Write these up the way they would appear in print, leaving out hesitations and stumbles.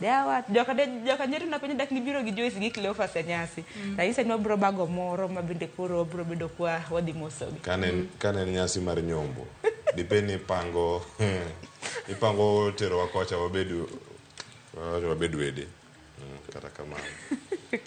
Dawa joka nyeto na penye dak ni biro gi Joyce gi Cleophas nyasi. Raisa ni bro bago moro mabinde kuro bro bedo kwa wadhi mosogi. Kane nyasi mar nyombo. Dipeni ipango tero wakocha wabedu wede. Kata kamano.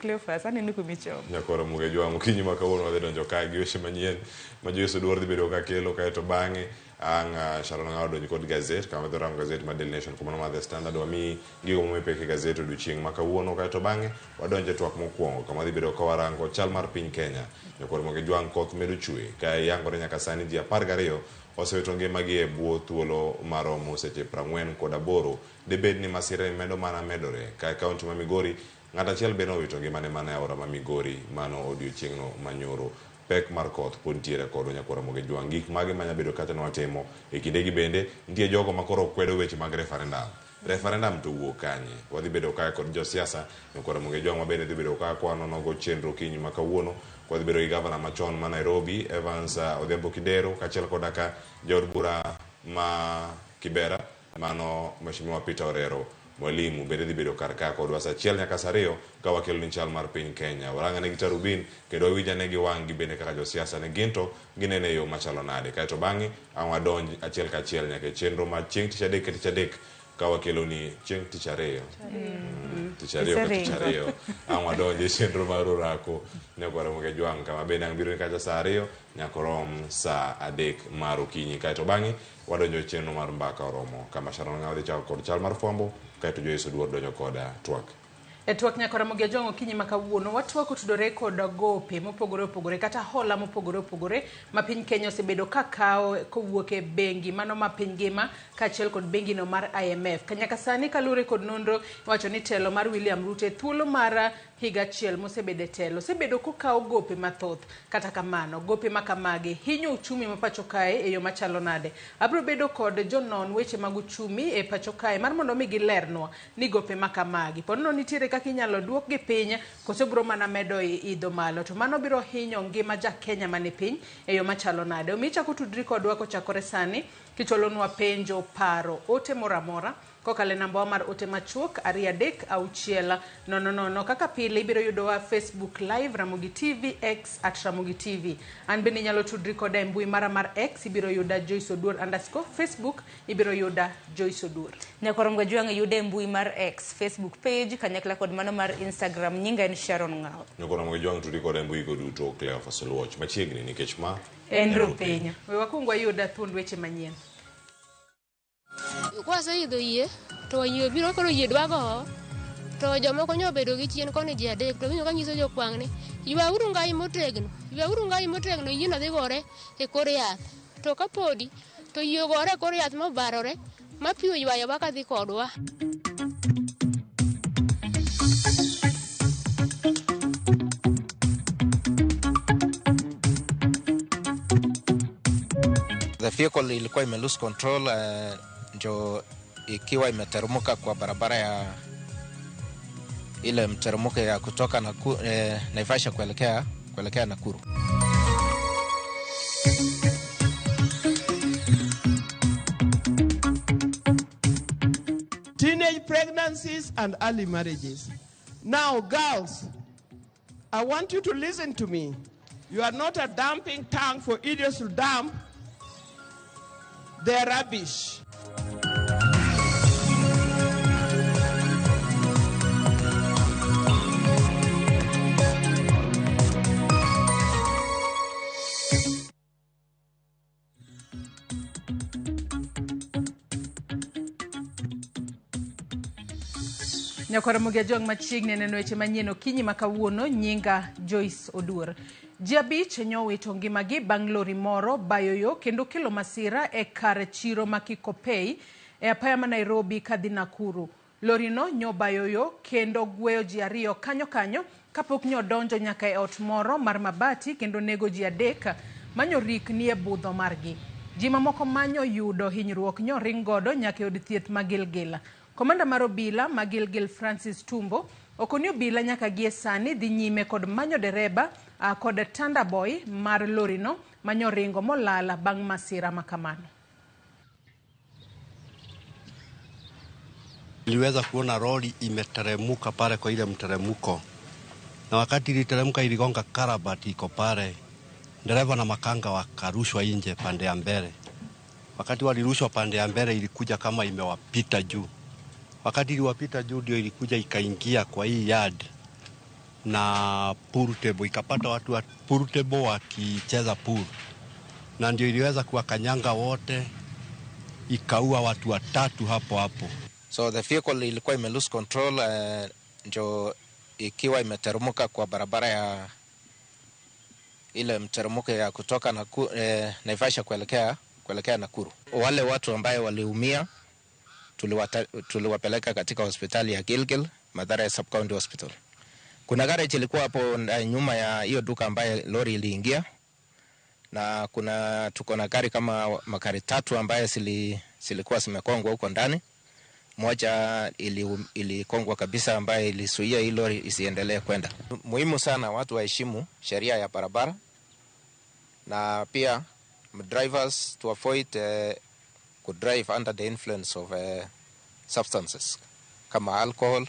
Cleophas ani niku michom. Nyakoro muge jwangu kinyi makawuono wadhi donjo ka gi weche manyien ma Joyce Oduor dhi bedo ka kelo kae to bang'e ang Sharon Ng'ao donjo kod gazet kama dhoram gazet ma Daily Nation kuma ma The Standard wa mi gigo momepeke gazet odiochieng' ma kawuono kae to bang'e wadonjo twak mokwongo kama dhi bedo ka warango chal mar piny Kenya. Nyakoro muge jwang koth medo chwe ka yangore nyaka sani ji 12 osewito ngimagi e bwo thuolo maromo seche 48 debed ni masira medo mana medore ka kaunti ma Migori ng'at achiel bende owito ngimane mana e aora ma Migori mano odiochieng'no manyoro. Pek mar koth pod ntiere kod Nyakoro Muge jwang gik mage manya bedo kata nwatimo e kindegi bende nitie jogo makoro kwedo weche mag referendum to wuok kanye wadhi bedo kae kod josiasa. Nyakoro Muge jwang mabende dhi bedo kae kwa nonogo chenro kinyi ma kawuono wadhi bedo gi gavana machon ma Nairobi Evans Odhiambo Kidero kachiel kod ka jaod bura ma Kibera mano Mheshimiwa Peter Orero Mwalimu bende dhi bedo kar ka kod wasa achiel nyaka sa 2 ka wakelo ni chal mar piny Kenya waranga ne gitarubin kendo wija ne giwang' gi bende kaka josiasa ne ginto ginene yo machalo nade kae to bang'e ang wadonj achiel ka achiel nyaka chenro ma chieng' tich adek ka wakelo ni chieng' tich ariyo tich ariyo ang wadonj chenro mar orako Nyakoro Muge jwang kama bende ang biro ni kacha sa 2 nyaka rom sa 3 mar okinyi kae to bang'e wadonjo chenro mar mbaka oromo kama Sharon Ng'ao dhi chako kod chal mar fwambo kae to Joyce Oduor donjo koda twak. E twak Nyakoro Muge jwang okinyi ma kawuono watwak otudore kod gope mopogore opogore kata hola mopogore opogore ma piny Kenya osebedo ka kawo kowuok e bengi mano ma piny ngima kaachiel kod bengi no mar IMF. Kanyaka sani kalure kod nonro wacho ni telo mar William Ruto e thuolo mar higa achiel mosebedo e telo osebedo kokawo gope mathoth. Kata kamano gope makamagi hinyo uchumi ma pacho kae e yo machalo nade. Abro bedo kod jonon weche mag uchumi e pacho kae mar mondo mi gilernwa ni gope makamagi pono nitiere kaka inyalo duok gi piny koso bro mana medo idho malo to mano biro hinyo ngima ja Kenya mani piny e yo machalo nade. Omicha kutudri kodwa kochakore sani kitolonwa penjo paro ote moramora kokale namba mar ote machuok 236000 kaka pile ibiro yudo wa Facebook live Ramogi TV X @Ramogi TV. An bende nyalo tudri koda mbui mar X ibiro yuda Joyce Oduor _ Facebook ibiro yuda Joyce Oduor. Nyakoro Muge jwang yude mbui mar X Facebook page kanyakla kod mano mar Instagram nyinga en Sharon Ng'ao. Nyakoro Muge jwang tudri koda mbui koduto Cleophas Watch machiegni nikech ma Endro Penya. We wakungwa yuda thuond weche manyien. Kwa sa idho yie to yie biro koro yie dwago to jomoko nyobedo gi chien koni ji adek to winyo ka nyiso jokwang' ni ywa uru ngai motegno yie no dhi gore e kor yath to kapodi to yie gore e kor yath mobarore ma pi oywayo baka dhi kodwa. The vehicle ilikuwa ime lose control ndio ikiwa imetermuka kwa barabara ya ile mtermuka ya kutoka Naivasha kuelekea Nakuru. Teenage pregnancies and early marriages. Now, girls, I want you to listen to me. You are not a dumping tank for idiots to dump their rubbish. Nyakoro Muge jwang machiegni neno weche manyien okinyi ma kawuono nyinga Joyce Oduor. Ji 5 nyowito ngimagi bang' lori moro bayoyo kendo kelo masira e kar chiro ma Kikopey e apaya ma Nairobi kadhi Nakuru. Lori no nyobayoyo kendo gweyo ji 2 kanyo kapok nyodonjo nyaka e ot moro mar mabati kendo nego ji 3 manyorik nie budho margi. Ji mamoko manyo yudo hinyruok nyoring godo nyaka od thieth ma Gilgil. Komanda mar obila ma Gilgil Francis Tumbo okonyo obila nyaka gie sani dhi nyime kod manyo dereba kod tanda boy mar lori no manyo ringo molala bang' masira makamano. Niliweza kuona lori imeteremuka pale kwa ile mteremuko. Na wakati iliteremka iligonga karabati iko pale. Dereva na makanga wakarushwa nje pande ya mbele. Wakati walirushwa pande ya mbele ilikuja kama imewapita juu. Wakati iliwapita juu ndio ilikuja ikaingia kwa hii yard na pool table, ikapata watu wa pool table wakicheza pool. Na ndio iliweza kuwakanyanga wote, ikaua watu 3 hapo. So the vehicle ilikuwa ime lose control, ndio ikiwa imeterumuka kwa barabara ya ile mterumuko ya kutoka Naivasha kuelekea Nakuru. Wale watu ambaye waliumia tuliwapeleka katika hospitali ya Gilgil, Mathare Sub-County Hospital. Kuna garage ilikuwa hapo nyuma ya hiyo duka ambaye lori iliingia, na tuko na gari kama magari 3 ambaye zilikuwa zimekongwa huko ndani. Moja ilikongwa kabisa ambaye ilisuia hii lori isiendelee kwenda. Muhimu sana watu waheshimu sheria ya barabara, na pia drivers to avoid could drive under the influence of substances kama alcohol,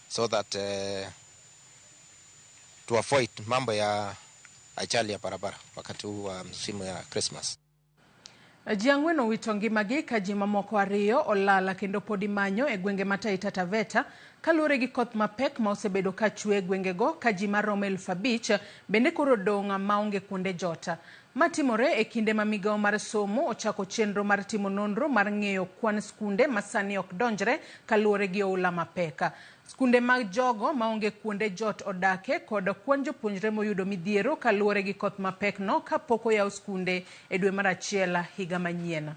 so that to avoid mambo ya ajali ya barabara wakati wa msimu ya Christmas. Jiangweno witongi magi kajima moko ariyo olala kendo podi manyo e gwenge ma Taita Taveta kalure gi koth mapek ma osebedo ka chwe gwenge go kajima romo 5,000 bende koro donga maonge kuonde jota. Matimore e kinde ma migao mar somo ochako chenro mar timo nonro mar ng'eyo kwan skunde masani ok donjre kalure gi oula mapeka. Skunde mag jogo maonge kuonde jot odake kod kwan jopuonjre moyudo midhiero kalure gi koth mapek no kapok oyaw skunde e dwe mar achiel higa manyien.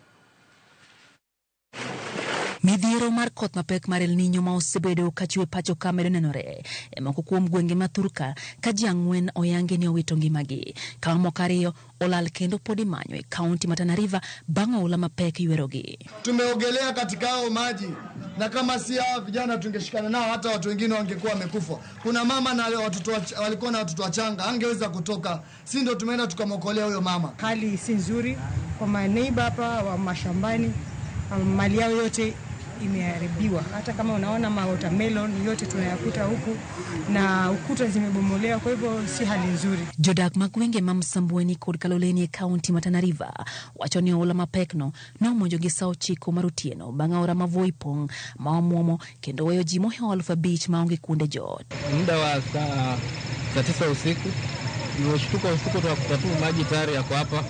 Midhiero mar koth mapek mar El Niño ma osebedo ka chwe pacho ka medo nenore e moko kuom gwenge ma Thurka ka ji 4 oyange ni owito ngimagi. Ka moko 2 olal kendo podi manyo e kaunti ma Tana River bang' oula mapek ywerogi. Tumeogelea katika hao maji, na kama si hao vijana tungeshikana nao hata watu wengine wangekuwa wamekufa. Kuna mama na watoto walikuwa na watoto wachanga, angeweza kutoka. Si ndio tumeenda tukamokolea huyo mama. Hali si nzuri kwa maneiba hapa wa mashambani, mali yao yote imeharibiwa. Hata kama unaona watermelon yote tunayakuta huku na ukuta zimebomolewa, kwa hivyo si hali nzuri. Jodak magwenge mamsambweni kod Kaloleni e kaunti ma Tana River wacho ni oula mapekno na omonjo gi saa 9 mar otieno bang' aora ma Voi pong' ma omuomo kendo weyo ji mohewo 5,000 maonge kuonde jot. Muda wa saa 9 usiku nimeshtuka usiku tukapata maji tayari yako hapa.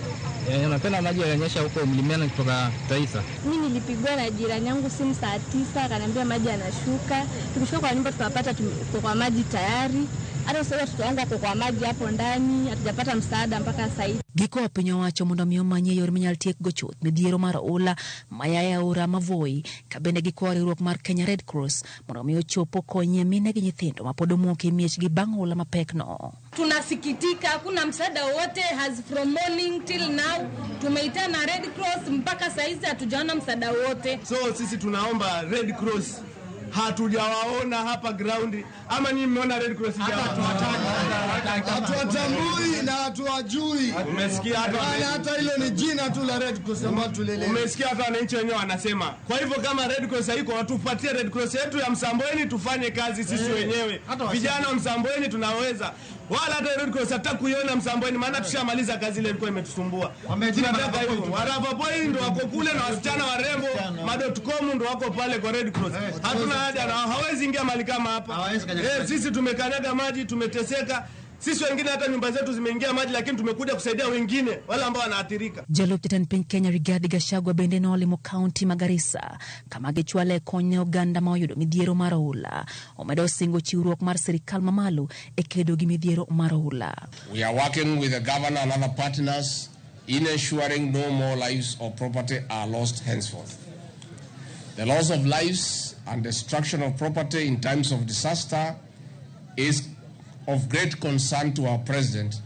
Napenda maji yananyesha huko mlimani kutoka Taita. Mimi nilipigwa na jirani yangu simu saa 9 akaniambia maji yanashuka. Tukishuka kwa nyumba tukapata kwa maji tayari. Hata sasa tutaanza kwa maji hapo ndani, hatujapata msaada mpaka sasa hivi. Giko piny owacho mondo miyo manye yor minyal tiek go chuth midhiero mar oula maya aora ma Voi ka bende gikwa riwruok mar Kenya Red Cross mondo miyo chopo konye mine gi nyithindo ma pod omoke miechgi bang' oula mapek no. Tunasikitika, hakuna msaada wote has from morning till now. Tumeitana Red Cross mpaka saizi hatujaona msaada wote. So sisi tunaomba Red Cross, hatujawaona hapa ground, ama nyinyi mmeona Red Cross? Hatuwatambui na hatuwajui. Umesikia hata hilo ni jina tu la Red Cross ambalo tulele. Umesikia hata wananchi wenyewe wanasema. Kwa hivyo kama Red Cross haiko, watupatie Red Cross yetu ya Msambweni tufanye kazi sisi wenyewe. Vijana wa Msambweni tunaweza. Wala hata Red Cross hata kuiona Msambweni, maana tushamaliza kazi ile ilikuwa imetusumbua. Tunataka hivyo. Warava boy ndo wako kule na wasichana warembo ma.com ndo wako pale kwa Red Cross. Hatuna haja na hawezi ingia mali kama hapa. Sisi tumekanyaga maji, tumeteseka. Sisi wengine hata nyumba zetu zimeingia maji, lakini tumekuja kusaidia wengine wale ambao wanaathirika. Jalup Jatend Piny Kenya Rigathi Gachagua bende nolimo kaunti ma Garissa kama gichwale konyo oganda ma oyudo midhiero mar oula. Omedo singo chiwruok mar sirikal mamalo e kedo gi midhiero mar oula. We are working with the governor and other partners in ensuring no more lives or property are lost henceforth. The loss of lives and destruction of property in times of disaster is of great concern to our President,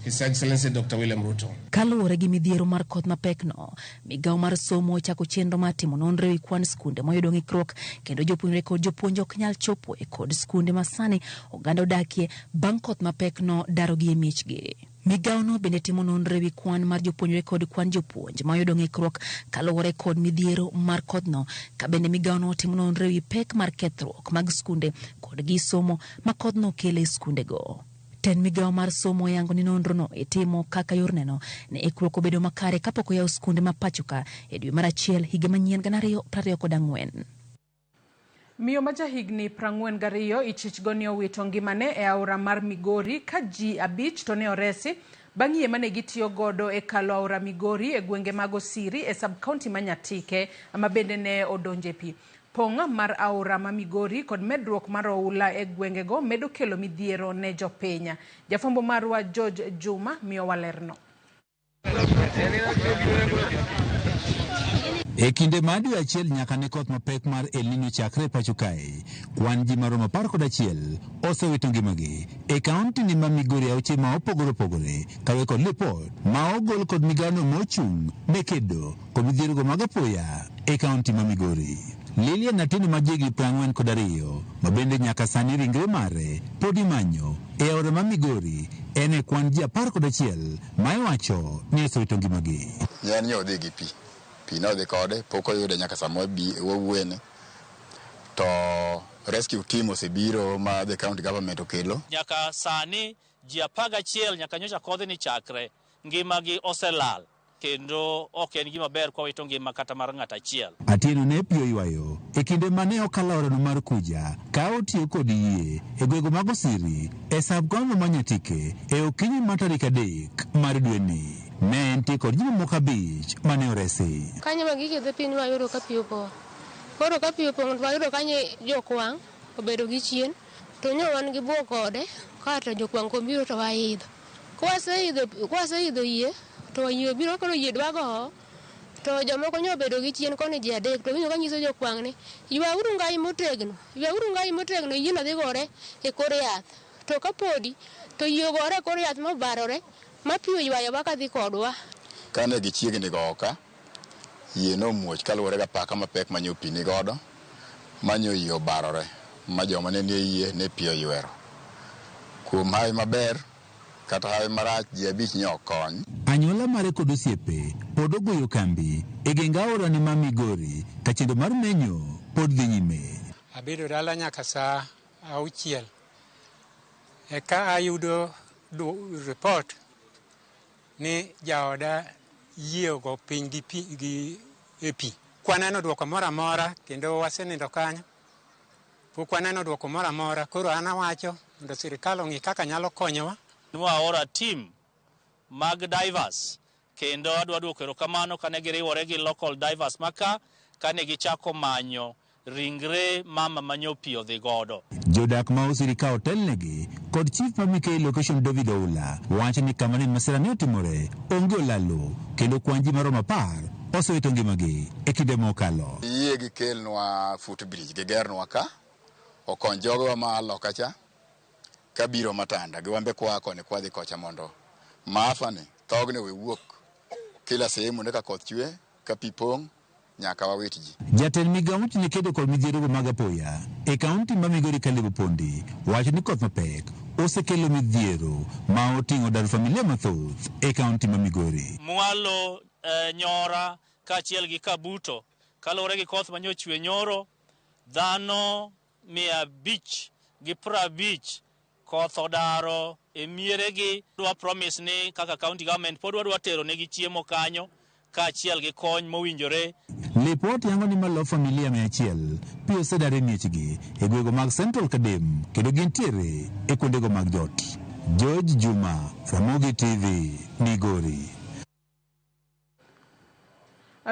His Excellency Dr. William Ruto. Kaluwore gi midhiero mar koth mapek no, migao mar somo chako chenro mar timo nonro e kwan skunde moyudo ng'ikruok kendo jopuonjre kod jopuonj ok nyal chopo e kod skunde masani oganda odakie bang' koth mapek no daro gi e miechgi. Migaono bende timo nonro ewi kwan mar jopuonjre kod kwan jopuonj ma oyudo ng'ikruok kaluwore kod midhiero mar kodhno, ka bende migaono timo nonro ewi pek mar kethruok mag skunde kod gi somo ma kodhno kelo e skundego. Ten migao mar somo oyango ni nonrono itimo kaka yorneno ne ikruok obedo makare kapok oyaw skunde ma pachoka e dwe mar achiel higa manyien 2024. Miyo ma jahigni 42 ichichgo ni owito ngimane e aora mar Migori ka ji 5 to ne oresi bang' yie mane gitiyo godo e kalo aora Migori e gwenge mag Osiri e sub-county ma Nyatike ama bende ne odonje pi. Pong' mar aora ma Migori kod medruok mar oula e gwengego medo kelo midhiero ne jopiny. Jafombo marwa George Juma miyo walerno. E kinde mar dwe achiel nyaka ne koth mapek mar El Nino chakre pacho kae, kwan ji maromo 11 osewito ngimagi e kaunti ni ma Migori auche ma opogore opogore, kawe kod lipot ma ogol kod migano mochung' ne kedo kod midhierogo mag apoya e kaunti ma Migori. Lilian Natino ma jigi 42 ma bende nyaka sani ringre mare pod imanyo e aora ma Migori en e kwan ji 11 ma iwacho ni osewito ngimagi. Yan yo dhi gi pi no dhi kode pok oyude nyaka samo bi wawuene to rescue team osebiro ma the county government okelo. Nyaka sani ji 11 nyaka nyocha kodhi ni chakre ngimagi oselal kendo ok en gima ber kwa wito ngima kata mar ng'at achiel. Atieno ne piyo ywayo e kinde mane okalo aorano mar Kuja ka otiyo kod yie e gwego mag Osiri e sub-county ma Nyatike e okinyi mar tarik 3 mar dweni. Ne entie kod ji mamoko 5 mane oresi. Kanyo ma gikedho piny wayudo ka pi opong'. Koro ka pi opong' wayudo kanyo jokwang' obedo gi chien to nyo wan gi buo kode kata jokwang' kombiro to waidho. Kwaseidho yie to yie biro koro yie dwago to jomoko nyo obedo gi chien koni ji 3 to winjo ka nyiso jokwang' ni ywauru ngai motegno yie no dhi gore e kor yath to ka podi to yie gore e kor yath mobarore ma pi oywayo baka dhi kodwa. Kane gichiegni go oka yie no muoch kaluwore ga paka mapek manyo pi ni godo manyo yie obarore ma joma ne nie yie ne pi oywero. Kuom hawi maber kata hawi marach ji 5 nyo kony. Anyuola mare kod osiepe pod ogoyo kambi e genga aora ni ma Migori ka chendo mar menyo pod dhi nyime. Abedo dala nyaka saa 6 eka ayudo report ni jaoda yiego piny gi pi. Kwaneno dwoko moro amora kendo wasenindo kanyo. Pok waneno dwoko moro amora, koro an awacho mondo sirikal ong'i kaka nyalo konyowa. Waora team mag divers kendo adwa duoko erokamano kane giriwore gi local divers maka kane gichako manyo ringre mama manyo pi odhi godo. Jodak ma Osiri ka otelnegi kod chief ma Mikei location David Oula wacho ni kama ne masira ne otimore onge olalo kendo kwan ji maromo 10 osewito ngimagi e kinde mokalo. Yie gikelnwa footbridge gigernwa ka okony jogo ma loka cha kabiro matanda giwambe kwa kone kwadhi kocha mondo maafa ni thogne we wuok kila sehemu ne ka koth chwe ka pi pong' nyaka wawit ji. Jatend migao ni kedo kod midhierogo mag apoya e kaunti ma Migori Kalibu Pondi wacho ni koth mapek osekelo midhiero ma oting'o dar familia mathoth e kaunti ma Migori. Mwalo Nyora kaachiel gi Kabuto kaluwore gi koth manyochwe nyoro dhano 550 koth odaro e mieregi. Dwa promise ni kaka county government pod wadwa tero negi chiemo kanyo kaachiel gi kony mowinjore. Lipot yango ni malo familia 100 pi osedare miechgi e gwego mag Central Kadem kendo gintiere e kuondego mag jot. George Juma, Ramogi TV, Migori.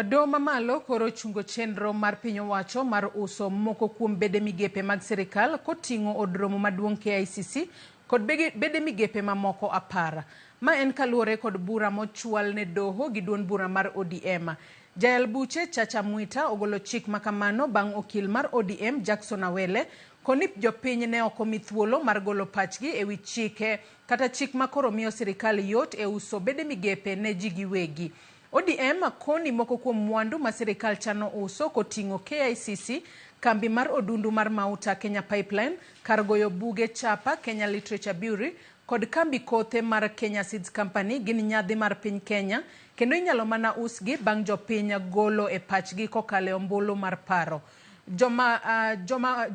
Doho mamalo koro chungo chenro mar piny owacho mar uso moko kuom bede migepe mag sirikal koting'o od romo maduong' KICC kod bede migepe mamoko 10. Ma en kaluwore kod bura mochwal ne doho gi duond bura mar ODM. Jayal buche Chacha Mwita ogolo chik makamano bang' okil mar ODM Jackson Awele koni jopiny ne okomi thuolo mar golo pachgi e wi chike kata chik makoro miyo sirikal yot e uso bede migepe ne ji giwegi. ODM koni moko kuom mwandu ma sirikal chano uso koting'o KICC, kambi mar odundu mar Mauta Kenya Pipeline, kar goyo buge chapa Kenya Literature Bureau kod kambi kothe mar Kenya Seeds Company gin nyadhi mar piny Kenya kendo inyalo mana usgi bang' jopiny golo e pachgi kokale ombulu mar paro. Joma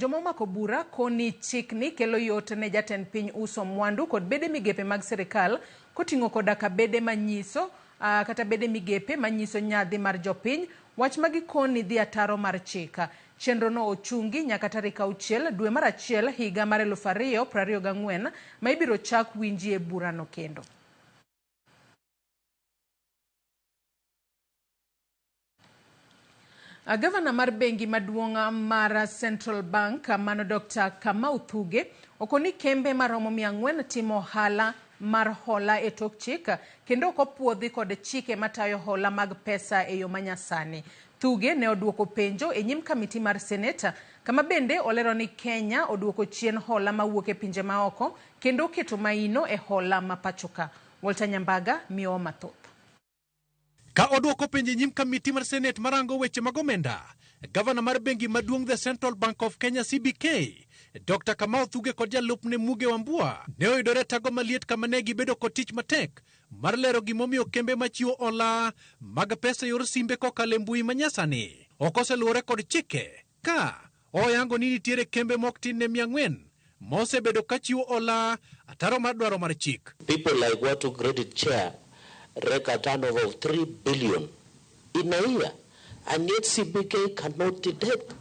omako bura koni chikni kelo yot ne jatend piny uso mwandu kod bede migepe mag sirikal koting'o koda ka bede manyiso kata bede migepe manyiso nyadhi mar jopiny. Wach magi koni dhi ataro mar chika. Chenro no ochungi nyaka tarik 6 dwe mar 1 higa mar 2024 ma ibiro chak winji e bura no kendo. Gavana mar bengi maduong' mar Central Bank mano Dr. Kamau Thuge okoni kembe maromo 400 timo hala mar hola e tok chik kendo kopuodhi kod chike matayo hola mag pesa e yo manyasani. Thuge ne oduoko penjo e nyim kamiti mar Seneta kama bende olero ni Kenya oduoko chien hola mawuok e pinje maoko kendo keto maino e hola mapachoka. Walter Nyambaga miyo mathoth. Ka oduoko penjo nyim kamiti mar Senate marango weche mag omenda, Gavana mar bengi maduong' The Central Bank of Kenya CBK, Dr. Kamau Thuge kod jalupne Muge Wambua ne oyudore tago maliet kama ne gibedo kod tich matek mar lero gimomiyo kembe machiwo hola mag pesa yor simbe kokalo e mbui manyasani ok oseluwore kod chike ka oyango ni nitiere kembe mok tin ne 400 mosebedo ka chiwo hola ataro mar dwaro mar chik. People like Watu Credit Chair record a turnover of 3 billion in a year, and yet CBK cannot detect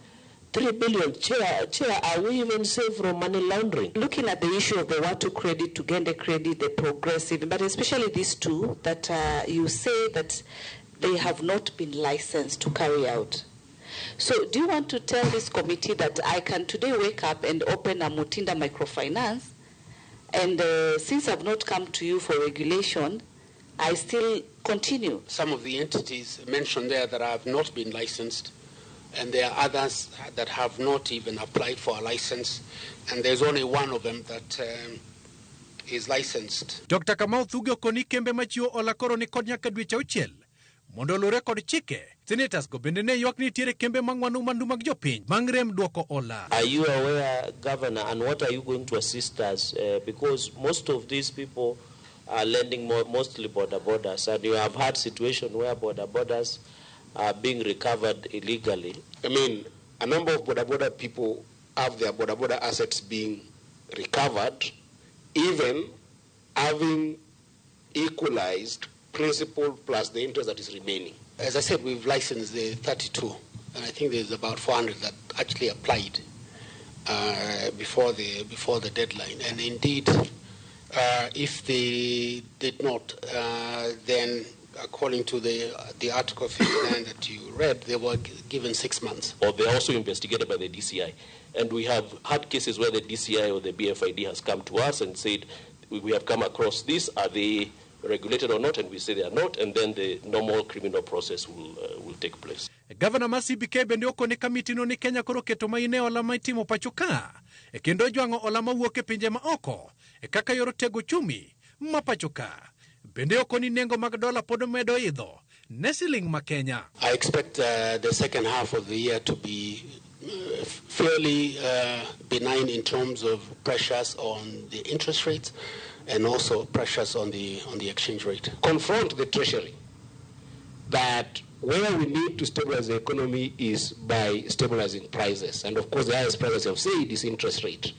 3 billion. Chair, are we even safe from money laundering? Looking at the issue of the Watu Credit, to Gende Credit, the Progressive, but especially these two that you say that they have not been licensed to carry out. So do you want to tell this committee that I can today wake up and open a Mutinda microfinance, and since I've not come to you for regulation, I still continue? Some of the entities mentioned there that have not been licensed, and there are others that have not even applied for a license, and there's only one of them that is licensed. Dr. Kamau Thuge okoni kembe machiwo hola koro ni kod nyaka dweche 6 mondo lure kod chike. Senators go bende ne ywak ni tiere kembe mang'wano mandu mag jopiny mangrem duoko hola. Are you aware, Governor, and what are you going to assist us? Because most of these people are lending mostly border borders, and you have had situation where border borders are being recovered illegally. I mean, a number of border people have their border assets being recovered, even having equalized principal plus the interest that is remaining. As I said, we've licensed the 32, and I think there's about 400 that actually applied before the deadline. And indeed, if they did not, then according to the Article 59 that you read, they were given 6 months. Or they're also investigated by the DCI. And we have had cases where the DCI or the BFID has come to us and said, we have come across this, are they regulated or not? And we say they are not, and then the normal criminal process will take place. Governor ma CBK bende okone kamiti no ni Kenya koro keto maine hola maitimo pachoka kendo jwang'o hola mawuok e pinje maoko kaka yor tego chumi mapachoka. Bende okoni nengo mag dola pod medo idho ne siling ma Kenya. I expect the second half of the year to be fairly benign in terms of pressures on the interest rates and also pressures on the exchange rate. Confront the Treasury that where we need to stabilize the economy is by stabilizing prices. And of course, the highest prices have said is interest rate.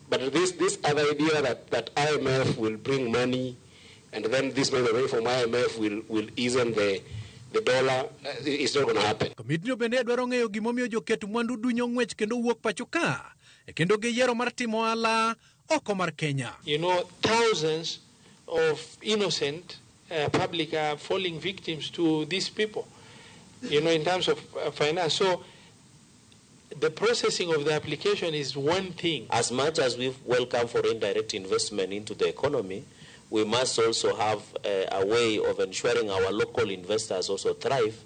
But this other idea that IMF will bring money and then this money away from IMF will ease the dollar, is not going to happen. Komiti no bende dwaro ng'eyo gimomiyo joket mwandu dunyo ng'wech kendo wuok pachoka kendo giyiero mar timo ohala oko mar Kenya. You know, thousands of innocent public are falling victims to these people, you know, in terms of finance. So the processing of the application is one thing. As much as we welcome foreign direct investment into the economy, we must also have a way of ensuring our local investors also thrive,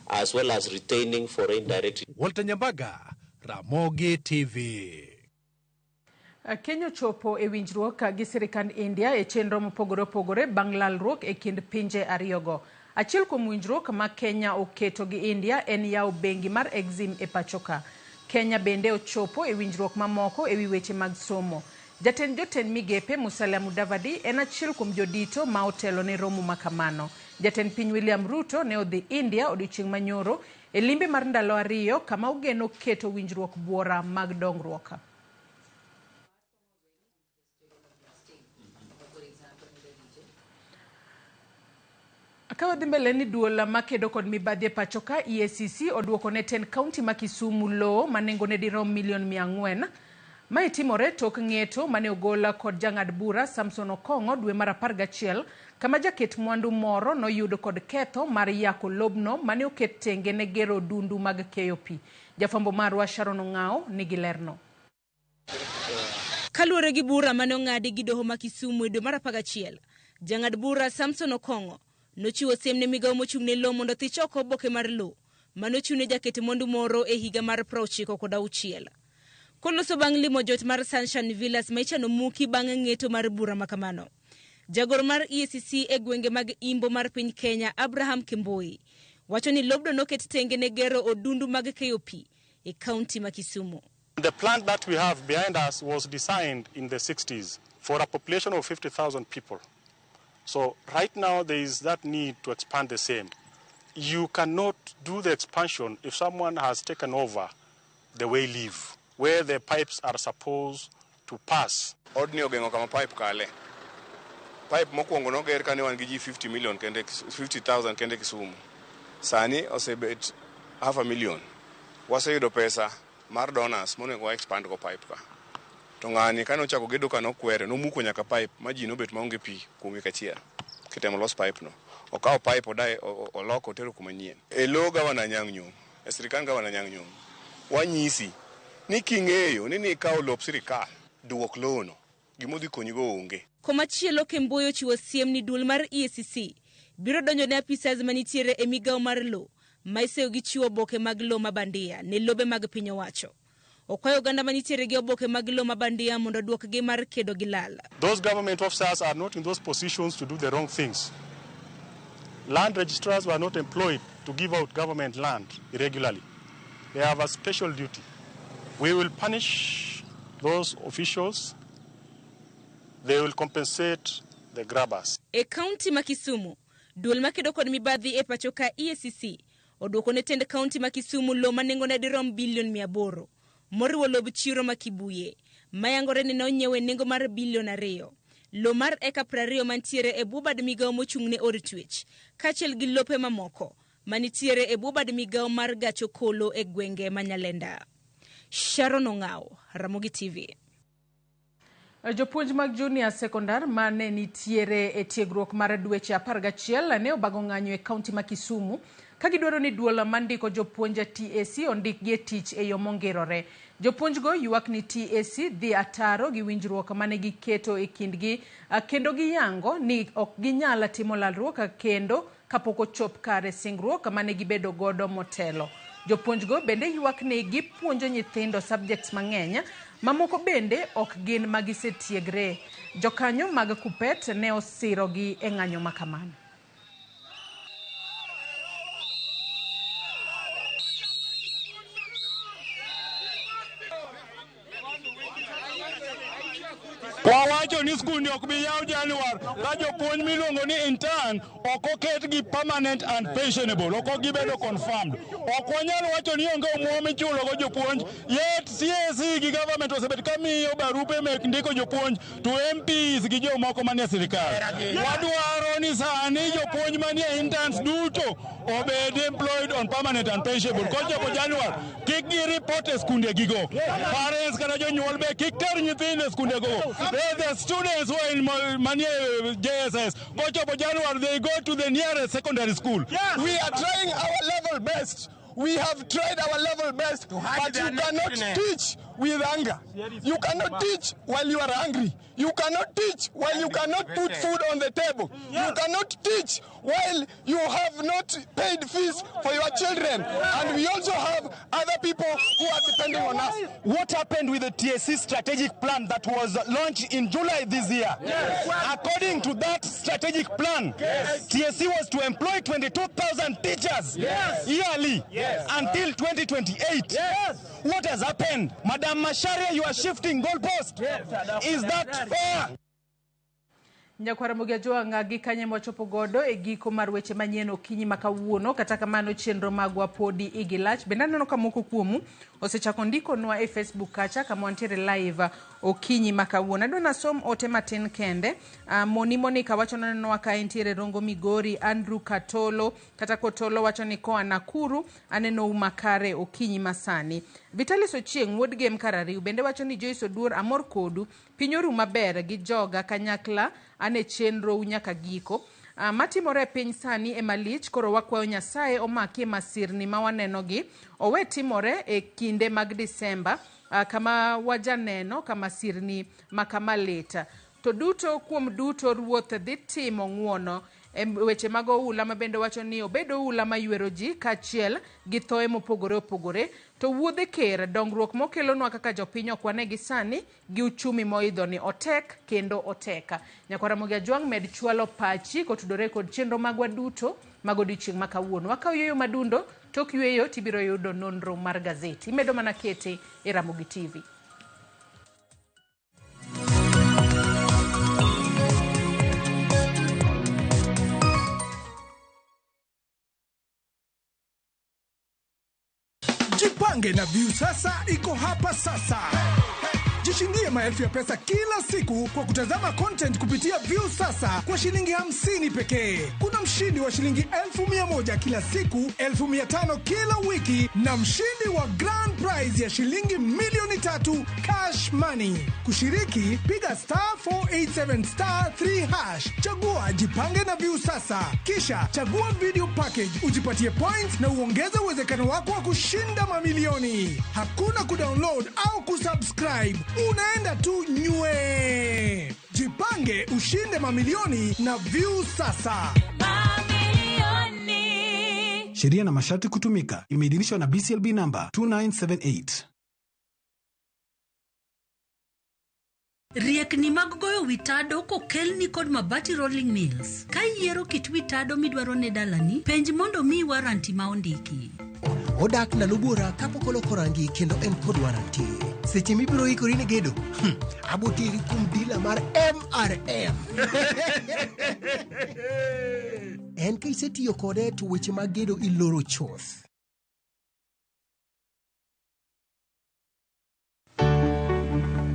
as well as retaining foreign direct. Walter Nyambaga, Ramogi TV. Kenya chopo e winjruok gi sirikand India e chenro mopogore opogore bang' lalruok e kind pinje ariyogo. Achiel kuom winjruok ma Kenya oketo gi India en yawo bengi mar Exim e pachoka. Kenya bende ochopo e winjruok mamoko e wi weche mag somo. Jotend migepe Musalia Mudavadi en achiel kuom jodito ma otelo ne romo makamano. Jatend piny William Ruto ne odhi India odiochieng' manyoro e limbe mar ndalo 2 kama ogeno keto winjruok buora mag dongruok. Kawadhi mbele ni duola makedo kod mibadhi pachoka EACC oduoko ne ten kaunti ma Kisumu lowo manengo ne dirom milion 400. Ma itimore tok ng'eto mane ogola kod jang'ad bura Samson Okongo dwe mar 11 kama jaket mwandu moro noyudo kod ketho mar yako lobno mane oket tenge ne gero dundu mag KOP. Jafambo marwa Sharon Ong'ao nigi lerno. Kaluwore gi bura mane ong'adi gi doho ma Kisumu dwe mar 11, jang'ad bura Samson Okongo nochiwo siem ne migawo mochung' ne lowo mondo thich oko oboke mar lowo mane ochune jaket mwandu moro e higa mar 96. Koloso bang' limo jot mar Sunshine Villas ma ichano muki bang' ng'eto mar bura makamano. Jagoro mar EACC e gwenge mag Imbo mar piny Kenya Abraham Kimboi wacho ni lobno noket tenge ne gero odundu mag KOP e kaunti ma Kisumu. The plant that we have behind us was designed in the 60s for a population of 50,000 people. So right now there is that need to expand the same. You cannot do the expansion if someone has taken over the way live, where the pipes are supposed to pass. Odni ogengo kama pipe kale. Pipe mokwongo noger kane wan gi ji 50 million kende 50,000 kende Kisumu. Sani osebet 500,000. Waseyudo pesa mar donors monego expand go pipe ka. To ng'ani kane ochako gedo kano kwere nomuko nyaka pipe ma ji nobet maonge pi kuom wik achiel. Kitemo los pipe no. Okawo pipe odai oloko otero kuma nyien. E lo gavana Nyang' Nyong'o, e sirikal gavana Nyang' Nyong'o. Wanyisi ni king'eyo ni ikawo lop sirikal duok lono gimodhi konyigo onge. Komachielo Kemboi ochiwo siem ni duol mar EACC biro donjo ne apisas manitiere e migawo mar lowo ma iseyo gi chiwo oboke mag lowo mabandia ne lobe mag piny owacho. Okwayo oganda manitiere gi oboke mag lowo mabandia mondo duokgi mar kedo gi lal. Those government officers are not in those positions to do the wrong things. Land registrars were not employed to give out government land irregularly. They have a special duty. We will punish those officials. They will compensate the grabbers. E kaunti ma Kisumu, duol makedo kod mibadhi e pachoka EACC oduoko ne tend kaunti ma Kisumu lowo manengo ne dirom bilion 800. Moriwo lob chiro ma Kibuye, mayangore ni nonyewe nengo mar bilion 2. Lowo mar eka 20 mantiere e bwobad migawo mochung' ne od twech, kaachiel gi lope mamoko manitiere e bwobad migawo mar gacho kolo e gwenge ma Nyalenda. Sharon Ong'ao, Ramogi TV. Jopuonj mag junior sekondar mane nitiere e tiegruok mar dweche 11 ne obago ng'anyo e kaunti ma Kisumu ka gidwaro ni duola mandiko jopuonj TAC ondik gi tich e yo mongirore. Jopuonj go ywak ni TAC dhi ataro gi winjruok mane giketo e kindgi kendo giyango ni ok ginyala timo lalruok kendo kapok ochop kare singruok mane gibedo godo motelo. Jopuonj go bende ywak ni gipuonjo nyithindo subjects mang'eny mamoko bende ok gin magisetiegre. Jokanyo mag Kupet ne osiro gi e ng'anyo makamano. Wawacho ni skundi ok bi yaw Januar ka jopuonj miluongo ni intern ok oket gi permanent and pensionable, ok gibedo confirmed. Ok wanyal wacho ni onge omuom michulo go jopuonj, yet CAC gi government osebet ka miyo barupe mek ndiko jopuonj to MPs gi jomoko manie sirikal. Wadwaro ni sani jopuonj manie interns duto obed employed on permanent and pensionable. Kochopo Januar kik gi report e skunde gigo. Parents kata jonyuol be kik ter nyithindo e skunde go. The students who are in JSS, Kochopo January, they go to the nearest secondary school. Yes. We are trying our level best. We have tried our level best, but you cannot teach with anger. You cannot teach while you are angry. You cannot teach while you cannot put food on the table. You cannot teach while you have not paid fees for your children. And we also have other people who are depending on us. What happened with the TSC strategic plan that was launched in July this year? Yes. According to that strategic plan, TSC was to employ 22,000 teachers yearly until 2028. What has happened? Madam Macharia, you are shifting goalpost. Is that fair? Nyakwara Mugajo ngagi kanye mochopo godo e giko mar weche manyien okinyi makawuono kata kamano chenro magwa podi igilach benda neno ka moko kuomu osechako ndiko nwa e Facebook kacha kama wantiere live okinyi makawuono adona som ote matin kende Moni Monica wacho nwa ka entiere Rongo Migori Andrew Katolo kata Kotolo wacho ni koa Nakuru aneno umakare okinyi masani Vitalis Ochieng Wood Game Karari bende wacho ni Joyce Odur amor kodu pinyoru maber gi joga kanyakla ane chenro nyaka giko matimore piny sani e malich koro wakwayo Nyasaye omaki masirni mawanenogi owe timore e kinde mag Disemba kama wajaneno kama sirni makamaleta to duto kuom duto ruoth dhi timo ng'uono weche mag oula mabende wacho ni obedo oula mayuero ji kachiel gi thoe mopogore opogore to wuodhe ker dongruok mokelonwa kaka jopiny okwane gi sani gi uchumi moidho ni otek kendo oteka Nyakwara Mugajo med chwalo pachi kotudore kod chenro magwa duto mag odiochieng' makawuono wakaw yueyo madundo tok yueyo tibiro yudo nonro mar gazeti imedo mana kete e Ramogi TV. Jipange na View sasa iko hapa sasa. Jishindie maelfu ya pesa kila siku kwa kutazama content kupitia View sasa kwa shilingi 50 pekee. Kuna mshindi wa shilingi 1,100 kila siku, 1,500 kila wiki na mshindi wa grand prize ya shilingi milioni 3 cash money. Kushiriki piga *487*3#. Chagua Jipange na View sasa. Kisha chagua video package ujipatie points na uongeze uwezekano wako wa kushinda mamilioni. Hakuna kudownload au kusubscribe. Unaenda tu nywe. Jipange ushinde mamilioni na View sasa. Mamilioni. Sheria na masharti kutumika. Imeidhinishwa na BCLB number 2978. Riekni mag goyo witado kokelni kod Mabati Rolling Mills. Ka yiero kit witado midwaro ne dalani, penj mondo mi waranti ma ondiki. Odak na lubura kapok oloko rangi kendo en kod waranti. Seche mibiro ikori ne gedo. Abotiri kum dila mar MRM. En ka isetiyo kode to weche mag gedo iloro choth.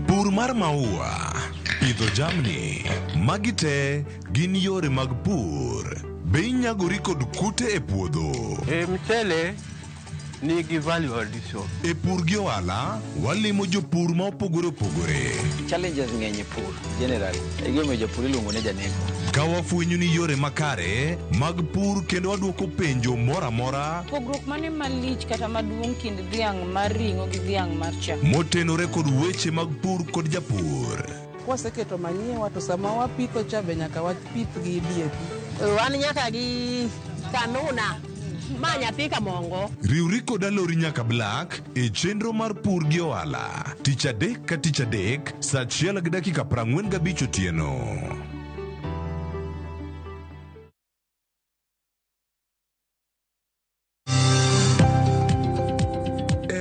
Pur mar maua, pidho jamni, magite gin yore mag pur. Be inyagori kod kute e puodho. Mchele nigi value addition. E pur gi ohala, walimo jopur ma opogore opogore. Challenges ng'eny e pur generally. Egime jopur iluongo ne janego. Ka wafwenyo ni yore makare mag pur kendo waduoko penjo mora mora. Pogruok mane malich kata maduong' kind dhiang' mar ring'o gi dhiang' mar chak. Motenore kod weche mag pur kod japur. Waseketo manyiwa to sama wapitho cha be nyaka wapith gi DAP. Wan nyaka gi kanuna. Manya pika mongo. Riuri kod alori nyaka Black e chenro mar pur gi ohala. Tich adek ka tich adek, saa 1:45 otieno.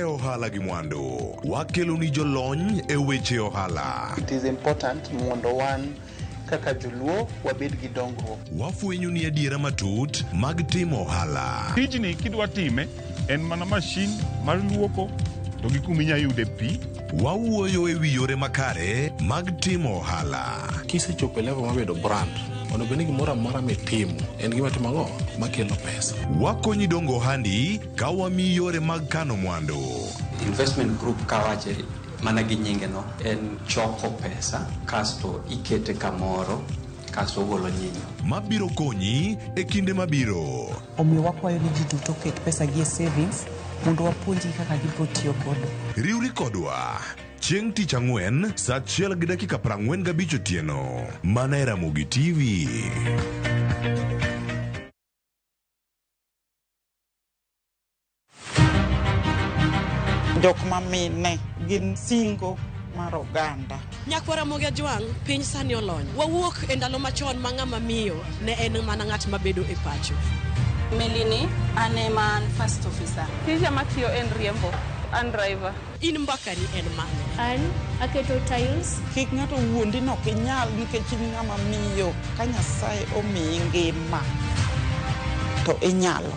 Ohala gi mwandu. Wakelo ni jolony e weche ohala. It is important mondo wan kaka joluo wabed gi dongruok. Wafwenyo ni adiera matut mag timo ohala. Tijni kidwa time en mana mashin mar luoko to gi kuminya yude pi. Wawuoyo e wi yore makare mag timo ohala. Kisechopo e level mabedo brand, ono bende gimoro amora mitimo en gima timo makelo pesa. Wakonyi dongo handi ka wami yore mag kano mwandu. Investment group kawache mana gi nyinge no en choko pesa kasto ikete kamoro kasto golo nyinyo. Mabiro konyi e kinde mabiro. Omiyo wakwayo ni ji duto ket pesa gi e savings mondo wapuonji kaka gibiro tiyo kodo. Riuri kodwa chieng' tich ang'wen saa 1:45 otieno. Mana e Ramogi TV. Jok mamine gin singo mar oganda. Nyakwara Mugajo piny sani olony. Wawuok e ndalo machon ma ng'ama miyo ne en mana ng'at mabedo e pacho. Melini ane man first officer. Tija matiyo en riembo. An driver. In mbakani en mane? An aketo tiles. Kik ng'ato wuondi no kinyal nikech in ng'ama miyo ka Nyasaye omiyi ngima to inyalo.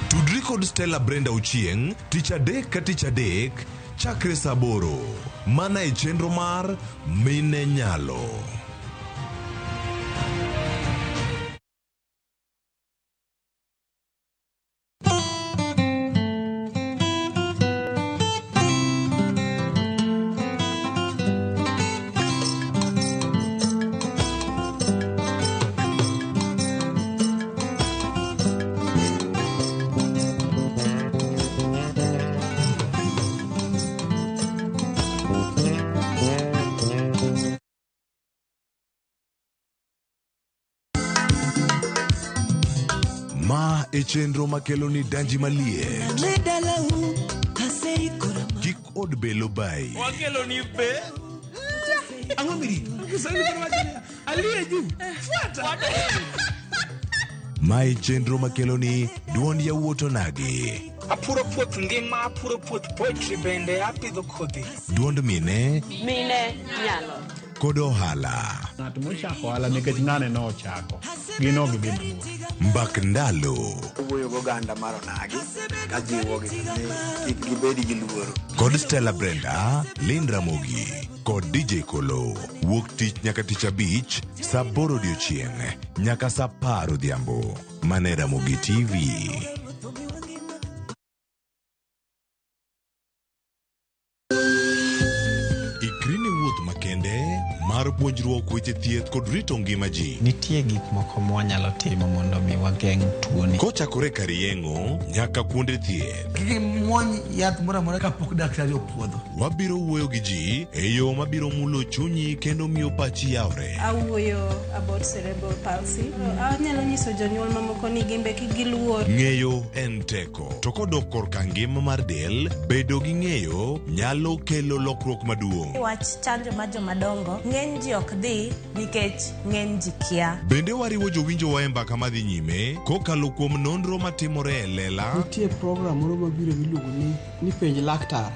Tudri kod Stella Brenda Ochieng tich adek ka tich adek chakre saa 8 mana e chenro mar Mine Nyalo. Ma e chenro makelo ni danji malie. Kik od belo bai. Wakelo ni be. Ang'o miri? Alie ju. Fuata. Ma e chenro makelo ni duond yawuoto nagi. Apuro puoth ngima, apuro puoth poetry bende apidho kodhi. Duond mine. Mine Nyalo. Kod ohala. Ng'at mochako ohala nikech ng'ane no ochako. Gino gi bende. Mbak ndalo. Wuoyo go ganda mar onagi ka jiwo gi kik gibedi gi luoro. Kod Stella Brenda, Lynn Ramogi kod DJ Kolo. Wuok tich nyaka tich abich saa 8 odiechieng' nyaka saa 10 odhiambo. Mane Ramogi TV. Ikrini wuoth makende mar puonjruok weche thieth kod rito ngima ji. Nitie gik moko mwanyalo timo mondo mi wageng' tuoni. Kochakore karieng'o nyaka kuonde thieth. Muony yath moro kapok daktari opuodho. Wabiro wuoyo gi ji e yo mabiro mulo chunyi kendo miyo pachi yawre. Awuoyo about cerebral palsy. Anyalo nyiso jonyuol mamoko ni gimbe kik giluor. Ng'eyo en teko. To kodok korka ngima mar del, bedo gi ng'eyo nyalo kelo lokruok maduong'. Wach chanjo ma jomadongo ng'eny ji ok dhi nikech ng'eny ji kia. Bende wariwo jowinjo wa e mbaka madhi nyime kokalo kuom nonro matimore e lela. Nitie program moro mabiro miluongo ni penj laktar.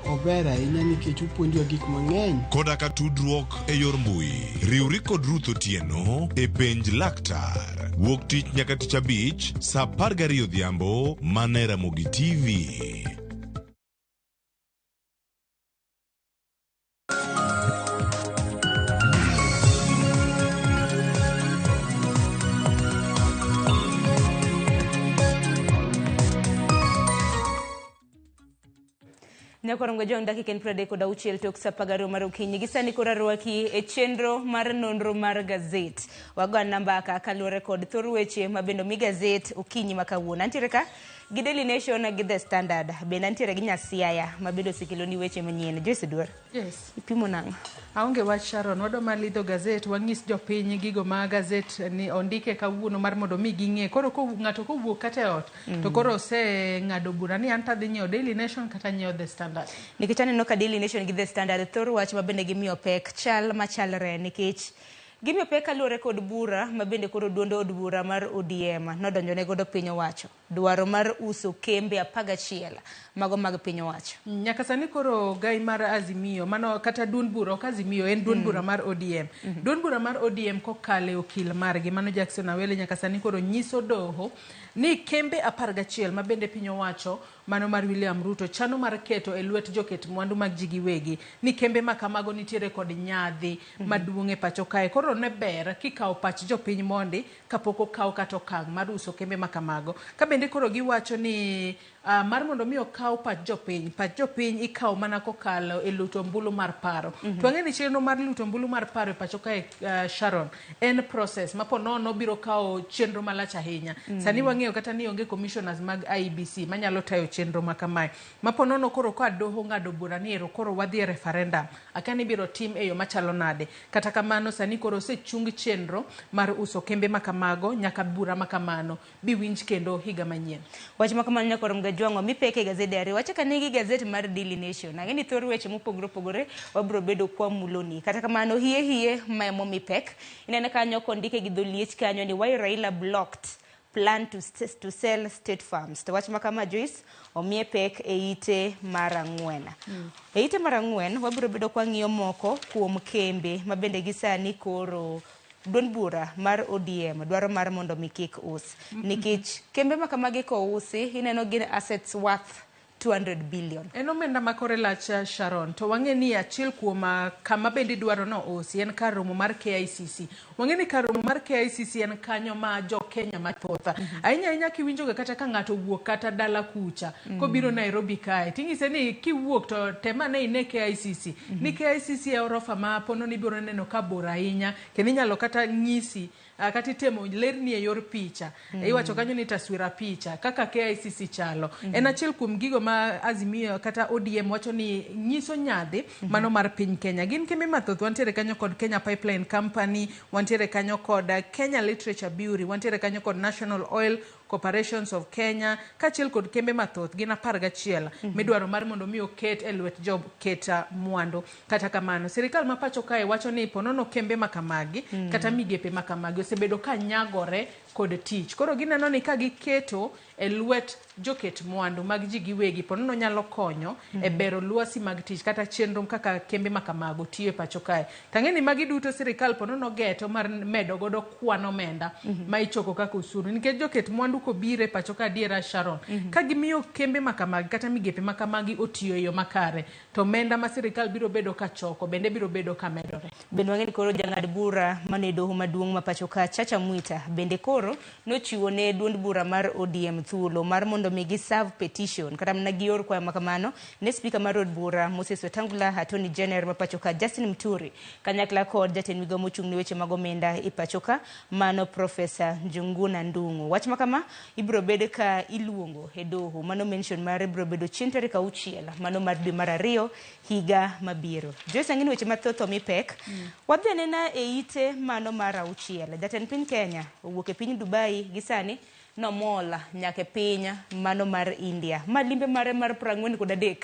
Ober ahinya nikech opuonjo gik mang'eny. Koda ka tudruok e yor mbui. Riwri kod Ruth Otieno e penj laktar. Wuok tich nyaka tich abich saa 12 odhiambo mane Ramogi TV. Nyakorongo jong dakika 36 tok saa 10 mar okinyi gisani kora rwaki e chenro mar nonro mar gazet. Wago namba ka kaluore kod thor weche mabendo mi gazet okinyi makawuono. Antiere ka gi Daily Nation gi The Standard. Bende antiere gi Nyasiaya mabedo sikiloni weche manyien. Joyce Dwar. Yes. Ipimo nang'o? Aonge wach Sharon, wado malidho gazet, wang'is jopiny gigo ma gazet ni ondike kawuono mar mondo mi ging'e. Koro ng'ato kowuok kata e ot, to koro ose ng'ado bura ni anta dhi nyiewo Daily Nation kata nyiewo The Standard. Nikech aneno ka Daily Nation gi The Standard thor wach mabende gimiyo pek chal machalre nikech gimiyo pek kaluore kod bura mabende koro duond od bura mar ODM nodonjone godo piny owacho. Dwaro mar uso kembe 11 mago mag piny owacho. Nyaka sani koro gai mar Azimio, mano kata duond bura ok Azimio, en duond bura mar ODM. Duond bura mar ODM kokale okil margi mano Jackson Awele nyaka sani koro nyiso doho ni kembe 11 mabende piny owacho mano mar William Ruto chano mar keto e lwet joket mwandu mag ji giwegi ni kembe makamago nitiere kod nyadhi maduong' e pacho kae. Koro ne ber kikawo pach jopiny mondi kapok okaw kata okang' mar uso kembe makamago. Ka bende koro giwacho ni mar mondo mi okaw pach jopiny ikawo mana kokalo e luto ombulu mar paro. To ang'e ni chenro mar luto ombulu mar paro e pacho kae Sharon en process mapo nono biro kawo chenro malach ahinya. Sani wang'eyo kata ni onge commissioners mag IEBC manyalo tayo chenro makamae. Mapo nono koro ka doho ng'ado bura ni ero koro wadhi e referendum akani biro tim e yo machalo nade. Kata kamano sani koro osechung chenro mar uso kembe makamago nyaka bura makamano biwinj kendo higa manyien. Wach makamano Nyakorongo jwango mipeke gazeti ari wacha kanigi gazeti mar Daily Nation. Ang'eni thor weche mopogore opogore wabro bedo kwa muloni. Kata kamano hie memo mipek inene kanyo kondike gi dholiech kanyo ni why Raila blocked plan to sell state farms. To wach makama Joyce omie pek e ite marang'wen. E ite marang'wen wabiro bedo kwa ng'iyo moko kuom kembe mabende gisani koro duond bura mar ODM dwaro mar mondo mi kik us. Nikech kembe makamagi ko usi ineno gin assets worth 200 billion. En omenda makore lach Sharon. To wang'e ni achiel kuom kama bende dwaro no osi en kar romo mar KICC. Wang'e ni kar romo mar KICC en kanyo ma jo Kenya mathoth. Ahinya kiwinjoga kata ka ng'ato wuok kata dala kucha kobiro Nairobi kae. Ting'ise ni kiwuok to temane ine KICC. Ni KICC e orofa ma pono ni biro neno ka bor ahinya. Kendo inyalo kata ng'isi kati temo lerni e yor picha. Iwacho kanyo ni taswira picha kaka KICC chalo. En achiel kuom gigo ma Azimio kata ODM wacho ni nyiso nyadhi mano mar piny Kenya. Gin kembe mathoth, wantiere kanyo kod Kenya Pipeline Company, wantiere kanyo kod Kenya Literature Bureau, wantiere kanyo kod National Oil Corporations of Kenya, kachiel kod kembe mathoth gin 11 midwaro mar mondo mi oket e lwet job keta mwandu. Kata kamano sirikal ma pacho kae wacho ni ponono kembe makamagi kata migepe makamagi osebedo ka nyagore kod tich. Koro gineno ni ka giketo e lwet joket mwandu mag ji giwegi ponono nyalo konyo e bero lwasi mag tich kata chenro kaka kembe makamago tiyo e pacho kae. Tang'eni magi duto sirikal ponono geto mar medo godo kwan omenda ma ichoko kaka usuru. Nikech joket mwandu ko bire pacho ka diera Sharon ka gimiyo kembe makamagi kata migepe makamagi otiyo e yo makare to omenda ma sirikal biro bedo ka choko bende biro bedo ka medore. Bende wang'eni koro jang'ad bura mane doho maduong' ma pacho ka Chacha Mwita bende koro nochiwo ne duond bura mar ODM thuolo mar mondo mi giserve petition kata mana gior kwa makamano ne speaker mar od bura Moses Wetangula, Attorney General ma pacho ka Justin Muturi kanyakla kod jatend migawo mochung' ne weche mag omenda e pacho ka mano Professor Njuguna Ndung'u. Wach makama ibro bed ka iluongo e doho mano mention mar ibro bedo chieng' tarik 6 mano mar dwe mar 2 higa mabiro. Joyce ang'ini weche mathoth omi pek. Wadhi anena e ite mano mar 6. Jatend piny Kenya owuok e piny Dubai gisani nomola nyake pinya mano mar India. Ma limbe mare mar 43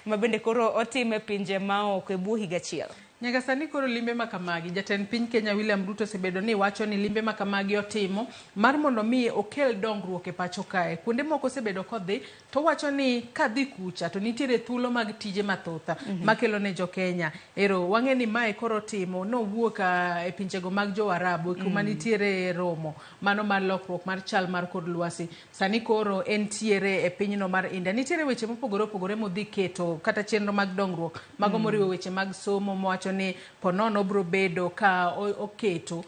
ma bende koro otime pinje maoko e bwo higa achiel. Nyaka sani koro limbe makamagi jatend piny Kenya William Ruto sebedo ni wacho ni limbe makamagi otimo mar mondo mi okel dongruok e pacho kae. Kuonde moko sebedo kodhi to wacho ni kadhi kucha to nitiere thuolo mag tije mathoth makelo ne jo Kenya. Ero wang'e ni mae koro timo no wuok e pinjego mag jo Arabu kuma nitiere romo mano mar lokruok mar chal mar kod lwasi. Sani koro entiere e pinyno mar India. Nitiere weche mopogore opogore modhi keto kata chenro mag dongruok mago moriwo weche mag somo mowacho ni ponono bro bedo ka oketo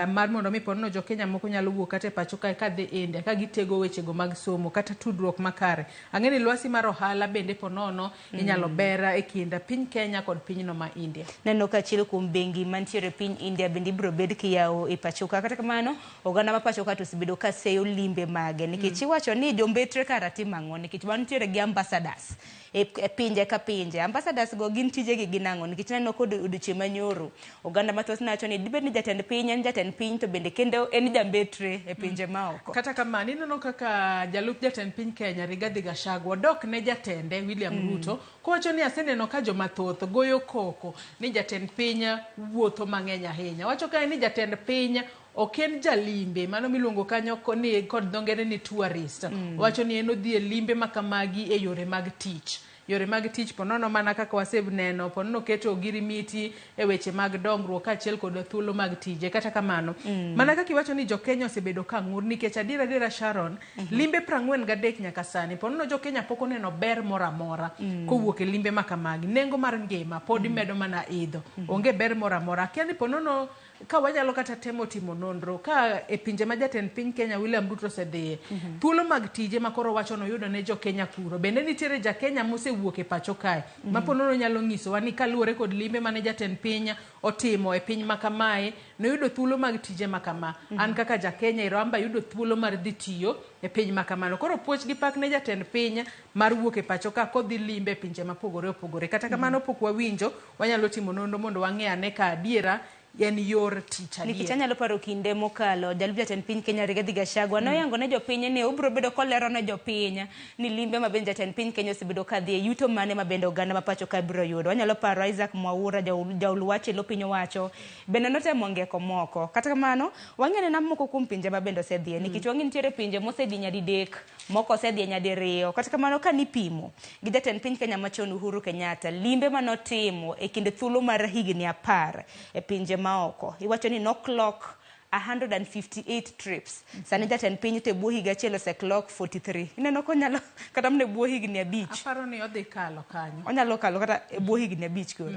mar mondo mi ponono jo Kenya moko nyalo wuok kata e pacho kae kadhi India ka gitego wechego mag somo kata tudruok makare. Ang'eni lwasi mar ohala bende ponono inyalo bera e kinda piny Kenya kod pinyno ma India. Neno ka achiel kuom bengi mantiere piny India bende ibro bed kiyawo e pacho ka. Kata kamano oganda ma pacho ka to osebedo ka seyo limbe mage nikech iwacho ni jombetre kara timo ang'o nikech wantiere gi ambassadors e pinje ka pinje. Ambassadors go gin tijegi gin ang'o nikech neno kod odiochieng' manyoro oganda mathoth nacho ni dibed ni jatend piny en jatend piny to bende kendo en jambetre e pinje maoko. Kata kamano ineno kaka jalup jatend piny Kenya Rigathi Gachagua dok ne jatende William Ruto kowacho ni aseneno ka joma thoth goyo koko ni jatend piny wuotho mang'eny ahinya. Wacho kae ni jatend piny oken jalimbe mano miluongo kanyo ni kod dongere ni tourist. Wacho ni en odhi e limbe makamagi e yore mag tich. Yore mag tich ponono mana kaka waseneno ponono keto ogirimiti e weche mag dongruok achiel kod thuolo mag tije. Kata kamano mana kaka iwacho ni jo Kenya osebedo ka ng'ur nikech adiera Sharon limbe 43 nyaka sani ponono jo Kenya pok oneno ber moro amora kowuok e limbe makamagi. Nengo mar ngima pod medo mana idho onge ber moro amora. Kiani ponono ka wanyalo kata temo timo nonro ka e pinje ma jatend piny Kenya William Ruto sedhiye thuolo mag tije ma koro wacho no yudo ne jo Kenya kuro bende nitiere ja Kenya mosewuok e pacho kae ma ponono nyalo nyisowa ni kaluwore kod limbe mane jatend piny otimo e piny makamae no yudo thuolo mag tije makama. An kaka ja Kenya amba yudo thuolo mar dhi tiyo e piny makamano. Koro puoch gi pak ne jatend piny mar wuok e pacho ka kodhi limbe e pinje mapogore opogore. Kata kamano pok wawinjo wanyalo timo nonro mondo wang'e ane ka adiera en yor tich adier. Nikech anyalo paro kinde mokalo jalup jatend piny Kenya Rigathi Gachagua noyango ne jopiny ni obro bedo kolero ne jopiny ni limbe ma bende jatend piny Kenya osebedo kadhi yuto mane ma bende oganda ma pacho ka biro yudo. Anyalo paro Isaac Mwaura jaul wache lo piny owacho bende notemo ngeko moko. Kata kamano wang'ene na moko kuom pinje ma bende osedhiye nikech wang'e nitiere pinje mosedhi nyadidek, moko osedhi nyadiriyo. Kata kamano ka nipimo gi jatend piny Kenya machon Uhuru Kenyatta limbe manotimo e kinde thuolo mar higni 10 e pinje maoko iwacho ni no clock 158 trips. Sani jatend piny te buo higa achiel ose clock 43. Ineno ko nyalo kata mne buo higni 5. Aparo ni odhi kalo kanyo. Onyalo kalo kata e buo higni 5 koro.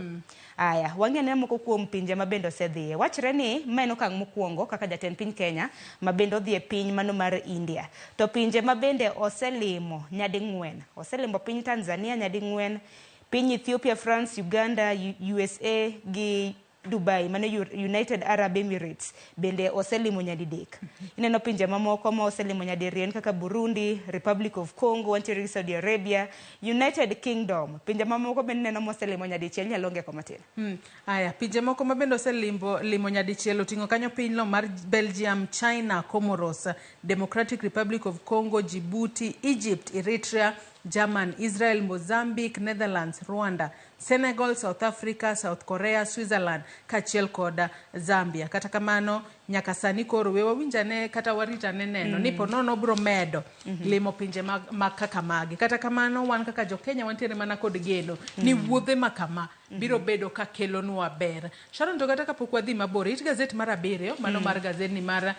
Aya, wang'ene moko kuom pinje ma bende osedhiye. Wachre ni ma okang' mokwongo kaka jatend piny Kenya ma bende odhi e piny mano mar India. To pinje ma bende oselimo nyadi 4. Oselimo piny Tanzania nyadi 4, piny Ethiopia, France, Uganda, USA gi Dubai, mano United Arab Emirates bende oselimo nyadidek. Ineno pinje mamoko ma oselimo nyadiriyo kaka Burundi, Republic of Congo, wantiere Saudi Arabia, United Kingdom. Pinje mamoko bende neno moselimo nyadichiel nyalo ngeko matin. Aya, pinje moko ma bende oselimo nyadichiel oting'o kanyo pinyno mar Belgium, China, Comoros, Democratic Republic of Congo, Djibouti, Egypt, Eritrea, German, Israel, Mozambique, Netherlands, Rwanda, Senegal, South Africa, South Korea, Switzerland, kachiel koda Zambia. Kata kamano nyaka sani koro we wawinjane kata warita neno ni ponono bro medo limo pinje mag kaka magi. Kata kamano wan kaka jo Kenya wantiere mana kod geno ni wuodhe makama biro bedo ka kelo nwa ber. Sharon to kata kapok wadhi mabor it gazet mar 7 mano mar gazet ni mar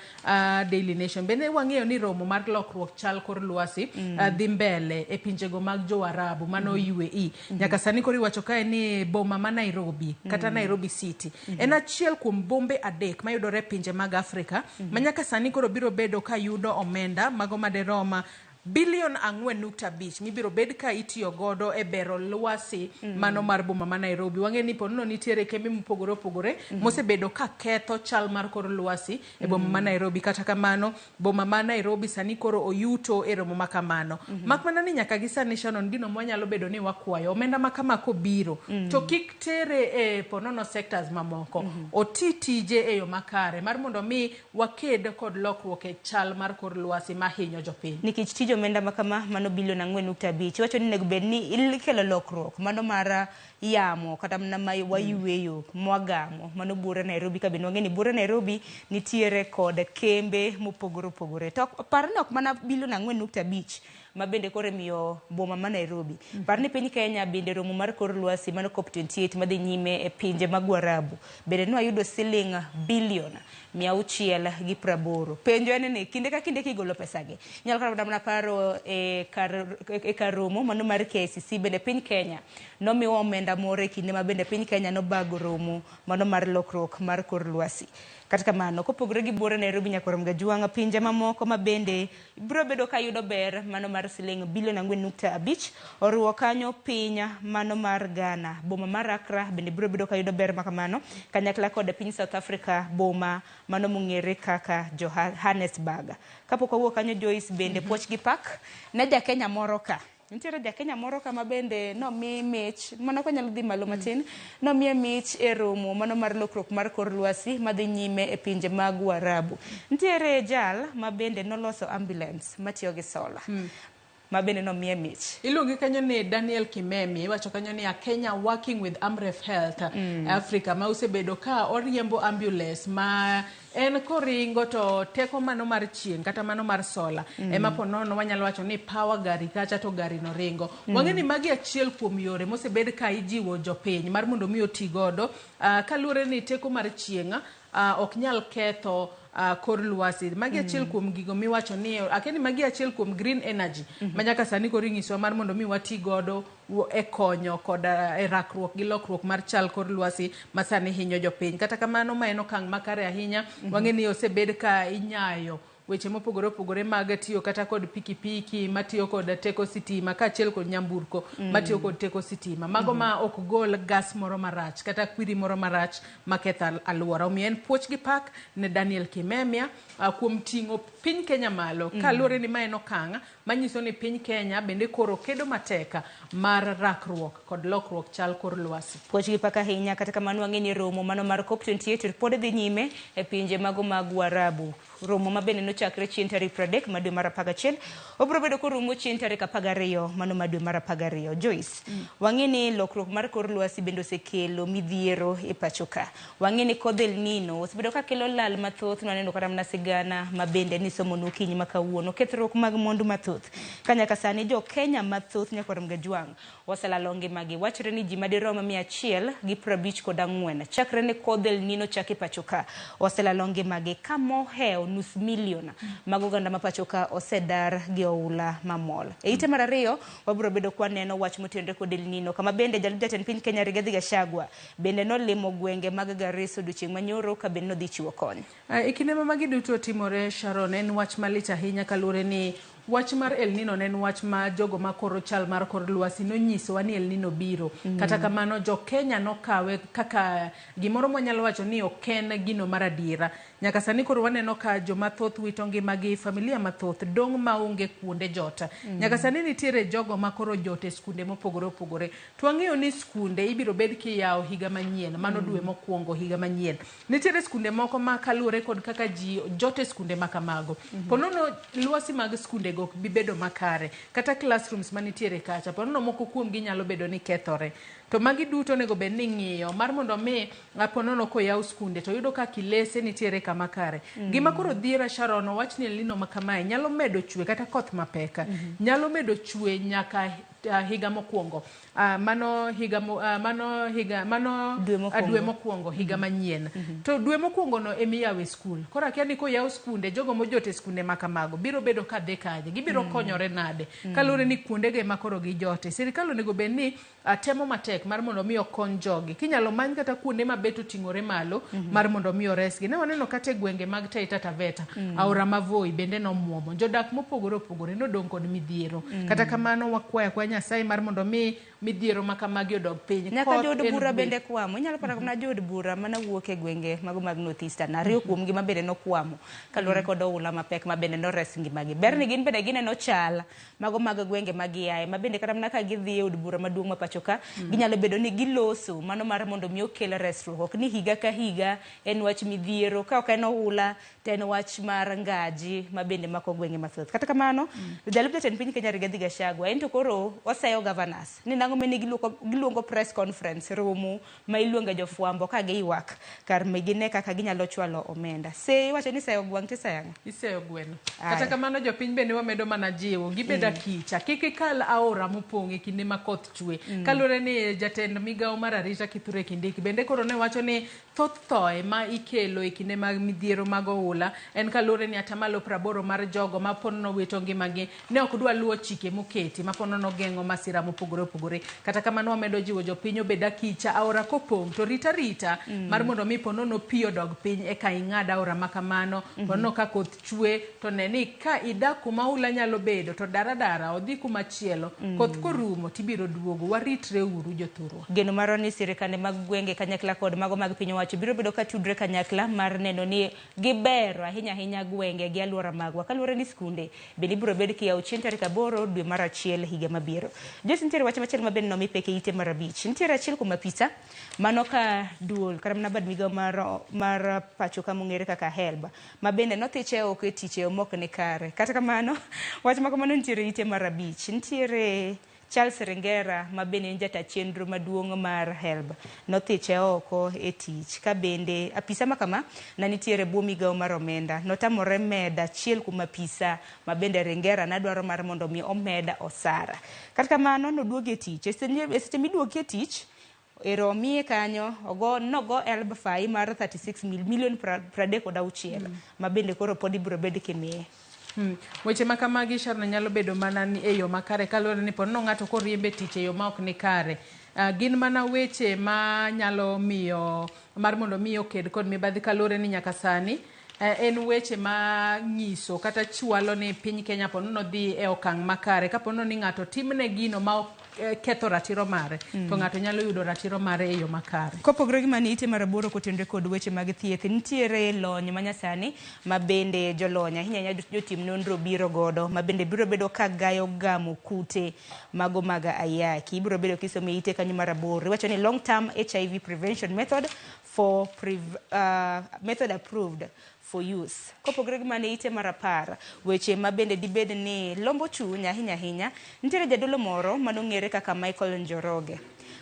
Daily Nation bende wang'eyo ni romo mar lokruok chal kor lwasi dhi mbele e pinjego mag jo Arabu mano UAE. Nyaka sani koro iwacho kae ni boma ma Nairobi kata Nairobi City en achiel kuom bombe adek mayudore pinje mag Afrika manyaka sani koro biro bedo ka yudo omenda mago maderoma bilion 4.5 mibiro bed ka itiyo godo e bero lwasi mano mar boma ma Nairobi. Wang'e ni ponono nitiere kembe mopogore opogore mosebedo ka ketho chal mar kor lwasi e boma ma Nairobi. Kata kamano boma ma Nairobi sani koro oyuto e romo makamano. Makmana ni nyaka gi sani Shannon gino mwanyalo bedo ni wakwayo omenda makama ko biro to kik tere e ponono sectors mamoko otitije e yo makare mar mondo mi waked kod lokruok e chal mar kor lwasi mahinyo jopiny. Nikech tijo omenda makama mano bilion 4.5 wacho ni nego bed ni ikelo lokruok mano mar yamo kata mana ma wayueyo mwagamo mano bura Nairobi ka bende wang'eni bura Nairobi nitiere kod kembe mopogore opogore. To parno ok mana bilion 4.5 ma bende kore miyo boma ma Nairobi. Parni piny Kenya bende romo mar kor lwasi mano COP28 madhi nyime e pinje mag Arabu bende no ayudo siling bilion 680. Penjo en ni kinde ka kinde kigolo pesagi nyalo kata mana paro e kar romo mano mar KCC bende piny Kenya no miwa omenda more kinde ma bende piny Kenya no bago romo mano mar lokruok mar kor lwasi. Kata kamano kopogore gi bura Nairobi nyakorom ga juanga pinje mamoko ma bende biro bedo ka yudo ber mano mar siling bilion 4.5 oruo kanyo pinya mano mar Ghana boma mar Accra bende biro bedo ka yudo ber makamano kanyakla kod piny South Africa boma mano mong'ere kaka Johannesburg. Kapok owuok kanyo Joyce bende poch gi pak ne ja Kenya moro ka nitiere ja Kenya moro kama bende no mi mich mana ko nyalo dhi malo matin no mi mich e romo mano mar lokruok mar kor lwasi madhi nyime e pinje mag Arabu. Nitiere jal ma bende noloso ambulance matiyo gi sola ma bende no mi mich iluongi kanyo ni Daniel Kimemi wacho kanyo ni a Kenya working with Amref Health Africa ma usebedo ka oriembo ambulance ma en koringo to teko mano mar chieng kata mano mar sola ema ponono wanyalo wacho ni power gari kacha to gari no ringo. Wang'eni magi achiel kuom yore mosebed ka ijiwo jopiny mar mondo mi oti godo kaluwore ni teko mar chieng ok nyal ketho kor lwasi. Magi achiel kuom gigo miwacho ni akeni magi achiel kuom green energy manyaka sani koro ing'iso mar mondo mi wati godo e konyo kod e rakruok gi lokruok mar chal kor lwasi masani hinyo jopiny. Kata kamano ma en okang' makare ahinya wang'eni osebed ka inyayo weche mopogore opogore mag tiyo kata kod pikipiki matiyo kod teko sitima kaachiel kod nyamburko matiyo kod teko sitima mago ma ok gol gas moro marach kata kwiri moro marach maketho alwora. Omiyo en puoch gi pak ne Daniel Kimemia kuom ting'o piny Kenya malo kaluwore ni ma en okang' manyiso ni piny Kenya bende koro kedo mateka mar rakruok kod lokruok chal kor lwasi. Puoch gi pak ahinya kata kamano wang'e ni romo mano mar COP28 pod dhi nyime e pinje mago mag Warabu. Romo ma bende nochakre chieng' tarik 30 ma dwe mar 11 obiro bedo korumo chieng' tarik 12 mano ma dwe mar 12. Joyce, wang'e ni lokruok mar kor lwasi bende osekelo midhiero e pacho ka. Wang'e ni kodh El Nino osebedo ka kelo lal mathoth, naneno kata mana sigana ma bende ni somo nokinyi ma kawuono kethruok mag mwandu mathoth. Ka nyaka sani jo Kenya mathoth nyaka Ramogi Tv oselalo ngimagi. Wachore ni ji madirom 154 chakre ne kodh El Nino chaki pacho ka oselalo ngimagi ka moheo nus milion mag oganda ma pacho ka osedar gi oula mamol. E ite mar ariyo wabiro bedo kwa neno wach motenore kod El Nino kama bende jalup jatend piny Kenya Rigathi Gachagua bende nolimo gwenge mag Garissa odiochieng' manyoro ka bende nodhi chiwo kony. E kinde ma magi duto timore, Sharon, en wach malich ahinya kaluwore ni wach mar El Nino en wach ma jogo ma koro chal mar kor lwasi nonyisowa ni El Nino biro. Kata kamano jo Kenya nokawe kaka gimoro mwanyalo wacho ni oken gino mar adiera. Nyaka sani koro waneno ka joma thoth wito ngimagi, familia mathoth dong maonge kuonde jota. Nyaka sani nitiere jogo ma koro jote skunde mopogore opogore. Twang'eyo ni skunde ibiro bed kiyawo higa manyien, mano dwe mokwongo higa manyien. Nitiere skunde moko ma kaluwore kod kaka ji jote skunde makamago. Ponono lwasi mag skunde go bibedo makare kata classrooms manitiere kacha ponono moko kuom gi nyalo bedo ni kethore. To magi duto nego bed ni ng'iyo mar mondo mi ponono ko yaw skunde to yudo ka kilese nitiere kama kare. Gima koro dhiera, Sharon, wach ni El Nino makamae nyalo medo chwe kata koth mapeka. Nyalo medo chwe nyaka higa mokwongo. Mano dwe mokwongo higa manyien. To dwe mokwongo no emiyawe skul. Kora kia ni ko yaw skunde jogo mojote skunde makamago biro bedo ka dhi kanye. Gibiro konyore nade. Kalure ni kuonde ge makoro gi jote. Sirikal onego bed ni temo matek mar mondo mi okony jogi. Kinyalo many kata kuonde mabeto ting'ore malo mar mondo mi resgi. Ne waneno kata gwenge mag Taita Taveta, Aora Mavoi bende nomuomo. Jodak mopogore opogore nodong' kod midhiero. Kata kamano wakwaya kwa Nyasaye mar mondo mi midhiero makamagi odog piny. Nyaka jod bura bende kwamo. Inyalo paro kuna jod bura mana wuok e gwenge mago mag North Eastern. Ariyo kuom gi mabende nokwamo kaluwore kod oula mapek mabende nores ngimagi. Ber ni gin bende gineno chal mago mag gwenge magiaye mabende kata mana ka gidhi e od bura maduong' ma pacho ka ginyalo bedo ni giloso mano mar mondo mi okel resruok. Ok ni higa ka higa en wach midhiero, ka ok en oula to en wach mar ngaji mabende mako gwenge mathoth. Kata kamano jalup jatend piny Kenya Rigathi Gachagua en to koro oseyo governors ni nang'o mane giluongo press conference romo ma iluonga jofwambo ka giywak kar gine kaka ginyalo chwalo omenda. Se wacho ni seyo gwang' tisayang'. Iseyo gweno. Kata kamano jopiny bende wamedo mana jiwo gibeda kicha kik kal aora mopong' e kinde ma koth chwe. Kalure ni jatend migawo mar arita Kithure Kindiki bende koro ne wacho ni thoth thoe ma ikelo e kinde mag midhiero mag oula en kalure ni atamalo 80 mar jogo ma ponono wito ngimagi ne ok dwa luwo chike moketi ma ponono geng'o masira mopogore opogore. Kata kamano wamedo jiwo jopiny obeda kicha aora kopong' to rita mar mondo mi ponono pi odog piny e ka ing'ad aora makamano. Ponono ka koth chwe to ne ni ka idak kuma ula nyalo bedo to dara odhi kuma chielo koth korumo tibiro duogo. Waritre uru jothurwa. Geno maro ni sirikande mag gwenge kanyakla kod mago mag piny owacho biro bedo ka tudre kanyakla mar neno ni gibero ahinya gwenge gi alwora magwa kaluwore ni skunde bende biro bedo kiyawo chieng' tarik 8 dwe mar 1 higa mabiro. Jesi nitiere wach machielo mabende nomi peke ite mar 5. Nitiere achiel kuom apisa mano ka duol kata mana bad migawo mar pacho ka mong'ere kaka HELB mabende nothiche oko e tich mok ne kare. Kata kamano wach makamano nitiere ite mar 5. Nitiere Charles Rengera mabende en jata chenro maduong' mar HELB nothiche oko e tich ka bende apisa makama na nitiere bwo migawo mar omenda notamore meda achiel kuom apisa mabende Rengera nadwaro mar mondo mi omeda osara. Kata kamano noduoge tich e seche miduoge tich eromi kanyo nogo HELB fai mar 36 million 36 mabende koro pod ibiro bed kimiye. Weche makamagi Sharon nyalo bedo mana ni e yo makare kaluwore ni ponono ng'ato koriembe tich e yo ma ok ni kare. Gin mana weche ma nyalo miyo mar mondo miyo ked kod mibadhi kaluwore ni nyaka sani en weche ma nyiso kata chwalo ni piny Kenya ponono dhi e okang' makare kapono ni ng'ato timne gino ma ketho ratiro mare to ng'ato nyalo yudo ratiro mare e yo makare. Kopogore gi mani ite mar 8 kotenore kod weche mag thieth nitiere lony manyasani ma bende jolony ahinya jotim nonro biro godo ma bende biro bedo ka gayo gamo kute mago mag ayaki. Biro bedo kisomo ite kanyo mar 8 wacho ni long term HIV prevention method for method approved for use. Kopogore gi mane ite mar 10 weche ma bende dibed ni lombo chunya ahinya nitiere jadolo moro manong'ere kaka Michael Njoroge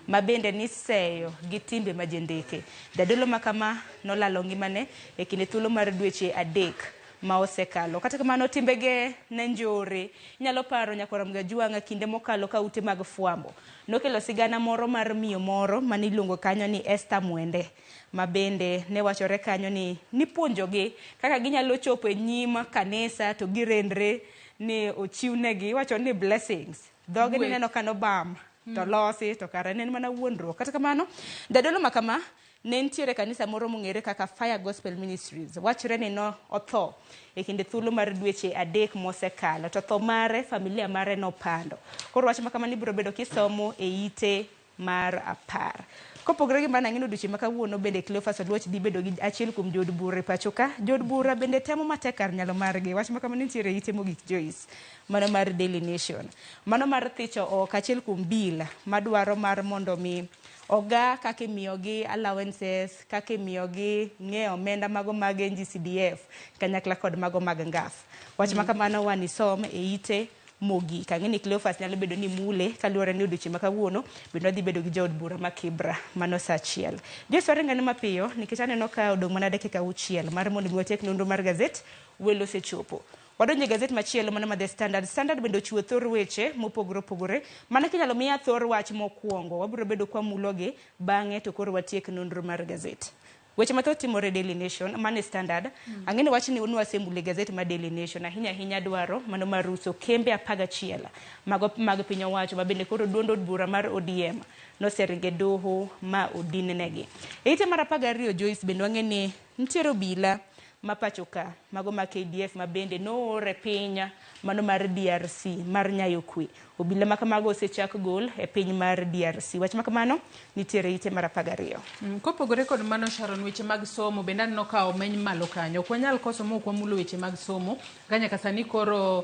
ma bende ni seyo gi timbe majendeke. Jadolo makama nolalo ngimane e kinde thuolo mar dweche 3 ma osekalo. Kata kamano timbege ne njore nyalo paro nyakora mga juanga kinde mokalo ka ute mag fwambo nokelo sigana moro mar miyo moro maniluongo kanyo ni Esther Mwende ma bende ne wachore kanyo ni puonjogi kaka ginyalo chopo e nyim kanisa to girendre ni ochiwnegi wacho ni blessings dhoge ni neno kano bam to losi to kare nen mana wuondruok. Kata kamano jadolo makama ne nitiere kanisa moro mong'ere kaka Fire Gospel Ministries wachre ni no otho e kinde thuolo mar dweche 3 mosekalo to tho mare familia mare no pando. Koro wach makama ni biro bedo kisomo e ite mar 10. Kopogore gi mana ngino duche makawuono bende Cleophas Oluoch di bedo gi achiel kuom jod bura pachoka. Jod bura bende temo matekar nyalo margi. Wach makama nitiere ite mogik Joyce mano mar Daily Nation. Mano mar thicho ok achiel kuom bill madwaro mar mondo mi oga kake miyogi allowances kake miyogi ng'e omenda mago mag NGCDF kanyakla kod mago mag ngaf. Wach makamano wanisom e ite mogi kangeni Cleophas nyalo bedo ni mule kaluore ni oduchi makawuono bendo dhi bedo gi jaod bura ma Kibra mano sa achiel. Jesu aringane mapiyo nikech aneno ka odong' mana dakika 6 mar mondo miwatek nonro mar gazet welo sechopo. Wadonje gazet machielo mana ma The Standard. Standard bendo chiwo thor weche mopogore opogore mana kinyalo miya thor wach mokwongo wabiro bedo kwa muloge bang'e to koro watiek nonro mar gazet. Weche mathoth timore Daily Nation mane Standard ang'ene wach ni unwa sembule gazet ma Daily Nation ahinya dwaro mano mar uso kembe 11 mago mag piny owacho ma bende koro duondo bura mar ODM no seringe doho ma odinnegi. Ite mar 12 Joyce bende wang'eni nitiere obila mapachoka mago ma KDF ma bende noore pinya mano mar DRC mar nyayo kwe. Obila makamago osechak gol e piny mar DRC. Wach makamano nitiere ite mar 12. Kopogore kod mano Sharon weche mag somo bende aneno ka omeny malo kanyo. Ok wanyal koso mok wamulo weche mag somo kanya kasani koro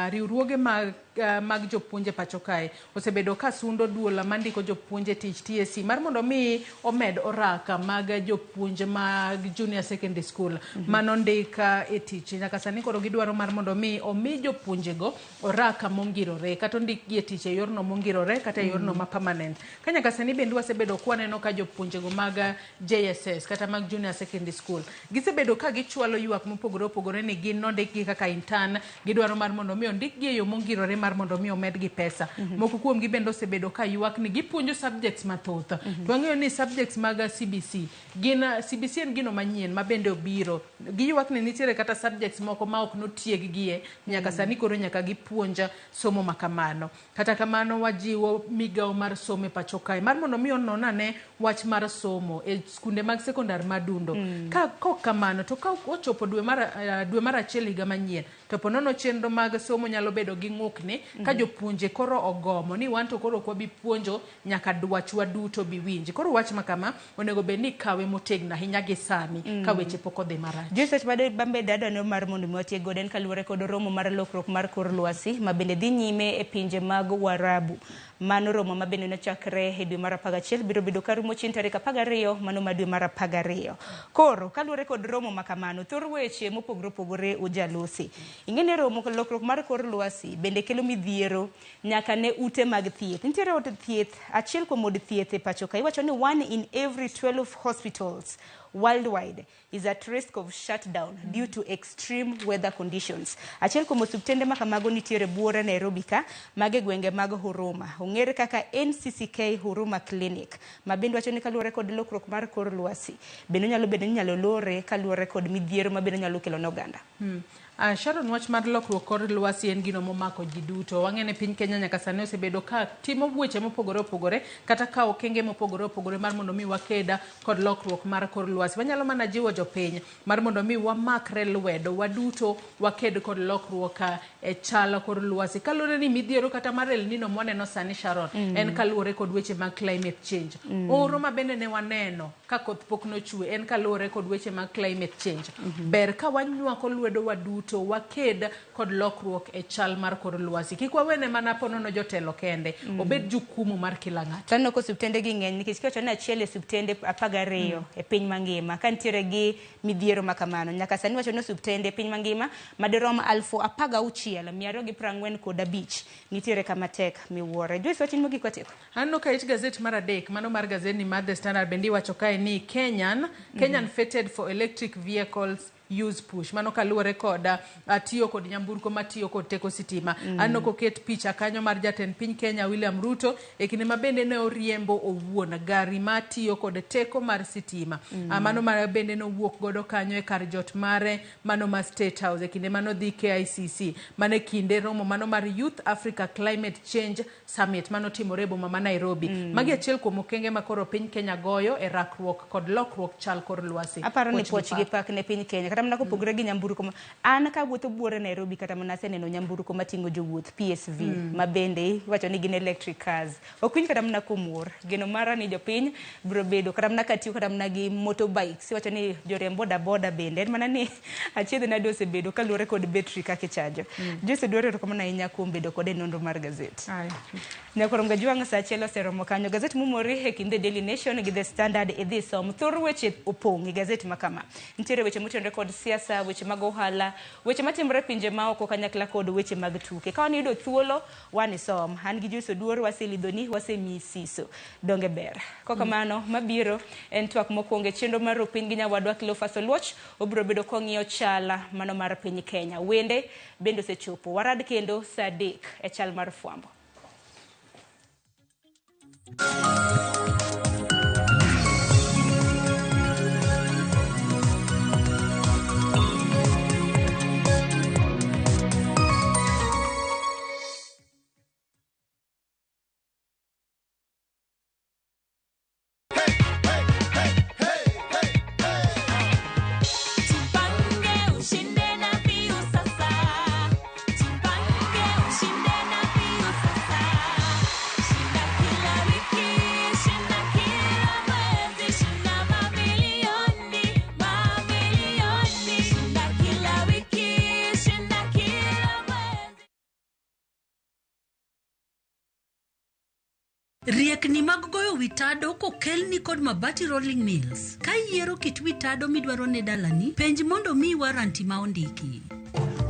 riwruoge mag jopuonje pacho kae osebedo ka sundo duola mandiko jopuonje tich TSC mar mondo mi omed oraka mag jopuonje mag junior secondary school mano ndika e tich. Nyaka sani koro gidwaro mar mondo mi omi jopuonjego oraka mongirore kata ondik e tich e yorno mongirore kata e yorno ma permanent. Kanya kasani bende wasebedo kwaneno ka jopuonjego mag JSS kata mag junior secondary school gisebedo ka gichwalo ywak mopogore opogore ni gin nondikgi kaka intern gidwaro mar mondo mi ondikgi e yo mongirore mar mondo mi omedgi pesa. Moko kuom gi bende osebedo ka ywak ni gipuonjo subjects mathoth. To ang'eyo ni subjects mag CBC CBC en gino manyien ma bende obiro giywak ni nitiere kata subjects moko ma ok notieggie nyaka sani koro nyaka gipuonja somo makamano. Kata kamano wajiwo migao mar somo e pacho kae mar mondo mi ononane wach mar somo e skunde mag sekondar madundo. Ka kamano to ka ochopo dwe mar achiel higa manyien to ponono chenro mag somo nyalo bedo gi ng'ukni ka jopuonje koro ogomo ni wan to koro kwa bi puonjo nyaka dwachwa duto bi winji. Koro wach makama onego bed ni kawe motegno ahinya gi sani ka weche pok odhi marach. Research bade bambe dado ne mar mondo miwatie goden kaluore kod romo mar lokruok mar kor lwasi ma bende dhi nyime e pinje mag Warabu. Mano romo ma bende nochakre e dwe mar 11 biro bedo karumo chieng' tarik 12 mano ma dwe mar 12. Koro kaluore kod romo makamano thor weche mopogore opogore ujalosi. Ing'ene romo lokruok mar kor lwasi bende kelo midhiero nyaka ne ute mag thieth. Nitiere od thieth achiel kuom od thieth e pacho kae iwacho ni 1 in every 12 hospitals worldwide is at risk of shutdown due to extreme weather conditions. Achiel kuom osuptende makamago nitiere buora Nairobi ka mage gwenge mag Huruma. Ong'ere kaka NCCK Huruma Clinic. Ma bende wacho ni kaluore kod lokruok mar kor lwasi bende nyalo bedo ni nyalo lore kaluore kod midhiero ma bende nyalo kelo ne oganda. Sharon, wach mar lokruok kor lwasi en gino momako ji duto. Wang'ene piny Kenya nyaka sani osebedo ka timo weche mopogore opogore kata ka okenge mopogore opogore mar mondo mi wakeda kod lokruok mar kor lwasi. Wanyalo mana jiwo jopiny mar mondo mi wamakre lwedo waduto waked kod lokruok e chal kor lwasi. Kaluwore ni midhiero kata mar El Nino mwaneno sani, Sharon, en kaluwore kod weche mag climate change. Oro ma bende ne waneno ka koth pok nochwe en kaluwore kod weche mag climate change. Ber ka wanywako lwedo waduto waked kod lokruok e chal mar kor lwasi. Kik wawene mana ponono jotelo kende, obed jukumu mar kila ng'ato. Tano ko subtende gi ng'eny nikech kiwacho ni achiel e subtende 12 e piny mangima ka nitiere gi midhiero makamano. Nyaka sani wacho ni subtende piny mangima madirom 16,245 nitiere kama tek miwuore. Joyce wachin mogik wateko. Anno ka ich gazet mar adek, mano mar gazet ni mar The Standard bendi wacho kae ni Kenyan fated for electric vehicles use push. Mano kaluwore kod tiyo kod nyamburko matiyo kod teko sitima. Anno koket picha kanyo mar jatend piny Kenya William Ruto e kinde mabende ne oriembo owuon gari matiyo kod teko mar sitima. Mano mabende ne owuok godo kanyo e kar jot mare mano mar State House e kinde mano dhi KICC. Mane kinde romo mano mar Youth Africa Climate Change Summit mano timore boma ma Nairobi. Magi achiel kuom okenge makoro piny Kenya goyo e rakruok kod lokruok chal kor lwasi. Aparo ni poch gi pak ne piny Kenya. Kata mana kopogre gi nyamburko. An ka wuotho buore Nairobi kata mana seneno nyamburko matingo jowuoth PSV mabende wacho ni gin electric cars. Okwiny kata mana kumur. Geno mara ni jopiny biro bedo kata mana katiyo kata mana gi motorbikes. Wacho ni joriemb boda bende. En mana ni achiedh nade osebedo kaluwore kod battery kaka ichajo. Jose dwaro to kamana inya kuom bedo kod nonro mar gazet. Nyakorom gajuang sa achiel oseromo kanyo. Gazet mumori e kinde Daily Nation gi The Standard e dhi som. Thor weche opong' e gazet makama. Nitiere weche motenore kod siasa, weche mag ohala, weche matimore pinje maoko kanyakla kod weche mag tuke. Ka wanido thuolo wan isom. An gi Joyce Oduor waselidhoni wasemi siso. Donge ber. Kokamano mabiro en twak mokwongo chenro mar piny gi nyawadwa Cleophas Oluoch obiro bedo kong'iyo chala mano mar piny Kenya. Wende bende osechopo. Warad kendo saa 3 e chal mar fwambo. Riekni mag goyo witado kokelni kod Mabati Rolling Mills. Ka yiero kit witado midwaro ne dalani, penj mondo mi waranti ma ondiki.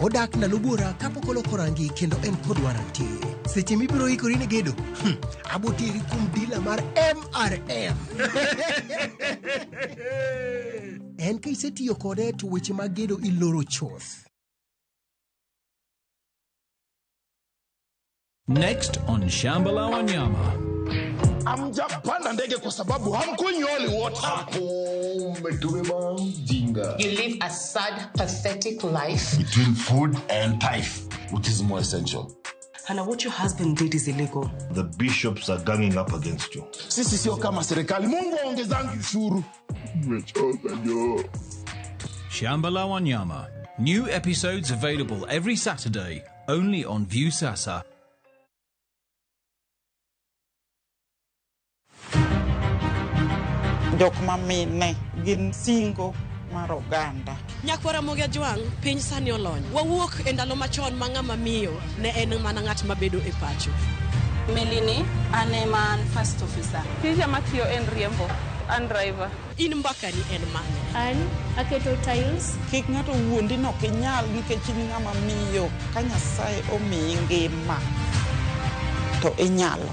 Odak na lubura kapok oloko rangi kendo en kod waranti. Seche mibiro ikori ne gedo, abotiri kum dila mar MRM. En ka isetiyo kode to weche mag gedo iloro choth. Next on Shambala Wanyama. Amjapanda ndege kwa sababu hamkunyoli wote. You live a sad, pathetic life. Between food and tithe, which is more essential. Hana, what your husband did is illegal. The bishops are ganging up against you. Sisi sio kama serikali. Mungu aongezangi ushuru. Shambala Wanyama. New episodes available every Saturday, only on Viusasa. Jok mamine gin singo mar oganda. Nyakwara Ramogi Tv, piny sani olony. Wawuok e ndalo machon ma ng'ama miyo ne en mana ng'at mabedo e pacho. Melini, ane man first officer. Tija matiyo en riembo, an driver. In mbakani en mane? An aketo tiles. Kik ng'ato wuondi no kinyal nikech in ng'ama miyo ka Nyasaye omiyi ngima to inyalo.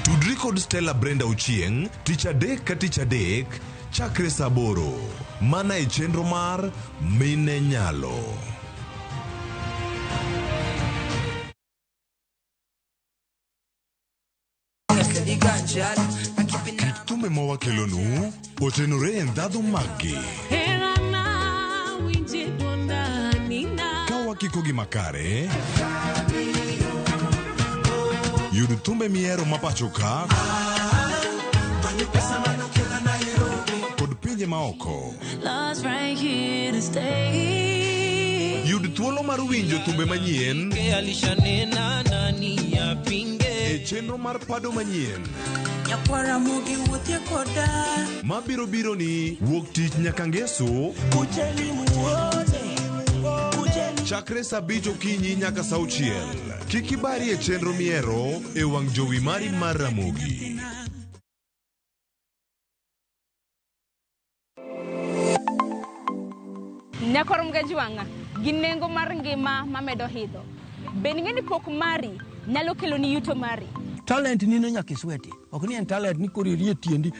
Tudri kod Stella Brenda Ochieng, tich adek ka tich adek, chakre saa 8, mana e chenro mar Mine Nyalo. Kit thumbe mawakelonu otenore e ndhadhu maggi. Herana winje dwonda nina makiko gi makare. Yud thumbe miero mapacho ka kod pinje maoko. Yud thuolo mar winjo thumbe manyien e chenro mar pado manyien mabiro biro ni wuok tich nyaka ngeso chakre saa 5 okinyi nyaka saa 6. Kik ibari e chenro miero e wang' jowi mari mar Ramogi. Nyakorom gajuanga ginengo mar ngima mamedo hidho. Ben ngeni pok mari nyalo kelo ni yuto mari. Talent ni no nyaka sweti. Ok ni en talent ni kori rietiendi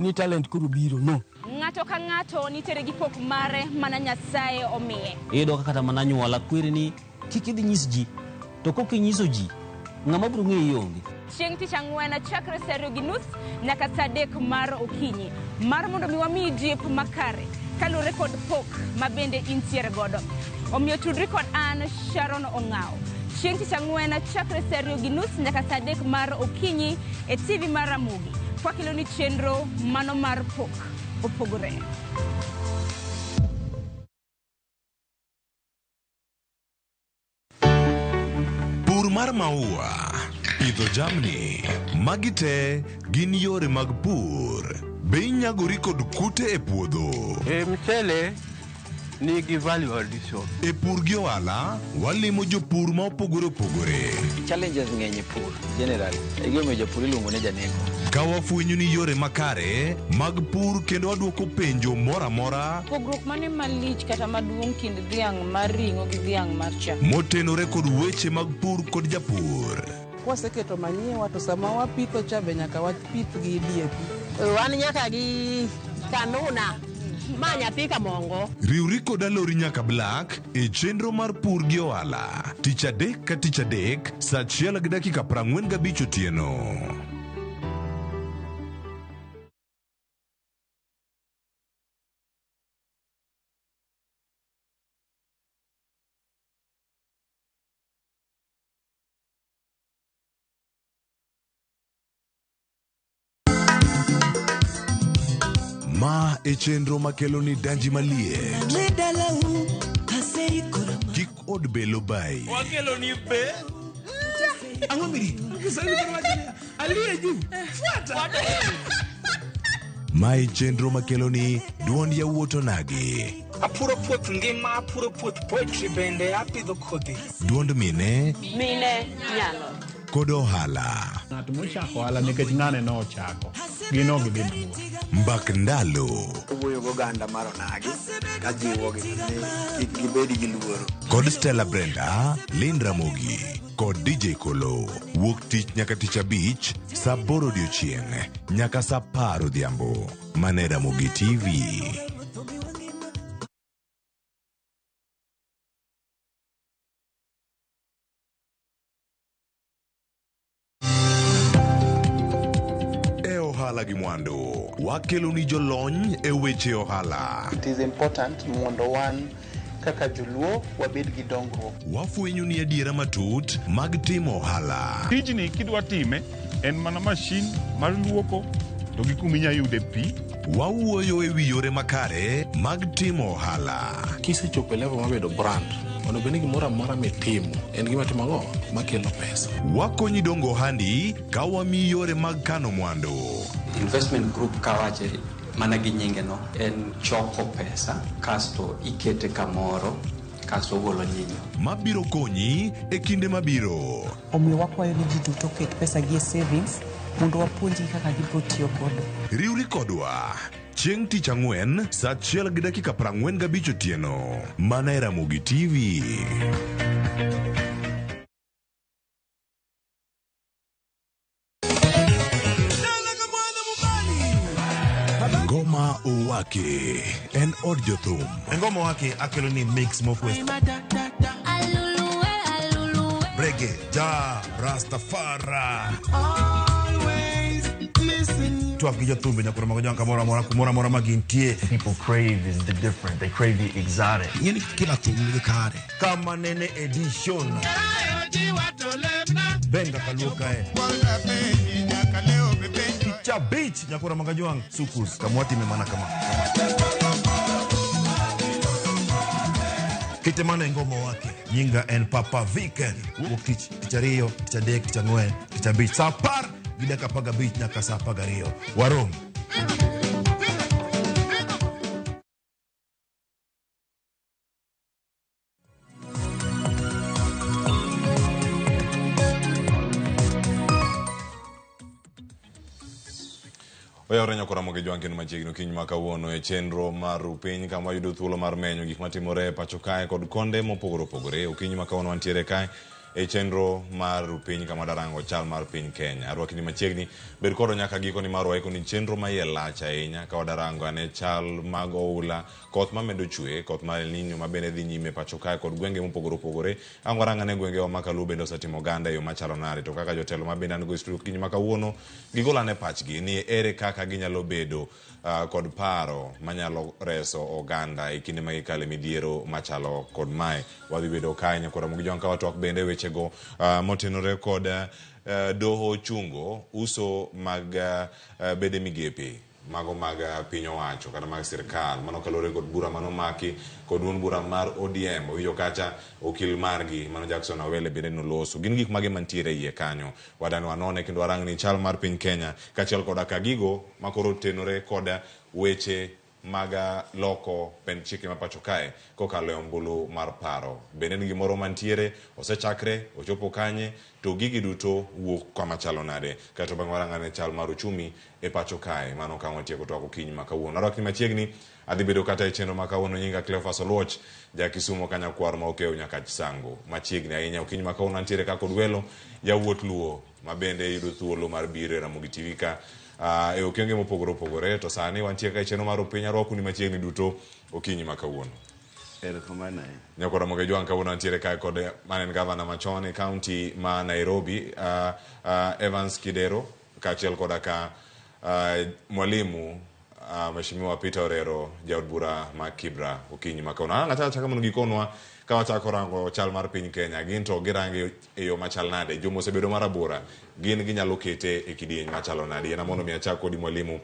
ni talent kuru biro no. Ng'ato ka ng'ato nitere gi pok mare mana Nyasaye omiye. Iyudo kata mana nyuola kwiri ni kik idhi nyis ji, to kok inyiso ji ng'ama biro ng'eyi onge. Chieng' tich ang'wen chakre saa 2:30 nyaka saa 3 mar okinyi mar mondo mi wami jip makare kalure kod pok mabende intiere godo. Omiyo tudri kod an Sharon Ong'ao. Chieng' tich ang'wen chakre saa 2:30 nyaka saa 3 mar okinyi e TV mar Ramogi. Kwa kilo ni chenro mano mar pok opogore. Pur mar maua, pidho jamni, magi te gin yore mag pur. Be inyagori kod kute e puodho? Mchele nigi value addition. E pur gi ohala, walimo jopur ma opogore opogore. Challenges ng'eny pur generally. Egime jopur iluongo ne janeko. Ka wafwenyo ni yore makare mag pur kendo waduoko penjo mora mora. Pogruok mane malich kata maduong' kind dhiang' mar ring'o gi dhiang' mar chak. Motenore kod weche mag pur kod japur. Kwaseketo manyiwa to sama wapitho cha be nyaka wapith gi DAP. Wan nyaka gi kanuna ma nyathi kamongo. Riwri kod alori nyaka Black e chenro mar pur gi ohala. Tich adek ka tich adek saa 1:45 otieno. Ma e chenro makelo ni danji malie. Kik od belo bai. Wakelo ni be. Angomiri. Aliye juu. Fuata. Ma e chenro makelo ni duond yawuoto nagi. Apuro puoth ngima, apuro puoth poetry bende apidho kodhi. Duond mine Nyalo. kod ohala. Ng'at mochako ohala nikech ng'ane no ochako. Gino gibin Mbak ndalo. Wuoyo go ganda mar onagi kajiwo gi kik gibedi gi luoro. Kod Stella Brenda, Lynn Ramogi kod DJ Kolo. Wuok tich nyaka tich 5 saa 8 odiochieng' nyaka saa 10 odhiambo. Mane Ramogi TV. Ohala gi mwandu. Wakelo ni jolony e weche ohala. It is important mondo wan kaka joluo wabed gi dongruok. Wafwenyo ni adiera matut mag timo ohala. Tijni kidwa time en mana mashin mar luoko to gi kuminya yude pi. Wawuoyo e wi yore makare mag timo ohala. Kisechopo level mabedo brand, ono beni gimoro amora mitimo en gima timo ang'o makelo pesa. Wakonyi dongo handi ka wami yore mag kano mwandu. Investment group kawache mana gi nyinge no en choko pesa kasto ikete kamoro kasto golo nyinyo. Mabiro konyi e kinde mabiro. Omiyo wakwayo ni ji duto ket pesa gi e savings mondo wapuonji kaka gibiro tiyo godo. Riwri kodwa chieng' tich ang'wen saa 1:45 otieno. Mana e Ramogi TV. Ngoma Owake en od jothum. Ngoma Owake akelo ni mix mofwest. Reggae, ja, Rastafari. Always listen. twak gi jothumbe nyakoro mago jonka kumora mora magintie. People crave is the different. They crave the exotic. Yeni kila thum nigi kare. Kama nene edition. Benga kaluka Kicha beach nyakoro mago jonka sukus kamwati memana kama. Kitemana ngoma wake nyinga en Papa Weekend wukich tichario tichadek tichangwen tichabich sapar gidaka paga beach nyaka sapaga rio warom. Oyarenyo kora moge jwanken machiegni kiny makawuono e chenro mar piny kama yudo thuolo mar menyo gik matimore pacho kae kod konde mopogore opogore. Okinyi makawuono wantiere kae e chenro mar piny kama darango chal mar piny Kenya. Arwakni machiegni bed kodo nyaka giko ni marwa ni chenro maye lach ahinya ka wadarango ane chal mag oula koth mamedo chwe koth mar El Nino mabende dhi nyime pacho kae kod gwenge mopogore opogore. Angwaranga ne gwenge wa makalu bende osetimo ganda yo machalo nare to kaka jotelo mabende an go studio kinyi makawuono gigolane pachgi ni ere kaka ginyalo bedo kod paro manyalo reso oganda e kinde magikale midhiero machalo kod mae. Wadhi bedo kae nyakora mogi jonka watwak bende wechego motenore kod doho chungo uso mag bede migepe mago mag piny owacho kata mag sirkal mano kalore kod bura mano maki kod duond bura mar ODM owiyo kacha okil margi mano Jackson Awele bende noloso gin gik mage mantiere iye kanyo wadano wanone kendo warang ni chal mar piny Kenya kachiel kod akagigo makoro tenore kod weche maga loko pen chike mapacho kae kokalo ombulu mar paro bende ni gimoro mantiere osechakre ochopo kanye to gigi duto wuok kama chalo nade kato bang' warangane chal mar uchumi e pacho kae mano ka watieko to okinyi makawuono arwakni machiegni adhi bedo kata e chenro makawuono nyinga Cleophas Oluoch ja Kisumo kanyakwar ma okeo nyaka Chisango machiegni ahinya okinyi makawuono antiere ka kod welo yawuot luo mabende yudo thuolo mar biro e Ramogi TV ka e okenge mopogore opogore to sani wantie ka chenro mar piny arwaku ni machiegni duto okinyi makawuono. Erokamano. Nyakora moge jwan kawuono antiere kae kod manen gavana machon e county ma Nairobi Evans Kidero kachiel koda ka mwalimu Mheshimiwa Peter Orero jaod bura ma Kibra okinyi makawuono. Ng'ata chaka mondo gikonwa ka wachako rango chal mar piny Kenya gin to girange e yo machal nade jomo osebedo marabora gin ginyalo kete e kidieny machalo nade ena mondo mi achako kodi mwalimu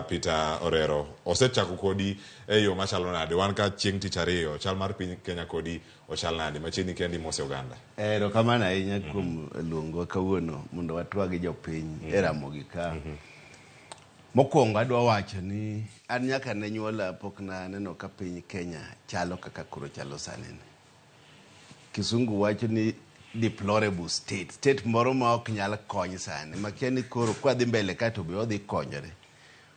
Peter Orero osechako kodi e yo machalo nade wan ka chieng' tich ariyo chal mar piny Kenya kodi ochal nade machiegni kendi mose oganda. Erokamano ahinya kuom luongo kawuono mondo watwag jopiny e Ramogi ka. Mokwongo adwa wacho ni an nyaka ne nyuola pok na neno ka piny Kenya chalo kaka koro chalo sani. Kisungu wacho ni deplorable state moro ma ok nyal kony sani makia ni koro kwa dhi mbele ka to be odhi konyore.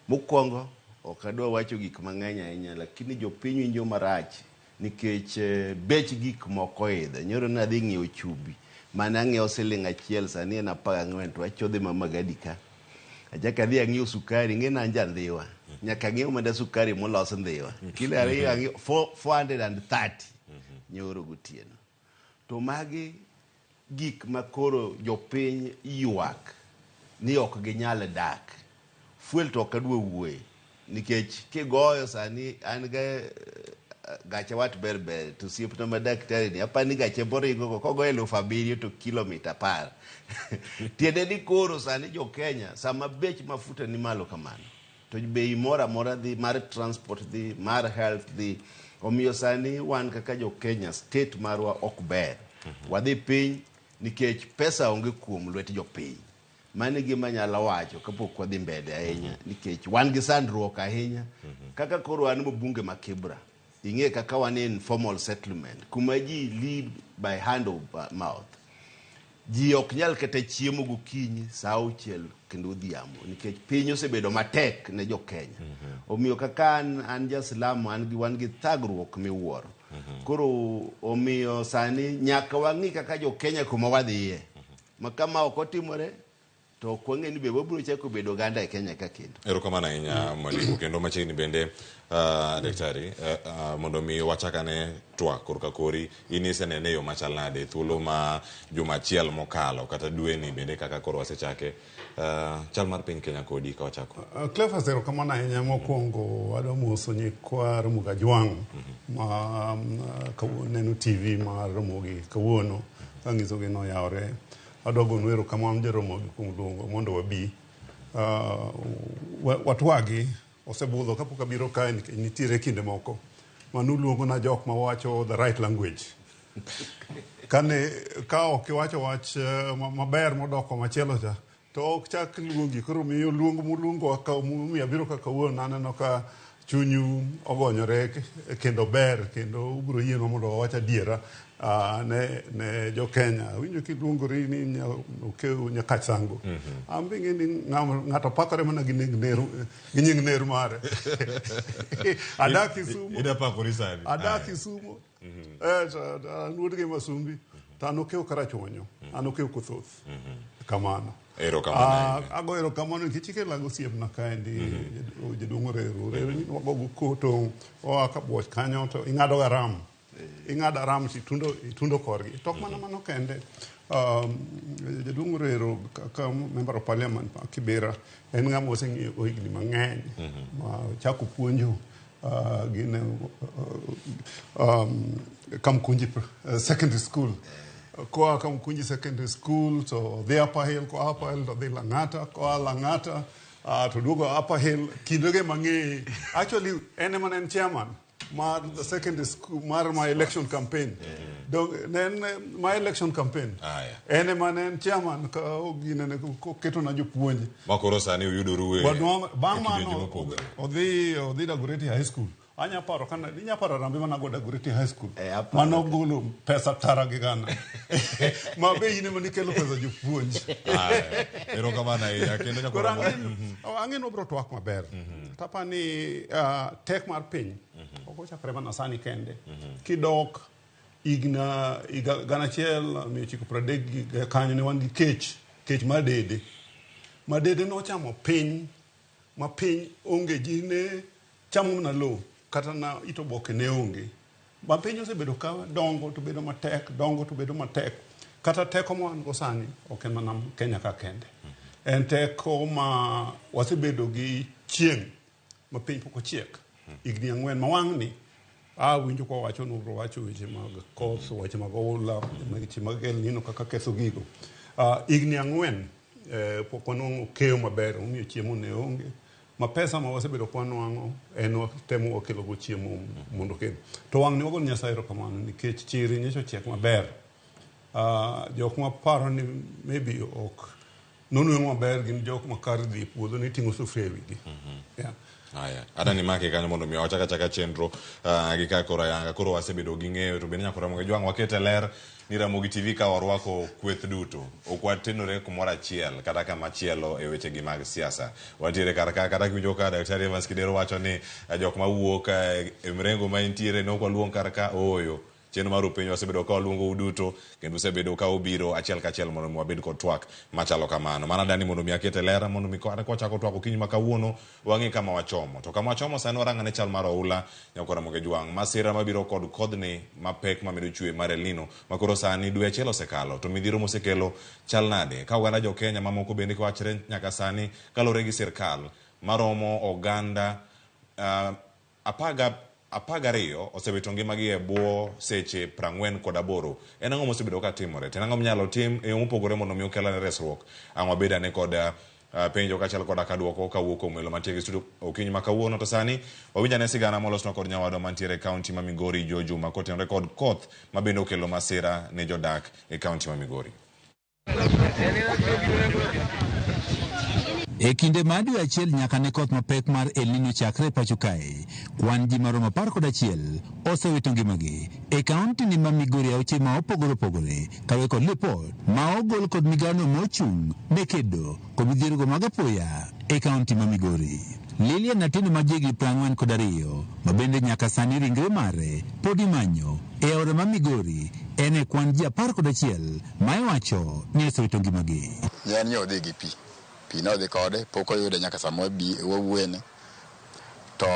Mokwongo ok adwa wacho gik mang'eny ahinya lakini jopiny winjo marach nikech bech gik moko idho nyoro na dhi ng'iewo chubi mana ng'iewo siling achiel sani en 14 to achodhe Magadi ka achaka dhi ang'iewo sukari ng'ena anja ndhiwa nyaka ng'iewo manda sukari molos ndhiwa kilo ariyo ang'iewo 430 nyoro gotieno. To magi gik makoro jopiny ywak ni ok ginyal dak fuel to kadwe wuoye nikech kigoyo sani an ga gache wat berber to siepna madaktari ni apani gache boringo kogoyo 7,000 to kilomita par tiende ni koro sani jo Kenya sama bech mafuta ni malo kamano to bei mora dhi mar transport dhi mar health dhi omiyo sani wan kaka jo Kenya state marwa ok ber wadhi piny nikech pesa onge kuom lwet jo piny mane gima nyalo wacho kapok wadhi mbele ahinya nikech wan gi sandruok ahinya kaka koro wan mbunge ma Kibra ing'e kaka wan informal settlement kuma ji live by hand of mouth ji ok nyal kata chiemo gokinyi saa 6 kendo odhiambo nikech piny osebedo matek ne jo Kenya omiyo kaka an ja-Islamu wan gi thagruok miwuoro koro omiyo sani nyaka wang'i kaka jo Kenya kuma wadhiye makama ok otimore to kwang'e ni be wabiro chako bedo oganda e Kenya ka kendo. Erokamano ahinya mwalimu, kendo machiegni bende daktari mondo mi wachakane twak korka kori inisenene yo machal nade thuolo ma juma achiel mokalo kata dweni bende kaka koro wasechake chal mar piny Kenya kodi ka wachako. Cleophas, erokamano ahinya. Mokwongo adwa moso nyikwa Ramogi Jwang' ma neno TV mar Ramogi kawuono kang'isogi noyawre. Adwa goyo erokamano jo Ramogi kuom luongo mondo wabi watwagi. Osebudho kapok abiro kae nikech nitiere kinde moko manuluongo na jok ma wacho the right language. Ka ok iwacho wach maber modoko machielo cha to ok chak luongi, koro miyo luongo ka mi abiro kaka wuon aneno ka chunyu ogonyore kendo ber kendo ubiro yienwa mondo wawach adiera ne jo Kenya. Winjo kiluongori ni okeu Nyakach Sango. Ambe ng'eni ng'ato pakore mana gi nying ner mare. Adak Kisumo. Ida pakori sani. Adak Kisumo. Nuodgi Masumbi. To an okeu Karachuonyo. An okeu Kothoth. Kamano. Erokamano. Ago erokamano nikech ikelago siepna kaendi jaduong' Reru. Reru ni wagogo koto oa kabuoch kanyo to ing'ado garam. Ing'ado aram itundo korgi. Tok mana mano kende. Jaduong' Reru kaka member of parliament pa Kibera en ng'ama oseng'iyo higni mang'eny ma chako puonjo gine Kamkunji secondary school. Koa Kamkunji secondary school to the Upper Hill, ko Upper Hill to the Lang'ata, ko Lang'ata to duogo Upper Hill kindege mang'e. Actually en chairman mar the secondary school mar my election campaign. Then my election campaign. En chairman ka ogine ne ko keto na jopuonj. Makoro sani uyudoru bang' mano odhi Dagoretti High School. Inya paro rambe mana go Dagoretti High School. Mano golo pesa tara gi gana. Ma be ine mani kelo pesa jopuonj. Erokamano ahinya kendo nyakoro ang'eno bro twak maber. Tapani tek mar piny. Ok ochakre mana sani kende. Kidok gana achiel 1930 kanyo ne wan gi kech madede. Madede nochamo piny ma piny onge ji ne chamo mana lowo kata na itoboke ne onge. Ma piny osebedo ka dongo to bedo matek. Kata teko ma wan go sani ok en mana Kenya ka kende. En teko ma wasebedo gi chieng' ma piny pok ochiek. Higni 4 ma wang'ni winjo kwa wacho nubro wacho weche mag koth, weche mag oula, weche mag El Nino kaka ketho gigo. Higni 4 pok wanwang'o keyo maber, omiyo chiemo ne onge. Ma pesa ma wasebedo kwanwang'o en temo wakelo go chiemo mondo kendo. To wang'ni wago Nyasaye erokamano nikech chiri nyicho chiek maber. Jok ma paro ni maybe ok nonweng'o maber gin jok ma kar dhi puodho ni ting'o sufria e wigi. Aya, ada ni make kanyo mondo mi wachaka chenro gi ka koro yanga koro wasebedo gi ng'eyo to bende nyaka Ramogi Jwang' wakete ler ni Ramogi TV ka warwako kweth duto ok watenore kumoro achiel kata kama chielo e weche gi mag siasa. Wantiere kata kiwinjo ka Daktari Evans Kidero wacho ni jok ma wuok e mrengo ma intiere no kwa luong karka oyo chenro mar piny wasebedo ka waluongo uduto kendo osebedo ka obiro achiel kachiel mondo wabed kod twak machalo kamano. Mana dani mondo mi akete lera mondo mi kwa chako twak okinyi ma kawuono wang'e kama wachomo. To kama wachomo sani warang'ane chal mar oula nyaka Ramogi Jwang' masira mabiro kod kodhni mapek mamedo chwe mar El Nino makoro sani dwe achiel osekalo to midhiero mosekelo chal nade ka oganda jo Kenya mamoko bende kwachre nyaka sani kalore gi sirkal maromo oganda 12 osebeto ngimagi e bwo seche 48. En ang'o mosebedo ka timore? En ang'o mnyalo tim e yo mopogore mondo mi okelane resruok? Ang'o bedane kod penjo kachal koda kaduoko kawuok omwelo mantie gi studio okinyi ma kawuono to sani wawinjane sigana molosnwa kod nyawadwa mantiere e kaunti ma Migori Jojuma kotenore kod koth ma bende okelo masira ne jodak e kaunti ma Migori. E kinde ma dwe achiel nyaka ne koth mapek mar El Nino chakre pacho kae, kwan ji maromo 11 osewito ngimagi e kaunti ni ma Migori auche ma opogore kawe kod lipot ma ogol kod migano mochung' ne kedo kod midhiergo mag apoya e kaunti ma Migori. Lilian Natino ma jegi 42 ma bende nyaka sani ringre mare pod imanyo e aora ma Migori en e kwan ji 11 ma iwacho ni osewito ngimagi. Yan odhi gi pi pi no dhi kode pok oyude nyaka samo bi wawuene to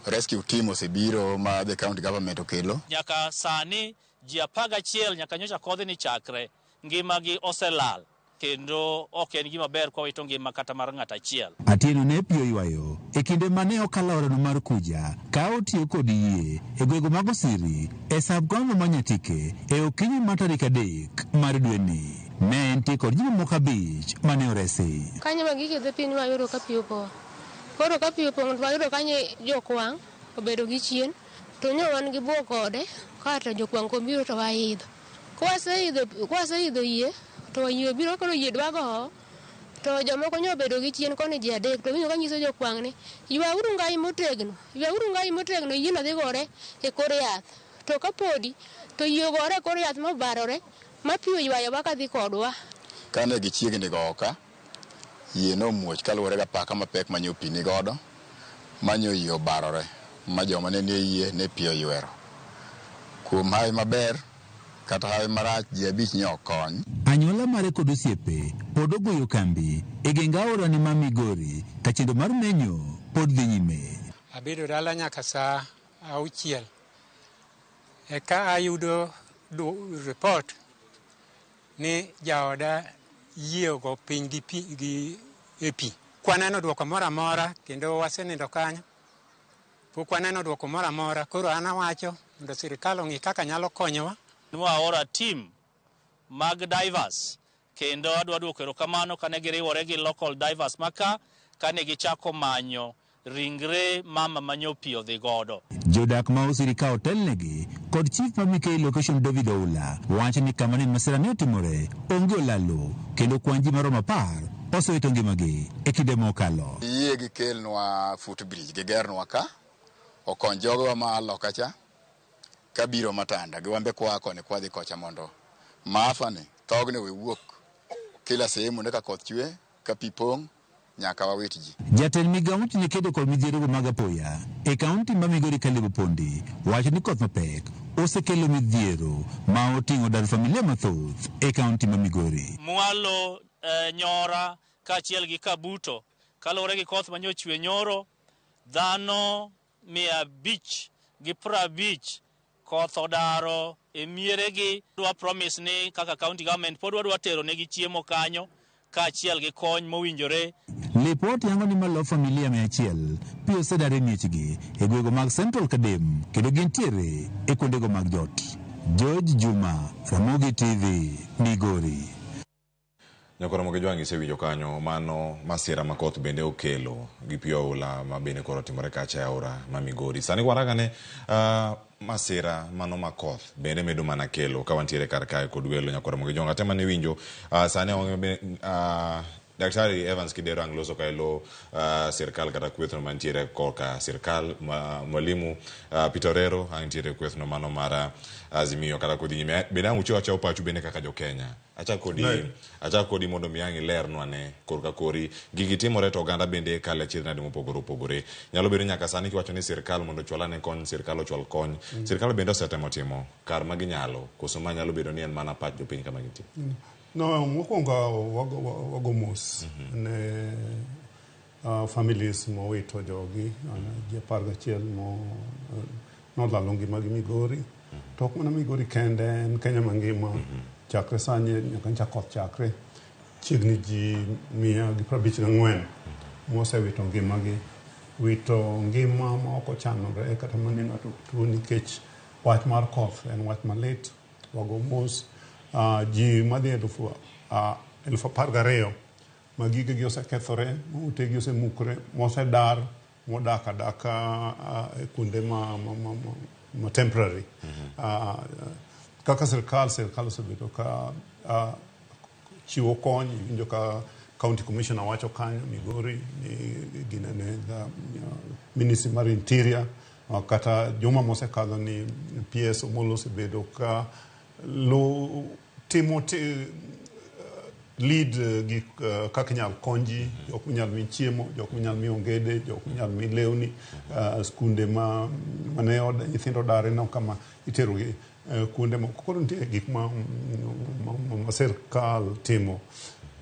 rescue team osebiro ma the county government okelo nyaka sani ji 11 nyaka nyocha kodhi ni chakre ngimagi oselal kendo ok en gima ber kwa wito ngima kata mar ng'at achiel. Atieno ne piyo ywayo e kinde mane okalorano mar kuja ka otiyo kod yie e gwego mag Osiri e sab-kaunti ma Nyatike e okinyi mar tarik 3 mar dweni. Ne entie kod ji mamoko 5 mane oresi. Kanyo ma gikidhe piny wayudo ka pi opong'. Koro ka pi opong' wayudo kanyo jokwang' obedo gi chien to nyo wan gi buo kode kata jokwang' kobiro to waidho. Kwaseidho yie to yie biro koro yie dwago to jomoko nyo obedo gi chien koni ji 3 to winjo ka nyiso jokwang' ni ywauru ngai motegno yieno dhi gore e kor yath to ka podi to yie gore e kor yath mobarore ma pi oywayo baka dhi kodwa. Kane gichiegni go ka yie nomuoch kaluwore ga paka mapek manyo pi ni godo manyo yie obarore ma joma ne nie yie ne pi oywero. Kuom hawi maber kata hawi marach ji 5 nyo okony. Anyuola mare kod osiepe pod ogoyo kambi e geng aora ni ma Migori ka chendo mar menyo pod dhi nyime. Abedo dala nyaka saa 6 eka ayudo report ni jaoda yiego piny gi pi. Kwaneno dwoko moro amora kendo wasenindo kanyo. Pok waneno dwoko moro amora koro an awacho mondo sirikal ong'i kaka nyalo konyowa. Waora team mag divers kendo adwa dwoko erokamano kane giriwore gi local divers maka kane gichako manyo ringre mama manyo pi odhi godo. Jodak ma Osiri ka otelnegi kod chief ma Mikei location David Oula wacho ni kama ne masira ne otimore onge olalo kendo kwan ji maromo 10 osewito ngimagi e kinde mokalo. Yie gikelnwa footbridge gigernwa ka okony jogo ma loka cha kabiro matanda giwambe kwa kone kwadhi kocha mondo maafa ni thogne we wuok kila sehemu ne ka koth chwe ka pi pong' nyaka wawit ji. Jatend migawo mochung' kedo kod midhierego mag apoya e kaunti ma Migori Kalibu Pondi wacho ni koth mapek osekelo midhiero ma oting'o dar familia mathoth e kaunti ma Migori. Mwalo Nyora kaachiel gi Kabuto kaluwore gi koth manyochwe nyoro dhano 550 koth odaro e mieregi. Dwa promise ni kaka county government pod wadwa tero negi chiemo kanyo kaachiel gi kony mowinjore. Lipot yango ni malo familia 100 pi osedare miechgi e gwego mag Central Kadem kendo gintiere e kuondego mag jot. George Juma, Ramogi TV, Migori. Nyakoro Ramogi Jwangi isewinjo kanyo mano masira makoth bende okelo gi pi oula ma bende koro timore kacha e aora ma Migori. Sani waragane masira mano makoth bende medo mana kelo ka wantiere kar kae kod welo Nyakoro Ramogi Jwangi atema ne winjo sani Daktari Evans Kidero angloso ka elo sirkal kata kwethno mantiere koka sirkal mwalimu Pitorero antiere kwethno mano mara Azimio kata kodi nyime benda mucho acha opachu bende kaka jo Kenya acha kodi mondo miyangi lerno ane korka kori gigi timore to oganda bende kale chirna dimo pogore nyalo bedo nyaka sani kiwacho ni sirkal mondo chwalane kony sirkal ochwal kony sirkal bende osetemo timo kar magi nyalo koso ma nyalo bedo ni en mana pach jopiny kama gintie. No, mokwongo wago mos ne families mowito jogi ji 11 nolalo ngimagi Migori to ok mana Migori kende en Kenya mangima chakre sani nyaka nchakoth chakre chiegni ji 154 mosewito ngimagi wito ngima ma ok ochanore kata maneno tuo nikech wach mar koth en wach malit. Wago mos ji madhi 12,000 ma gigegi osekethore, utegi osemukre, mosedar, modak adaka e kuonde ma temporary. Kaka sirkal osebedo ka chiwo kony, winjo ka County Commissioner wacho kanyo Migori ni ginene Ministry mar Interior kata juma mosekadho ni PS Omolo osebedo ka timo lead gi kaka nyal konji jok nyal mi chiemo jok nyal mi ongede jok nyal mi lewni skunde ma mane od nyithindo dare no kama itero gi kunde mo koro nitie gik ma sirkal timo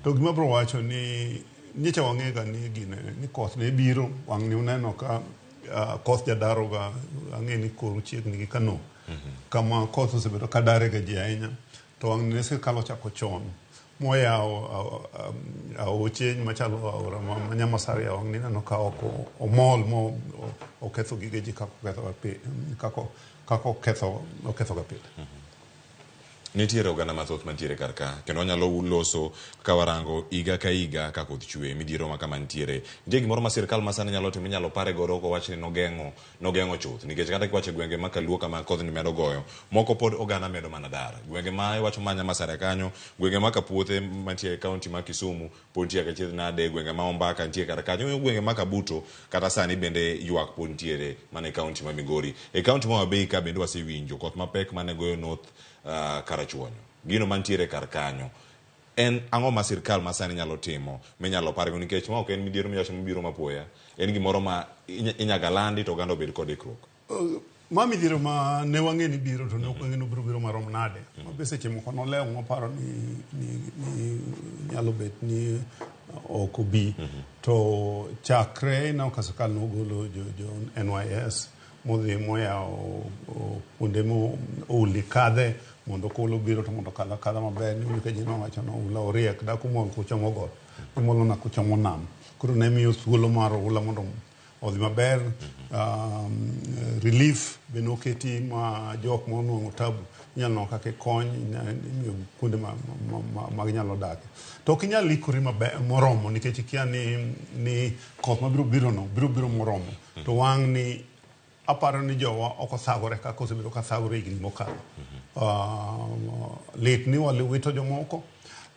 to gima bro wacho ni nyicha wang'ega ni gine ni koth ne biro wang' ni uneno ka koth jadaro ga ang'e ni koro chiegni gi Kano kama koth osebedo ka dare ga ji ahinya to wang' ni sirkal ochako chon moyawo aoche machalo aora ma Nyamasare wang' ni neno ka oko omol mo oketho gige ji kako oketho ga pile. Nitiere oganda mathoth mantiere kar ka kendo wanyalo loso ka warango iga ka iga ka koth chwe midhiero ma kama nitiere gimoro ma sirkal masani nyalo timo inyalo pare godo ko wach ni nogeng'o chuth nikech kata kiwacho gwenge ma kaluo kama koth ni medo goyo moko pod oganda medo mana dara gwenge ma iwacho ma Nyamasare kanyo gwenge ma Kapuothe mantie kaunti ma Kisumu pod nitie kachiedh nade gwenge ma Ombaka nitie kar kanyo gwenge ma Kabuto kata sani bende ywak pod nitiere mana e kaunti ma Migori e kaunti ma Homabay ka bende wasewinjo koth mapek mane goyo North Karachuonyo gino mantiere kar kanyo en ang'o ma sirkal masani nyalo timo minyalo pargo nikech ma ok en midhiero miwacho mabiro mapoya en gimoro ma inyaga landi to oganda obed kod ikruok ma midhiero ma ne wang'e ni biro to ne ok wang'e ni biro marom nade ma be seche moko nolewo maparo ni nyalo bet ni ok obi to chakre na ka sirkal nogolo jo NYS modhi moyawo kuonde mo uli kadhe mondo kolo biro to mondo kadha maber ni ka ji nowacho no ula oriek da kumol kuchomo got kumolo na kuchomo nam koro ne miyo thuolo mar ula mondo odhi maber relief bende oketi ma jok monwang'o tabu inyalo kaka kony imiyo kuonde ma ginyalo dakie to ok inyal ikori moromo nikech ikia ni koth mabiro biro moromo to wang' ni aparo ni jowa ok osagore kaka osebedo ka sagore higni mokalo lit ni wito jomoko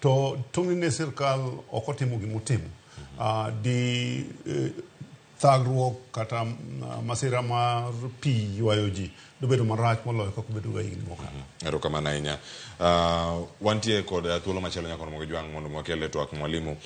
to tungni ne sirkal ok otimo gimotimo di thagruok kata masira mar pi ywayo ji dobedo marach moloyo kaka obedo ga higni mokalo. Erokamano ahinya. Wantie kod thuolo machielo nyaka Ramogi Jwang' mondo mwakele twak mwalimu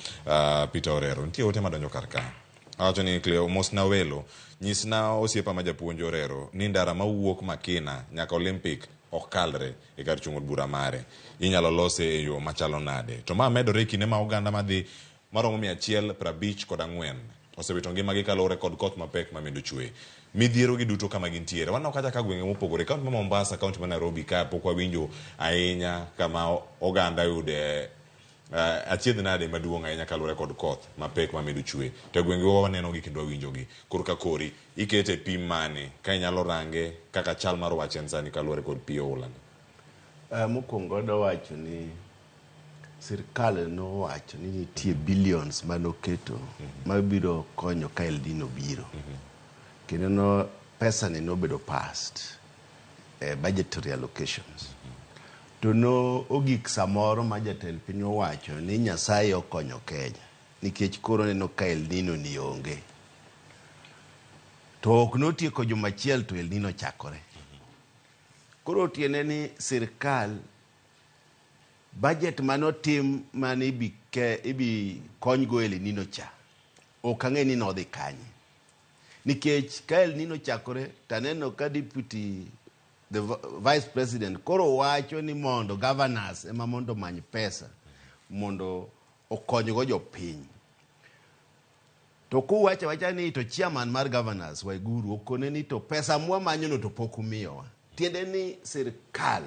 Peter Orero. Nitie ote madonjo kar ka. Awacho ni Cleo mosna welo nyisna osiepa ma japuonj Orero ni ndara mawuok Makina nyaka Olympic ok kalre e kar chung' od bura mare inyalo lose e yo machalo nade to ma medore kinde ma oganda madhi maromo 154 osewito ngimagi kaluwore kod koth mapek mamedo chwe midhiero gi duto kama gintiere waneno kacha ka gwenge mopogore kaunti ma Mombasa kaunti ma Nairobi ka pok wawinjo ahinya kama oganda yude achiedh nade maduong' ahinya kaluwore kod koth mapek mamedo chwe to gwenge waneno gi kendo wawinjogi korka kori ikete pim mane ka inyalo range kaka chal mar wach en sani kaluwore kod pi oula mokwongo wacho ni sirkal nowacho ni nitie billions manoketo mabiro konyo ka El Nino biro kendo no pesa ni nobedo passed budgetary allocations to no ogik samoro ma jatend piny owacho ni Nyasaye okonyo Kenya nikech koro neno ka El Nino ni onge to ok notieko juma achiel to El Nino chakore koro tiene ni sirkal budget manotim mane ibi kony go El Nino cha ok ang'e ni nodhi kanye nikech ka El Nino chakore taneno ka deputy the vice president koro wacho ni mondo governors ema mondo many pesa mondo okonygo jopiny to kuwacho wacha ni to chairman mar governors Waiguru okone ni to pesa mwamanyono to pok umiyowa tiende ni sirkal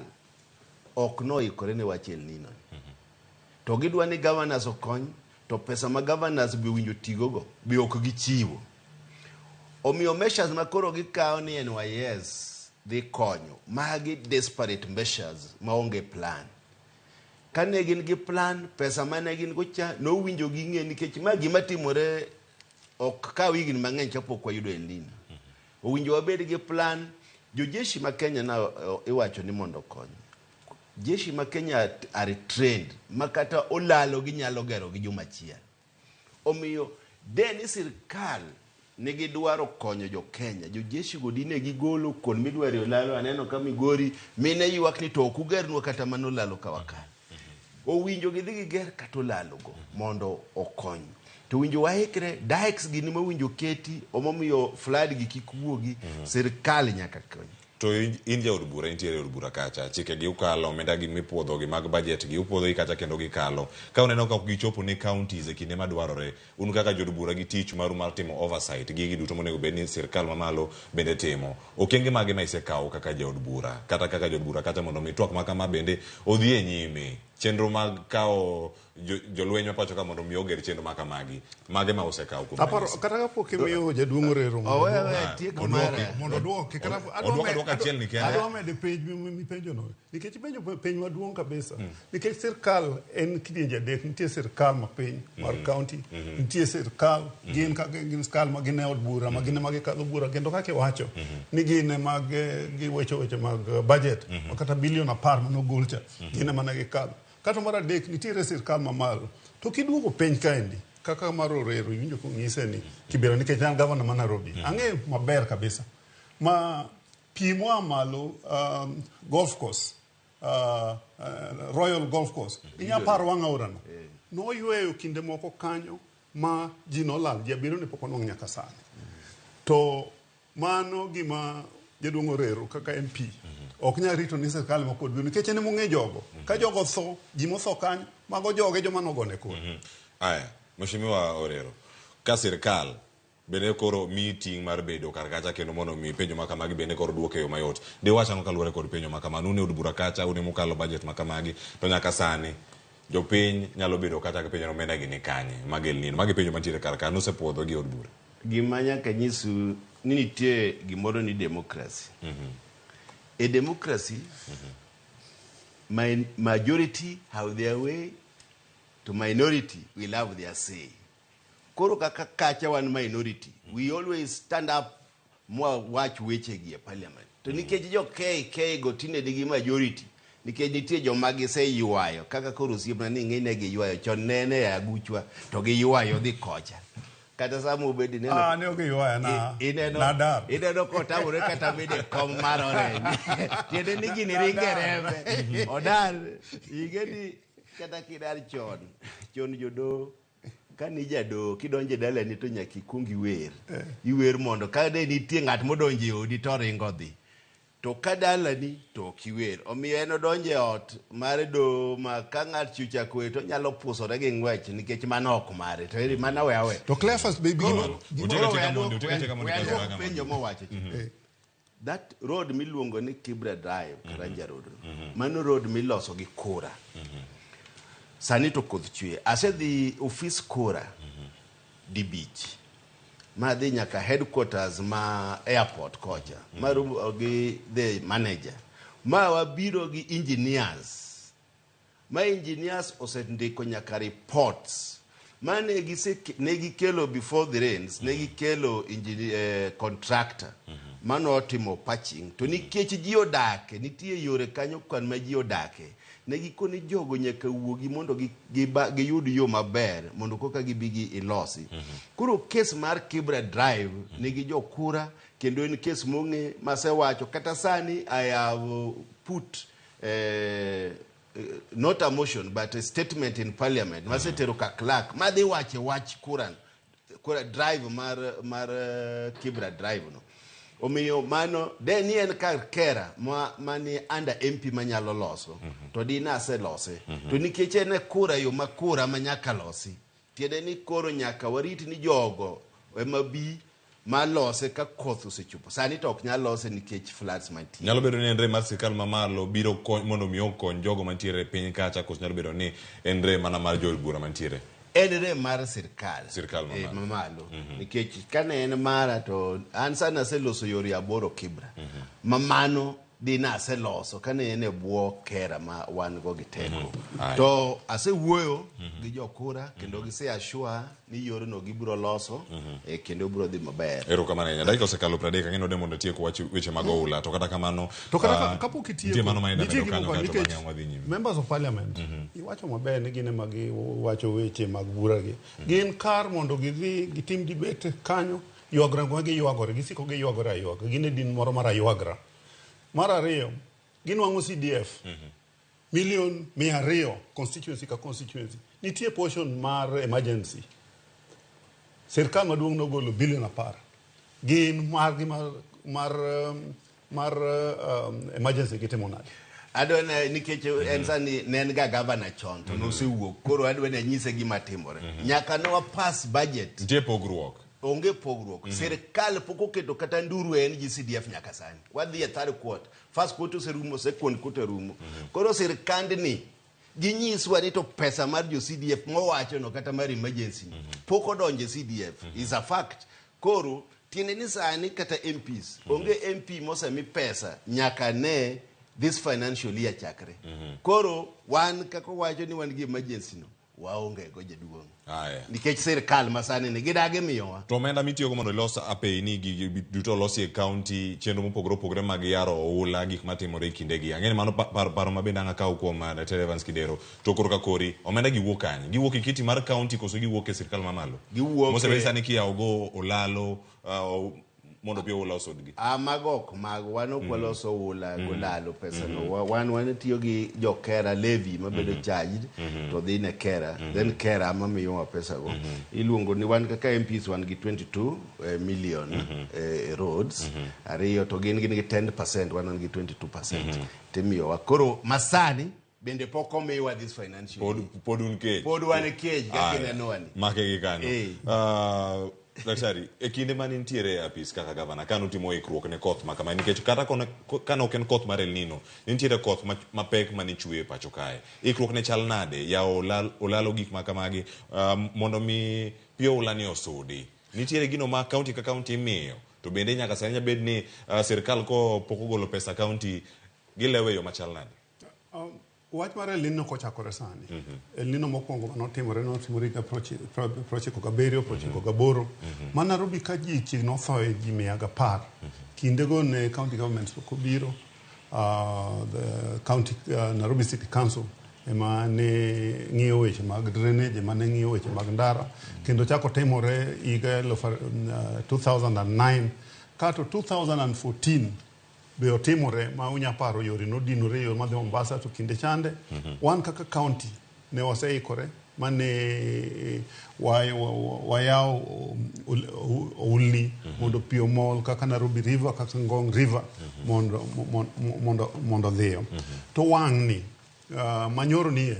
ok noikore ne wach El Nino to gidwa ni governors okony to pesa ma governors bi winjo tigogo bi ok gichiwo omiyo measures makoro gikawo ni NYS dhi konyo magi desperate measures maonge plan kane gin gi plan pesa mane gin go cha nowinjo gi ng'e nikech ma gima timore ok kaw higni mang'eny kapok wayudo El Nino owinjo wabed gi plan jojeshi ma Kenya na iwacho ni mondo kony jeshi ma Kenya are trained makata olalo ginyalo gero gi juma achiel omiyo deni sirkal nigi dwaro konyo jo Kenya jojeshi godine gigolo kon midwaro lalo aneno ka Migori mine ywak ni to ok ugernwa kata mano lalo ka wakal owinjo gidhi giger kata olalo go mondo okony to winjo waikre dikes gini ma winjo keti omomiyo flood gi kik wuogi sirkal nyaka kony to in ja od bura intiere od bura kacha chike gi ukalo omenda gi mipuodho gi mag budget gi upuodho gi kacha kendo gi kalo ka uneno ka gichopo ne counties e kinde madwarore un kaka jod bura gi tich maru mar timo oversight gi duto monego bed ni sirkal mamalo bende timo okenge mage ma isekawo kaka ja od bura kata kaka jod bura kata mondo mi twak makama bende odhi e nyime chenro mag kawo jolweny mapacho ka mondo mi oger chenro makamagi mage ma osekawo kuom aparo kata kapok imiyo jaduong' Orero mondo duoki kata adwoko achiel ni kende adwa mede pej mipenjo no nikech penjo piny maduong' kabisa nikech sirkal en kidienje adek nitie sirkal mapiny mar county nitie sirkal gin kaka gin sirkal ma gin e od bura ma gin mag kadho bura kendo kaka iwacho ni gin mag gi weche mag budget kata bilion 10 manogol cha gin mana gi kadho kata mar adek nitiere sirkal mamalo to kiduogo piny kaendi kaka mar Orero iwinjo kong'ise ni Kibera nikech an gavana ma Nairobi ang'e maber kabisa ma pimo malo golf course Royal Golf Course inya paro wang' aorano noyweyo kinde moko kanyo ma ji nolal ji abiro ne pok onwang' nyaka sani to mano gima jaduong' Orero kaka MP ok nya rito ni sirkal ma pod nikech en mong'e jogo ka jogo tho ji motho kanyo mago joge joma nogone kod aya Mheshimiwa Orero ka sirkal bende koro meeting mar bedo kar kacha kendo mondo mi penjo makamagi bende koro duoke yo mayot de wachano kaluwore kod penjo makamano ne od bura kacha une mukalo budget makamagi to nyaka sani jopiny nyalo bedo kata ka penjo omenda gi ni kanye magel nino magi penjo mantiere kar ka nosepuodho gi od bura gima nyaka nyisu ni nitie gimoro ni democracy a democracy majority have their way to minority will have their say. Koro kaka kacha one minority, we always stand up more watch weche gi parliament. To nikech jo KK go tine digi majority, nikech nitie jo magi se yuayo, kaka koro siepna ni ng'ine gi yuayo, chon nene ya guchwa, to gi yuayo dhi kocha. Kata samu bedi neno. Ne ogi yuayo na dar. Ineno kotamore kata bede kom marore. Tiende ni gini ringerembe. Odar, igeni kata kidar chon jodo kani jado kidonje dala ni to nyaki kungi wer iwer mondo ka de nitie ng'at modonje odi to ringo dhi to kadala ni to kiwer omiyo en odonje ot mar do ma ka ng'at chucha kwe to nyalo pusore gi ng'wech nikech mano ok mare to mana we to Cleophas baby penjo mowacho that road miluongo ni Kibra Drive Karanja Road mano road miloso gi kura sani to koth chwe ase the office kura di beach ma dhi nyaka headquarters ma airport kocha maru gi the manager ma wabiro gi engineers ma engineers osendiko nyaka reports mane negi kelo before the rains negi kelo contractor mano otimo patching to nikech ji odake nitie yore kanyo kan ma ji odake negi koni jogo nyaka wuogi mondo giyud yo maber mondo koka gibigi ilosi kuro case mar Kibra Drive negi jokura kendo en case mong'e masewacho kata sani I have put not a motion but a statement in parliament masetero ka clerk madhi wache wach kura drive mar Kibra Drive no omiyo mano de ni en kar kera mani under MP manyalo loso to dina se lose to nikech en kura yo makura manyaka losi tiende ni koro nyaka warit ni jogo emabi malose ka koth osechopo sani to ok nyal lose nikech floods mantie nyalo bedo ni endre mar sirkal mamalo biro mondo mi okony jogo mantiere piny kacha kos nyalo bedo ni endre mana mar jod bura mantiere enre mar sirkal mamalo nikech kane en mara to an sana se loso yori aboro Kibra mamano dina se loso kane en e bwo kera ma wan go giteko to ase wuoyo gi jokura kendo gise assure ni yore no gibro loso kendo bro dhi maber ero kamano nya dakika osekalo 30 ng'ino de mondo tieko weche mag oula to kata kamano to kata kapok itieko mano ma ina kanyo kato wadhi nyime members of parliament iwacho maber ni gine mag wacho weche mag bura gi gin kar mondo gidhi gitim debate kanyo yuagra go gi yuagore gisiko gi yuagore ayuaga gine din moro mar ayuagra mar ariyo ginwang'o CDF million 200 constituency ka constituency nitie portion mar emergency sirkal maduong' nogolo bilion 10 gin mar mar emergency gitimo nade? Adwana nikech en sani nen ga governor chon to nosewuok koro adwana nyise gima timore nyaka no pass budget ntie pogruok onge pogruok sirkal pok oketo kata nduru en gi CDF nyaka sani wadhi e third quarter first quarter serumo second quarter rumo koro sirkandni ginyiswa ni to pesa mar jo CDF mowacho no kata mar emergency pok odonje CDF is a fact koro tiene ni sani kata MPs onge MP mosemi pesa nyaka ne this financial year chakre koro wan kako wacho ni wan gi emergency no waonge go jaduong nikech sirkal masani ni gidage miyowa to omenda mitiyogo mondo los apeni gi duto losi e county chenro mopogore opogore mag yaro oula gik matimore e kindegi ang'eni mano paro mabende ang' akaw kuom Dr. Evans Kidero to koro ka kori omenda giwuok kanye giwuok e kiti mar county koso giwuok e sirkal mamalo mosebedi sani kiyawogo olalo mondo pio ula osodgi magok mag wano kwaloso ula golalo pesa no wan tiyo gi jo kera levy mabedo charged to dhi ne kera then kera mamiyo pesa go iluongo ni wan kaka MPs wan gi 22 million roads ariyo to gin gi 10% wan gi 22% timiyo koro masani bende pok omiwa this financial pod un cage pod wan cage gakineno wani make gi kanyo Daktari, e kinde mani ntiere e apis kaka gavana, kano utimo ikruok ne koth makama, nikech kata kano ok en koth mar El Nino, ntiere koth mapek mani chwe pacho kae. Ikruok ne chal nade, ya olalo gik makamagi, mondo mi pio ulani osudi. Ntiere gino ma county ka county imiyo, to bende nyaka sanya bed ni sirkal ko poko golo pesa county, gilewe yo machal nade? Wach mar El Nino kochakore sani. El Nino mokwongo notimore ga prochiko gaberio, prochiko gaboro. Ma Nairobi ka ji chiegni othoe ji 110. Kindego ne county governments kobiro, the county Nairobi City Council ema ne ng'iyo weche mag drainage, ema ne ng'iyo weche mag ndara. Kendo chako timore higa 2009 kato 2014 be otimore ma unya paro yori no dinore yo madhi Mombasa to kinde chande wan kaka county ne waseikore mane wayao ulni mondo pio mol kaka Nairobi River kaka Ngong River mondo dhiyo to wang'ni manyoro ni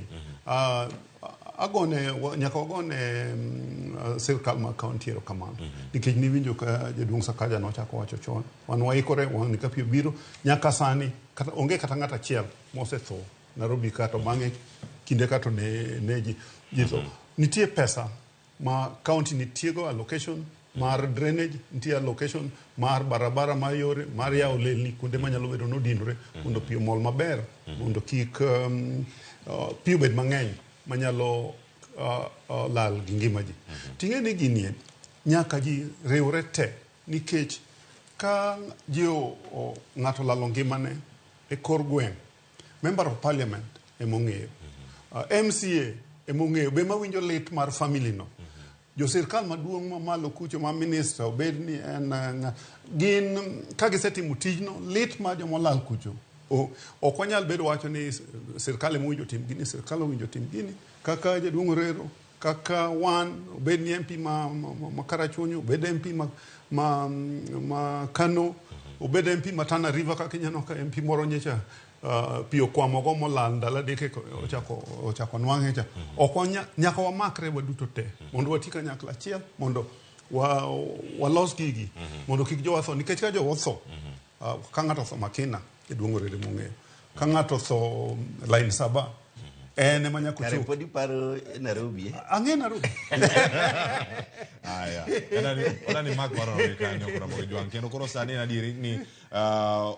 agone nyaka wagone sirkal ma county ero kamano nikech niwinjo ka jaduong' Sakaja nochako wacho chon wan waikore wan ni kapio biro nyaka sani kata onge kata ng'ata achiel mosetho Nairobi kato bang'e kinde kato ne ji tho nitie pesa ma county nitiego allocation mar drainage nitie allocation mar barabara mar yore mar yawo lelni kuonde manyalo bedo nodinore mondo pio mol maber mondo kik pio bed mang'eny manyalo lal gi ngima ji. Ting'e ni ginie nyaka ji riwre te nikech ka ji ng'ato lalo ngimane e kor gweng' member of parliament emong'eyo MCA emong'eyo be mawinjo lit mar family no jo sirkal maduong' mamalo kucho ma minister obed ni en gin ka gisetimo tijno lit ma jomolal kucho ok wanyal bedo wacho ni sirkal emowinjo tim gini sirkal owinjo tim gini kaka jaduong' Orero kaka wan obed ni MP ma Karachuonyo obed MP ma Kano obed MP ma Tana River kaka inyano ka MP moro nyecha pio kwamogo molal ndala deke ochako nwang'e cha ok nyaka wamakre waduto te mondo wati kanyakla achiel mondo walos gigi mondo kik jowa tho nikech ka jowa tho ka ng'ato tho makina jaduong' Orero mong'eyo ka ng'ato tho line saba ene manya kucho kare podi paro Nairobi ang'e Nairobi aya enani mak paro kanyo koro mo jwang kendo koro sani nadiri ni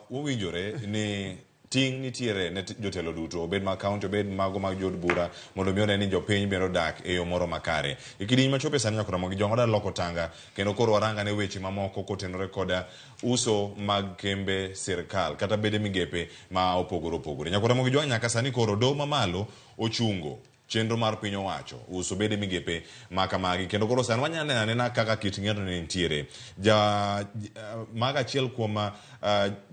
uwinjore ni ting nitiere ne jotelo duto obed ma county obed mago mag jod bura mondo mi one ni jopiny biro dak e yo moro makare ikidiny machope sani nyakora mogi jongo da loko tanga kendo koro waranga ne weche mamoko kotenore koda uso mag kembe sirkal kata bede migepe ma opogore nyakora mogi jongo nyaka sani koro do mamalo ochungo chenro mar piny owacho uso bede migepe makamagi kendo koro sani wanyane nena kaka kit ng'eto ne nitiere mag achiel kuom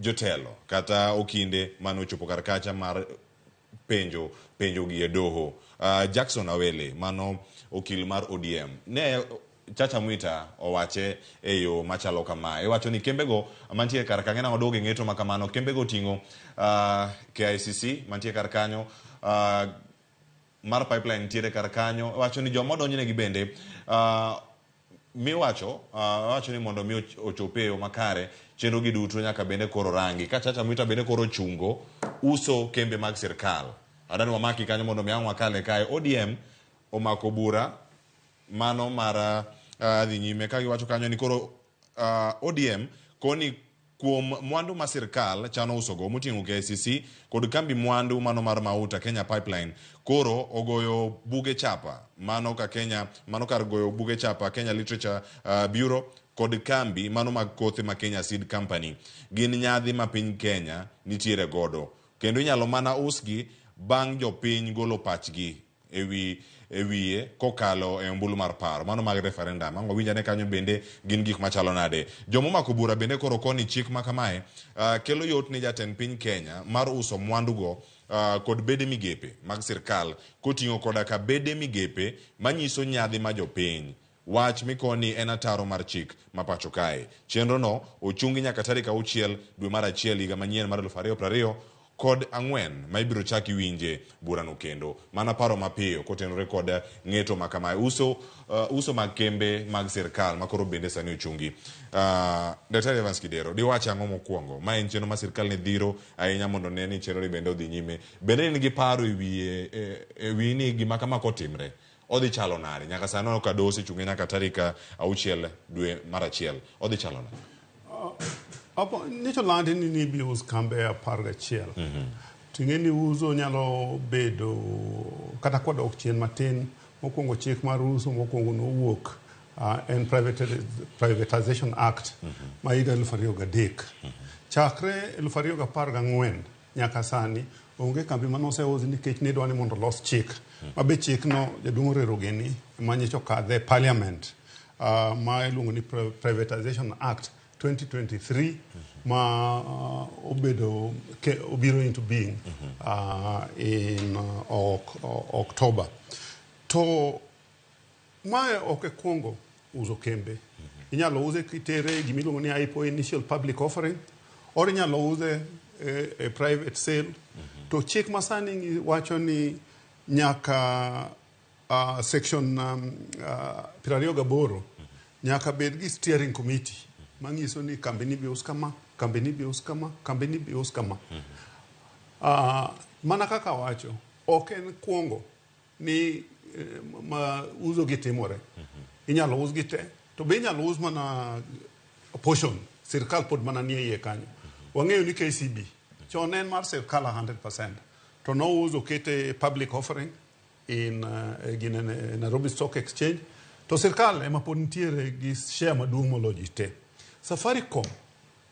jotelo kata okinde manochopo kar kacha mar penjo gi e doho Jackson Awele mano okil mar ODM ne Chacha Mwita owache e yo machalo kama. Iwacho ni kembego mantie kar kanyo na odoge ng'eto makamano. Kembego ting'o KICC mantie kar kanyo, mar pipeline nitiere kar kanyo. Iwacho ni joma odonjne gi bende wacho ni mondo mi ochope yo makare chenro gi duto nyaka bende koro rangi. Ka Chacha Mwita bende koro chungo uso kembe mag sirkal. Adani wamaki kanyo mondo mi ang' wakale kae. ODM omako bura mano mara dhi nyime ka giwacho kanyo ni koro ODM koni kuom mwandu ma sirkal chano usogo moting'o KICC kod kambi mwandu mano mar mauta Kenya Pipeline koro ogoyo buge chapa mano kar goyo buge chapa Kenya Literature Bureau kod kambi mano mag kothe ma Kenya Seed Company gin nyadhi ma piny Kenya nitiere godo kendo inyalo mana usgi bang' jopiny golo pachgi ewiye kokalo e ombulu mar paro mano mag referendum. Ango winjane kanyo bende gin gik machalo nade. Jomo mako bura bende koro koni chik makamae kelo yot ni jatend piny Kenya mar uso mwandugo kod bede migepe mag sirkal koting'o koda ka bede migepe manyiso nyadhi ma jopiny. Wach mikoni en ataro mar chik mapacho kae. Chenro no ochungi nyaka tarik 6 dwe mar 1 higa manyien mar 2020 kod ang'wen ma ibiro chaki winje burano kendo. Mana paro mapiyo kotenore kod ng'eto makamae uso mag kembe mag sirkal makoro bende sani ochungi. Daktari Evans Kidero, diwache ang'o mokwongo? Ma en chenro ma sirkal ne dhiro ahinya mondo ne ni chenro ni bende odhi nyime. Bende ni gi paro ewi ni gima kama kotimre odhi chalo nade nyaka sano ka dosi chunge nyaka tarik 6 dwe mar 1 odhi chalo nade? Nicho landi ni bius kambe 11. Ting'eni uso nyalo bedo kata kod ok chien matin mokwongo chik mar uso mokwongo nowuok en Privatization Act ma higa 2003. Chakre 2014 nyaka sani onge kambi manoseusi nikech ne dwani mondo los chik. Mabe chik no jaduong' Rerogeni manyicho kadhe parliament ma iluongo ni Privatization Act 2023 ma obiro into being in October. To mae ok kwongo uso kembe. Inyalo use kitere gimiluongo ni IPO, initial public offering, or inyalo use a private sale. To chik masani wacho ni nyaka section 28 nyaka bed gi steering committee mangiso ni kambini bius kama, kambini bius kama, kambini bius kama. Mana kaka wacho, ok en kwongo ni ma uso gitimore. Inyalo us gite, to be inyalo us mana portion, sirkal pod mana nie iye kanyo. Wang'eyo ni KCB, chon en mar sirkal 100%. To no uso kete public offering in Nairobi Stock Exchange. To sirkal ema pod nitiere gi share maduong' moloyo te. Safaricom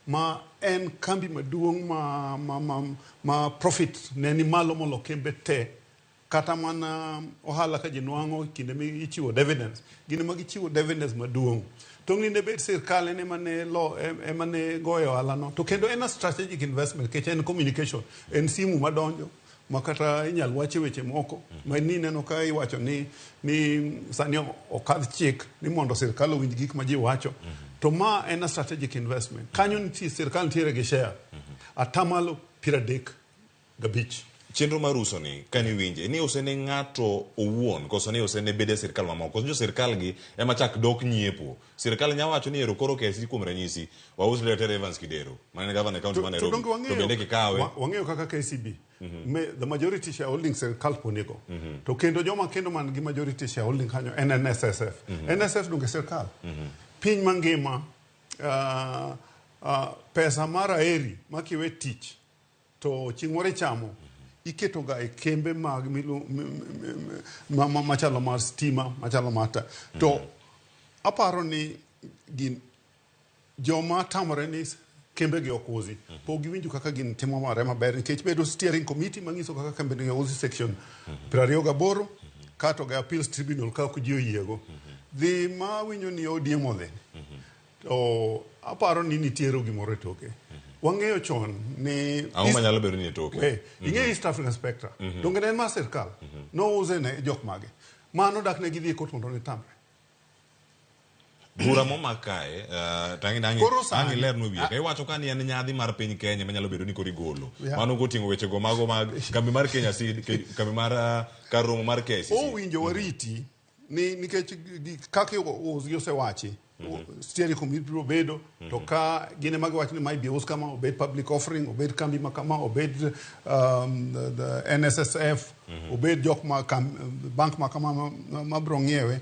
ma en kambi maduong' ma profit ne ni malo molo kembe te kata mana ohala ka jinwang'o kinde mi ichiwo dividends gine ma gichiwo dividends maduong'. Tong'ni ne bet sirkal ene mane goyo ohala no. To kendo en a strategic investment kech en communication, en simu madonjo makata inyal wache weche moko ma ni neno ka iwacho ni sani okadh chik ni mondo sirkal owinj gik ma ji wacho. To ma en a strategic investment. Kanyo nitie sirkal nitiere gi share atamalo 35. Chenro mar uso ni kani winje ni use ne ng'ato owuon koso ni use ne bede sirkal mamoko. Jo sirkal gi ema chak dok nyiepo. Sirkal nya wacho ni ero koro kesi kuom ranyisi wa us Daktari Evans Kidero mane governor county ma Nairobi to bende kikawe wang'eyo kaka KCB the majority shareholding sirkal ponego. To kendo joma kendo man gi majority shareholding kanyo en NSSF. NSSF donge sirkal. Piny mangima pesa mara eri makiwe tich to ching'ore chamo iketo ga e kembe mag machalo mar stima machalo mata. To aparo ni gin joma tamore ni kembe gi okuzi po giwinjo kaka gin timo mare maber nikech bedo steering committee mangiso kaka kembe gi okuzi section 28 kato ga appeals tribunal ka ok ji oyiego dhi ma winjo ni ODM odhi. To aparo ni nitiero gimoro e toke. Wang'eyo chon ni ang'o manyalo bedo ni e toke. Ing'e East African Spectra donge ne en mar sirkal no use ne jok mage mano dak ne gidhi e kot mondo ne tamre. bura momakae tangi ler no wiye. Kai wacho kan en nyadhi mar piny Kenya manyalo bedo ni kori golo. Mano gotingo weche go mago mag kambi mar Kenya Seed, kambi mar karomo mar KCC. Owinjo wariti ni nikech kaka osewachi steering committee biro bedo to ka gine mag wach ni mai bios kama obed public offering obed kambi makama obed the NSSF obed jok ma bank makama ma bro ngiewe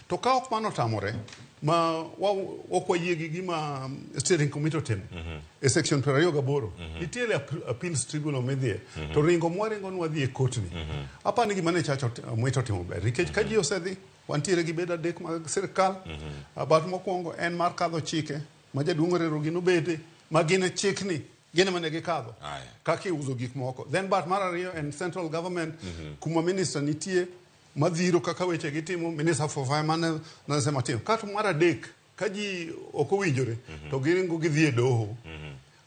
to ka ok mano tamore ma okwayie gi gima steering committee timo e section 28 nitiere appeals tribunal medhie to ringo mwaringo nwadhi e kotni apa ni gima ne chacho mweto timo ber nikech ka ji osedhi wantiere gi beda dek mag sirkal bat mokwongo en mar kadho chike ma jaduong' rero gino bede ma gine chikni gine mane gi kadho kaka iuso gik moko then bat mar ariyo en central government kuma minister nitie madhiro kaka weche gitimo minister for finance nasema timo kata mar adek ka ji ok owinjore to giringo gidhi e doho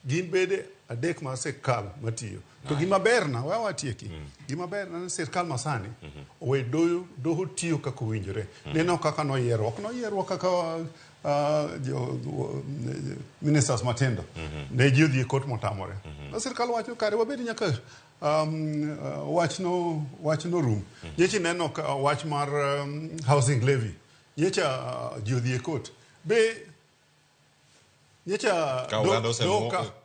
gin bede adek mar sirkal matiyo to gima berna watieki gima berna ni sirkal masani owe doho tiyo kaka owinjore neno kaka noyiero kaka ministers matindo ne ji odhi e kot motamore sirkal wacho kare wabedi nyaka wachno rum nyechi neno wach mar housing levy nyecha ji odhi e kot be nyecha ka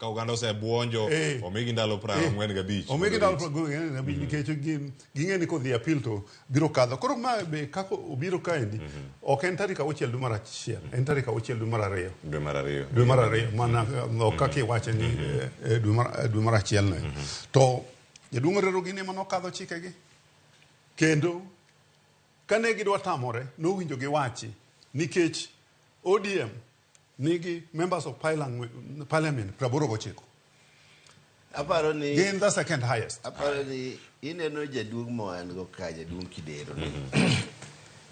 Uganda ose buonjo omigi ndalo 45 omigi ndalo 45 nikech ging'eni kodhi appeal to biro kadho koro ma be kako obiro kaendi ok en tarik 6 dwe mar 1 en tarik 6 dwe mar 2 mana kaka iwache ni dwe mar 1 no to jaduong' rero gine mano kadho chikegi kendo kane gidwa tamore nowinjo giwachi nikech ODM nigi members of parliament 89 aparo ni gain the second highest aparo ni ineno jaduong' moan go ka jaduong' Kidero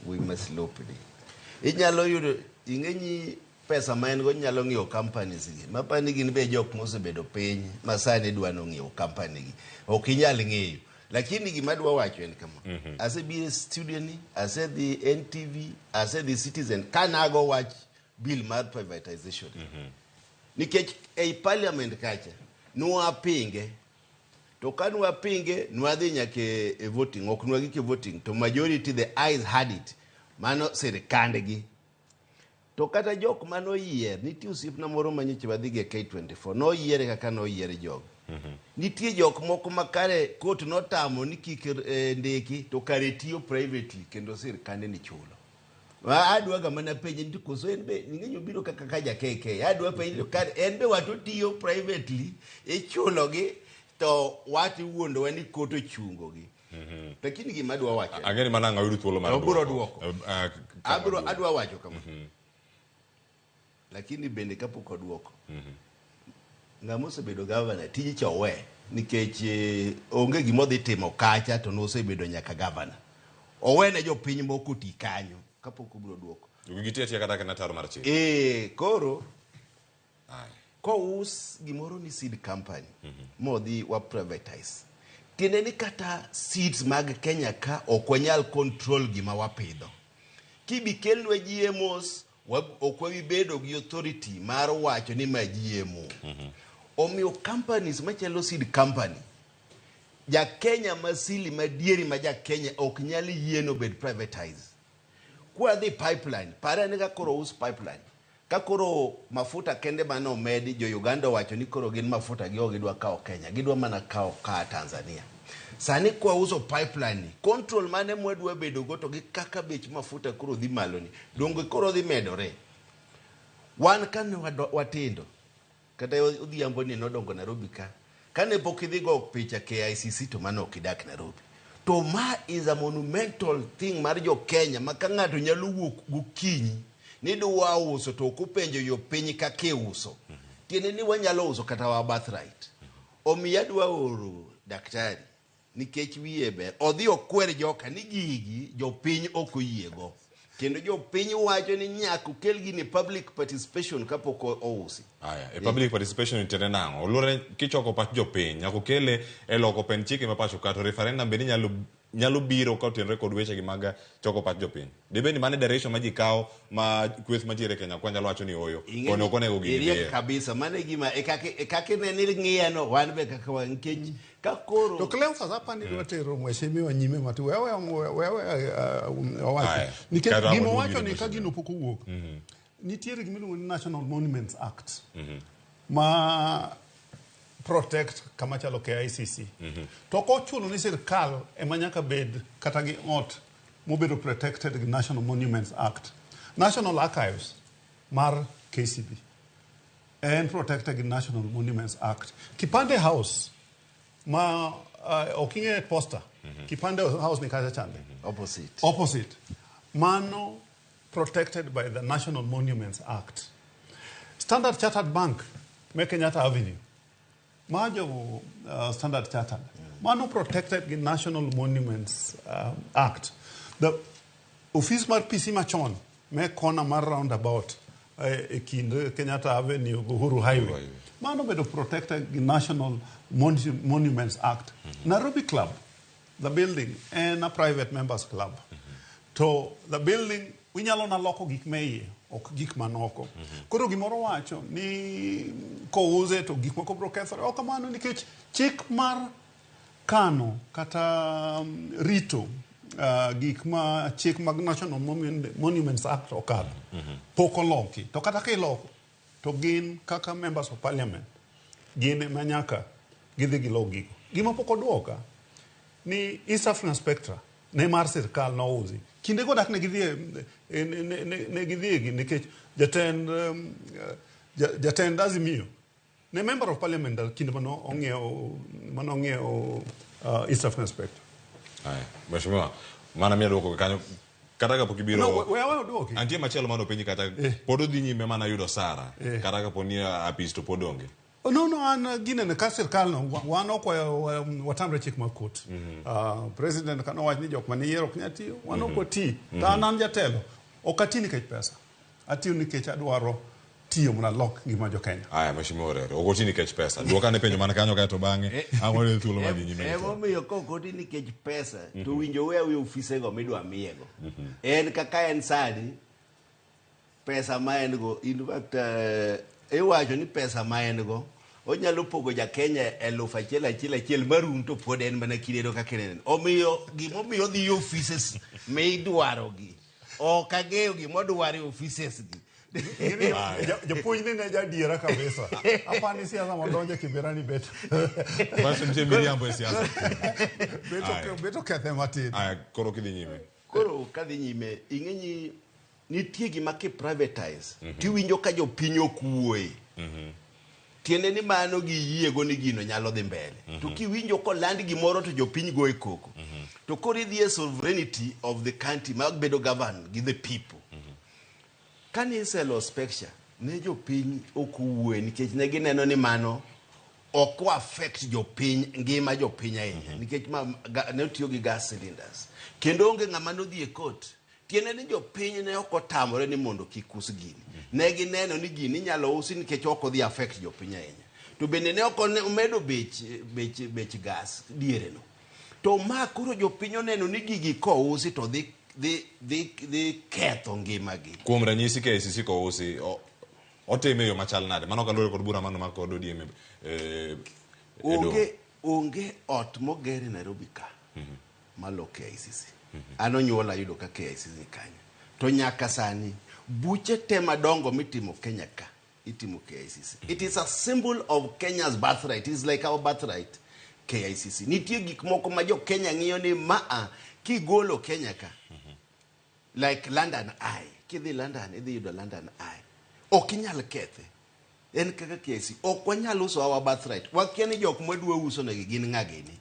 we must lope ni inyalo yudo ing'enyi pesa ma en go nyalo ng'iewo companies gi mapani gin be jok mosebedo piny masani dwano ng'iewo company gi ok inyal ng'eyo lakini gima dwa wacho en kama asebiro studio ni asedhi NTV asedhi Citizen kanago wach bill mar privatization nikech ei parliament kacha nwapinge to kanwapinge nwadhi nyake e voting ok nwagi ke voting to majority the eyes had it mano sirikandgi to kata jok mano yier nitie usipna moro manyiche wadhi ge K24 no yiere kaka no yiere jog nitie jok moko makare court notamo ni kik ndeki to kare tiyo privately kendo sirikande ni chulo adwa ga mana penje ndi koso en be ng'enyo biro kaka kaja KK adwa penje kar en be wato tiyo privately e chulo gi to wati wuondo wani koto chungo gi lakini gima adwa wacho ageni mananga yudo thuolo mar duoko adwa wacho kama lakini bende kapok oduoko ng'amo bedo governor tiji chowe nikech onge gimo dhi timo kacha to no bedo nyaka governor owene jopiny moko ti kanyo kapok obiro duoko gitiatia kata kana taro mar chik koro ko us gimoro ni seed company modhi wa privatize tiende ni kata seeds mag Kenya ka ok wanyal control gima wapidho kibikelwe GMOs okwabi bedo gi authority mar wacho ni ma GMO omiyo companies machalo seed company ja Kenya masili madieri ma ja Kenya ok nyal yieno bed privatize kwa the pipeline para ni ka koro us pipeline ka koro mafuta kende mano medi jo Uganda wacho ni koro gin mafuta gi ogidwa kao Kenya gidwa mana kao ka Tanzania sani kwa uso pipeline control mane mwedwa bedo goto gi kaka bech mafuta koro dhi malo ni dongo koro dhi medore wan kan watindo kata odhiambo ni nodongo Nairobi ka kane pok idhi go picha KICC to mano okidak Nairobi to ma is a monumental thing mar jo Kenya maka ng'ato nyalo wuok gokinyi ni dwa uso to kupenjo yo piny kake uso tiene ni wanyalo uso kata wa birthright omiya dwa oro daktari nikech wiye ber odhi okwer joka ni gigi jo piny ok oyiego kendo jo piny wacho ni nyaka kel gi ni public participation kapok ousi public participation intende nango olure kichoko pach jo piny nyaka kele e loko pen chike ma pacho kato referendum be nyalo nyalo biro ka otenre kod weche gi mag choko pach jopiny. Debe ni mane direction ma ji kawo ma kweth matiere Kenya kwa nyalo wacho ni oyo kono okonego gini irie kabisa mane gima ekake ne ni ng'iyano wan be kaka wan kech ka koro to Cleophas hapa ni watero mheshimiwa nyime matu wewe wawacho nikech gimo wacho ni ka gino pok owuok nitiere gimiluongo ni National Monuments Act ma protect kama chalo KICC to ko chuno ni sirkal ema nyaka bed kata gi ot mobedo protected gi National Monuments Act. National Archives mar KCB and protected gi National Monuments Act. Kipande House ma okinge poster Kipande House ni kacha chande opposite mano protected by the National Monuments Act. Standard Chartered Bank me Kenyatta Avenue majo Standard Chartered mano protected the National Monuments Act. The office mar PC machon me corner mar roundabout e kind Kenyatta Avenue go Uhuru Highway mano bedo protected the National Monuments Act. Nairobi Club, the building, and a private members club. To the building winyalo na loko gik meye ok gik manoko. Koro gimoro wacho ni ko uze to gik moko bro kethore ok kamano nikech chik mar kano kata rito gik ma chik mag National Monuments Act okadho pok oloki to kata ka iloko to gin kaka members of parliament gin manyaka gidhi gilo gima pok odwoka ni East African Spectra ne mar sirkal no uzi kinde go dak ne gidhie nikech jatend Azimio ne member of parliament kinde mano ong'iewo East African Spectra. Aya, mheshimiwa, mana mia dwoko kanyo kata ka pok ibiro wewe dwoki antie machielo mano penji kata pod odhi nyime mana yudo sara kata ka poni apis to pod onge. No, an gine ne ka sirkal no wan okwayo watamre chik mar court. President kano wach ni jok mane yiero ok nyal tiyo wan ok oti to an jatelo ok ati nikech pesa atiyo nikech adwaro tiyo mana lok gima jo Kenya. Aya mheshimiwa Orero ok oti nikech pesa dwoka ne penjo man kanyo kae to bang'e ang'ole thuolo madhi nyime. Emomiyo ok oti nikech pesa to winjo wewe ofise go midwa miyego en kaka en sadi pesa ma en go in fact iwacho ni pesa ma en go onyalo pogo ja Kenya 1,000 marum to pod en mana kidedo ka kenen omiyo gimomiyo dhi offices me idwaro gi ok ageo gimodwaro offices gi japuonj ne jadiera kabisa apani siasa mondonje Kiberani bet basi mche miriambo siasa beto kethe matin. Aya koro kidhi nyime kadhi nyime ing'enyi nitie gima ki privatize tiwinjo ka jopiny okuoe tiende ni mano gi yiego ni gino nyalo dhi mbele to kiwinjo koland gimoro to jopiny goe koko to koro idhi e sovereignty of the country mag bedo govern gi the people kani iselo spectra ne jopiny okuoe nikech ne gineno ni mano ok affect jopiny ngima jopiny ahinya nikech ne otiyo gi gas cylinders kendo onge ng'ama nodhi e court tiene ni jopiny ne ok otamore ni mondo kik us gini ne gineno ni gini nyalo usi nikech ok odhi affect jopiny ahinya to bende ne ok omedo bech gas diere no to ma koro jopiny oneno ni gigi kousi to dhi ketho ngimagi. Kuom ranyisi KICC kousi otime yo machal nade mano kaluwore kod bura mano makod ODM onge ot moger e Nairobi ka malo KICC ano nyuola yudo ka KICC kanyo to nyaka sani buche te madongo mitimo Kenya ka itimo KICC. It is a symbol of Kenya's birthright. It is like our birthright KICC. Nitie gik moko ma jo Kenya ng'iyo ni kigolo Kenya ka like London Eye kidhi London idhi yudo London Eye ok inyal kethe en kaka KICC ok wanyal uso our birthright wakia ni jok madwa uso negi gin ng'ageni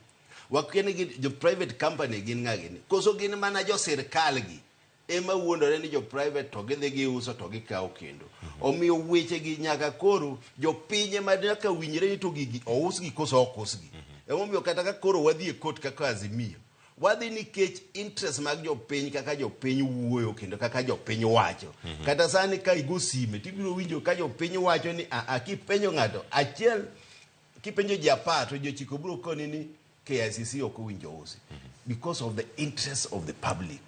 wakia ni jo private company gin ng'ageni koso gin mana jo sirkal gi ema wuondore ni jo private to gidhi gi uso to gikawo kendo omiyo weche gi nyaka koro jo pinye madaka winjre ni to gigi ous gi koso ok usgi emomiyo kata ka koro wadhi e court kaka Azimio wadhi nikech interest mag jopiny kaka jopiny wuoyo kendo kaka jopiny wacho kata sani ka igo sime tibiro winjo ka jopiny wacho ni kipenjo ng'ato achiel kipenjo ji 10 to jochiko biro koni ni KICC ok owinjo usi because of the interests of the public.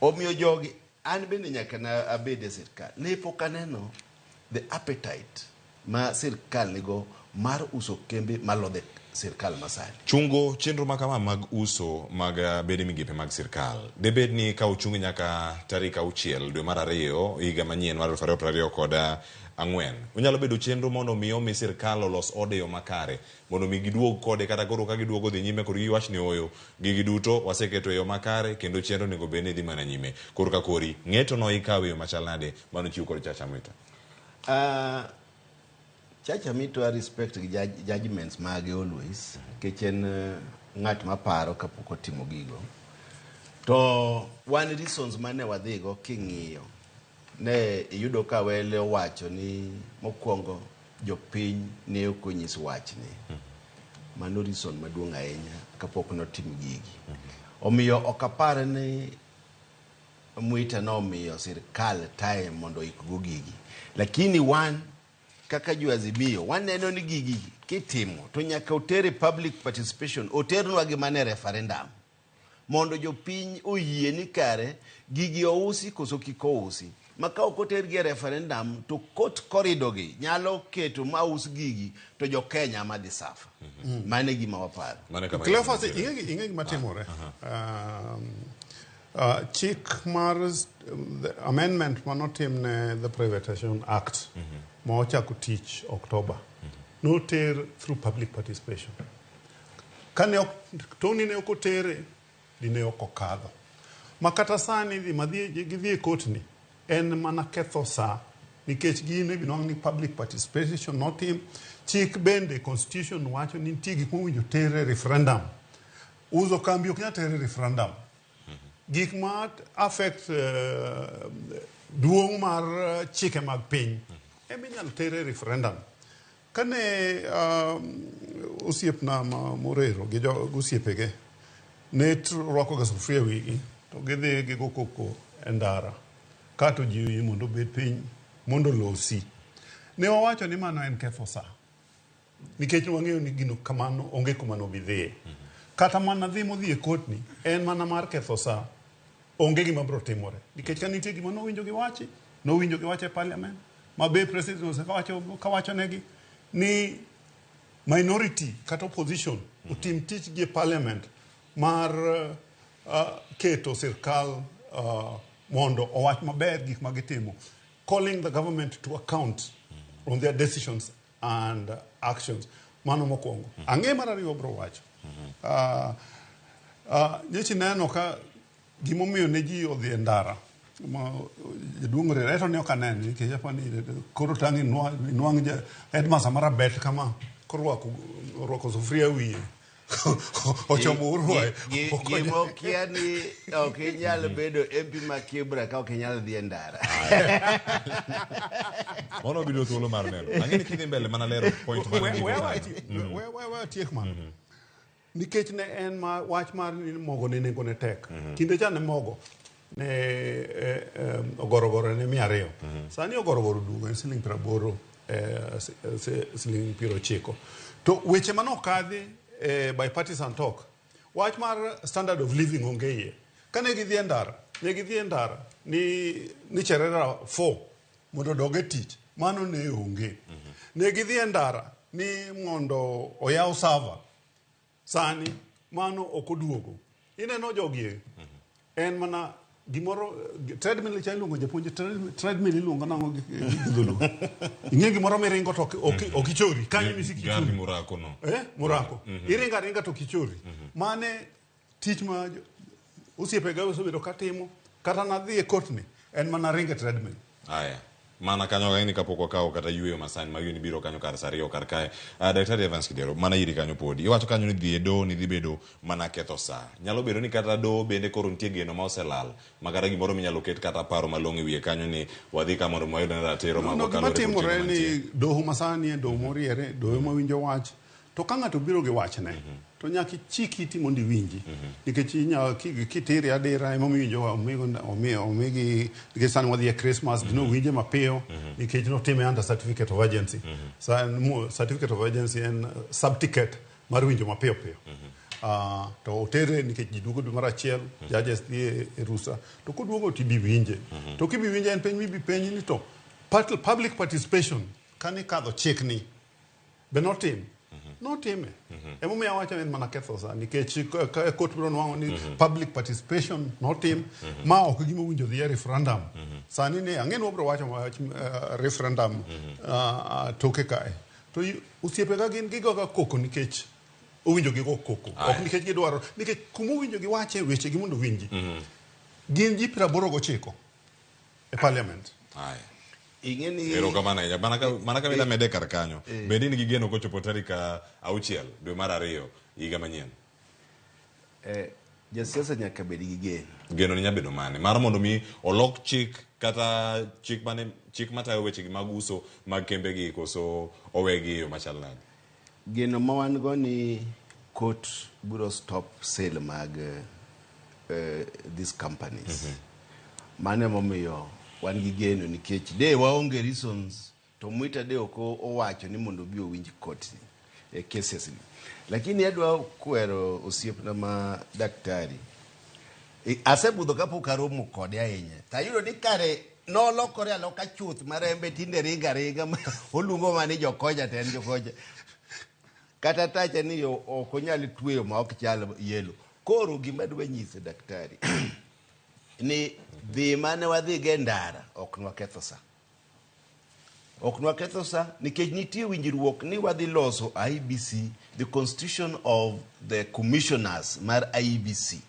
Omiyo jogi, an bende nyaka na abede sirkal. Ne pok aneno the appetite ma sirkal nigo mar uso kembe malodhe sirkal masani. Chungo chenro makama mag uso mag bede migepe mag sirkal. Debed ni ka uchungi nyaka tarik 6 dwe mar 2 higa manyien mar 2024. Unyalo bedo chenro mondo miyo mi sirkal olos odeyo makare mondo mi giduog kode kata koro ka giduogo dhi nyime koro giwach ni oyo gigi duto waseketo yo makare kendo chenro nego bene dhi mana nyime. Koro ka kori ng'eto no ikawe yo machal nade mano chiwo kod Chacha Mwita. Chacha Mwita respect judgments mage always kechen ng'at maparo kapok otimo gigo. To one reasons mane wadhigo king'iyo ne yudo ka wele wacho ni mokwongo jopiny ne okonyis wachni. Mano reason maduong' ahinya kapok notim gigi. Omiyo okapar ni Mwita no miyo sirkal time mondo ikgo gigi. Lakini wan kaka juazimio waneno ni gigi kitimo to nyaka otere public participation, oternwa gi mane referendum mondo jopiny oyie ni kare gigi ousi koso kiko usi. Maka okoter gi referendum to court corridor gi nyalo keto maus gigi to jo Kenya madhi safa. Mane gima waparo. Cleophas inge matimore. Chik mar the amendment manotim ne the Privatization Act mochako tich October no ter through public participation. Kane toni ne okotere dine okokadho. Makata sani gidhi kotni en mana ketho sa nikech gine binong ni public participation notim. Chik bende constitution wacho ni nitie gik mowinjo tere referendum. Uzo kambi ok nyal tere referendum. Gik ma affect duong' mar chike mag piny emi nyalo tere referendum. Kane osiepna Morero gi osiepege ne rwako ga sufuria wigi to gidhi gigo koko e ndara kato ji mondo bed piny mondo losi. Ne wawacho ni mano en ketho sa nikech wang'eyo ni gino kamano onge kumano bidhiye. Kata mana dhi modhi e kotni en mana mar ketho sa onge gima bro timore nikech ka nitie gima nowinjo giwache e parliament mabe president kawacho negi ni minority kata opposition utim tich gi parliament mar keto sirkal mondo owach maber gik magitimo, calling the government to account on their decisions and actions. Mano mokwongo. Ang'e mar ariyo bro wacho. Nyechi neno ka gimomiyo ne ji odhi e ndara jaduong' reto ne ok aneno nikech apani koro tangi nwang' headmaster mara bet kama korwako sufuria wiye ochomo urwae gimo kia ni ok inyalo bedo MP ma Kibra ka ok inyalo dhi e ndara. Mono bido thuolo mar neno ang'e ni kidhi mbele mana lero point wewe tiek man nikech ne en wach mar mogo ne nengo ne tek. Kinde cha ne mogo ne ogorogoro ne 200. Sani ogorogoro dugo en siling 80 siling 90. To weche manokadhi bipartisan talk wach mar standard of living onge yie. Kane gidhi e ndara ni Cherera 4 mondo doge tich mano ne onge. Ne gidhi e ndara ni mondo oyaw server sani mano okoduogo. Ineno jogie en mana gimoro treadmill cha ilungo japuonje treadmill ilungo nango gidhulu. Inge gimoro miringo to okichori kanyo misiki gari murako no. Murako. Iringa to kichori. Mane tich ma osiepega osebedo katimo kata nadhi e kotni en mana ringe treadmill. Aya. Mana kanyo gani kapok wakawo kata yueyo masani ma yuni biro kanyo kar sario kar kae. Dr. Evans Kidero mana iri kanyo podi. Iwacho kanyo ni dhi e do ni dhi bedo mana ketho sa. Nyalo bedo ni kata do bende koro nitie geno ma oselal. Makata gimoro minyalo ket kata paro malong'o e wiye kanyo ni wadhi ka mondo mwayud ratiro ma kalore timore ni doho masani e doho moriere doho mawinjo wach. To ka ng'ato biro gi wachne to nyaka chiki iti mondo iwinji nikech kitiri adira ema winjo omigi nikech sani wadhi e Christmas dino winje mapiyo nikech notime under certificate of urgency. Certificate of urgency en subticket mar winjo mapiyo piyo. to otere nikech ji duogo dwe mar achiel judges dhi e rusa to koduogo to ibi winje to kibi winje en penj mibi penj ni to public participation kani kadho chik ni be notime emomiyo awacho en mana ketho sa nikech kot biro nwang'o ni public participation notim ma ok gima winjo dhi e referendum sani ne ang'e ni wabiro wacho referendum toke kae to osiepe ka gin gigoga koko nikech owinjo gigo koko ok nikech gidwaro nikech kuma owinjo giwache weche gi mondo winji gin ji 89 e parliament Ero kamana ya mana ka bila mede kar kanyo bende ni gigeno kochopo tarik 6 dwe mar 2 higa manyien jasiasa nyaka bed gi geno ni nyabedo mane mar mondo mi olok chik kata chik matayo weche gi mag uso mag kembe gi koso owegi yo machal nade geno ma wan go ni court biro stop sale mag these companies mane momiyo wan gi geno nikech de waonge reasons to mwita de oko owacho ni mondo bi owinj court e cases ni lakini adwa kwero osiepna ma daktari asebudho kapok aromo kode ahinya tayudo ni kare nolokore aloka chuth marembe tinde ringa oluongo mane jokoja ten jokoja kata tacha ni ok onyal tweyo ma ok chal yelo koro gima dwa nyise daktari ni dhi mane wadhi ge ndara ok nwa ketho sa nikech nitie winjruok ni wadhi loso IBC the constitution of the commissioners mar IBC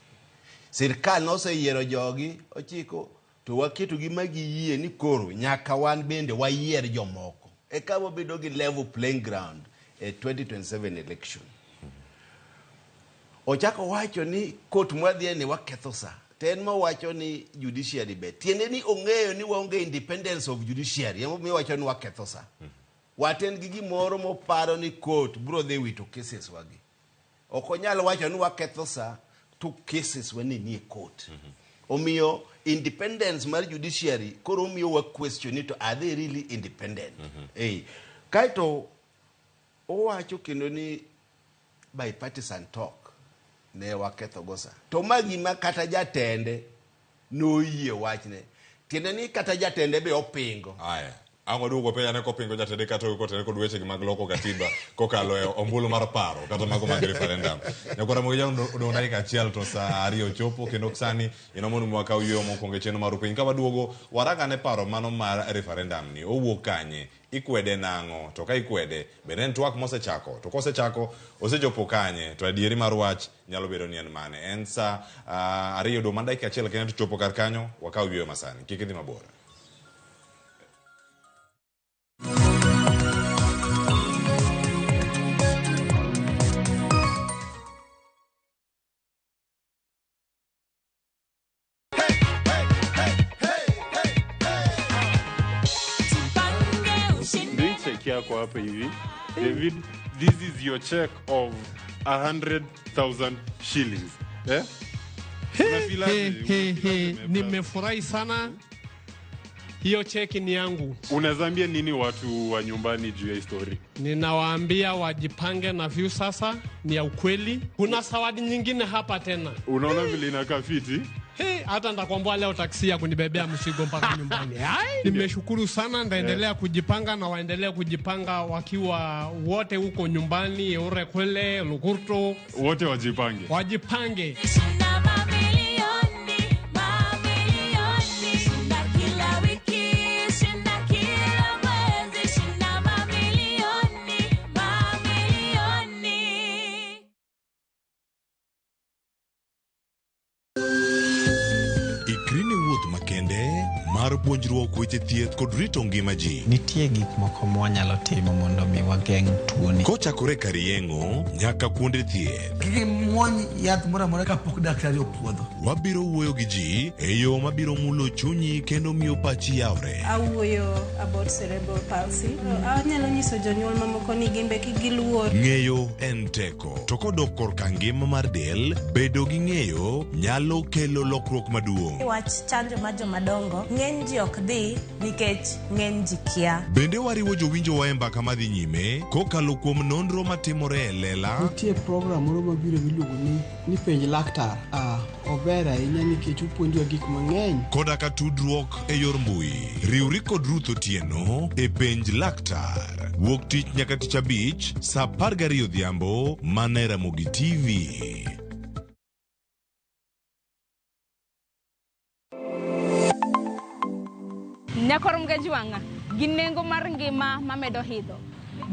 sirkal noseyiero jogi ochiko to waketo gi magi yie ni koro nyaka wan bende wayier jomoko eka wabedo gi level playing ground e 2027 election ochako wacho ni court mwadhie ni waketho sa ten ma wacho ni judiciary bet tiende ni ong'eyo ni waonge independence of judiciary emo mi wacho ni waketho sa waten gi gimoro moparo ni court bro dhi wito cases wagi ok onyal wacho ni waketho sa to cases wani ni court omiyo independence mar judiciary koro omiyo wa question to are they really independent kaito owacho kendo ni bipartisan talk ne waketho gosa to magi ma kata jatende noyie wachne tiende ni kata jatende be opingo Ango duogo penya ne kopingo jatende kata kotene kod weche gi mag loko katiba kokalo e ombulu mar paro kata mago mag referendum. Nyakora mo yang do na ka chiel to sa ariyo chopo kendo sani inomono mwaka uyo mokonge cheno mar piny ka waduogo waraga ne paro mano mar referendum ni owuok kanye ikwede nango to ka ikwede benen twak mosechako to kosechako osechopo kanye to adieri mar wach nyalo bedo ni en mane en sa ariyo do mandai ka chiel kendo chopo kar kanyo wakaw uyo masani kikidhi mabor yako hapa hivi David, this is your check of 100,000 shillings nimefurahi sana hiyo cheki ni yangu. Unazambia nini watu wa nyumbani juu ya story? Ninawaambia wajipange na view sasa ni ya ukweli. Kuna zawadi nyingine hapa tena. Unaona vile inakaa fiti? Hata ndakwambia leo taksi ya kunibebea mzigo mpaka nyumbani. Nimeshukuru sana, ndaendelea kujipanga na waendelea kujipanga wakiwa wote huko nyumbani, ore kwele, Lukurto. Wote wajipange. Wajipange. mar puonjruok weche thieth kod rito ngima ji. Nitie gik moko mwanyalo timo mondo mi wageng' tuoni. Kochakore kar yeng'o nyaka kuonde thieth. Kiki muony yath mora mora kapok daktari opuodho. wabiro wuoyo gi ji e yo mabiro mulo chunyi kendo miyo pachi yawre. Awuoyo about cerebral palsy. Anyalo nyiso jonyuol mamoko ni gimbe kik giluor. Ng'eyo en teko. To kodok korka ngima mar del, bedo gi ng'eyo nyalo kelo lokruok maduong'. Wach chanjo mar jomadongo, ng'eny ji ok dhi nikech ng'eny ji kia. Bende wariwo jowinjo wa e mbaka madhi nyime kokalo kuom nonro matimore e lela. Nitie program moro mabiro miluongo ni penj laktar. Ober ahinya nikech opuonjowa gik mang'eny. Koda ka tudruok e yor mbui. Riwri kod Ruth Otieno e penj laktar. Wuok tich nyaka tich abich, sa 12 odhiambo, mana e Ramogi TV. Nyakorom gajwanga, ginengo mar ngima mamedo hidho.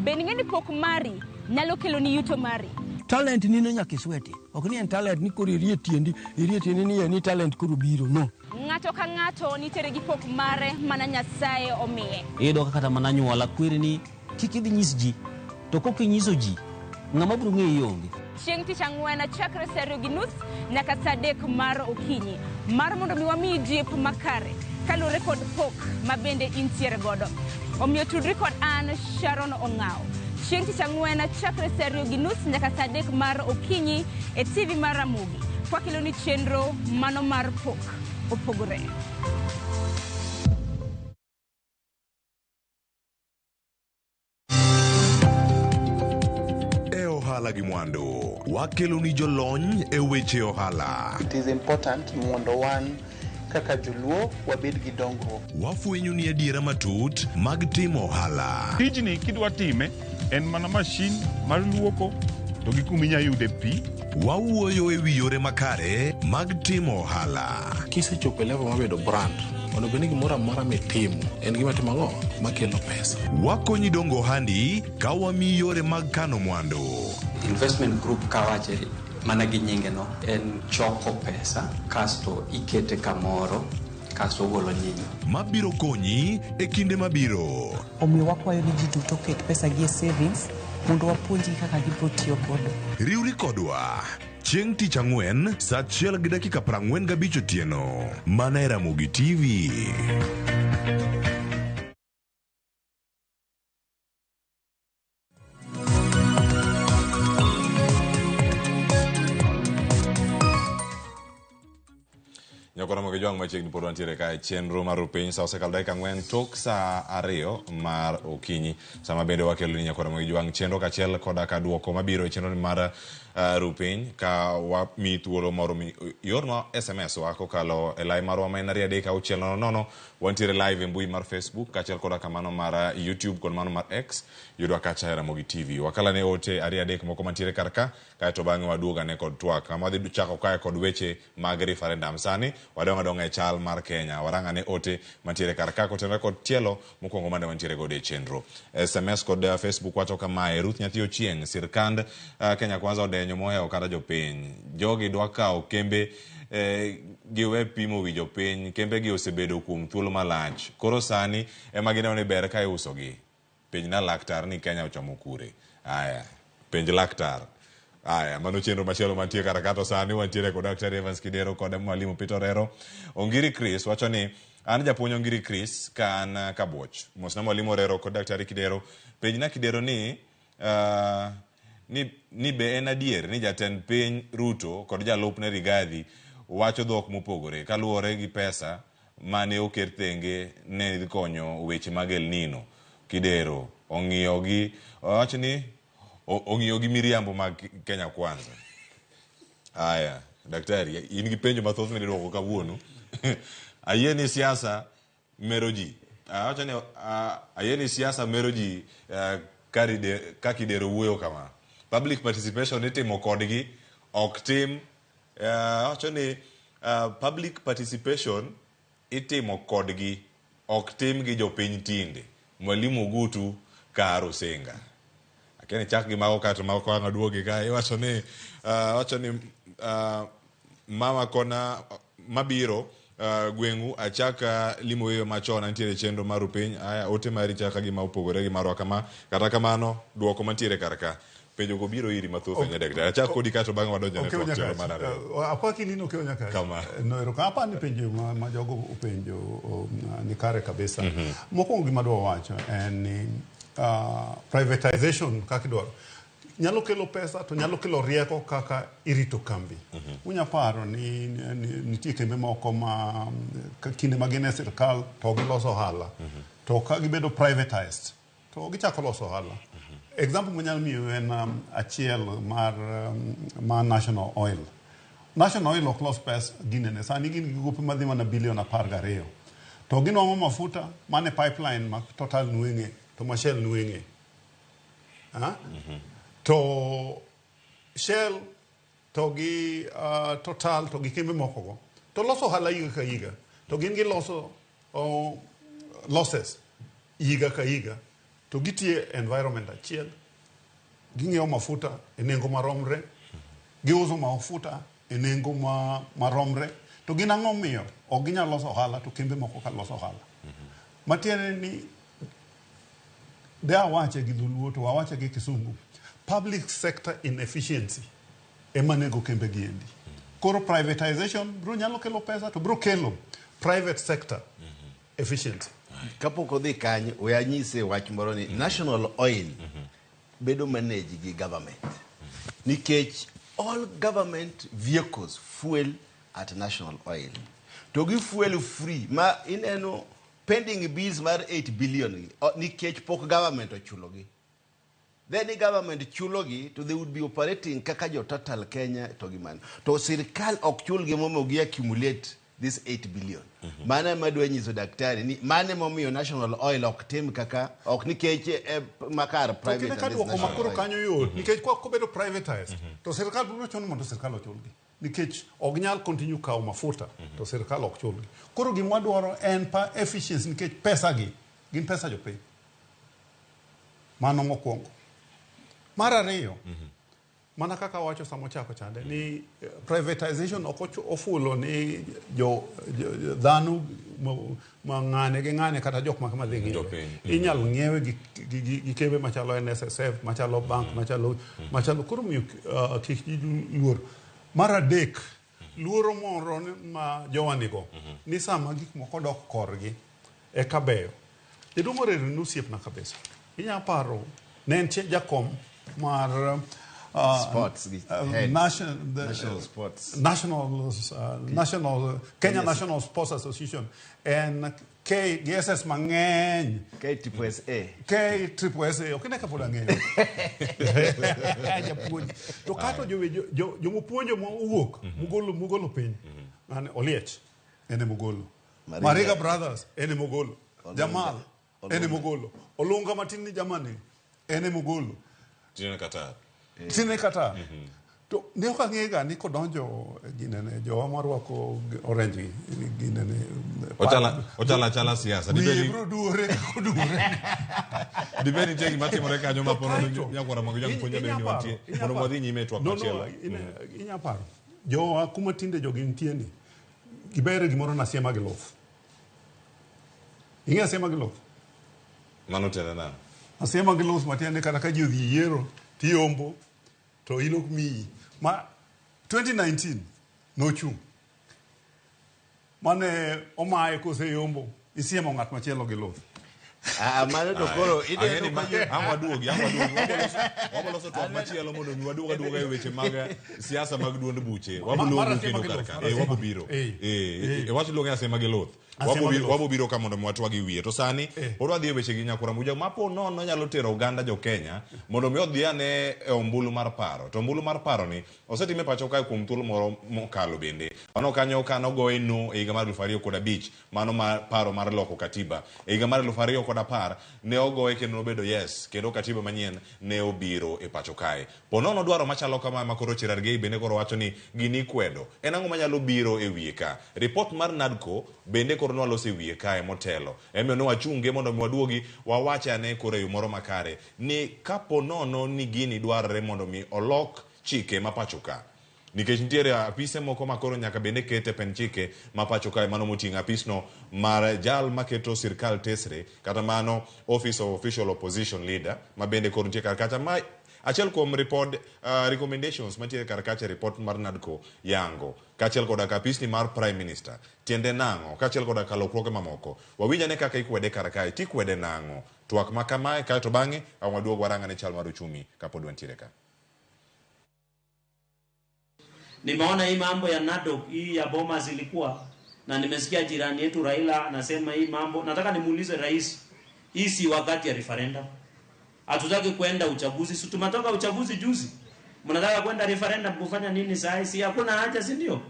Bening'e ni pok mari nyalo kelo ni yuto mari. Talent ni nyaka isweti. Ok ni en talent ni koro irie tiendi ni talent koro biro, no. Ng'ato ka ng'ato nitere gi pok mare mana Nyasaye omiye. Iyudo kata mana nyuola kwiri ni kik idhi nyis ji, to kok inyiso ji, ng'ama biro ng'eyi onge. Chieng' tich ang'wen chakre saa 2:30 nyaka saa 3 mar okinyi. Mar mondo mi wamiyi jip makare kalure kod pok ma bende intiere godo. Omiyo tudri kod an Sharon Ong'aw. Chieng' tich ang'wen chakre saa 2:30 nyaka saa 3 mar okinyi e TV mar Ramogi. Kwakelo ni chenro mano mar pok opogore. Ohala gi mwandu. Wakelo ni jolony e weche ohala. It is important mondo wan kaka joluo wabed gi dongruok. Wafwenyo ni adiera matut mag timo ohala. Tijni kidwa time en mana mashin mar luoko to gi kuminya yude pi. Wawuoyo e wi yore makare mag timo ohala. Kisechopo level mabedo brand, onego ni gimoro amora mitimo en gima timo ang'o makelo pesa. Wakonyi dongo ohandi ka wamiyi yore mag kano mwandu. Investment group kawache mana gi nyinge no en choko pesa kasto ikete kamoro kasto golo nyinyo. Mabiro konyi e kinde mabiro. Omiyo wakwayo ni ji duto ket pesa gi e savings mondo wapuonji kaka gibiro tiyo kodo. Riwri kodwa chieng' tich ang'wen saa 1:45 otieno, mana e Ramogi TV. Nyakora moge jwang machiegni pod wantiere kae chenro mar piny sa osekalo dakika 4 tok saa 2 mar okinyi. Sama bende wakelo ni nyakora moge jwang chenro kachiel koda ka duoko mabiro e chenro mar rupiny ka wami thuolo moro yorno SMS wa kokalo e live marwa ma en 3:600 wantiere live e mbui mar Facebook kachiel koda kamano mar YouTube kod mano mar X yudwa kacha e Ramogi TV. Wakala ne ote 3 moko mantiere karka kaeto bang'e waduoga ne kod twak kama wadhi chako kae kod weche mag referendum sani wadonga e chal mar Kenya. Waranga ne ote mantiere karka kotenore kod tielo mokwongo mane wantiere gode chenro. SMS kod Facebook wacho kamae: Ruth Nyathi Ochieng', sirkand Kenya Kwanza odenyo mohewo kata jopiny. Jogi dwa kawo kembe giwe pimo wi jopiny, kembe gi osebedo kuom thuolo malach. Koro sani ema gineno ni ber ka iuso gi. Penj na laktar ni Kenya ochomo kure. Aya, penj laktar. Aya, mano chenro machielo mantie karakato sani wantiere kod Dr. Evans Kidero kod mwalimu Peter Rero. Ongiri Chris wacho ni an japuonj Ongiri Chris kan kabuoch. Mosna mwalimu Rero kod Dr. Kidero. Penj na Kidero ni ni be en adier ni jatend piny Ruto kod jalupne Rigathi wacho dhok mopogore kaluwore gi pesa mane oket thenge ne konyo weche mag El Nino. Kidero ong'iyo gi wacho ni ong'iyo gi miriambo mag Kenya Kwanza. Aya, daktari, in gi penjo mathoth ne dwoko kawuono. Ayie ni siasa mero ji. Wacho ni ayie ni siasa mero ji ka Kidero wuoyo kama. Public participation itimo kodgi ok tim. Wacho ni public participation itimo kodgi ok tim gi jopiny tinde. Mwalimu Gutu Karo Senga. Akeni chak gi mago kato mago kwa ngaduogi kae. Wacho ni mama kona mabiro gwengu achaka limo weyo machona ntiere chenro maru piny. Aya ote mari chaka gi ma upogore gi marwa kama. Kata kamano duoko mantiere karaka. penjo go biro iri mathoth ne daktari. Achak kodi kato bang' wadonjo ne twak chenro mar ariyo. Apa kinino kio nyaka. Kama. No ero kapa ni penjo ma jogo upenjo ni kare kabisa. Mokwongo gima dwa wacho en ni privatization kaka idwaro. Nyalo kelo pesa to nyalo kelo rieko kaka irito kambi. Unya paro ni nitie kembe moko ma kinde magine sirkal to giloso ohala. To ka gibedo privatized to gichako loso ohala. Example manyalo miyo en achiel mar National Oil. National Oil ok los pesa ginene. Sani gin gigope madhi mana bilion 12. To ginwang'o mafuta mane pipeline ma Total nweng'e to ma Shell nweng'e. To Shell to gi Total to gi kembe mokogo. To loso ohala higa ka higa. To gin giloso losses higa ka higa. To gitie environment achiel. Ging'iewo mafuta e nengo maromre. Giuso mafuta e nengo maromre. To gin ang'o miyo ok ginyal loso ohala to kembe moko ka loso ohala. Matiende ni de awache gi dholuo to awache gi kisungu. Public sector inefficiency ema nego kembe giendi. Koro privatization bro nyalo kelo pesa to bro kelo private sector efficiency. Kapok odhi kanyo we anyise wach moro ni National Oil bedo manage gi government. Nikech all government vehicles fuel at National Oil. To gi fuel free ma ineno pending bills mar 8 billion nikech pok government ochulogi. Then the government chulogi to they would be operating kaka jo Total Kenya to giman. To sirkal ok chulgi momo gi accumulate this 8 billion. Mana madwa nyiso daktari ni mane momiyo National Oil ok tim kaka ok nikech makar private. To kaka dwoko makoro kanyo yot nikech kwa kobedo privatized to sirkal biro chono mondo sirkal ochulgi. Nikech ok nyal continue kawo mafuta to sirkal ok chulgi. Koro gima dwaro en pa efficiency nikech pesa gi gin pesa jopiny. Mano mokwongo. Mar ariyo, mana kaka wacho samo chako chande ni privatization ofulo ni jo dhano ma ng'ane gi ng'ane kata jok ma dhi ng'iewe. Inyal ng'iewe gi kembe machalo NSSF, machalo bank, machalo koro miyo kik luor. Mar adek, luoro moro ma jowanigo ni sama gik moko dok korgi e kabeyo. Jadongo rero nusiepna kabisa. Inya paro ne en jakom mar sports national sports Kenya National Sports Association and KSS mang'eny KSSA ok ne ka pod ang'eyo japuonj to kato jomopuonjo mowuok mugolo piny mane Oliech ene mogolo Mariga Brothers ene mogolo Jamal ene mogolo Olunga matin ni Jamani ene mogolo Tine kata to ne ok ang'ega ni kodonjo ginene jowa marwako orange ginene ochala siasa dibeni tegi matimore kanyo mapono nyakwara mag japuonja be ni watie mondo wadhi nyime twak machielo. Inya paro jowa kuma tinde jogi nitie ni gibere gimoro na siema gi lof. Ing'e siema gi lof? Mano tena na asiema gi lof matiende kata ka ji odhi yiero tiombo to inok miyi ma 2019 nochung mane omaye kose yombo isiemo ng'at machielo gi lof. Mano to koro ideni amaduogi waboloso twak machielo mondo mi waduoga e weche mag siasa mag duond buche wabuluongo kendo karka wabobiro wach luonge asema gi loth wabobiro ka mondo mwatwagi wiye to sani odwa dhi e weche gi nyakura muja mapo nono nyalo tero Uganda jo Kenya mondo mi odhi ane e ombulu mar paro to ombulu mar paro ni osetime pacho kae kuom thuolo moro mokalo bende mano kanyo kano goe no e higa mar 2005 mano mar paro mar loko katiba e higa mar 2010 ne ogoe kendo nobedo yes kendo katiba manyien ne obiro e pacho kae ponono dwaro machalo kama makoro Cherargei bende koro wacho ni gini kwedo en ang'o manyalo biro e wiye ka report mar NADCO bende koro nwaloso e wiye kae motelo emiyo ne wachunge mondo mi waduogi wawache ane koro yo moro makare ni kapo nono ni gini dwarore mondo mi olok chike mapacho ka nikech nitiere apise moko makoro nyaka bende kete pen chike mapacho kae mano moting'o apisno mar jal maketo sirkal tesre kata mano Office of Official Opposition Leader ma bende koro nitie kar kacha ma achiel kuom report recommendations mantiere kar kacha report mar NADCO yango kachiel koda kapisni mar prime minister tiende nango kachiel koda kalokruoge mamoko wawinjane kaka ikwede kar kae tikwede nango twak ma kamae kae to bang'e waduog warangane chal mar uchumi kapod wantiere ka. Nimeona hii mambo ya NADCO hii ya Bomas ilikuwa na nimesikia jirani yetu Raila anasema hii mambo. Nataka nimuulize rais, hii si wakati ya referendum. Hatutaki kwenda uchaguzi. Si tumetoka uchaguzi juzi. Mnataka kwenda referendum kufanya nini saa hii? Hakuna haja, si ndio?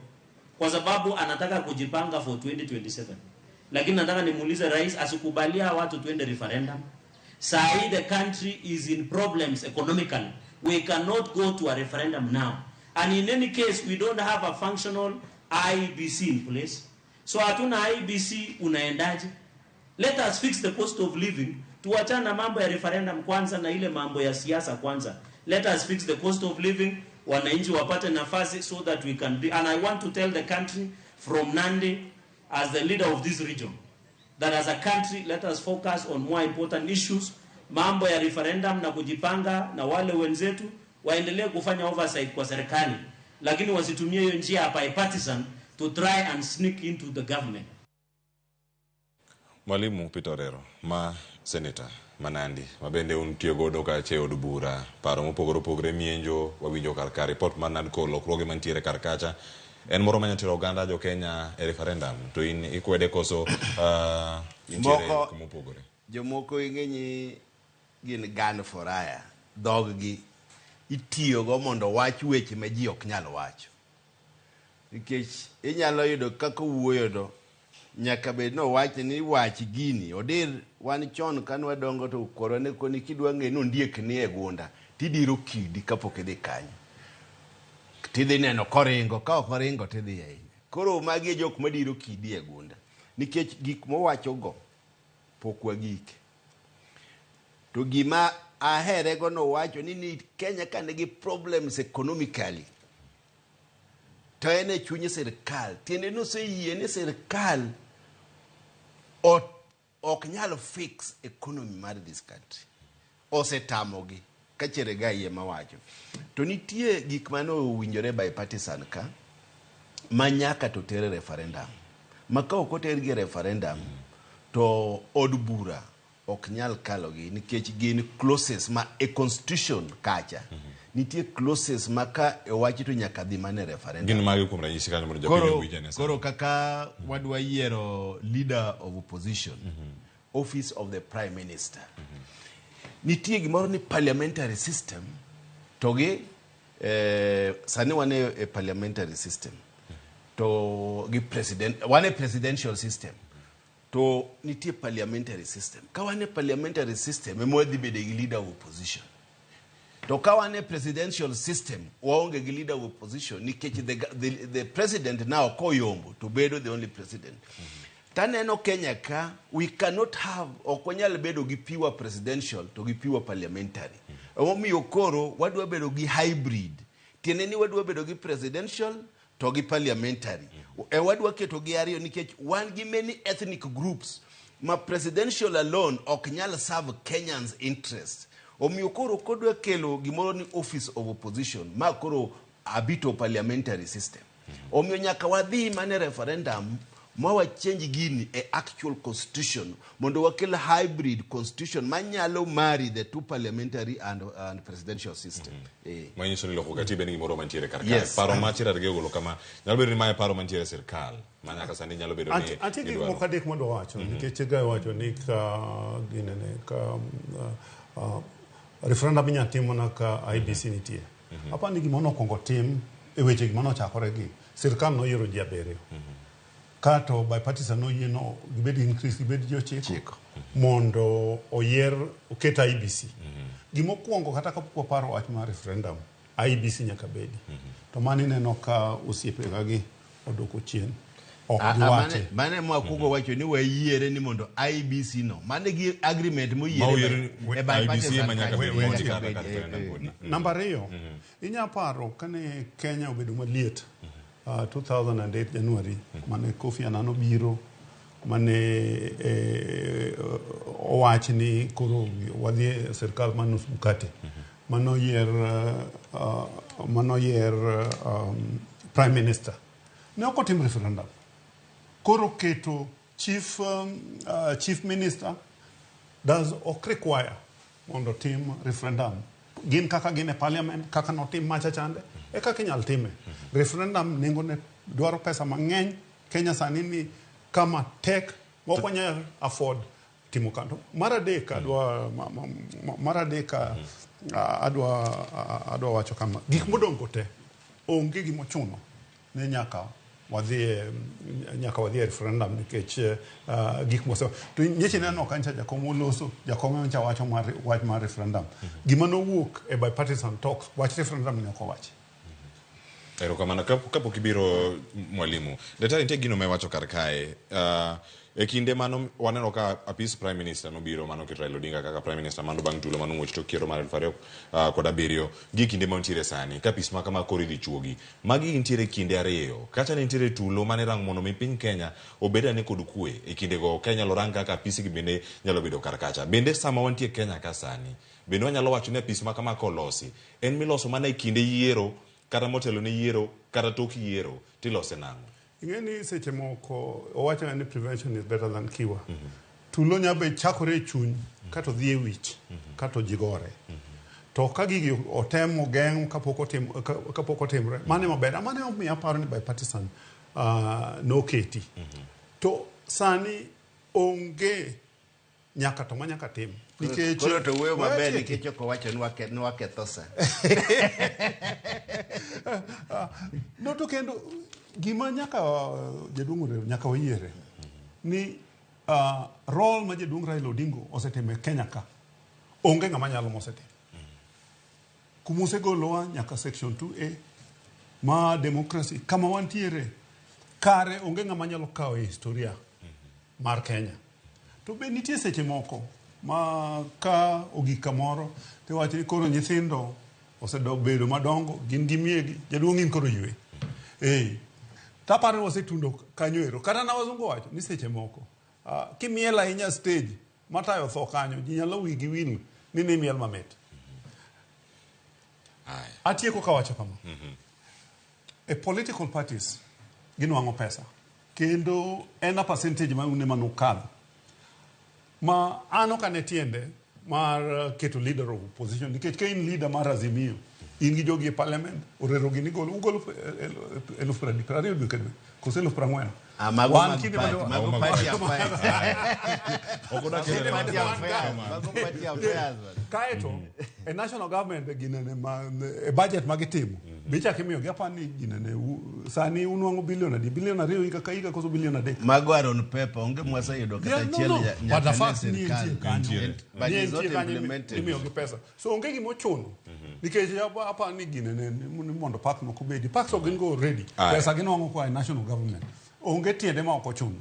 Kwa sababu anataka kujipanga for 2027. Lakini nataka nimuulize rais asikubalia watu twende referendum. Saa hii the country is in problems economically. We cannot go to a referendum now. And in any case we don't have a functional IBC in place. So hatuna IBC, unaendaje? Let us fix the cost of living. Tuachana mambo ya referendum kwanza na ile mambo ya siasa kwanza. Let us fix the cost of living. Wananchi wapate nafasi so that we can be. And I want to tell the country from Nandi as the leader of this region that as a country let us focus on more important issues. Mambo ya referendum na kujipanga na wale wenzetu waendelee kufanya oversight kwa serikali. Lakini wasitumie hiyo njia ya bipartisan to try and sneak into the government. Mwalimu Pitorero, ma senator Manandi, mabende untie godo ka che od bura, paro mopogore mienjo wawinjo kar report mar NADCO lokruoge mantiere kar kacha. En moro manyatiro oganda jo Kenya e referendum to in ikwede koso intiere kumopogore. Jomoko ing'enyi gin gan foraya, dog gi itiyo go mondo wach weche ma ji ok nyal wacho. Nikech inyalo yudo kaka wuoyo do nyaka bed no wach ni wach gini odir wan chon kan wadongo to korone koni kidwa ng'e no ndiek ni e gunda tidiro kidi kapok idhi kanyo tidhi neno koringo ka ok oringo tidhi ahinya. Koro magi jok madiro kidi e gunda nikech gik mowacho go pok wagike. To gima ahere go no wacho ni Kenya ka nigi problems economically to ene chunye sirkal tiende no se yie ni sirkal ok nyalo fix economy mar this country osetamogi kachere ga yie mawacho to nitie gik mano winjore bipartisan ka manyaka to tere referendum maka ok otergi referendum to od bura ok nyal kalogi nikech gin clauses ma e constitution kacha nitie clauses maka e wachi to nyaka dhi mane referendum. Gin magi kuom ranyisi kanyo mondo japinyo wije. Koro kaka wadwa yiero leader of opposition, office of the prime minister. Nitie gimoro ni parliamentary system to gi sani wane a parliamentary system to gi wane presidential system to nitie parliamentary system. Ka wane parliamentary system emodhi bede gi leader of opposition. To kawane presidential system waonge gi leader of opposition nikech the president now koyombo to bedo the only president. Taneno Kenya ka we cannot have okonyal bedo gi pure presidential to gi pure parliamentary. Omiyo koro wadwa bedo gi hybrid. Tiene ni wadwa bedo gi presidential to gi parliamentary. Wadwa keto gi ariyo nikech wan gi many ethnic groups ma presidential alone ok nyal serve Kenyans interest. Omiyo koro kodwa kelo gimoro ni office of opposition ma koro abito parliamentary system. Omiyo nyaka wadhi mane referendum ma wa change gini e actual constitution mondo wakel hybrid constitution manyalo marry the two parliamentary and presidential system. Manyiso ni loko katiba ni gimoro mantiere kar kae. Paro machira golo kama nyalo bedo ni mae paro mantiere sirkal. Manyaka sani nyalo bedo ni anti gik moko adek mondo wacho nikech ga wacho ni ka ginene ka referendum inyatimo na ka IBC nitie. Apa ni gimono kongo tim e weche gimono chakore gi sirkal no yiero ji abiriyo. Kato bipartisan no yieno gibed increase gibed jo chiko mondo oyier oketa IBC. Gimokwongo kata kapok paro wach mar referendum IBC nyaka bedi. To mani neno ka osiepe gi odoko chien. Mane mwakugo wacho ni wayiere ni mondo IBC no mane gi agreement moyiere e bipartisan manyaka Number 2 inya paro kane Kenya obedo maliet 2008 January mane Kofi Annan biro mane owach ni koro wadhi sirkal manus mkate manoyier prime minister ne ok otim referendum. Koro keto chief minister does ok require mondo tim referendum. Gin kaka gin e parliament, kaka notim macha chande, e kaka inyal time. Referendum nengo ne dwaro pesa mang'eny. Kenya sani ni kama tek ok wanyal afford timo kanto. Mar adek adwa wacho kama gik modongo te onge gimo chuno ne nyaka wadhi referendum nikech gik mose to nyeche neno kancha jakom oloso jakom ncha wacho wach mar referendum gima nowuok e bipartisan talks wach referendum ne ok wach. Ero kamano kapok ibiro mwalimu daktari nitie gino mewacho kar kae e kinde mano waneno ka apis prime minister nobiro mano kit Raila Odinga kaka prime minister mano bang' tulo mano muoch tok yiero mar 2007 gi kinde ma nitiere sani kapis ma kama kori dhi chuogi magi nitiere kinde ariyo kacha nitiere tulo mane rang mondo mi piny Kenya obedane kod kwe e kinde go Kenya lo rang kaka apis gi bende nyalo bedo kar kacha bende sama wantie Kenya ka sani bende wanyalo wacho ne apis ma kama kolosi en miloso mana e kinde yiero kata motelo ne yiero kata tok yiero tilose nang'o. Ingeni seche moko owacho ni prevention is better than cure. Tulo nyabe chakore chuny kato dhi e wich kato jigore. To ka gigi otemo geng' kapok otimre mane maber mane omiya paro ni bipartisan noketi. To sani onge nyaka to manyaka tim nikech koro to weyo maber nikech ok owacho ni waketho sa. No to kendo gima nyaka jaduong' nyaka wayiere ni role ma jaduong' Raila Odinga osetimo e Kenya ka onge ng'ama nyalo mosetimo. Kumusegolowa nyaka section 2A ma democracy kama wantiere kare onge ng'ama nyalo kawo historia mar Kenya. To be nitie seche moko ma ka ogik kamoro te wacho ni koro nyithindo osedok bedo madongo gin gi miegi jaduong' in koro ywe. Tapare wasetundo kanyo ero kata na wazungu wacho ni seche moko kimiel ahinya stage matayo tho kanyo ji nyalo wigi wil ni miel mamet. Atieko kawacho kama e political parties ginwang'o pesa kendo en a percentage ma une manukadho ma ano kane tiende mar keto leader of opposition nikech ka in leader mar Azimio in gi jogi e parliament orero gi ni ugolo 20,000 dwe kadwe kose 40,000 kaeto e national government ginene e budget magitimo bicha kimiyo gi apani ginene sani unwango bilion 2 higa ka higa koso bilion 3 magwaro no pepa onge mwasa yudo kata chiel nyaka imiyo gi pesa so onge gimo chuno nikech apani ginene mondo pak moko bedi pak so gin go ready pesa ginwango kwa national government onge tiende ma ok ochuno.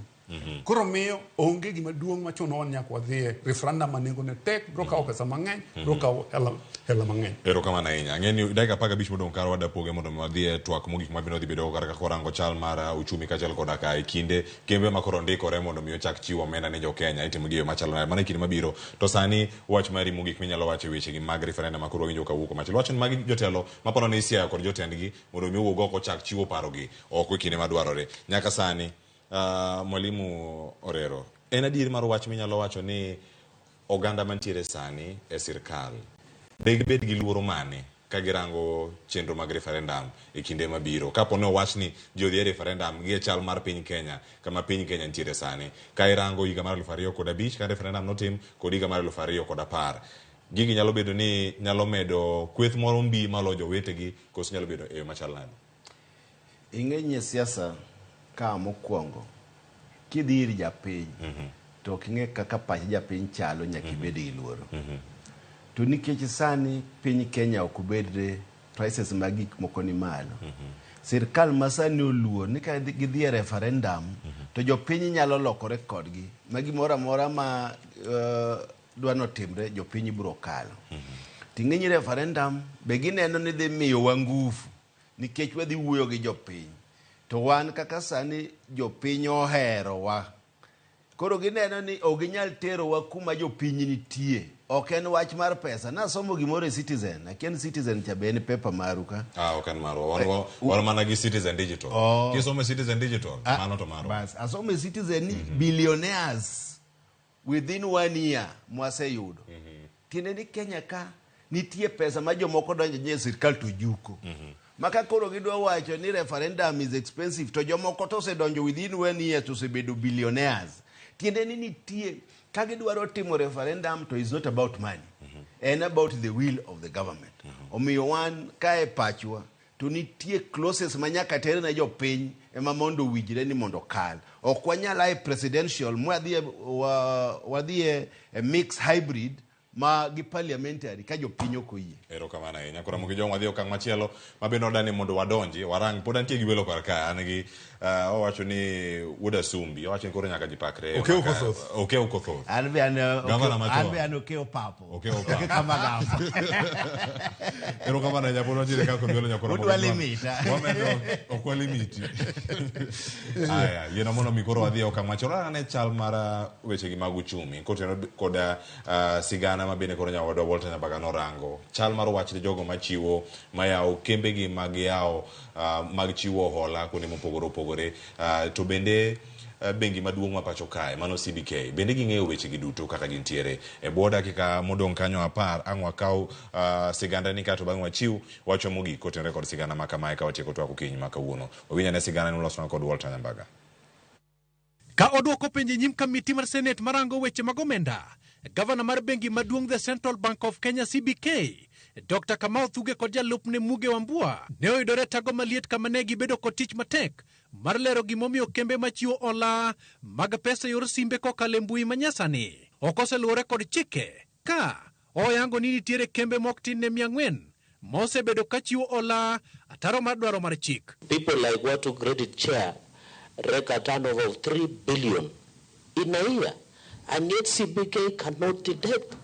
Koro miyo onge gima duong' machuno wan nyaka wadhi referendum manengo ne tek bro kawo pesa mang'eny bro kawo hela mang'eny. Ero kamano ahinya ng'eni dakika 15 modong kar wadapoge mondo wadhi twak mogik mabiro dhi bedo kar korango chal mar uchumi kachal koda ka e kinde kembe makoro ndikore mondo mi ochak chiwo omenda ne jo Kenya itimo giyo machalo mana kinde mabiro to sani wach mari mogik minyalo wacho weche gi mag referendum makoro winjo kawuok machalo wach mag jotelo maparo ni isia kod jotendgi mondo mi owuog oko chak chiwo parogi oko kinde madwarore nyaka sani. Mwalimu Orero en adier mar wach minyalo wacho ni oganda mantiere sani e sirkal bed gi luoro mane ka girango chenro mag referendum e kinde mabiro kapo ne owach ni ji odhi e referendum gi e chal mar piny Kenya kama piny Kenya nitiere sani ka irango higa mar 2005 ka referendum notim kod higa mar 2010 gigi nyalo bedo ni nyalo medo kweth moro mbi malo jowetegi koso nyalo bedo e machal nade. Ing'enye siasa ka mokwongo kidhir japiny to king'e kaka pach japiny chalo nyaka ibed gi luoro to nikech sani piny Kenya ok obedre prices mag gik moko ni malo sirkal ma sani oluor ni ka gidhi e referendum to jopiny nyalo lokore kodgi ma gimoro amora ma dwano timre jopiny biro kalo ting'enye referendum be gineno ni dhi miyowa ngufu nikech wadhi wuoyo gi jopiny to wan kaka sani jopiny oherowa Koro gineno ni oginyal tero wa kuma jopiny nitie. Ok en wach mar pesa. Nasomo gimoro e Citizen. Aken Citizen cha be en paper maru ka. Ok en maru. Wan mana gi Citizen Digital. Kisomo Citizen Digital, mano to maru. Bas, asomo Citizen ni billionaires within 1 year mwaseyudo. Tiende ni Kenya ka nitie pesa ma jomoko donjo nye sirkal to juko. Maka koro gidwa wacho ni referendum is expensive to jomoko to osedonjo within 1 year to osebedo billionaires. Tiende ni nitie ka gidwaro timo referendum to is not about money. And about the will of the government. Omiyo wan kae pachwa to nitie clauses manyaka tere na jopiny ema mondo wijre ni mondo kal. Ok wanyala presidential wadhie a mixed hybrid ma gi parliamentary ka jopiny okoyie. Erokamano ahinya. Koro Ramogi wadhi okang' machielo mabende odani mondo wadonji warang pod antie gi welo kar ka an gi owacho ni Wuda Sumbi owacho ni koro nyaka jipakre oke ukothoth. An be an oke papo. Oke kama gamba. Erokamano ahinya pod wantiere ka kod welo nyakoro udwa limita. Wamedo okwa limiti. Aya yena mondo mi koro wadhi okang' machielo ane chal mar weche gi mag uchumi kod sigana mabende koro nyawadwa Walter Nyabaga norango chal mar wach jogo machiwo mayawo kembe gi mag yawo mag chiwo hola kuonde mopogore opogore to bende bengi maduong' ma pacho kae mano CBK bende ging'eyo weche gi duto kaka gintiere e bwo dakika modong' kanyo 10 ang' wakaw siganda ni kato bang' wachiw wacho mogik kotenre kod sigana ma kamae ka watieko twak okinyi ma kawuono owinyane sigana ni ulosona kod Walter Nyabaga ka odwoko penje nyim kamiti mar Senate marango weche mag omenda. Governor mar bengi maduong' the Central Bank of Kenya CBK Dr. Kamau Thuge kod jalupne Muge Wambua ne oyudore tago maliet kama ne gibedo kod tich matek mar lero gimomiyo kembe machiwo ola mag pesa yor simbe kokalo e mbui manyasani ok oseluwore kod chike ka oyango ni nitiere kembe mok tin ne 400 mosebedo kachiwo ola ataro mar dwaro mar chik. People like Watu Credit Chair record turnover of 3 billion in a year, and yet CBK cannot detect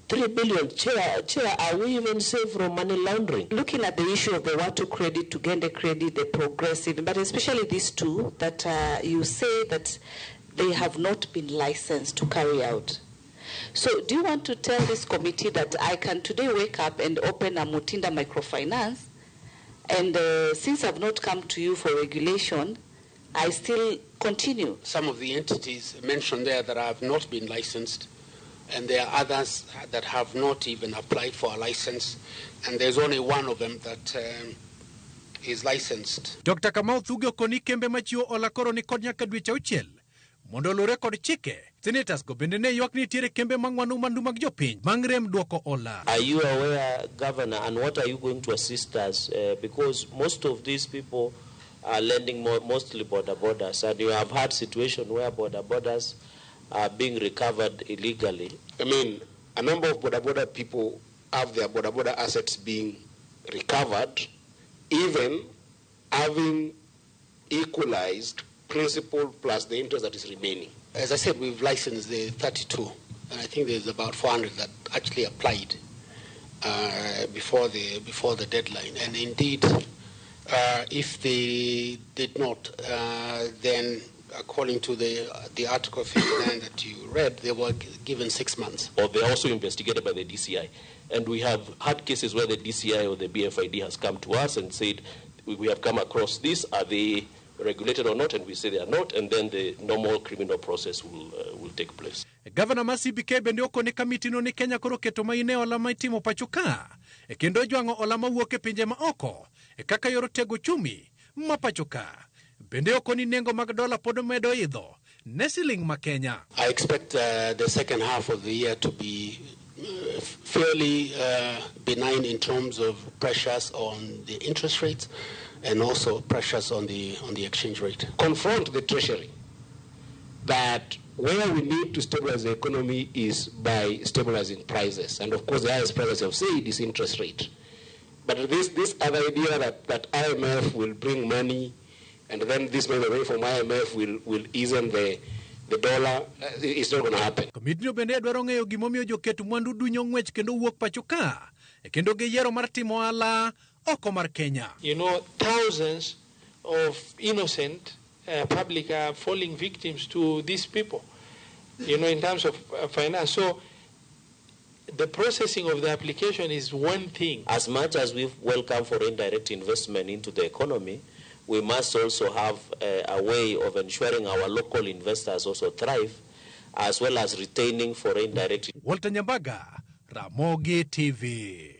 3 billion. Chair, are we even safe from money laundering? Looking at the issue of the Watu Credit, Tugende Credit, the Progressive, but especially these two that you say that they have not been licensed to carry out. So do you want to tell this committee that I can today wake up and open a Mutinda microfinance, and since I've not come to you for regulation, I still continue? Some of the entities mentioned there that have not been licensed, and there are others that have not even applied for a license, and there's only one of them that is licensed. Dr. Kamau Thuge koni kembe machiwo ola koro ni kod nyaka dweche 6 mondo lure kod chike. Senators go bende ne ywak ni tiere kembe mang'wano mandu mag jopiny mangrem dwoko ola. Are you aware, Governor, and what are you going to assist us? Because most of these people are lending mostly borders, and you have had situation where borders are being recovered illegally. I mean, a number of border people have their border assets being recovered, even having equalized principal plus the interest that is remaining. As I said, we've licensed the 32, and I think there's about 400 that actually applied before the deadline. And indeed, if they did not, then according to the Article 59 that you read, they were given 6 months. Or they're also investigated by the DCI. And we have had cases where the DCI or the BFID has come to us and said, we have come across this, are they regulated or not? And we say they are not, and then the normal criminal process will take place. Governor ma CBK bende okone kamiti no ni Kenya koro keto maine ola maitimo pacho ka kendo jwango ola mawuok e pinje ma oko kaka yor tego chumi ma pacho ka bende okoni nengo mag dola pod medo idho ne siling ma Kenya. I expect the second half of the year to be fairly benign in terms of pressures on the interest rates and also pressures on the exchange rate. Confront the Treasury that where we need to stabilize the economy is by stabilizing prices. And of course, the highest prices have said is interest rate. But this other idea that IMF will bring money and then this money away from IMF will ease the dollar, is not going to happen. Komitino bende dwaro ng'eyo gimomiyo joket mwandu dunyo ng'wech kendo wuok pacho ka kendo giyiero mar timo ala oko mar Kenya. You know, thousands of innocent public are falling victims to these people. in terms of finance. So the processing of the application is one thing. As much as we welcome foreign direct investment into the economy, we must also have a way of ensuring our local investors also thrive, as well as retaining foreign direct. Walter Nyambaga, Ramogi TV.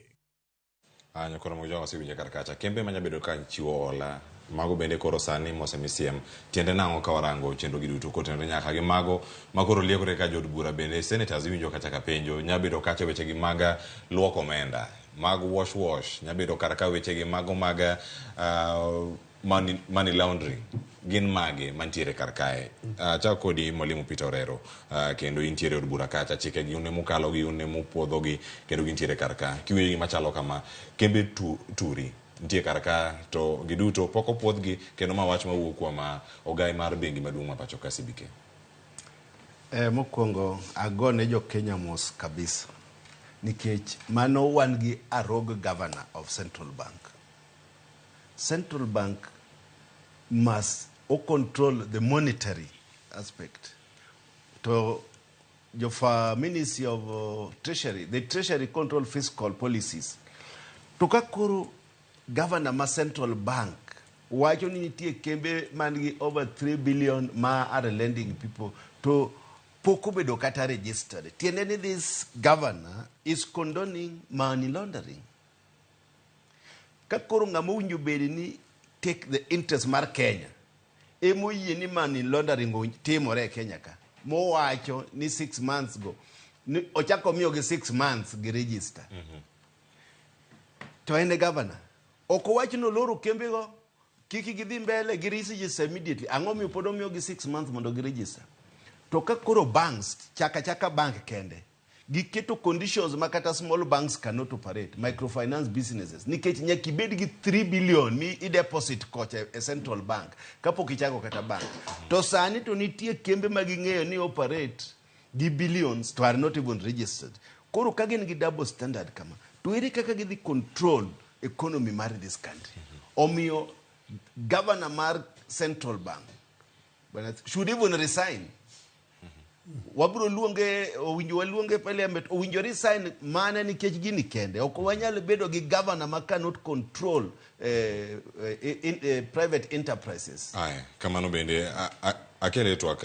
Nyakoro moja wasiwinja karakacha kembe manya bedo ka chiwo ola mago bende koro sani mosemisiem tiende nango ka warango chenro giduto kotende nyaka gi mago makoro liekore ka jod bura bende senators winjo kacha ka penjo nyabedo kacha weche gi maga luoko omenda mag wash nyabedo karaka weche gi mago maga money laundering gin mage mantiere karkae cha kodi Mwalimu Peter Orero kendo intiere od bura kacha chike gi une mukalo gi une mupuodho gi kendo gintiere karka kiwe gi machalo kama kembe turi ntie karka to giduto poko puodh gi kendo mawach mawuok kuom ogai mar bengi maduong' ma pacho ka CBK. Mokwongo agone jo Kenya mos kabisa nikech mano wan gi a rogue governor of Central Bank. Central Bank must control the monetary aspect. To your Ministry of Treasury, the Treasury control fiscal policies. To kakuru governor ma Central Bank, wacho ni nitie kembe mangi over 3 billion ma are lending people to poko bedo kata registered. Tiendeni this governor is condoning money laundering. Kakuru ngamu winjo bedi ni take the interest mar Kenya. Emo yie ni money laundering timore Kenya ka. Mo wacho ni 6 months go. Ochako miyo gi 6 months gi register. To ene governor. Oko wacho no loro kembe go kiki gidhi mbele gi register immediately. Ang'o miyo pod omiyo gi 6 months mondo gi register. To ka koro banks chaka bank kende giketo conditions makata small banks cannot operate, microfinance businesses nikech nyaki bed gi 3 billion mi deposit kocha a central bank kapok ichako kata bank. To sani to nitie kembe maging'eyo ni operate gi billions to are not even registered. Koro ka gin gi double standard kama to ere kaka gidhi control economy mar this country. Omiyo governor mar Central Bank should even resign. Wabro luonge owinjo waluonge parliament owinjo resign mana nikech gini kende ok wanyalo bedo gi governor ma cannot control private enterprises. Kamano bende akele twak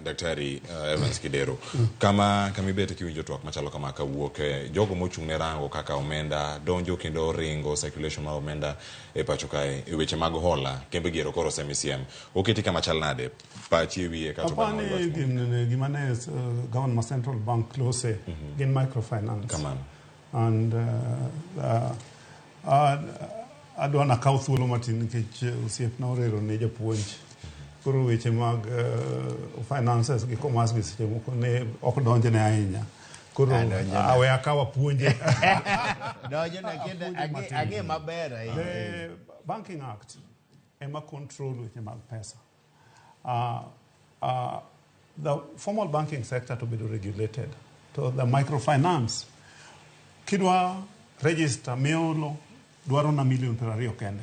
Daktari Evans Kidero kama kamibete kiwinjo twak machalo kama kawuok jogo mochung' ne rango kaka omenda donjo kendo ringo circulation mar omenda e pacho kae e weche mag hola kembe gero koro semisiem oketi kama chal nade pachi wiye kata bang' gimane government central bank close in microfinance and adwana kaw thuolo matin nikech osiep na Orero ne japuonj koro weche mag finances gi commerce gi seche moko ne ok donje ne ahinya koro awe akawa puonje donje na kende age maber the banking act ema control weche mag pesa the formal banking sector to be regulated to the microfinance kidwa register miolo dwaro na million per ariyo kende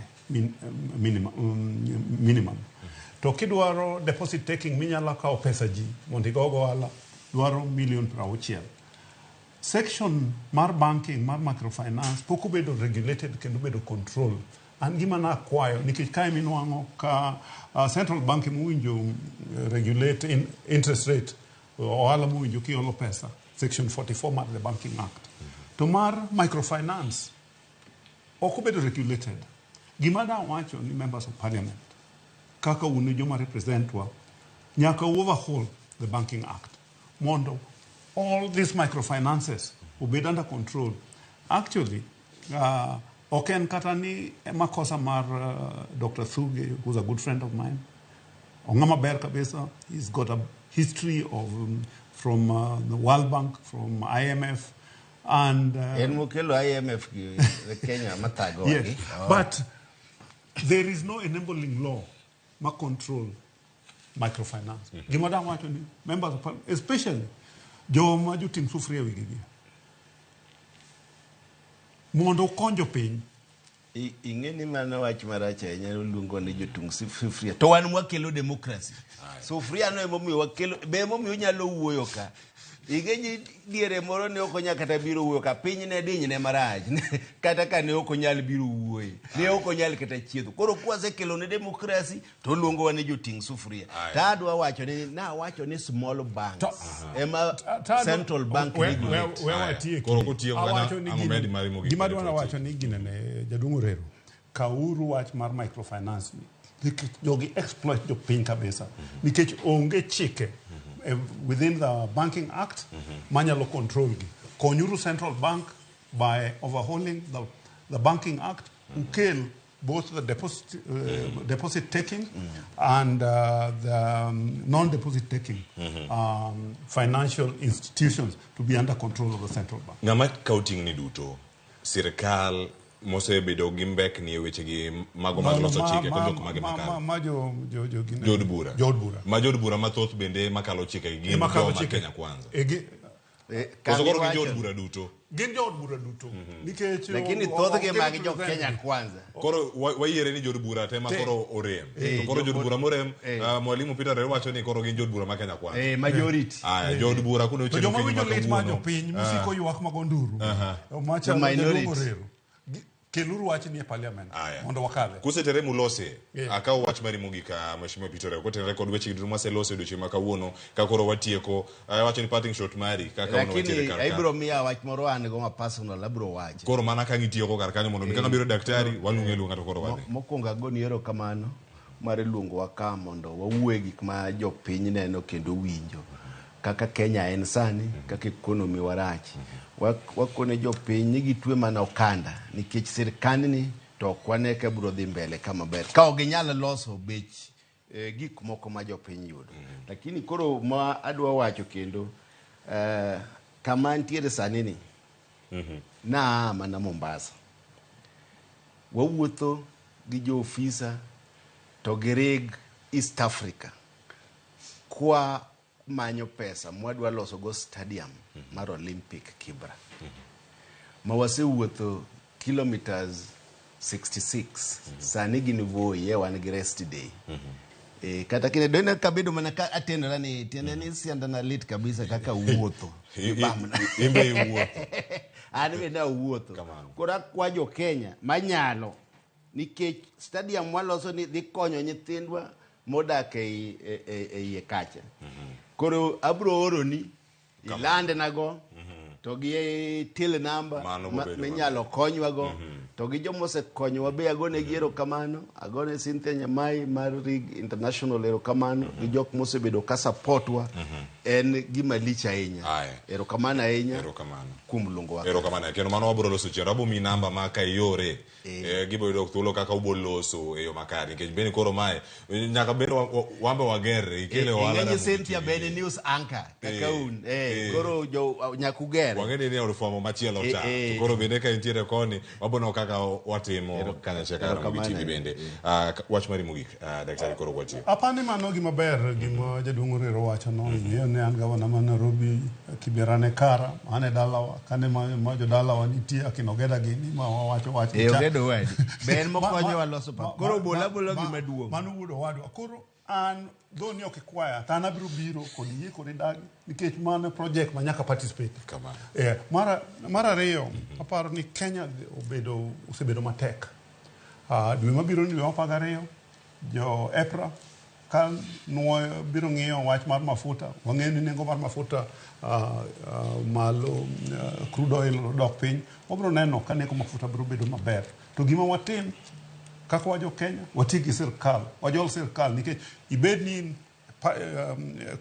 minimum to kidwaro deposit taking minyala kao pesa ji mondo igogo ala dwaro million per auchiel. Section mar banking mar microfinance poko bedo regulated kendo bedo control an gima na kwayo nikech kae minwango ka central bank muwinjo regulate in interest rate o ala muwinjo kiolo pesa section 44 mar the banking act to mar microfinance oko bedo regulated. Gima da wacho ni members of parliament kaka une joma representwa nyaka overhaul the banking act mondo all these microfinances obed under control. Actually oken kata ni makosa mar Dr. Thuge, who's a good friend of mine, ongama ber kabisa. He's got a history of from the World Bank, from IMF and IMF Kenya matago. Yes, but there is no enabling law ma control microfinance. Gimada wacho ni members of parliament, especially joma juting sufria wigigi mondo konjo piny ingeni mana wach maracha inyalo luongo ni jotung sufuria to wan mwakelo demokrasi sufuria no emomiyo wakelo be emomiyo nyalo wuoyo ka igenyi diere moro ne okonya kata biro wuoyo ka piny ne diny ne maraj kata ka ne okonyal biro wuoyo ne okonyal kata chiedho koro kwase kelo ne demokrasi to luongo wan joting sufuria ta adwa wacho ni na wacho ni small banks ema central bank we watie koro kutiyo wacho ni gima dwana wacho ni gine ne jadungu rero kauru wach mar microfinance jogi exploit jo piny kabisa nikech onge chike within the Banking Act, manyalo control gi. Konyuru Central Bank by overhauling the Banking Act, ukel both the deposit taking and the non-deposit taking financial institutions to be under control of the Central Bank. Ngama counting ni duto, sirikal mose bedo gimbek ni weche gi mago loso chike ko jok mage makalo jod bura mathoth bende makalo chike gi makalo Kenya kwanza kosogoro gi jod bura duto nikech lakini thoth ge magi jok Kenya kwanza koro wayiere ni jod bura tema koro orem to koro jod bura morem mwalimu Peter Rero wacho ni koro gi jod bura ma Kenya kwanza majority jod bura kuno chelo piny makalo manyo piny musiko ywak magonduru macha minority keluru wach ni e parliament mondo wakale kusetere mulose akaw wach mari mogika mheshimiwa Peter ko tenere kod weche gidru maselose doche makawuono ka koro watieko wacho ni parting shot mari kaka ono watiere kaka ibro miya wach moro an go ma personal abro wacho koro mana ka ngitieko kar kanyo mondo mikanga biro daktari walunge lunga to koro wadhi mokonga go ni ero kamano mare luongo waka mondo wawuoe gik ma jopiny neno kendo winjo kaka Kenya en sani kaka ekonomi warach wakone jopiny ni gitwe mana okanda nikech sirikand ni to kwane ka bro dhi mbele kama ber ka oginyalo loso bech gik moko ma jopiny yudo lakini koro ma adwa wacho kendo kama ntiere sani ni na mana Mombasa wawuotho gi jo ofisa to girig East Africa kwa manyo pesa mwadwa loso go stadium mar Olympic Kibra mawasewuotho kilometers 66 sani gini voi ye wan gi rest day kata kine doina kabedo mana ka atendra ni tiende ni sianda na lit kabisa kaka wuotho imbe wuotho ane na wuotho kora kwa jo Kenya manyalo nikech stadium waloso ni dhi konyo nyithindwa modak e kacha koro abro oro ni ilande nago to gi till number menyalo konywa go to gi jomose konyowa be agone giero kamano agone Cynthia Nyamai mar Rig International ero kamano gi jok mose bedo ka supportwa en gima licha ahinya ero kamano ahinya kum lungo wake ero kamano kendo mano wabro loso chenro abo mi namba maka yore gibo dok thuolo kaka uboloso eyo makari nikech beni koro mae nyaka bedo wambe wagere ikele wala ng'eny Cynthia bene news anchor kaka un koro jo nyakugere wangeni ni reformo machielo ta koro bende ka intiere koni wabono kaka watimo kana cheka Ramogi TV bende wach mari mogik daktari koro wati apani mano gima ber gima jadungu Rero wacho no ne an gavana ma Nairobi Kibirane Kara ane dalawa kane ma jo dalawa nitie akinogeda gini ma wacho ogedo wadi ben mokonyo waloso pa koro bola gima duong mano wudo wadwa koro an doni okikwaya tana biro kod yie kod dagi nikech mano project ma nyaka participate kamano mara reyo aparo ni Kenya osebedo matek dwe mabiro ni dwe mapagareyo jo EPRA kan nuo biro ng'iyo wach mar mafuta wang'eyo ni nengo mar mafuta malo crude oil dok piny wabro neno ka nengo mafuta biro bedo maber to gima watim kaka wajo Kenya watigi sirkal wajol sirkal nikech ibed ni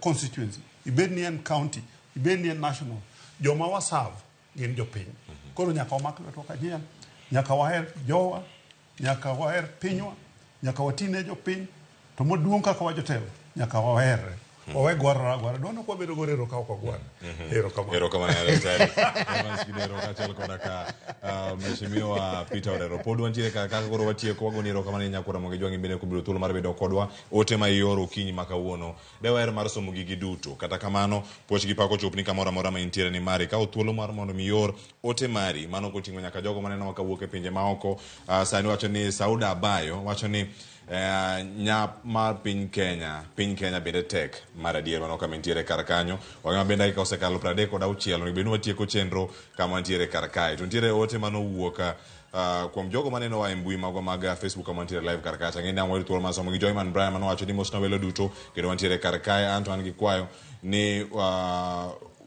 constituency ibed ni en county ibed ni en national joma waserve gin jopiny koro nyaka wamak lweto kanyien nyaka waher jowa nyaka waher pinywa nyaka watine jopiny to moduong' kaka wajotelo nyaka waherre Owe gwara dono kwa bedo gorero ka kwa gwara. Ero kama na daktari. Ero kachel kona ka mheshimiwa Peter Orero. Podwa ntiere kaka koro watie kwa goniro kama ni nyakura Ramogi Jwangi bende kubiro thuolo mar bedo kodwa. Ote ma ioro kinyi makawuono. Dewer mar somo gigi duto. Kata kamano poch gi pako chopni kamora mora ma intiere ni mari ka thuolo mar mondo mi yor ote mari mano kotingo nyaka jogo maneno wakawuok e pinje maoko. Sani wacho ni Sauda Abayo wacho ni nyap mar piny Kenya bende tek mar adier mano kama intiere kar kanyo wang'ama bende ka osekalo 36 ni bende watieko chenro kama intiere kar kae to ntiere ote mano wuok kuom jogo maneno wa e mbui mago mag Facebook kama intiere live kar kacha ng'eni ang'o thuolo mar somo gi Joyman Brian mano wacho ni mosna welo duto kendo wantiere kar kae Antoine gi kwayo ni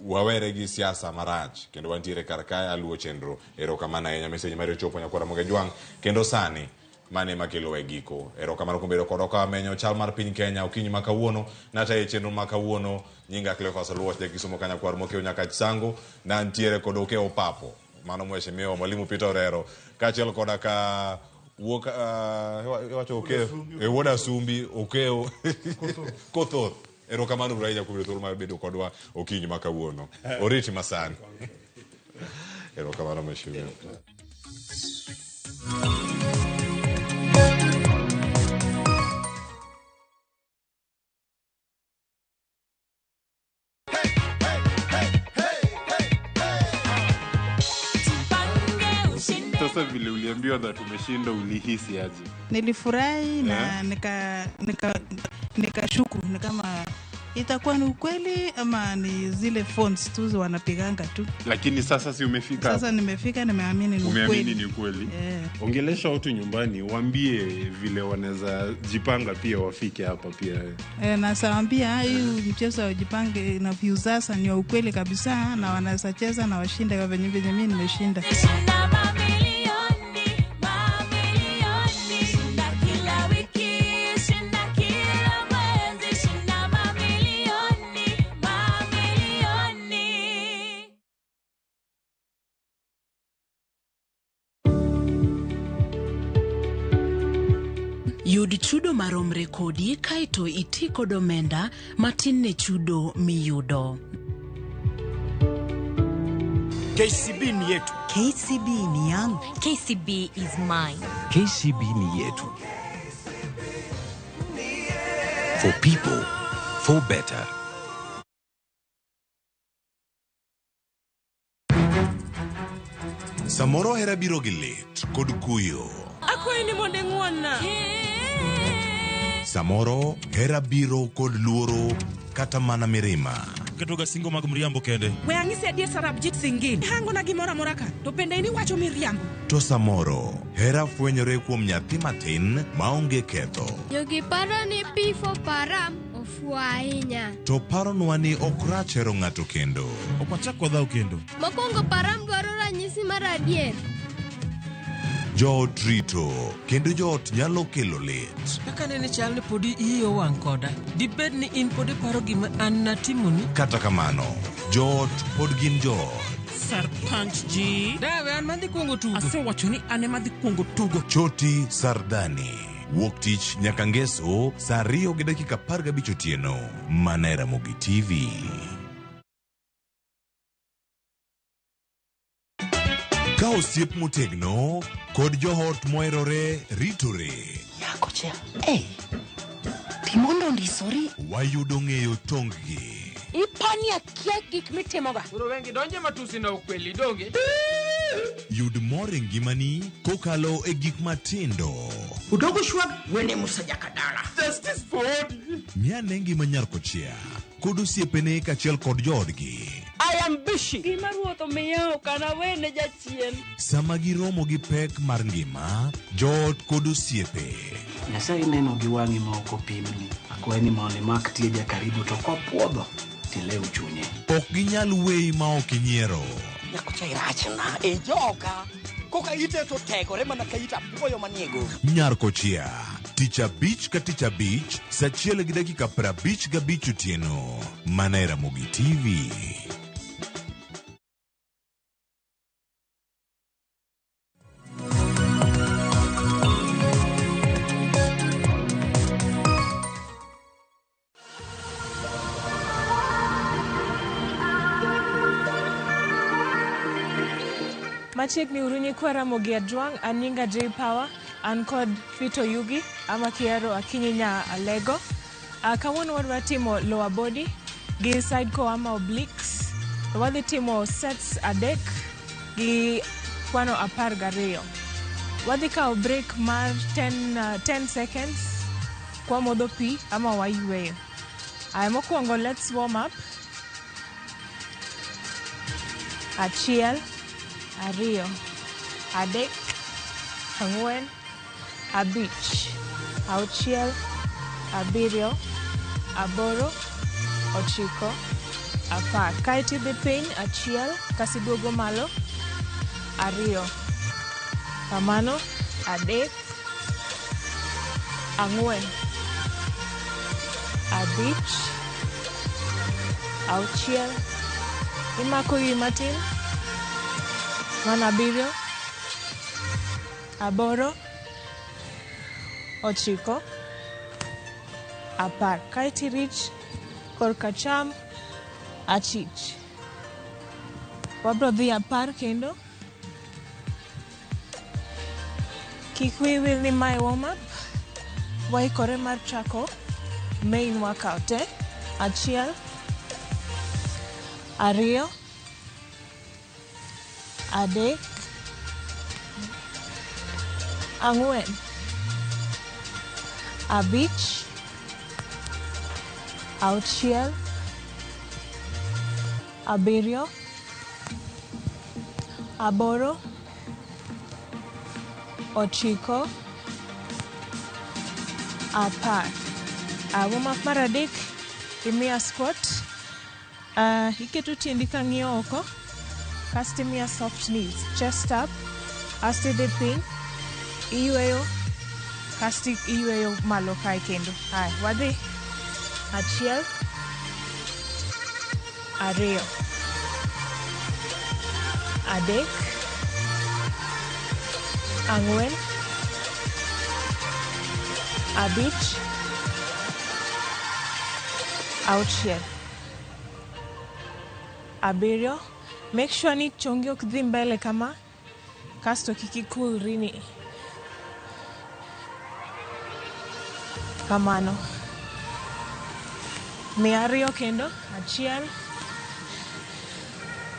wawere gi siasa marach kendo wantiere kar kae aluo chenro erokamano ahinya message mari ochopo nyakwa Ramogi Jwang kendo sani mane makelo e giko erokamano kuom bedo kod ka menyo chal mar piny Kenya okinyi makawuono nata e chenro makawuono nyinga Cleophas Oluoch de kisomo kanya kwar mokeo nyaka sango na ntiere kod okeo papo mano mheshimiwa mwalimu Peter Orero kaachiel kod ka wuok wacho okeo e woda sumbi okeo kothor erokamano urainya kuom thuolo mar bedo kodwa okinyi makawuono oriti masani erokamano mheshimiwa. Sasa vile uliambiwa that umeshinda ulihisi aje? Nilifurahi na nikashuku ni kama itakuwa ni ukweli ama ni zile phones tu wanapiganga tu. Lakini sasa si umefika? Sasa nimefika, nimeamini ni ukweli. Umeamini ni ukweli? Ongelesha watu nyumbani, waambie vile wanaweza jipanga pia wafike hapa pia. Na saambia hii mchezo wa jipange na views sasa ni ukweli kabisa na wanaweza cheza na washinde kwa venye mimi nimeshinda. Yud chudo maromre kodi kaito iti kod omenda matin ne chudo miyudo. KCB ni yetu. KCB ni yangu. KCB is mine. KCB ni yetu. For people, for better. Samoro hera biro gi lit kod kuyo. Akwai ni monde ng'wonna. Samoro hera biro kod luoro kata mana mirima. Ketoga singo mag mriambo kende. We ang'ise adier Sarab Jit Singin. Hango na gimora moraka. To pende ni wacho miriambo. To samoro hera fwenyore kuom nyathi matin maonge ketho. Jogi paro ni pifo param ofuo ahinya. To paronwa ni okrach hero ng'ato kendo. Opachak kodhaw kendo. Mokwongo param dwaro ranyisi mar adier. Joot rito kendo joot nyalo kelo lit. Kaka nene chal ni podi iyo wang' koda. Dibed ni in podi paro gima an natimoni. Kata kamano, joot pod gin joot. Sarpanch ji. Dawe an madhi kuongo tugo. Ase wacho ni ane madhi kuongo tugo. Choti Sardani. Wuok tich nyaka ngeso saa 2:15 otieno. Mana e Ramogi TV. Ka osiep motegno kod johot moherore ritore. Yako chia. Timondo ndisori. Wayudo ng'eyo tonggi. Ipani akia gik mitimoga. Uro wengi donje matusi na ukweli donge. Yud mor e ngimani kokalo e gik matindo. Udogo shwag wene musajaka dala. Justice for all. Miane ngima Nyarkochia kod osiepene kaachiel kod joodgi. I am busy. Gima ruoto miyo kana wene jachien. Sama giromo gi pek mar ngima, joot kod osiepe. Nyasaye neno gi wang'i ma ok opimni. Akwaye ni maone mak tieja karibu to kopuodho tilew chunye. Ok ginyal weyi ma ok inyiero. Nyakocha irachna e joka. Koka ite to tegore mana ka ita puoyo maniego. Nyarkochia, tich abich ka tich abich, saa 1:55 otieno. Mana e Ramogi TV. Machiegni urunyi kwa Ramogi Adjwang, Aninga J Power, an kod Fito Yugi, ama Kiero Akinyinya Alego. Kawuono wadwa timo lower body gi side core ama obliques. Wadhi timo sets adek gi kwano 12. Wadhi kao break mar 10 seconds kwa modho pi ama wayweyo. Mokwongo, let's warm up. Achiel, ariyo, adek, ang'wen, abich, auchiel, abiriyo, aboro, ochiko, apar. Kaeto idhi piny, achiel, kasi duogo malo, ariyo, kamano, adek, ang'wen, abich, auchiel, imako wi matin, mano abiriyo, aboro, ochiko, apar. Kaeto irich korka cham achich. Wabro dhi apar kendo. Kik wiyi wil ni mae warm up. Waikore mar chako main workout. Achiel, ariyo, adek, ang'wen, abich, auchiel, abiriyo, aboro, ochiko, apar. Warm up mar adek, imiya squat. Iketo tiendi ka ng'iyo oko. Kasti imiya soft knees. Chest up. Asti dhi piny. Iyweyo. Kasti iyweyo malo kae kendo. Wadhi. Achiel, ariyo, adek, ang'wen, abich, auchiel, abiriyo. Make sure ni chongi ok dhi mbele kama, kasto kik ikulri ni. Kamano. Mia ariyo kendo. Achiel,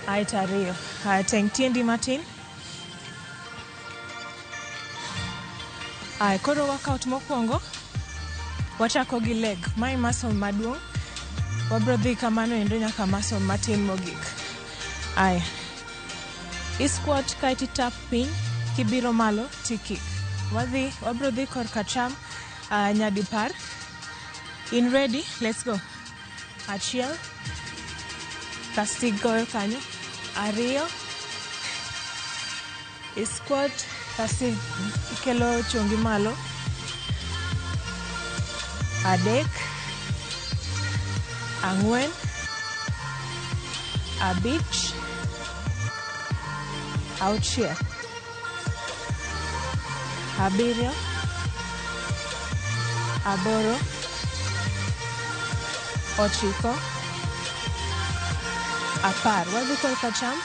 aeto ariyo. Teng' tiendi matin. Koro workout mokwongo, wachako gi leg. Mae muscle maduong'. Wabro dhi kamano endo nyaka muscle matin mogik. I-squat kaeto itap piny, kibiro malo tikik. Wabro dhi korka cham nyadipar. In ready? Let's go. Achiel, kasti goyo kanyo. Ariyo, i-squat, kasti ikelo chongi malo. Adek, ang'wen, abich, auchiel, abiriyo, aboro, ochiko, apar. Wadhi korka cham.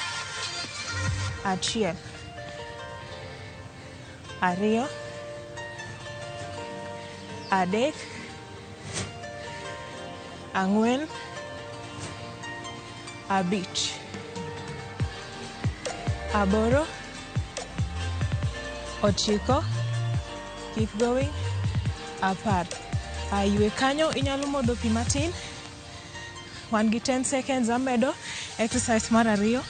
Achiel, ariyo, adek, ang'wen, abich, aboro, ochiko, keep going, apar. Ywe kanyo, inyalo modho pi matin. 1 gi 10 seconds amedo. Exercise mar ariyo.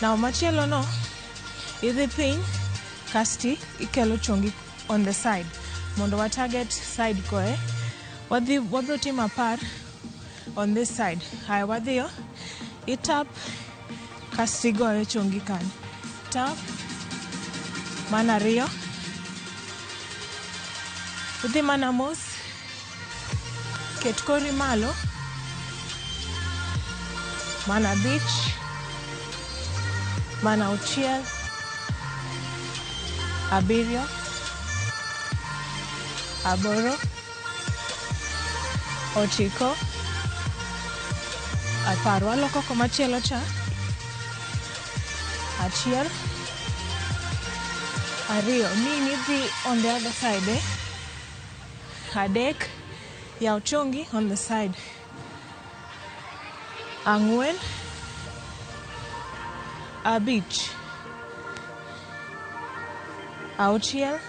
Now machielo no, idhi piny, kasti ikelo chongi on the side. Mondo wa target side koe. Wabro timo apar on this side. Wadhiyo. Itap, kasti goyo chongi kanyo. Tap, mana ariyo. Udhi mana mos. Ket kori malo. Mana abich. Mana auchiel. Abiriyo. Aboro. Ochiko. Apar. Waloko komachielo cha. Achiel, ariyo, nini dhi on the other side, Adek, yaw chongi on the side. Ang'wen, abich, auchiel,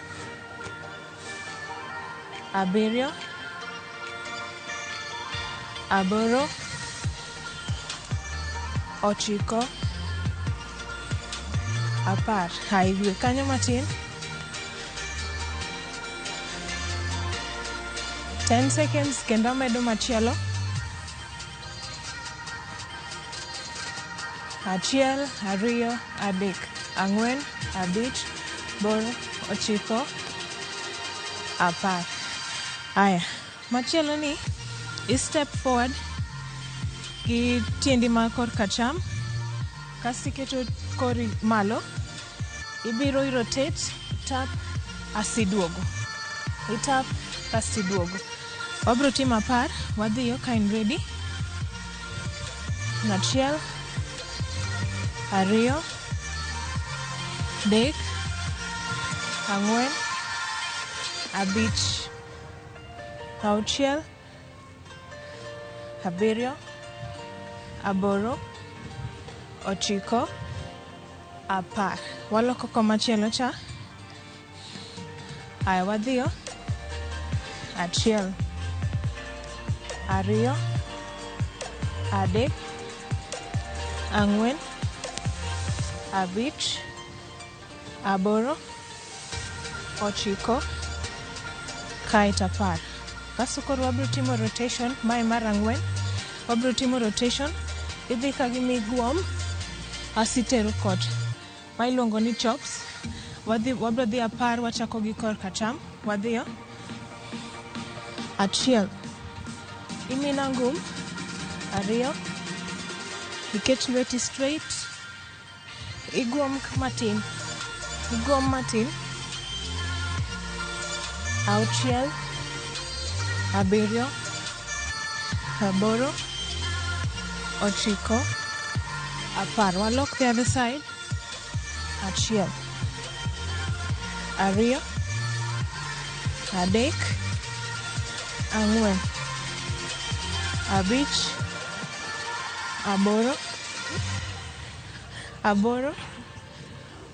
abiriyo, aboro, ochiko, apar. Ywe kanyo matin. 10 seconds kendo amedo machielo. Achiel, ariyo, adek, ang'wen, abich, boro, ochiko, apar. Aya, machielo ni, i step forward gi tiendi ma kor kacham, kasi keto kori malo, ibiro rotate, tap, asiduogo. Itap, asiduogo. Wabro timo apar, wadhiyo ka in ready. Achiel, ariyo, adek, ang'wen, abich, auchiel, abiriyo, aboro, ochiko, apar. Waloko komachielo cha. Aya, wadhiyo. Achiel, ariyo, adek, ang'wen, abich, aboro, ochiko, kaita apar. Kasto koro wabro timo rotation, mae mar ang'wen. Wabro timo rotation, idhi ka gimiguom, asitero kot. Ma iluongo ni chops. Wabro dhi apar, wachako gi kor kacham. Wadhiyo. Achiel, imina ngum, ariyo, iket lweti straight, iguom matin, auchiel, abiriyo, aboro, ochiko, apar. Walok the other side. Achiel, ariyo, adek, ang'wen, abich, aboro,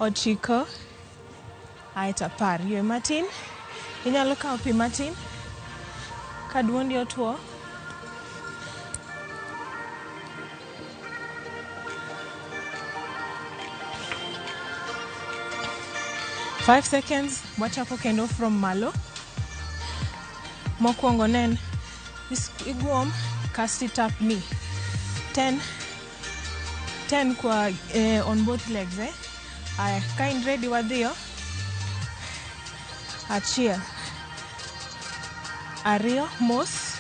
ochiko, aita apar. Ywe matin. Inyalo kawo pi matin. Ka duondi otuo. Five seconds. Wachako kendo from malo. Mokwongo nen. Iguom. Kasti tap knee. 10 kwa on both legs. Aya, ka in ready wadhiyo. Achiel, ariyo, mos,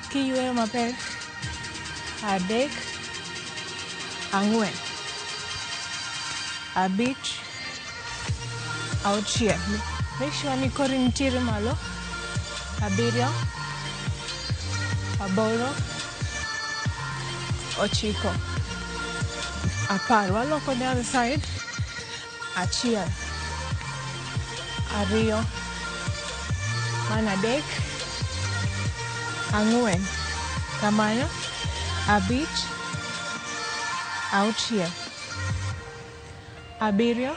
kiyweyo maber. Adek, ang'wen, abich, auchiel. Make sure ni kori nitiere malo. Abiriyo, aboro, ochiko, apar. Waloko the other side. Achiel, ariyo, adek, ang'wen, kamano, abich, auchiel, abiriyo,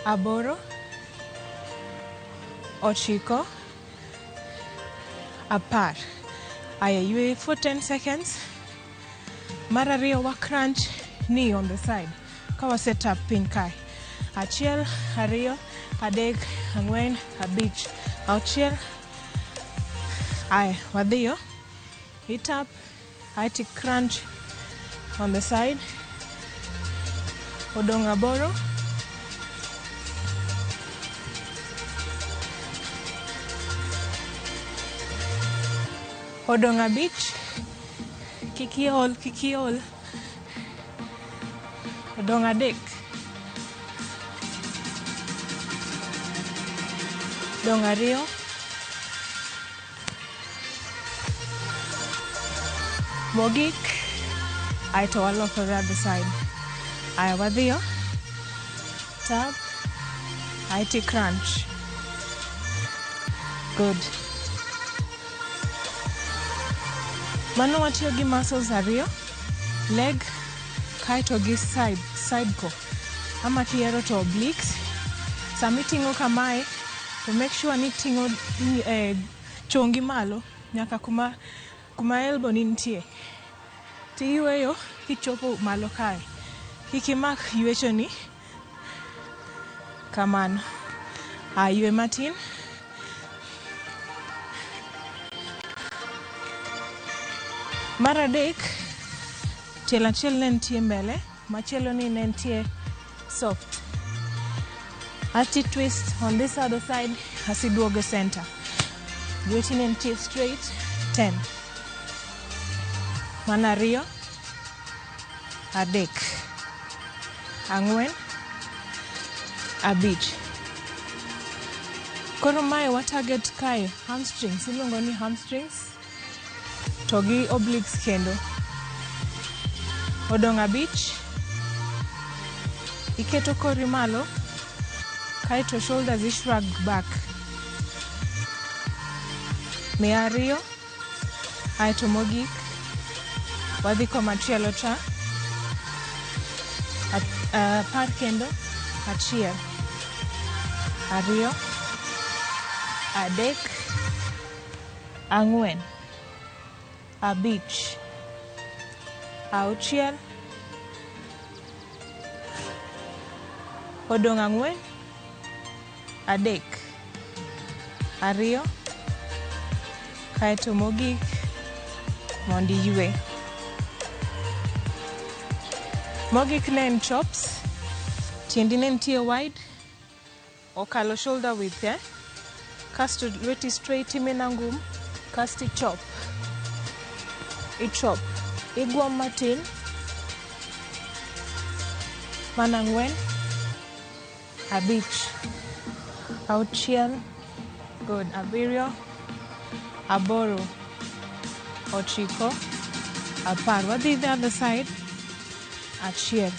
aboro, ochiko, apar. Aya, ywe for 10 seconds. Mar ariyo wa crunch knee on the side. Kawa set up pin kai. Achiel, ariyo, adek, ang'wen, abich, auchiel. Aya, wadhiyo. Hit up. Aiti crunch on the side. Odong aboro. Odong abich. Kikiol. Odong adek. Dong ariyo. Mogik. Aito waloko the other side. Aya wadhiyo. Tap. IT crunch. Good. Mano watiyo gi muscles ariyo. Leg kaito gi side ko. Ama kiero to obliques. Sami tingo kamae, to make sure ni tingo chongi malo nyaka kuma elbow ni nitie. Tiyueyo kichopo malo kae. Kikimak yuecho ni kamano. Yue matin. Mar adek, tielo achiel ne nitie mbele, machielo ni ne nitie soft. Ati twist on this other side, asiduogo center. Lweti ne nitie straight, 10. Mana ariyo, adek, ang'wen, abich. Koro mae wa target kae, hamstrings, iluongo ni hamstrings, to gi obliques kendo. Odong' abich, iketo kori malo, kaito shoulders ishrug back. Mia ariyo, aito mogik, wadhi komachielo cha. Par kendo, achiel, ariyo, adek, ang'wen, abich, auchiel, odong' ang'wen, adek, ariyo, kaito mogik, mondi yue. Mogik ne en chops, tiendi ne nitie wide, okalo shoulder width, kasto lweti straight imena ngum, kasto ichop. Ichop. Igwom matin. Mana ang'wen, abich, auchiel, good, abiriyo, aboro, ochiko, apar. Wadhi the other side, achiel.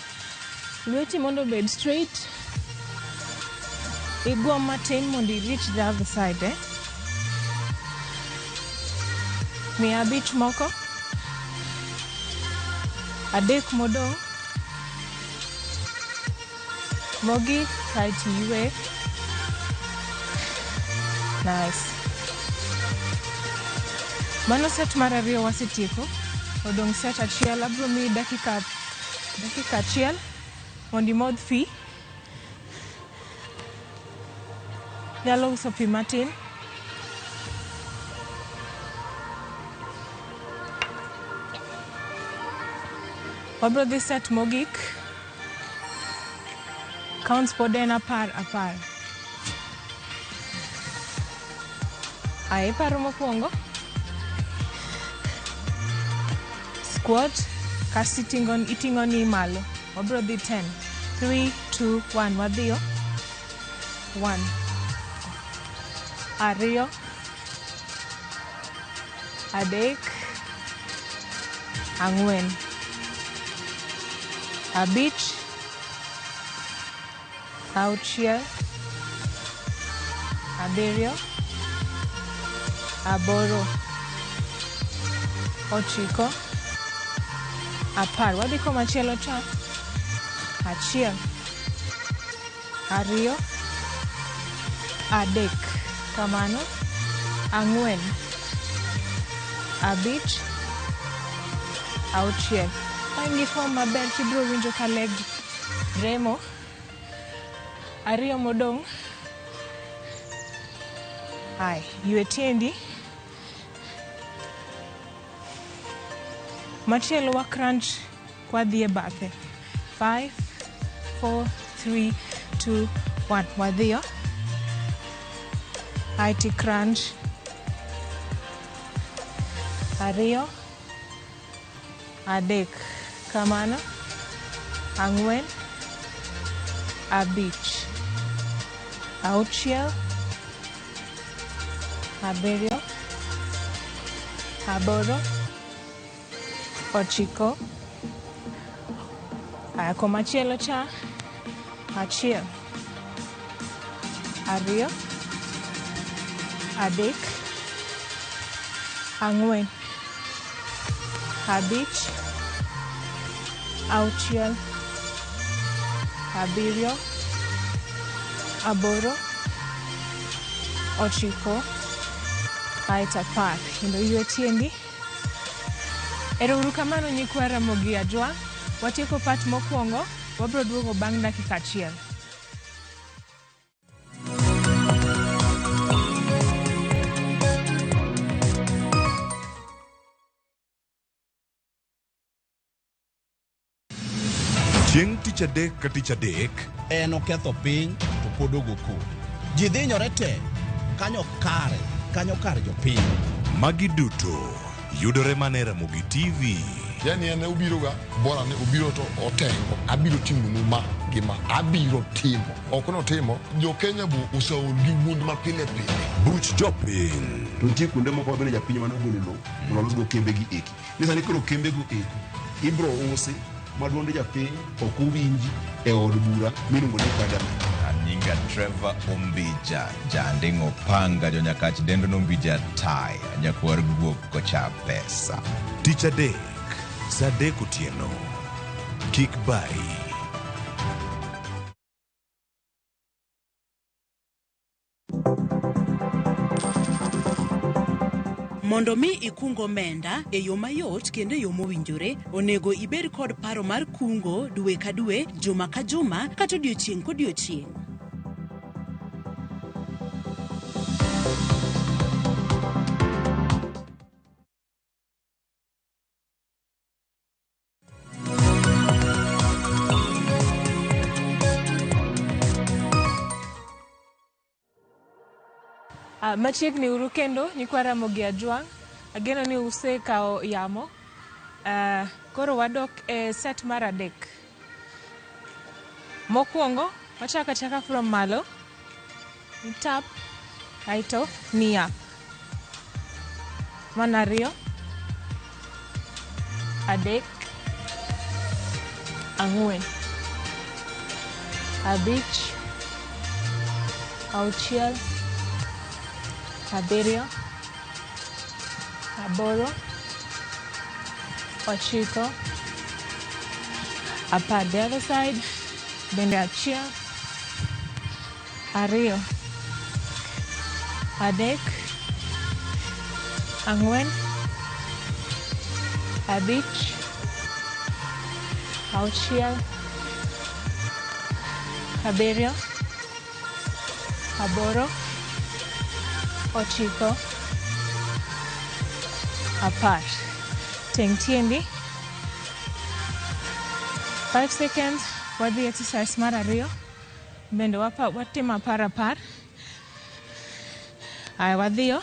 Lweti mondo bed straight. Igwom matin mondo reach the other side, Mia abich moko. Adek modong'. Mogi, kaiti yue. Nice. Mano set mar ariyo wasetieko. Odong' set achiel, abro mi dakika achiel mondo imodh pi. Nyalo uso pi matin. Wabro dhi set mogik. Counts pod en apar. Iparo mokwongo. Squat. Kasi iting'o ni malo. Wabro dhi 10. 3, 2, 1. Wadhiyo. 1. Ariyo. Adek. Ang'wen. Abich. Auchiel. Abiriyo. Aboro. Ochiko. Apar. Wadhi komachielo cha. Achiel. Ariyo. Adek. Kamano. Ang'wen. Abich. Auchiel. Kaingi form maber kibro winjo ka leg remo. Ariyo modong'. Yue tiendi. Machielo wa crunch kwa dhie bathe. 5, 4, 3, 2, 1. Wadhiyo. IT crunch. Ariyo. Adek. Kamano. Ang'wen. Abich. Auchiel. Abiriyo. Aboro. Ochiko. Komachielo cha achiel, ariyo, adek, ang'wen, abich, auchiel, abiriyo, aboro, ochiko, aeto apar. Kendo ywe tiendi. Ero uru kamano nyikwa Ramogi Ajwang'. Watieko part mokwongo, wabro duogo bang' dakika achiel. Chieng' tich adek ka tich adek en oketho piny to pod ogoko. Ji dhinyore te kanyo kar jopiny. Magi duto yudore mana e Ramogi TV. Yani ene ubiro ga bora ne ubiro to otengo abiro timo numa gima abiro timo ok no timo jo Kenya bu usaul gi wund ma pile buch jopiny to nitie kuonde moko bende japiny mano golo lo mondo losgo kembe gi eki ni sani koro kembe go eki ibro usi maduonde japiny ok uwinji e od bura miluongo ni parliament. Nyinga Trevor Ombija jandingo panga jo nyakach dendo nombija tai nyakwar guok kocha pesa. Tich adek saa adek otieno kik bayi. Mondo mi ikungo omenda e yo mayot kendo e yo mowinjore, onego ibed kod paro mar kungo dwe ka dwe, juma ka juma, kata odiochieng' kodiochieng'. Machiegni uru kendo nyikwa Ramogi Ajwang'. Ageno ni usekao yamo. Koro wadok e set mar adek. Mokwongo wachaka from malo. Ni tap aito ni up. Manariyo, adek, ang'wen, abich, auchiel, abiriyo, aboro, ochiko, apar. The other side, bende achiel, ariyo, adek, ang'wen, abich, auchiel, abiriyo, aboro, ochiko, apar. Teng' tiendi. 5 seconds. Wadhi exercise mar ariyo. Bende watimo apar. Ay wadhiyo.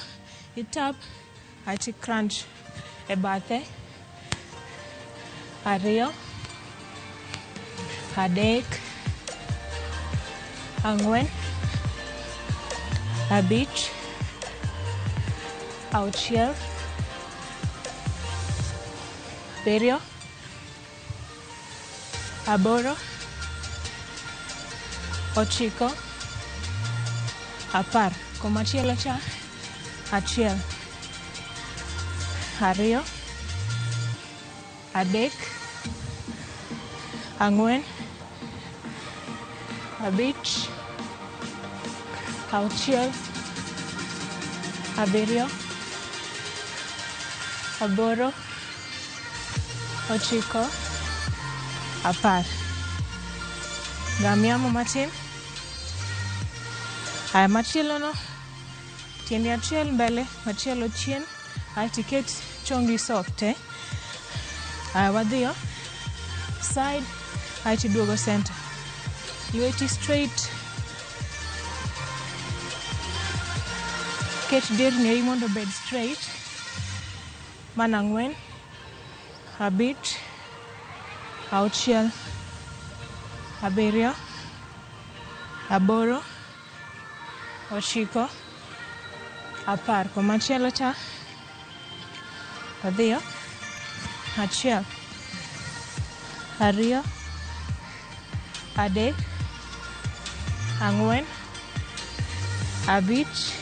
Itap. Aiti crunch e bathe. Ariyo. Adek. Ang'wen. Abich. Auchiel. Abiriyo. Aboro. Ochiko. Apar. Komachielo cha. Achiel. Ariyo. Adek. Ang'wen. Abich. Auchiel. Abiriyo. Aboro. Ochiko. Apar. Gamiamo matin. Aya machielo no. Tiendi achiel mbele, machielo chien. Aya tiket chongi soft Aya wadhiyo. Side. Aya tiduogo center. Lweti straight. Ket dirni ei mondo bed straight. Mana ang'wen. Abich. Auchiel. Abiriyo. Aboro. Ochiko. Apar. Komachielo cha. Wadhiyo. Achiel. Ariyo. adek, ang'wen, abich,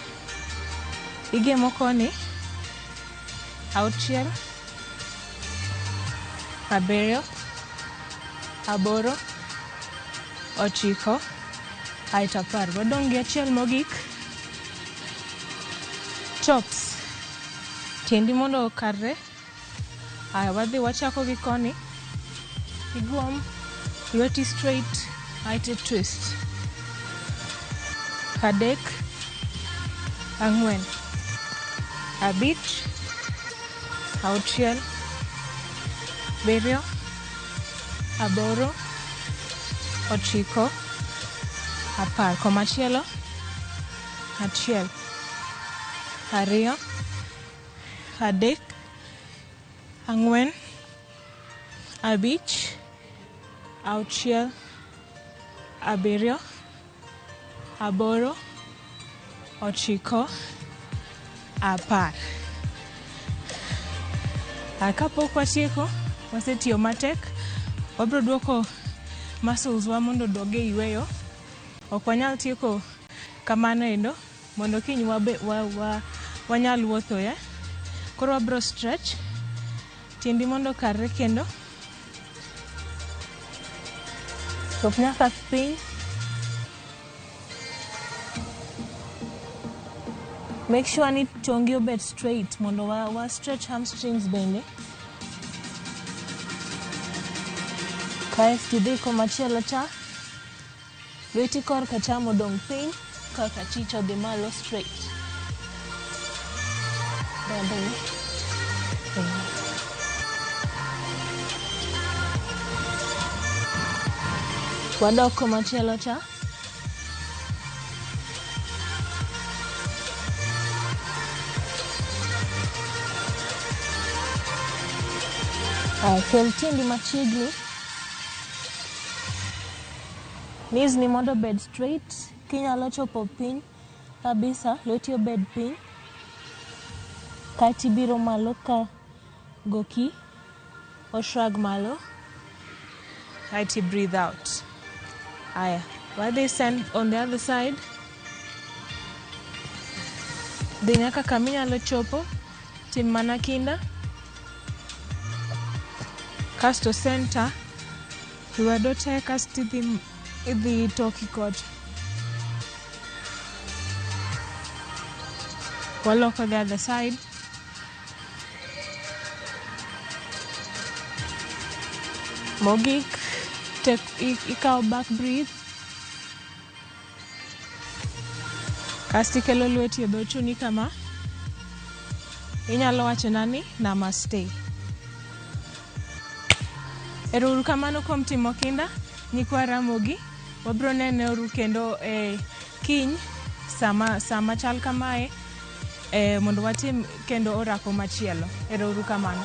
igemo koni, auchiel, abiriyo, aboro, ochiko, aeto apar. Wadong' gi achiel mogik, chops. Tiendi mondo okarre. Aya, wadhi wachako gi koni. Iguom lweti straight, aeto twist. Adek, ang'wen, abich, auchiel, abiriyo, aboro, ochiko, apar. Komachielo, achiel, ariyo, adek, ang'wen, abich, auchiel, abiriyo, aboro, ochiko, apar. Kapok watieko, wasetiyo matek, wabro duoko muscles wa mondo doge yweyo. Ok wanyal tieko kamano endo, mondo kiny wanyal wuotho ya. Koro wabro stretch, tiendi mondo karre kendo. Chop nyaka piny. Make sure ni chongi obet straight mondo wa stretch hamstrings bende. Kaesto idhi komachielo cha. Lweti korka cha modong' piny, korka chich odhi malo straight. Wadok komachielo cha. Kel tiendi machiegni. Knees ni mondo bed straight, kinyalo chopo piny kabisa, lweti obed piny. Kaeti biro malo ka goki, o shrug malo. Kaeti breathe out. Aya, wadhi stand on the other side. Dhi nyaka kaminyalo chopo, tim mana kinda. Kasto center, lwedo te kasto idhi toki kocha. Waloko the other side. Mogik, ikaw back breathe. Kasto ikelo lweti e dho chunyi kama. Inyalo wacho nani namaste. Ero kamano kuom timo kinda, nyikwa Ramogi. Wabro nene oru kendo kiny sama chal kamae mondo watim kendo orako machielo. Ero kamano.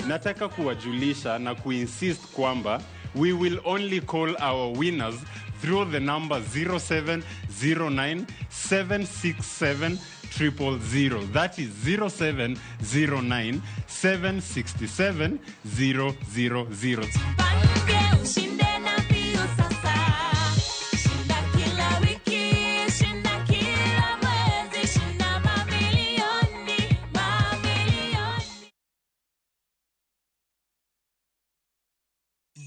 Nataka kuwajulisha na kuinsist kwamba we will only call our winners through the number 0709 767 000. That is 0709 767 000.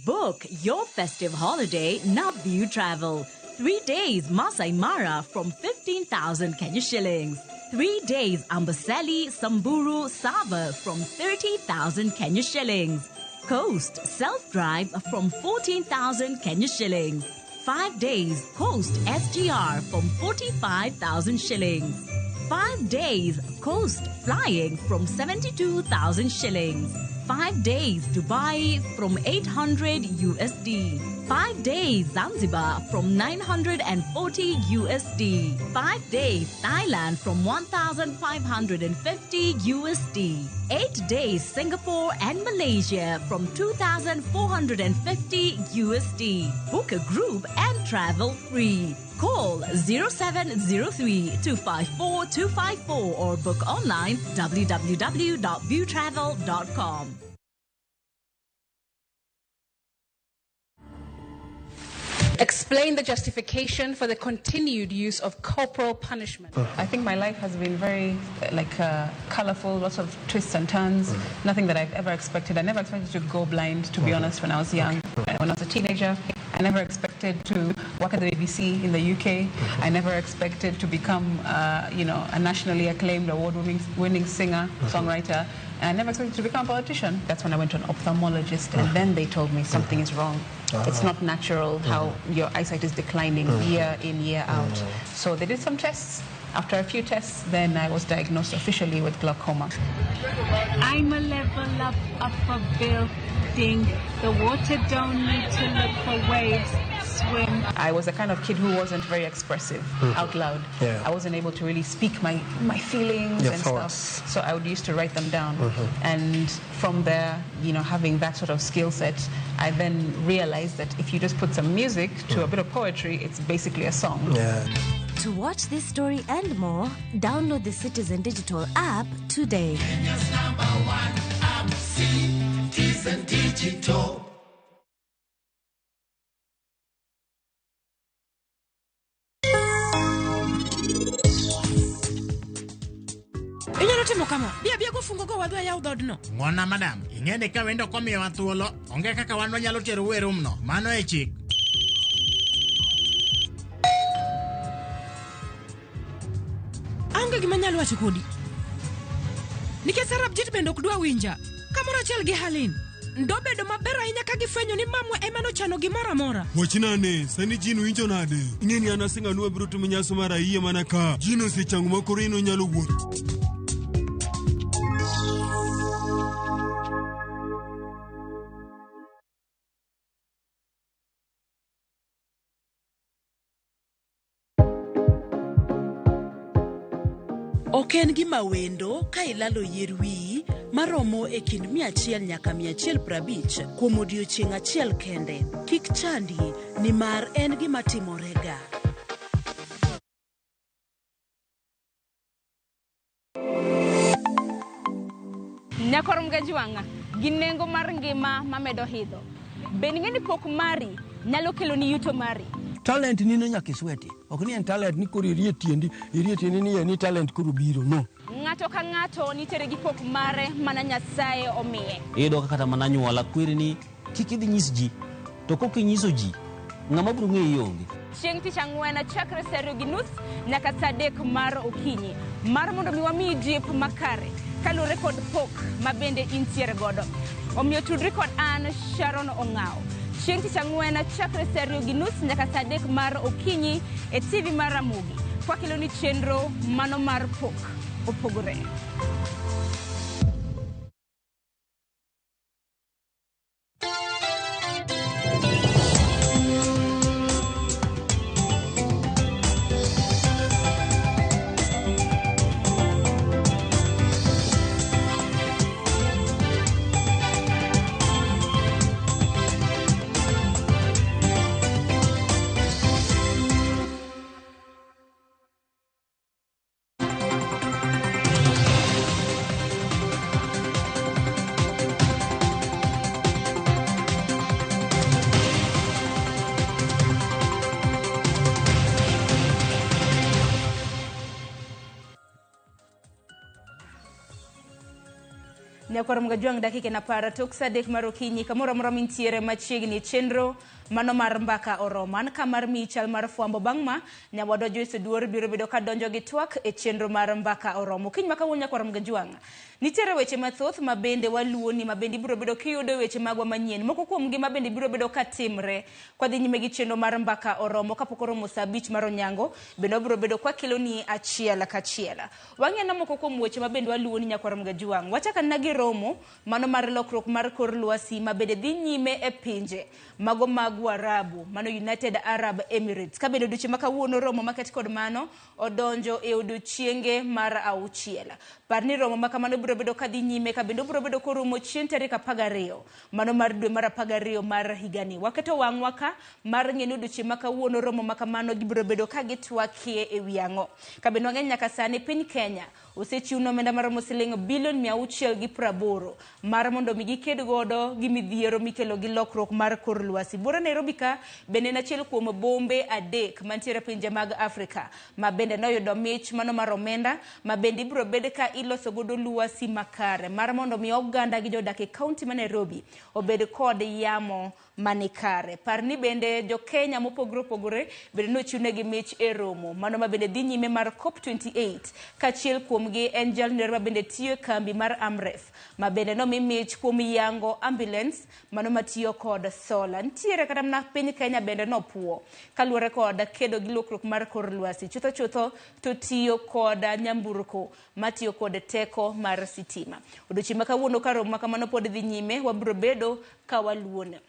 Book your festive holiday Navview Travel. 3 days Masai Mara from 15,000 Kenya shillings. 3 days Amboseli, Samburu, Saba from 30,000 Kenya shillings. Coast Self-Drive from 14,000 Kenya shillings. 5 days Coast SGR from 45,000 shillings. 5 days Coast Flying from 72,000 shillings. 5 days Dubai from 800 USD. 5 days Zanzibar from 940 USD. 5 days Thailand from 1,550 USD. 8 days Singapore and Malaysia from 2,450 USD. Book a group and travel free. Call 0703-254-254 or book online www.viewtravel.com. Explain the justification for the continued use of corporal punishment. I think my life has been very colorful, lots of twists and turns, nothing that I've ever expected. I never expected to go blind, to be honest, when I was young. When I was a teenager, I never expected to work at the BBC in the UK. I never expected to become, a nationally acclaimed, award-winning singer, songwriter. And I never expected to become a politician. That's when I went to an ophthalmologist, and then they told me something is wrong. It's not natural how your eyesight is declining year in, year out. So they did some tests. After a few tests, then I was diagnosed officially with glaucoma. I'm a level up a building. The water don't need to look for waves. Swim. I was the kind of kid who wasn't very expressive out loud. Yeah. I wasn't able to really speak my feelings and stuff. So I would used to write them down. And from there, having that sort of skill set, I then realized that if you just put some music to a bit of poetry, it's basically a song. Yeah. To watch this story and more, download the Citizen Digital app today. Kenya's #1 app, Citizen Digital. Inyalo timo kama. Bia go fungo go wadwa yaw dhodno. Ng'ona madam, ing'eni ka wendo komiyo wa thuolo, onge kaka wan wanyalo tero werumno. Mano e chik. Aonge gima nyalo wacho kodi. Nikech Sarab Jit bende ok dwa winja. Kamoro achiel gi Halin. Ndo bedo maber ahinya ka gifwenyo ni mamwa ema nochano gimoro amora. Wachnane, sani Jino winjo nade? Ing'eni an asing'anu abiro timo nyasi mar ayie mana ka Jino osechango makoro ino nyalo wuoth. Ok en gima wendo ka ilalo yier wiyi maromo e kind 100 nyaka 150 kuom odiochieng' achiel kende. Kik chandi, nimar en gima timorega. Nyakorom gajuanga, ginengo mar ngima mamedo hidho. Beningeni pok mari nyalo kelo ni yuto mari. Talent nino nyaka isweti. Ok ni en talent ni koro irie tiendi ni talent koro biro, no. Ng'ato ka ng'ato nitere gi pok mare mana Nyasaye omiye. Iyudo kata mana nyuola kwiri ni kik idhi nyis ji, to kok inyiso ji, ng'ama biro ng'eyi onge. Chieng' tich ang'wen chakre saa 2:30 nyaka saa 3 mar okinyi. Mar mondo mi wamiyi jip makare kalure kod pok mabende intiere godo. Omiyo tudri kod an Sharon Ong'ao. Chieng' tich ang'wen chakre saa 2:30 nyaka saa 3 mar okinyi e TV mar Ramogi. Kwakelo ni chenro mano mar pok opogore. Nyakwarom Gajwang dakika na para tok sadek marokinyi kamoro moro mintiere machiegni chenro mano mar mbaka oromo an kamar michal mar fwambo bangma nyawadwa Joyce Duor biro bedo ka donjo gi twak e chenro mar mbaka oromo kiny maka wuon Nyakwarom Gajwang nitiere weche mathoth mabende waluoni mabende biro bedo kiyudo weche magwa manyien moko kuom gi mabende biro bedo katimre kwadhi nyime gi chenro mar mbaka oromo kapok oromo saa 5 mar onyango bende biro bedo kwa keloni achiel kachiel wang'e na moko kuom weche mabende waluoni Nyakwarom Gajwang wachaka na gi romo mano mar lokruok mar kor lwasi mabende dhi nyime e pinje mago mag Arabu mano United Arab Emirates kabende duche makawuono romo maket kod mano odonjo e odiochienge mar auchiel parni romo makamano biro bedo kadhi nyime kabende biro bedo korumo chien tarik 12 mano mar dwe mar 12 mar higani waketo wang'wa ka mar ng'eno duche makawuono romo makamano gibiro bedo ka gitwakie e wiang'o kabende wang'e nyaka sani piny Kenya osechiwo omenda maromo siling bilion 680 mar mondo mi giked godo gi midhiero mikelo gi lokruok mar kor lwasi bura Nairobi ka bende achiel kuom bombe adek mantiere pinje mag Afrika ma bende noyudo mich mano mar omenda ma bende biro bed ka iloso godo lwasi makare mar mondo mi oganda gi jodak e kaunti ma Nairobi obed kod yamo manikare parni bende jo Kenya mopogore opogore bende nochiwne gi mich e romo mano ma bende dhi nyime mar COP28 kachiel kuom gi en jalner ma bende tiyo kambi mar Amref ma bende nomi mich kuom yango ambulance mano matiyo kod sola ntiere kata na piny Kenya bende nopuo kaluwore kod kedo gi lokruok mar kor lwasi chutho to tiyo kod nyamburko matiyo kod teko mar sitima odiochieng' makawuono ka romo makamano pod dhi nyime wabiro bedo ka waluone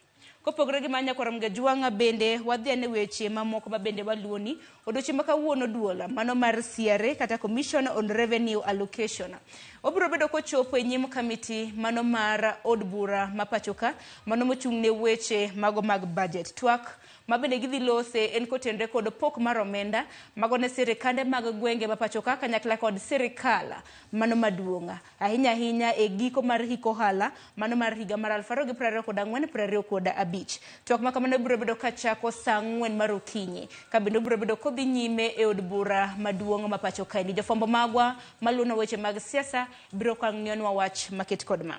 kopogore gi Nyakwarom Gajwang bende wadhi ne weche mamoko ma bende waluoni odiochieng' makawuono duola mano mar CRA kata Commission on Revenue Allocation obiro bedo kochopo e nyim kamiti mano mar od bura mapachoka mano mochung' ne weche mago mag budget twak mabende gidhi lose en kotenre kod pok mar omenda mago ne sirikande mag gwenge mapachoka kanyakla kod sirikala mano maduonga ahinya e giko mar hiko hala mano mar higa mar 2024-2025 twak makamano biro bedo kachako saa 4 mar okinyi kabende biro bedo kodhi nyime e od bura maduong' mapachoka ni jofombo magwa maluno weche mag siasa biro kang'ionwa wach maket kod ma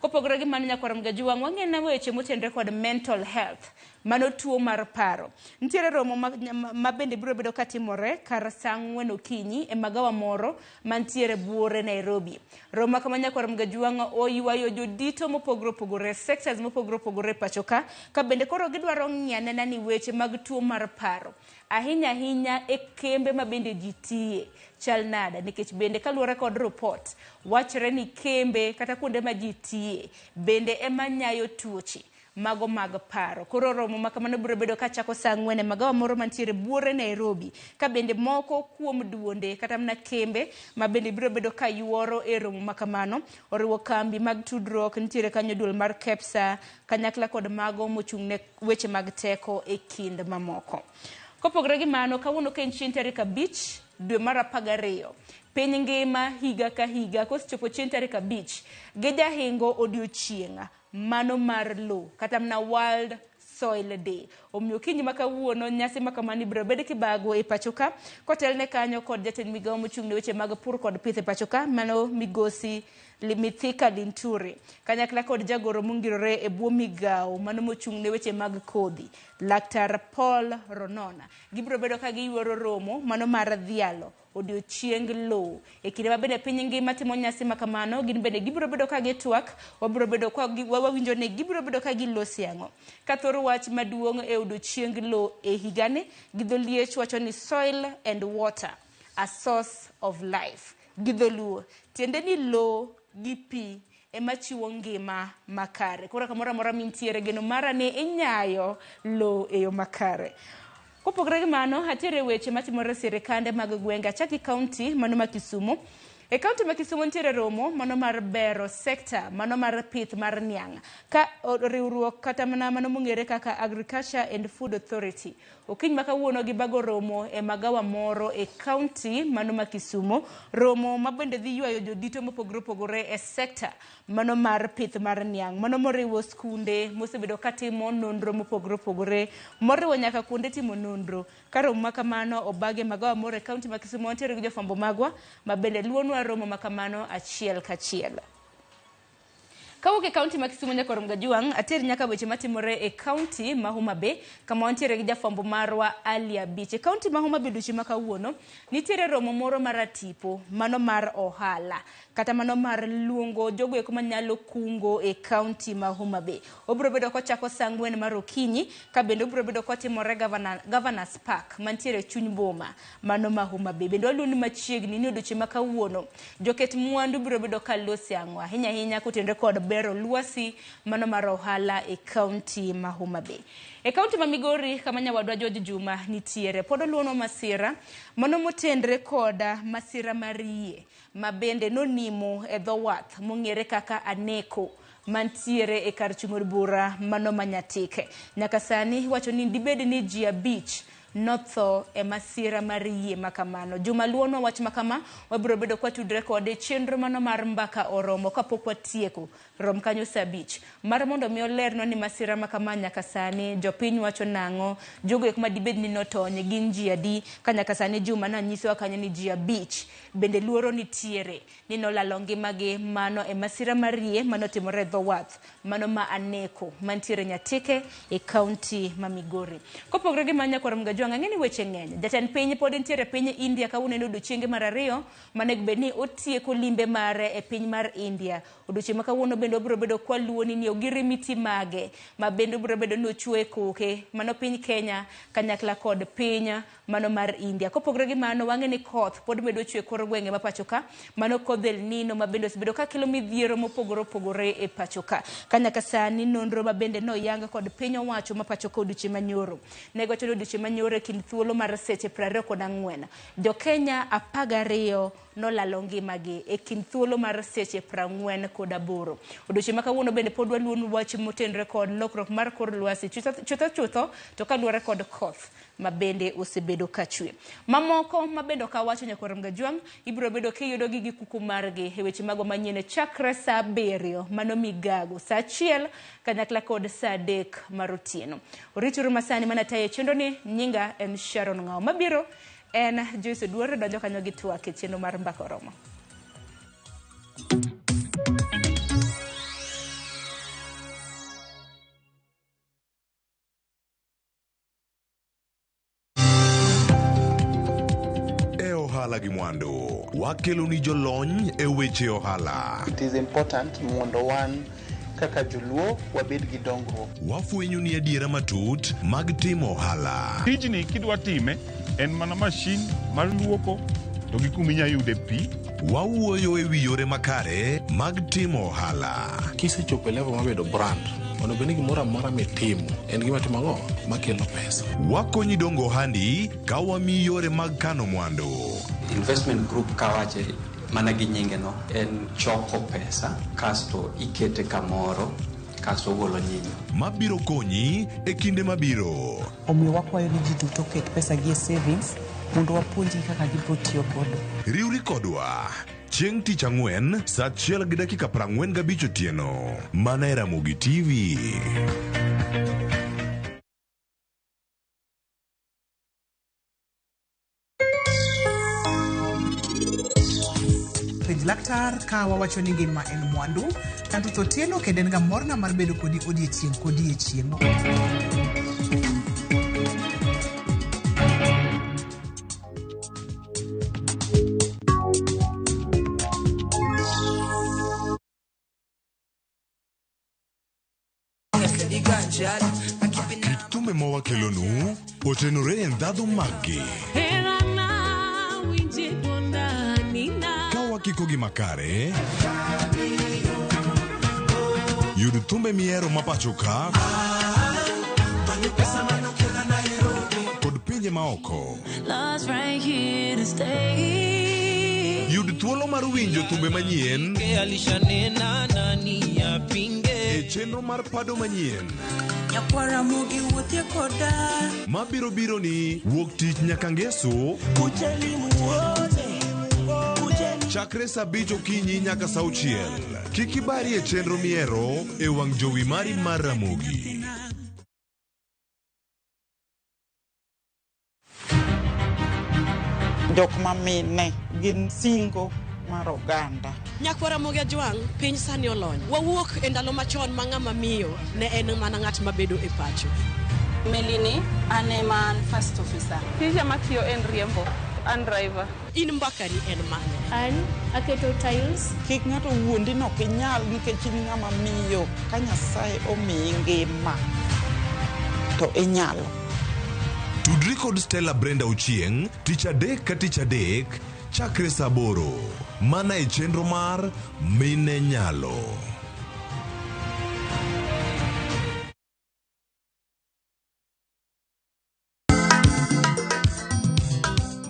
kopogore gi mano Nyakwarom Gajwang wang'e na weche motenre kod mental health mano tuo mar paro ntiere romo ma bende biro bedo katimore kar saa 4 okinyi e magawa moro mantiere buore Nairobi romo kama Nyakwarom Gajwang oywayo jodito mopogore opogore sectors mopogore opogore pachoka ka bende koro gidwaro ng'iane ni weche mag tuo mar paro ahinya e kembe ma bende jitie chal nada nikech bende kaluwore kod report wachre ni kembe kata kuonde ma jitie bende ema nyayo tuoche mago mag paro koro romo makamano biro bedo kachako saa 4 magawa moro mantiere buore Nairobi ka bende moko kuom duonde kata mna kembe ma bende biro bedo ka yuoro e romo makamano oriwo kambi mag tudruok ntiere kanyo duol mar KEPSA kanyakla kod mago mochung' ne weche mag teko e kind mamoko kopogore gi mano kawuono ka en chieng' tarik 5 dwe mar 12 piny ngima higa ka higa kosechopo chieng' tarik 5 gijahingo odiochieng' mano mar lo kata mna World Soil Day omiyo kiny makawuono nyasi makamani biro bedo kibago e pachoka kotelne kanyo kod jatend migawo mochung' ne weche mag pur kod pith e pachoka mano migosi Limithika Linturi kanyakla kod jagoro mongirore e bwo migawo mano mochung' ne weche mag kodhi Laktar Paul Ronona gibiro bedo ka giyuoro romo mano mar dhialo odiochieng' lo e kinde ma bende piny ngima timo nyasi makamano gin bende gibiro bedo ka gitwak wabiro bedo ka wawinjo ne gibiro bedo ka gilosi ang'o ka thoro wach maduong' e odiochieng' lo e higani gidholiech wacho ni soil and water a source of life gidholuo tiende ni lo gi pi ema chiwo ngima makare koro kamoro amora mintiere geno mara ne inyayo lo e yo makare kopogore gi mano atiere weche matimore sirikande mag gwenge achaki kaunti mano ma Kisumu e kaunti ma Kisumu ntiere romo mano mar bero sekta mano mar pith mar niang' ka riwruok kata mano mong'ere kaka Agriculture and Food Authority okiny makawuono gibago romo e magawa moro e kaunti mano ma Kisumu romo ma bende dhi ywayo jodito mopogore opogore e sekta mano mar pith mar niang' mano moriwo skunde mosebedo katimo nonro mopogore opogore moriwo nyaka kuonde timo nonro ka romo makamano obage magawa moro e kaunti ma Kisumu ntiere gi jofwambo magwa ma bende luonwa romo makamano achiel kachiel Kawuok e kaunti ma Kisumu nyaka Gajuang, ater nyaka weche matimore e kaunti ma Homa Bay, kama wantiere gi jafwambo marwa Ali Abich. E kaunti ma Homa Bay duchi ma kawuono, nitiere romo moro mar tipo, mano mar ohala, kata mano mar luongo jogo eko manyalo kungo e kaunti ma Homa Bay. Obro bedo kochako saa 4 mar okinyi, ka bende obro bedo kotimore Governors Park, mantiere chuny boma, mano ma Homa Bay. Bende waluoni machiegni ni duchi ma kawuono, joket mwandu bro bedo kalosi ang'o, ahinya ahinya kotenre kod bero luasi mano mar ohala e kaunti ma Homa Bay. E kaunti ma Migori, kama nyawadwa George Juma nitiere, pod oluono masira mano motendre koda masira mar yie, ma bende nonimo e dho wath mong'ere kaka Aneko, mantiere e kar chung'o bura mano Manyatike. Nyaka sani wacho ni dibed ni ji 5 notho e masira mar yie makamano. Juma luono wach makama, wabro bedo kwa tudre kode chenro mano mar mbaka oromo kapok watieko rom kanyo saa 5 mar mondo mi olerno ni masira makama nyaka sani jopiny wacho nang'o, jogo ek madibed ni notony gin ji adi, ka nyaka sani Juma nanyisowa kanyo ni ji 5 bende luoro nitiere ni nolalo ngimagi mano e masira mar yie manotimore e dho wath mano ma Aneko mantiere Nyatike e kaunti ma Migori. Kopogre gi manya Korom Gajuang, ang'eni weche ng'eny. Jatend piny pod nitiere piny India kawuono en odiochienge mar 2 manego bed ni otieko limbe mare e piny mar India. Odiochieng' ma kawuono bende obro bedo kwaluoni ni ogirimiti mage, ma bende obro bedo ni ochwe koke mano piny Kenya kanyakla kod piny mano mar India. Kopogre gi mano, wang'eni koth pod medo chwe kor gwenge ma pacho ka, mano kodh El Nino ma bende osebedo ka kelo midhiero mopogore opogore e pacho ka. Kanyaka sani nonro ma bende noyang kod piny owacho ma pacho ka odiochieng' manyoro, nego wacho ni odiochieng' manyoro e kind thuolo mar seche 24, jo Kenya 12 nolalo ngimagi e kind thuolo mar seche 48. Odiochieng' ma kawuono bende pod waluon wach motenre kod lokruok mar kor lwasi chutho to kaluwore kod koth ma bende osebedo kachwe. Mamoko ma bende kawacho Korom Gajuang, ibro bedo kiyudo gi kuku margi e weche mago manyien chakre saa 7 mano migago, saa 1 kanyakla kod saa 3 mar otieno. Orituru masani manataye chenro ni, nyinga en Sharon Ng'ao, mabiro en Joyce Duore donjo kanyo gi twak e chenro mar mbaka oromo. Ohala gi mwandu, wakelo ni jolony e weche ohala. It is important mondo wan kaka joluo wabed gi dongruok. Wafwenyo ni adiera matut mag timo ohala. Tijni kidwa time en mana mashin mar luoko to gi kuminya yude pi. Wawuoyo e wi yore makare mag timo ohala. Kisechopo level mabedo brand, mondo beni gimoro amora mitimo en gima timo ang'o makelo pesa. Wakonyi dongo handi ka wami yore mag kano mwandu. Investment group kawache mana gi nyinge no en choko pesa kasto ikete kamoro kasto golo nyinyo mabiro konyi e kinde mabiro. Omiyo wakwayo ni ji duto ket pesa gi e savings mondo wapuonji kaka gibiro tiyo godo. Riwri kodwa chieng' tich ang'wen saa 1:45 otieno mana e Ramogi TV. Laktar ka wawacho ni ngima en mwandu, tanto totieno kendo en ga morna mar bedo kodi odiechieng' kodiechieng'. Kitume mawakelonu otenore e ndhadhu maggi. Kiko gi makare yud thumbe miero mapacho ka kod pinje maoko. Yud thuolo mar winjo thumbe manyien e chenro mar pado manyien mabiro biro ni wuok tich nyaka ngeso chakre saa 5 okinyi nyaka saa 6. Kik ibari e chenro miero e wang' jowi mari mar Ramogi. Jok ma mine gin singo mar oganda. Nyakwara Ramogi Ajwang, piny sani olony. Wawuok e ndalo machon ma ng'ama miyo ne en mana ng'at mabedo e pacho. Melini, ane man first officer. Tija matiyo en riembo, an driver. In mbakani en mane? An aketo tiles. Kik ng'ato wuondi no kinyal nikech in ng'ama miyo. Ka Nyasaye omiyi ngima, to inyalo. Tudri kod Stella Brenda Ochieng, tich adek ka tich adek, chakre saa 8, mana e chenro mar Mine Nyalo.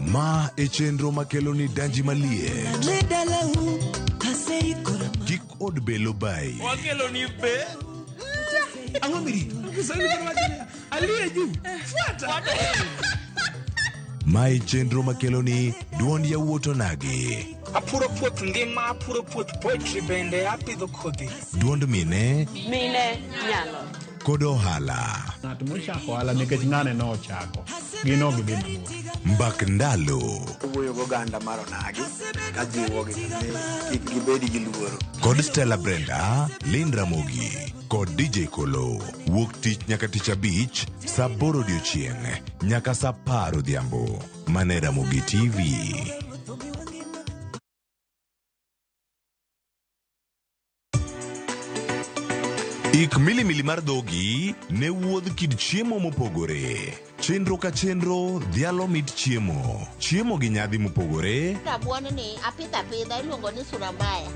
Ma e chenro makelo ni danji malie. Kik od belo bai. Wakelo ni be. Ang'o miri? Aliye juu. Fuata. Ma e chenro makelo ni duond yawuoto nagi. Apuro puoth ngima, apuro puoth poetry bende, apidho kodhi. Duond mine. Mine Nyalo. Kod ohala. Ng'at mochako ohala nikech ng'ane no ochako. Gino gidhi mamuol. Mbak ndalo. Wuoyo goganda mar onagi, kajiwogi kik gibedi gi luoro. Kod Stella Brenda, Lynn Ramogi, kod DJ Kolo. Wuok tich nyaka tich abich, saa 8 odiechieng' nyaka saa 10 odhiambo. Mane Ramogi TV. Ik milimili mar dhogi ne wuodh kid chiemo mopogore. Chenro ka chenro dhialo mit chiemo. Chiemo gi nyadhi mopogore. Rabuon ni apidha iluongo ni surambaya.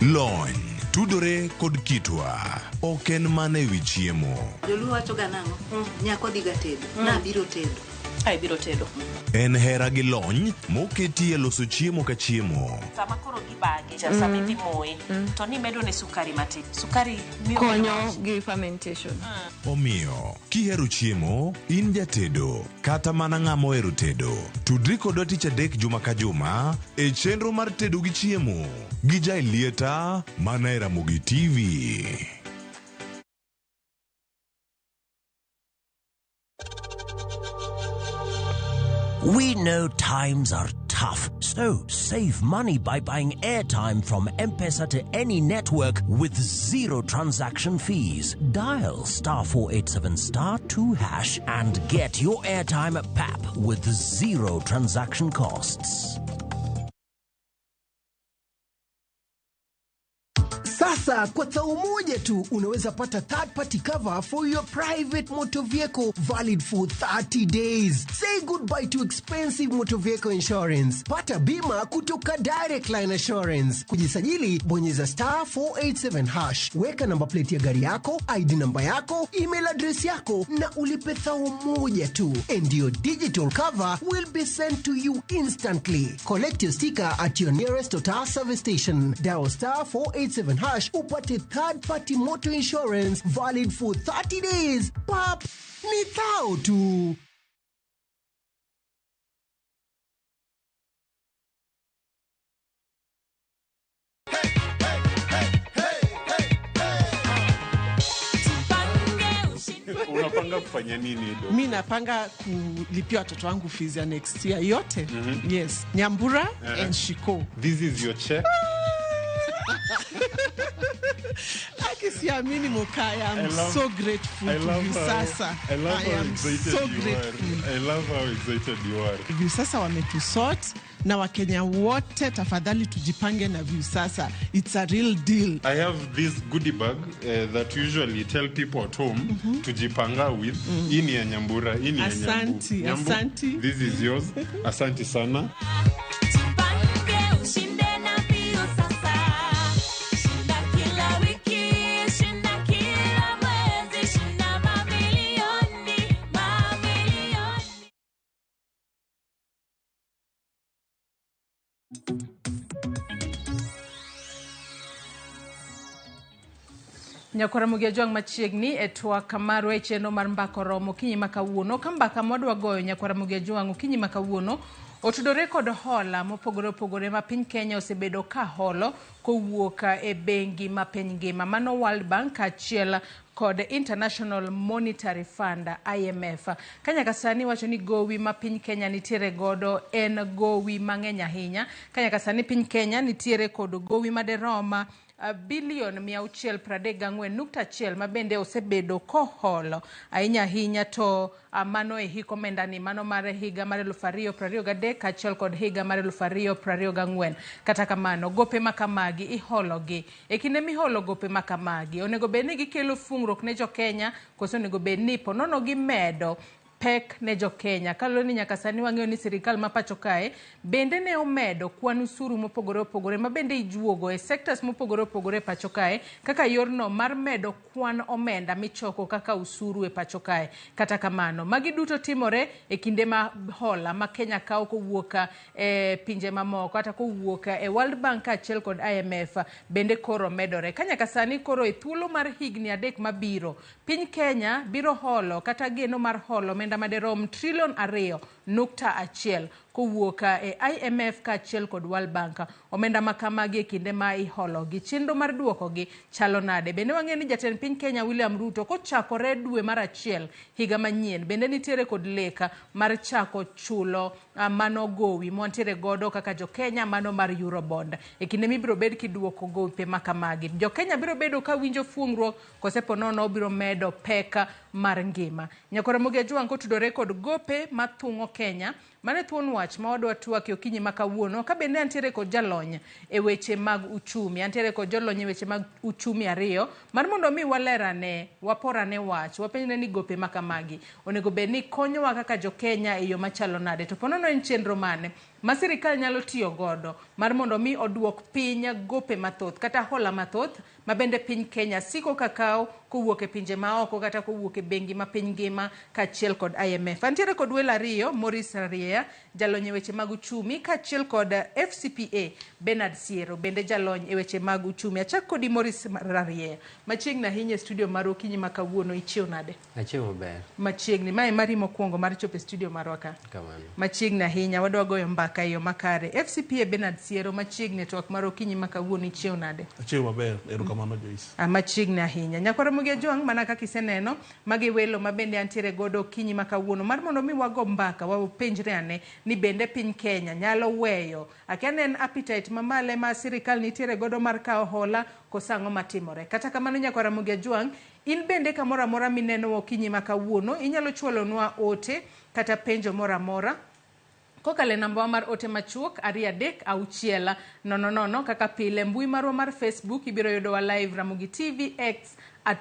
Lony tudore kod kitwa. Ok en mana ewi chiemo. Joluo wacho ga nang'o? Nyako dhi ga tedo. Na biro tedo. Ai biro tedo. En hera gi lony moketi e loso chiemo ka chiemo. Sama koro gibage, sama ipimoe, to ni medo ne sukari matin. Sukari miyo konyo gi fermentation. Omiyo, kihero chiemo, in jatedo, kata mana ng'ama ohero tedo. Tudri kodwa tich adek juma ka juma e chenro mar tedo gi chiemo. Gi Jailieta, mana e Ramogi TV. We know times are tough, so save money by buying airtime from M-Pesa to any network with 0 transaction fees. Dial *487*2# and get your airtime PAP with 0 transaction costs. Sasa kwa tao moja tu unaweza pata third party cover for your private motor vehicle valid for 30 days. Say goodbye to expensive motor vehicle insurance. Pata bima kutoka Direct Line Assurance. Kujisajili bonyeza *487#. Weka namba plate ya gari yako, ID namba yako, email address yako na ulipe thao moja tu. And your digital cover will be sent to you instantly. Collect your sticker at your nearest Total service station. Dial *487# upate third party motor insurance valid for 30 days. Pap, ni thao tu. Unapanga kufanya nini do? Mimi napanga kulipia watoto wangu fees ya next year yote. Yes, Nyambura and Shiko. This is your check. Akisiamini Mokaya, I'm so grateful to Viusasa. I love how excited so you grateful. are. I love how excited you are. Viusasa wametusort na Wakenya wote tafadhali tujipange na Viusasa. It's a real deal. I have this goodie bag that usually tell people at home to jipanga with. Ini ya Nyambura, ini ya Asanti, Nyambu. asanti. This is yours. Asanti sana. Nyakwara Ramogi Ajwang machiegni e twak marwa e chenro mar mbako romo kinyi makawuono. Ka mbaka modwa goyo Nyakwara Ramogi Ajwang kinyi makawuono Otudore kod hola mopogore opogore ma piny Kenya osebedo ka holo kowuok e bengi ma piny ngima mano World Bank achiel kod International Monetary Fund IMF. Kanya kasani wacho ni gowi ma piny Kenya nitiere godo en gowi mang'eny ahinya. Kanya kasani piny Kenya nitiere kod gowi maderoma bilion 634.1 ma bende osebedo koholo ahinya ahinya to mano e hik omenda ni mano mar higa mar 2023 kaachiel kod higa mar 2024. Kata kamano gope makamagi ihologi e kinde miholo gope makamagi onego bed ni gikelo fungruok ne jo Kenya koso onego bed ni ponono gimedo pek ne jo Kenya. Kaloni ni nyaka sani wang'eyo ni sirikal ma pacho kae bende ne omedo kwan usuru mopogore opogore ma bende ijuogo e sectors mopogore opogore pacho kae kaka yorno mar medo kwan omenda michoko kaka usuru e pacho kae. Kata kamano magi duto timore e kinde ma hola ma Kenya kawo kowuok e pinje mamoko kata kowuok e World Bank achiel kod IMF bende koro medore. Kanya kasani koro e thuolo mar higni 3 mabiro piny Kenya biro holo kata geno mar holo omenda maderom trilion 2.1 kowuok e IMF kaachiel kod World Bank. Omenda makamagi e kinde ma iholo gi chenro mar duoko gi chalo nade. Bende wang'eyo ni jatend piny Kenya William Ruto kochakore dwe mar achiel higa manyien bende nitiere kod leka mar chako chulo mano gowi montiere godo kaka jo Kenya mano mar Eurobond. E kinde mibiro bed kiduoko gope makamagi jo Kenya biro bedo ka winjo fuongruok kosepo nono biro medo peka mar ngima. Nyakora Ramogi Ajwang kotudore kod gope mathung'o Kenya mane thuon wach ma wadwa twak okinyi makawuono ka bende antiere kod jalony e weche mag uchumi. Antiere kod jolony e weche mag uchumi ariyo mar mondo mi walerane waporane wach wapenjne ni gope makamagi onego bed ni konyowa kaka jo Kenya e yo machalo nade to ponono en chenro mane ma sirikal nyalo tiyo godo mar mondo mi oduok piny gope mathoth kata hola mathoth ma bende piny Kenya siko kakao kowuok e pinje maoko kata kowuok e bengi ma piny ngima kaachiel kod IMF. Antiere kod welo ariyo Morris Rarie jalony e weche mag uchumi kaachiel kod FCPA Bernard Siero bende jalony e weche mag uchumi. Achak kodi Morris Rarie machiegni ahinya e studio mar okinyi makawuono ichiew nade? Achiew maber. Machiegni mae mari mokwongo mar chopo e studio marwa ka. Kamano. Machiegni ahinya wadwa goyo mbaka e yo makare. FCPA Bernard Siero machiegni twak mar okinyi makawuono ichiew nade? Achiew maber. Erokamano Joyce. Machiegni ahinya. Nyakora Ramogi Ajwang mana kaka iseneno magi welo ma bende antiere godo okinyi makawuono mar mondo mi wago mbaka wapenjre ane ni bende piny Kenya nyalo weyo akiane en appetite mamale ma sirikal nitiere godo mar kawo hola kosango matimore. Kata kamano Nyakora Ramogi Ajwang in bende kamoro amora mineno okinyi makawuono inyalo chwalonwa ote kata penjo moro amora kokale namba mar ote machuok 236600 kaka pile mbui marwa mar Facebook ibiro yudowa live Ramogi TV X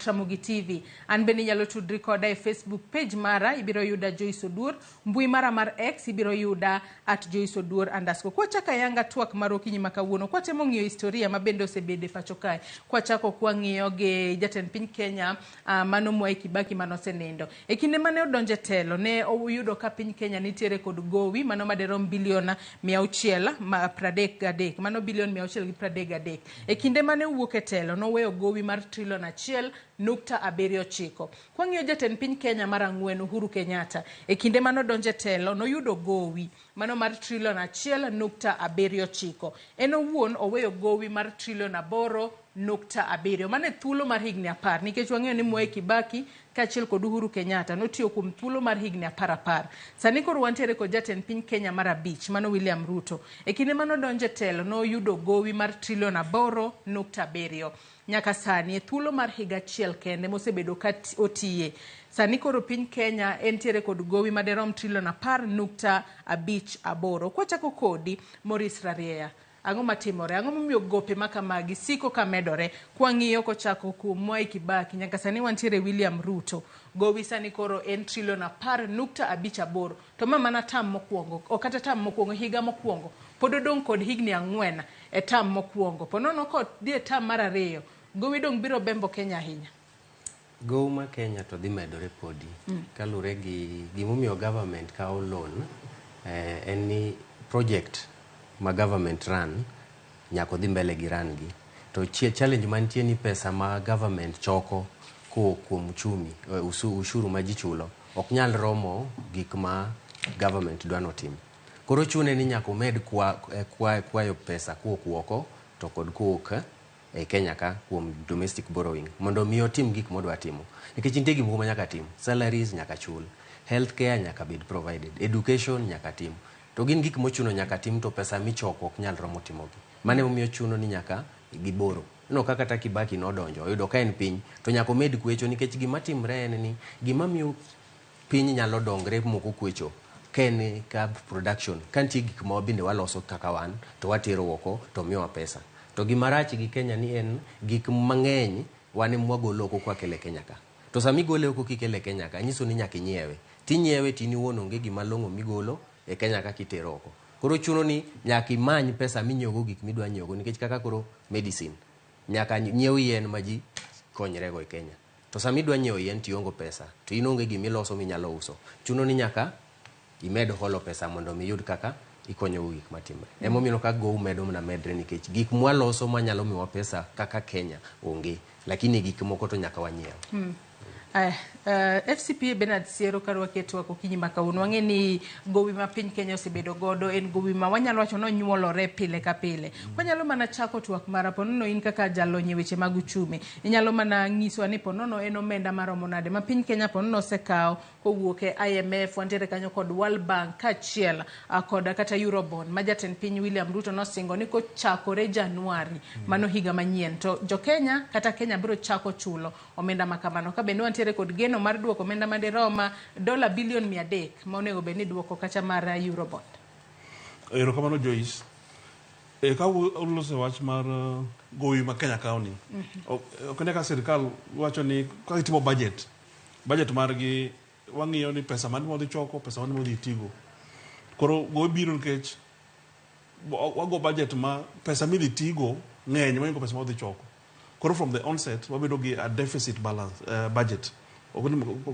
@Ramogi TV. An bende nyalo tudri koda e Facebook page mara ibiro yuda Joyce Oduor, mbui mara mar X ibiro yuda @Joyce Oduor_. Kwa chaka yanga twak mar okinyi makawuono kwa temo ng'iyo historia ma bende osebede pacho kae. Kwa chako kwa ng'iyo ge jatend piny Kenya mano Mwai Kibaki manosenindo. E kinde mane odonje telo ne oyudo ka piny Kenya nitiere kod gowi mano maderom bilion 633 mano bilion 633. E kinde mane wuok e telo noweyo gowi mar trilion 1.79. Kwa ng'iyo jatend piny Kenya mar ang'wen Uhuru Kenyatta e kinde mano donje telo noyudo gowi mano mar trilion 1.79. En owuon oweyo gowi mar trilion 8.7 mane thuolo mar higni 10 nikech wang'eyo ni Mwai Kibaki kaachiel kod Uhuru Kenyatta notiyo kuom thuolo mar higni 10. Sani koro wantiere kod jatend piny Kenya mar 5 mano William Ruto. E kinde mano donje telo noyudo gowi mar trilion 8.7. Nyaka sani e thuolo mar higa achiel kende mosebedo ka otiye. Sani koro piny Kenya entiere kod gowi maderom trilion 10.58. Kwa chako kodi Morris Rarie ang'o matimore ang'o momiyo gope makamagi siko ka medore kwa ng'iyo kochako kuom Mwai Kibaki nyaka sani wantiere William Ruto gowi sani koro en trilion 10.58 to mana tam mokwongo o kata tam mokwongo higa mokwongo pod odong kod higni 4 e tam mokwongo ponono kod die tam mar 2 gowi dong biro bembo Kenya ahinya. Gowi ma Kenya to dhi medore podi kalure gi gimomiyo government kawo loan en ni project ma government run nyako dhi mbele gi run gi to challenge mantie ni pesa ma government choko kuom uchumi ushuru ma ji chulo ok nyal romo gik ma government dwano tim. Koro chune ni nyaka omed kwayo pesa kuok oko to kod kuok e Kenya ka kuom domestic borrowing mondo mi otim gik modwa timo. Nikech nitie gik moko ma nyaka tim. Salaries nyaka chul, healthcare nyaka bed provided, education nyaka tim. To gin gik mochuno nyaka tim to pesa michoko ok nyal romo timogi. Mane momiyo chuno ni nyaka giboro. No kaka ta Kibaki nodonjo, oyudo ka en piny to nyaka omed kwecho nikech gima timre en ni gima miyo piny nyalo dongre moko kwecho ken ka production kantie gik ma bende waloso kaka wan to watero oko to miyowa pesa. To gima rach gi Kenya ni en gik mang'eny wane mwagolo oko kwa kele Kenya ka. To sami gole oko kikele Kenya ka nyiso ni nyaka inyiewe. Tinyiewe tini wuon onge gima long'o migolo e Kenya ka kitero oko. Koro chuno ni nyaka imany pesa minyiewogo gik midwa nyiewogo nikech kaka koro medicine nyaka nyiew yien ma ji konyrego e Kenya. To sami dwa nyiewo yien tiongo pesa to in onge gimiloso minyalo uso. Chuno ni nyaka imed holo pesa mondo miyud kaka ikonyo gik matimre. Emomiyo ka go medo na medre nikech gik mwaloso manyalo miwa pesa kaka Kenya onge, lakini gik moko to nyaka wanyiew. FCPA Bernard Siero karwa ketwa kokinyi makauno wang'e ni gowi ma piny Kenya osebedo godo en gowi ma wanyalo wacho no nyuolore pile ka pile. Wanyalo mana chako twak mara ponono in kaka jalonye weche mag uchumi. Inyalo mana nyiso ni ponono en omenda maromo nade ma piny Kenya ponono osekawo kowuok e IMF wantiere kanyo kod World Bank kachiel kod kata Eurobond ma jatend piny William Ruto nosingo ni kochakore Januari mano higa manyien to jo Kenya kata Kenya biro chako chulo omenda makamano ka bende wantiere kod geno mar duoko omenda madiroma $300 billion ma onego bed ni duoko kacha mar Eurobond. Erokamano Joyce. Ka uloso wach mar gowi ma Kenya kawo ni. Ok ka sirkal wacho ni ka itimo budget margi wang'iyo ni pesa mane modhi choko, pesa mane modhi tigo. Koro gowi biro nikech wago budget ma pesa midhi tigo ng'eny moingo pesa modhi choko. Koro from the onset wabedo gi a deficit balance budget.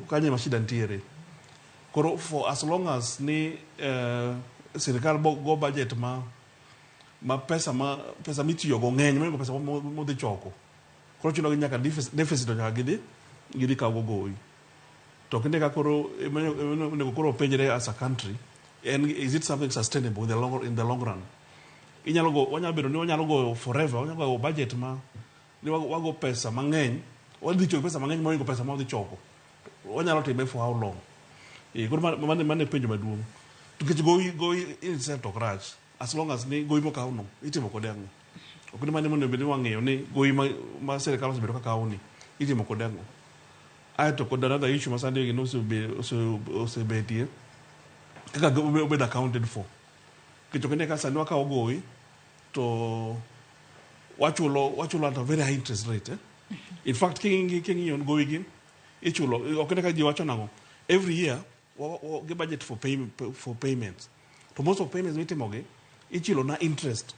Kanye mashida ntiere. Koro for as long as ni sirkal go budget ma pesa mitiyo go ng'eny moingo pesa modhi choko. Koro chuno gi nyaka deficit nyaka gidhi kawo gowi. To kinde ka koro nego koro penjre as a country and is it something sustainable in the long run? Wanyalo go forever, wanyalo go budget ma ni wago pesa mang'eny, wadhi choko pesa mang'eny moingo pesa ma wadhi choko. Wanyalo time for how long? Koro mane penjo maduong'. Tukech gowi in itself to crash as long as ni gowi mokaw no itimo kode ang'o. Ok ni mane mondo bende wang'eyo ni gowi ma sirkal osebedo ka kawo ni itimo kode ang'o. Aeto kod another issue ma sandi gino osebetie kaka obed accounted for. Kito kende ka sandi wakawo gowi to wachulo at a very high interest rate. In fact, king'iyo gowi gi ichulo ok ka ji wacho nang'o. Every year we budget for payments. To most of payments mitimogi ichulo na interest.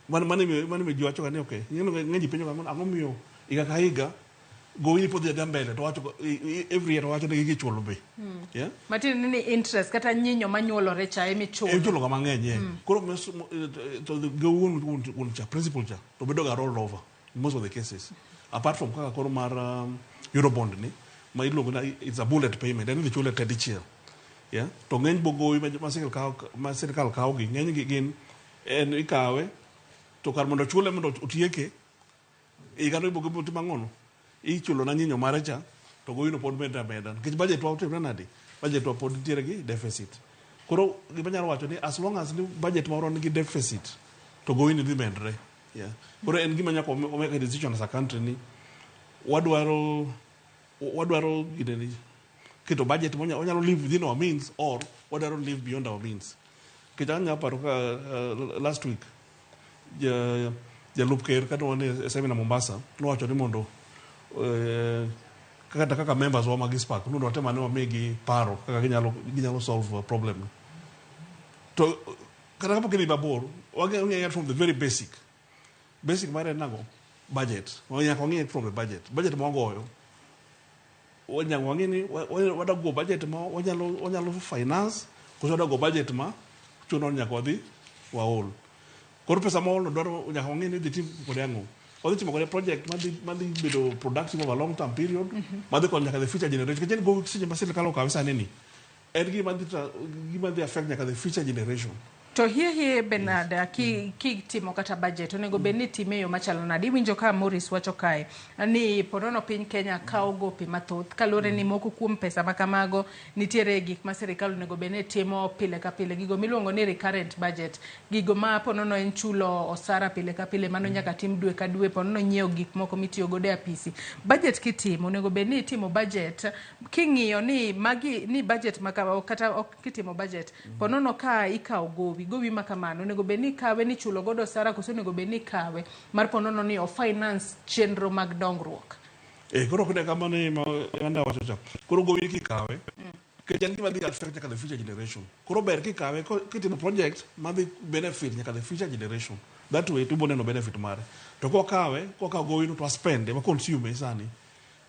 Mane ji wacho ka ni okay. Ng'eny ji penjo ang'o miyo higa ka higa gowi ni podhi mbele to wacho every year to wacho ni gichulo be. Yeah. Matini ni interest kata nyinyo manyuolore cha emichulo. Ichulo ga mang'eny. Koro to the gowi cha principal cha to bedo ga roll over in most of the cases. Apart from kaka koro mar Eurobond ni ma iluongo na it's a bullet payment and ichulo tedi chiel. Yeah. To ng'eny bo gowi ma sirkal kawo gi ng'eny gi gin en ikawe to kar mondo chule mondo otieke igano ibo go timang'ono ichulo na nyinyo mare cha to gowi no pod meda nikech budget wa otimre nade budget wa pod ntiere gi deficit. Koro gima nyalo wacho ni as long as ni budget moro nigi deficit to gowi ni dhi medre. Yeah. Koro en gima nyaka make a decision as a country ni wadwaro gideni keto budget wanyalo live within our means or wadwaro live beyond our means. Kitanya paro ka last week jalup ker kata wane seminar Mombasa nowacho ni mondo kaka members wa Magis Park nundo watema ni wamigi paro kaka ginyalo solve problem. To kata kapo kini babor wang'e from the very basic mare nago budget wanyaka wang'e from the budget mwagoyo wanyaka wang'e ni wadago budget ma wanyalo finance koso wadago budget ma chuno nyaka wadhi waol. Koro pesa ma olo dwaro nyaka wang'e ni dhi tim kode ang'o. Wadhi timo kode project madhi bedo productive over a long term period madhi konyo nyaka the future generation. Kech go seche ma sirkal okawe sani ni en gima dhi affect nyaka the future generation. To hie Benada ki timo kata budget onego bed ni time yo machalo nade. Iwinjo ka Morris wacho kae ni ponono piny Kenya kawo gope mathoth kalure ni moko kuom pesa makamago nitiere gik ma sirikal onego bed ni timo pile ka pile, gigo miluongo ni recurrent budget, gigo ma ponono en chulo osara pile ka pile mano nyaka tim dwe ka dwe, ponono nyiewo gik moko mitiyo godo e apisi. Budget kitimo onego bed ni itimo budget king'iyo ni magi ni budget makama kata ok kitimo budget ponono ka ikawo gowi makamano onego bed ni kawe ni chulo godo osara koso onego bed ni kawe mar ponono ni o finance chenro mag dongruok. Koro kune kama ni anda wacho cha. Koro gowi kikawe. Ke jan gima dhi affect nyaka the future generation. Koro ber kikawe kitimo project ma dhi benefit nyaka the future generation. That way tubo neno benefit mare. To ko kawe gowi no to spend ma consume sani.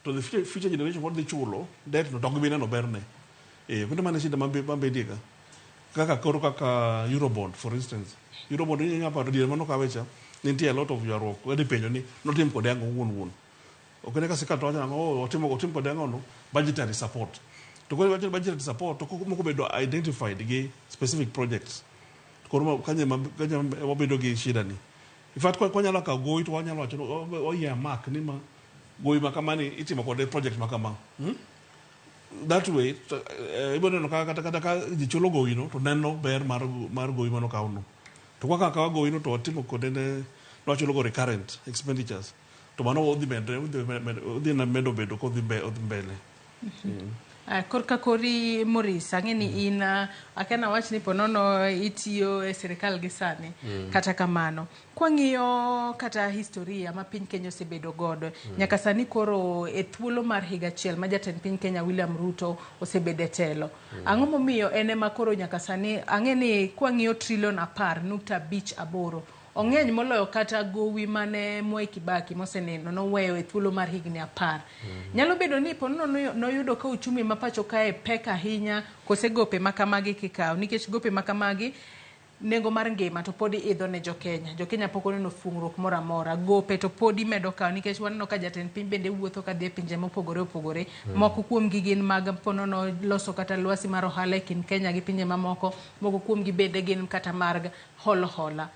To the future generation what dhi chulo that no dog bineno berne. Kuna mane shida mambe diga. Kaka koro kaka Eurobond for instance. Eurobond ni ngapa to mano kawecha nitie a lot of your work. Wedi penjo ni notim kode ango wuon. Okay, ka sika to wacha otimo kode ango no budgetary support. To ko wacho budgetary support to ko moko bedo identified gi specific projects. Koro kanye wabedo gi shida ni. In fact kwa nyalo ka gowi to wanyalo wacho o yeah mark ni ma gowi makamani itimo kode project makama. That way ibono kata ka jichulo gowi no to neno ber mar gowi mano kauno. To kwa ka gowi no to timo kode ne no chulo go recurrent expenditures. To mano odhi na medo bedo ko odhi mbele. Korka kori Morris ang'eni in akena wach ni ponono itiyo e sirikal gi sani kata kamano kwang'iyo kata historia ma piny Kenya osebedo godo nyaka sani koro e thuolo mar higa achiel ma jatend piny Kenya William Ruto osebede telo ang'o momiyo ene ma koro nyaka sani ang'eni kwang'iyo trilion 10.8 ong'eny moloyo kata gowi mane Mwai Kibaki moseneno noweyo e thuolo mar higni 10. Nyalo bedo ni ponono noyudo ka uchumi mapacho kae pek ahinya kose gope makamagi kikaw nikech gope makamagi nengo mar ngima to podi idho ne jokenya. Jokenya pok oneno fungruok moro amora. Gope to podi medo kaw nikech waneno ka jatend piny bende wuotho ka dhi e pinje mopogore. Moko kuom gi gin mag ponono loso kata lwasi mar ohala e kind Kenya gi pinje mamoko. Moko kuom gi bende gin kata marg hola.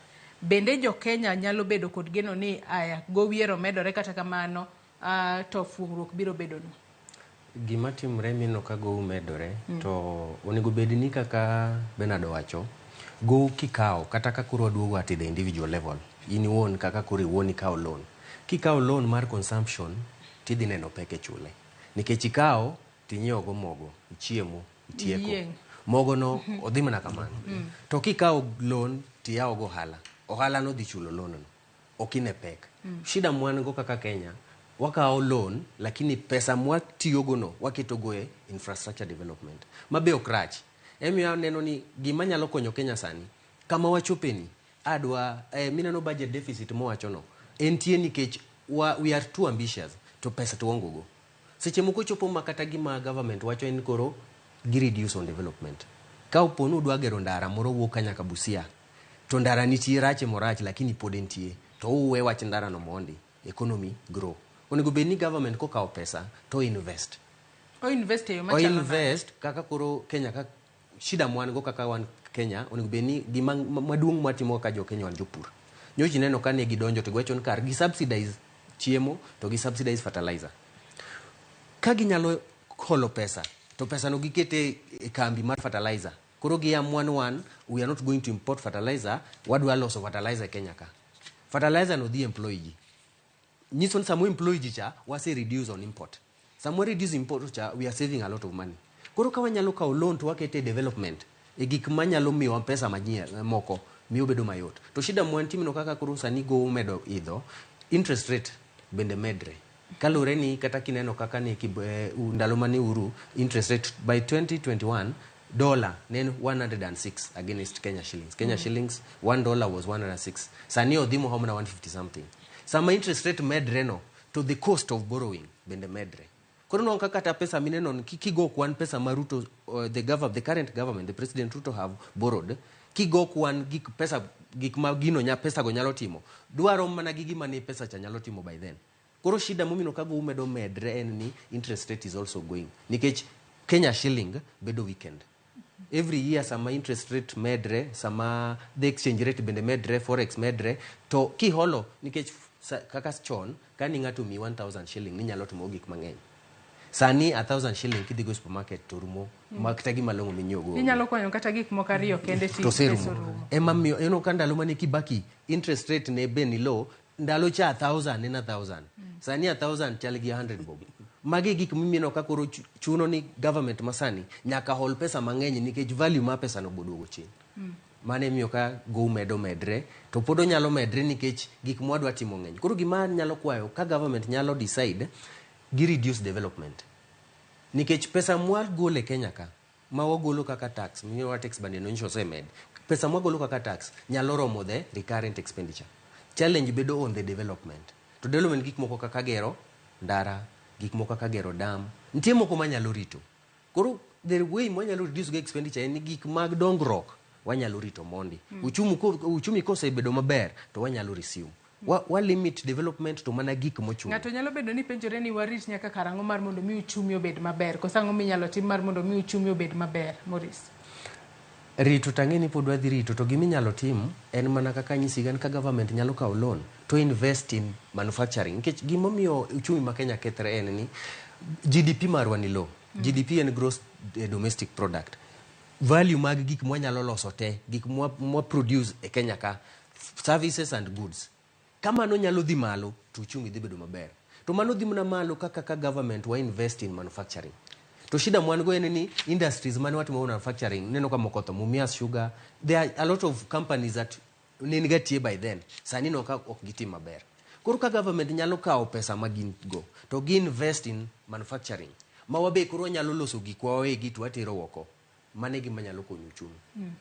Bende jo Kenya nyalo bedo kod geno ni aya gowiero medore kata kamano to fungruok biro bedo no. Gima timre mino ka gowu medore to onego bed ni kaka Benado wacho gowu kikaw kata ka kuro duogo at the individual level in won kaka kuri woni kaw loan kikaw loan mar consumption tidhi neno peke chule nikech ikaw tinyiewo go mogo chiemo itieko mogo no odhi mana kamano to kikaw loan tiyawo go ohala no dhi chulo loan no okine pek shida mwan go kaka Kenya wakawo loan lakini pesa mwatiyogo no waketo go e infrastructure development mabe okrach emiyo neno ni gima nyalo konyo Kenya sani kama wachopeni adwa mineno budget deficit mowacho no entie nikech we are too ambitious to pesa to ongogo seche moko chopo makata gima government wacho en koro gi reduce on development ka oponu dwa gero ndara moro wuok Kenya ka Busia to ndara nitie rache morach lakini pod entie to uwe wach ndara no mondi economy grow onego bed ni government ko kawo pesa to invest kaka koro Kenya ka shida mwan go kaka wan Kenya onego bed ni gima maduong' matimo ka jo Kenya wan jopur nyochi neno ka ne gidonjo to gwechon kar gi subsidize chiemo to gi subsidize fertilizer ka ginyalo holo pesa to pesa no gikete e kambi mar fertilizer koro gi amwan we are not going to import fertilizer wadwa loso fertilizer Kenya ka fertilizer no the employee nison samo employee cha wase reduce on import samo reduce import cha we are saving a lot of money koro ka wanyalo kawo loan to wakete development e gik manyalo miyo pesa moko miyo bedo mayot to shida mwan timino kaka koro sani go medo idho interest rate bende medre kalure ni kata kineno kaka ni ndalo mane uru interest rate by 2021 dollar nen 106 against Kenya shillings $1 was 106 sani odhimo home na 150 something sama interest rate medre no to the cost of borrowing bende medre koro no kaka pesa mineno kigo kwan pesa maruto the current government the president Ruto have borrowed kigo kwan gik magino pesa go nyalo timo dwaro mana gigi mane pesa cha nyalo timo by then koro shida mumino kago umedo medre en ni interest rate is also going nikech Kenya shilling bedo weekend every year sama interest rate medre, sama the exchange rate bende medre, forex medre, to kiholo nikech kaka chon kani ng'ato mi 1000 shilling ni nyalo timo gik mang'eny. Sani 1000 shilling kidhi go supermarket to rumo makta gi malongo minyogo. Inyalo konyo kata gik moko ariyo kende to serumo. Ema miyo eno ka ndalo mane kibaki interest rate ne be ni low, ndalo cha 1000 en 1000. Sani 1000 chal gi 100 bob. Magi gik mimino ka koro chuno ni government masani nyaka hol pesa mang'eny nikech value ma pesa no boduogo chini. Mane miyo ka go medo medre to podo nyalo medre nikech gik mwadwa timo ng'eny. Koro gima nyalo kwayo ka government nyalo decide gi reduce development. Nikech pesa mwa gole Kenya ka ma wagolo kaka tax, miyo tax bande no nyiso semed. Pesa mwa golo kaka tax nyalo romo the recurrent expenditure. Challenge bedo on the development. To development gik moko kaka gero ndara, gik moko kaka gero dam, nitie moko manyalo rito. Koro the way mwanyalo reduce the expenditure en gik mag dongruok wanyalo rito mondi. Uchumi kosebedo maber to wanyalo resume. Wa limit development to mana gik mochung. Ng'ato nyalo bedo ni penjore ni warit nyaka karango mar mondo mi uchumi obed maber. Kosango minyalo tim mar mondo mi uchumi obed maber, Morris. Rito tangeni pod wadhi rito to giminyalo tim en mana kaka nyisi gan ka government nyalo kawo loan to invest in manufacturing. Nikech gimomiyo uchumi ma Kenya kethre en ni GDP marwa ni low. GDP en gross domestic product. Value mag gik mwanyalo loso te, gik mwa produce e Kenya ka, services and goods. Kama no nyalo dhi malo to uchumi dhi bedo maber. To mano dhi mna malo kaka government wa invest in manufacturing. To shida mwango en ni industries mane watimo manufacturing neno kama Mokotho, Mumias Sugar, there are a lot of companies that nenigatie by then. Sani no ka ok gitim maber. Koro ka government nyalo kawo pesa magin go to gi invest in manufacturing. Ma wabe koro nyalo loso gik wawegi to watero oko. Mane gima nyalo konyo uchumi.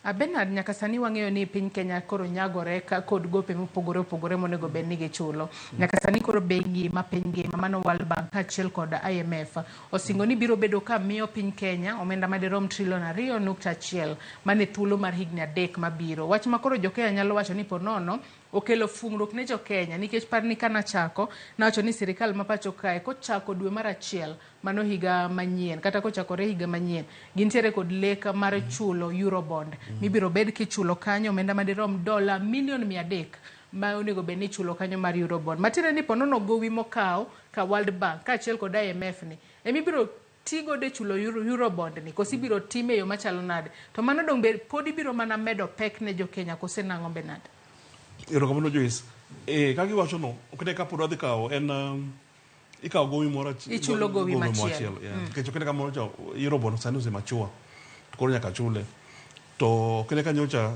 Benard, nyaka sani wang'eyo ni piny Kenya koro nyagore ka kod gope mopogore opogore monego bed ni gichulo. Nyaka sani koro bengi ma piny ngima mano World Bank kaachiel kod IMF osingo ni biro bedo ka miyo piny Kenya omenda madirom trilion 2.1 mane thuolo mar higni 3 mabiro. Wach ma koro jo-Kenya nyalo wacho ni ponono okelo fungruok ne jo-Kenya nikech par ni kana chako na wacho ni sirikal ma pacho kae kochako dwe mar 1 mano higa manyien kata kochakore higa manyien gintiere kod leka mar chulo Eurobond mibiro bed kichulo kanyo omenda madirom $300 million ma onego bed ni chulo kanyo mar Eurobond. Matiende ni ponono gowi mokaw ka World Bank kaachiel kod IMF ni emibiro tigo de chulo Eurobond ni kosi biro time yo machalo nade. To mano dong be pod ibiro mana medo pek ne jo-Kenya kose nang'o Benard. Erokamano Joyce. Kagi wacho no, okene ka pod wadhi kawo en ikawo gowi moro ichulo gowi machielo. Nikech okene ka moro Eurobond sani osemachua. To koro nyaka chule. To okene ka nyocha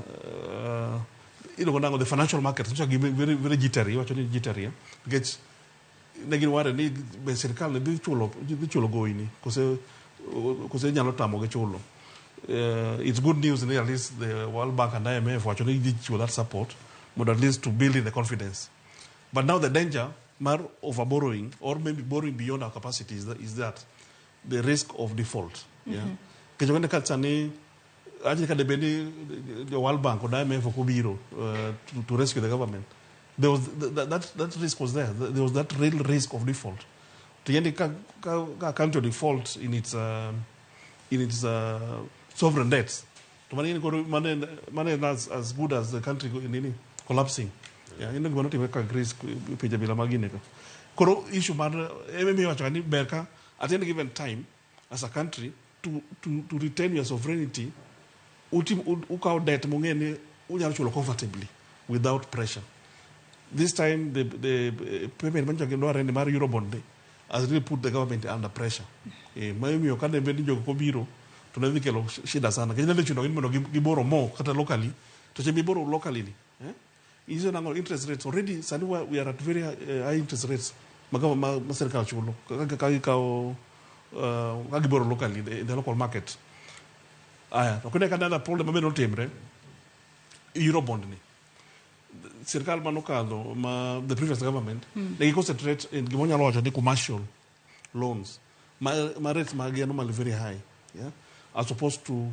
iluongo nango the financial market nyocha very jittery, wacho ni jittery. Nikech ne gin ware ni be sirikal ne dhi chulo gowi ni kose nyalo tamo gi chulo. It's good news at least the World Bank and IMF wacho ni dhi chiwo that support. But at least to build in the confidence. But now the danger of borrowing or maybe borrowing beyond our capacity is that the risk of default. Yeah. Because when the Katsani, actually, the World Bank or the IMF or Kubiro to rescue the government, there was that risk was there. There was that real risk of default. The end come to default in its sovereign debts. Money as good as the country in collapsing. Yeah, you know, we not make Greece pay bila magine ka. Koro issue mar MME wacho ni berka at any given time as a country to retain your sovereignty ukaw debt mongene unyalo chulo comfortably without pressure. This time the payment manja ngendo rende mar Eurobond has really put the government under pressure. Mayo ka ne bendi jogo kobiro to ne dikelo shida sana. Kenya le chuno mondo giboro mo kata locally to che biboro locally ni. Is an interest rates already. We are at very high interest rates. Maserikal chulo. Kagiboro locally in the local market. Okay, another problem no temre. Eurobond ni. Sirikal manokalo the previous government they concentrate in gimonya loja ni commercial loans. My rates are normally very high. Yeah, as opposed to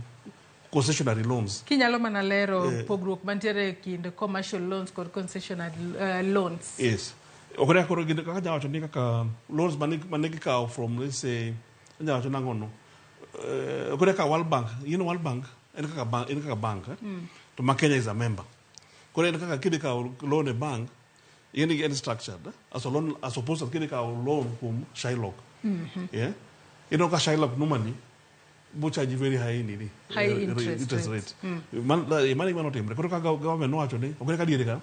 concessionary loans. Kinyalo manalero pogruok mantiere kind commercial loans kod concessionary loans. Yes. Okore koro ginde kaka jawacho ni kaka loans manigi kawo from let's say jawacho nangono kore ka World Bank, World Bank en kaka bank, to ma Kenya is a member. Kore en kaka kidi ka loan e bank, en structured as opposed to kidi ka loan kum Shylock. Yeah, ka Shylock normally bo charge very high high interest rate. Man no timbre. Kore ka government no acho ni, kore ka dire ka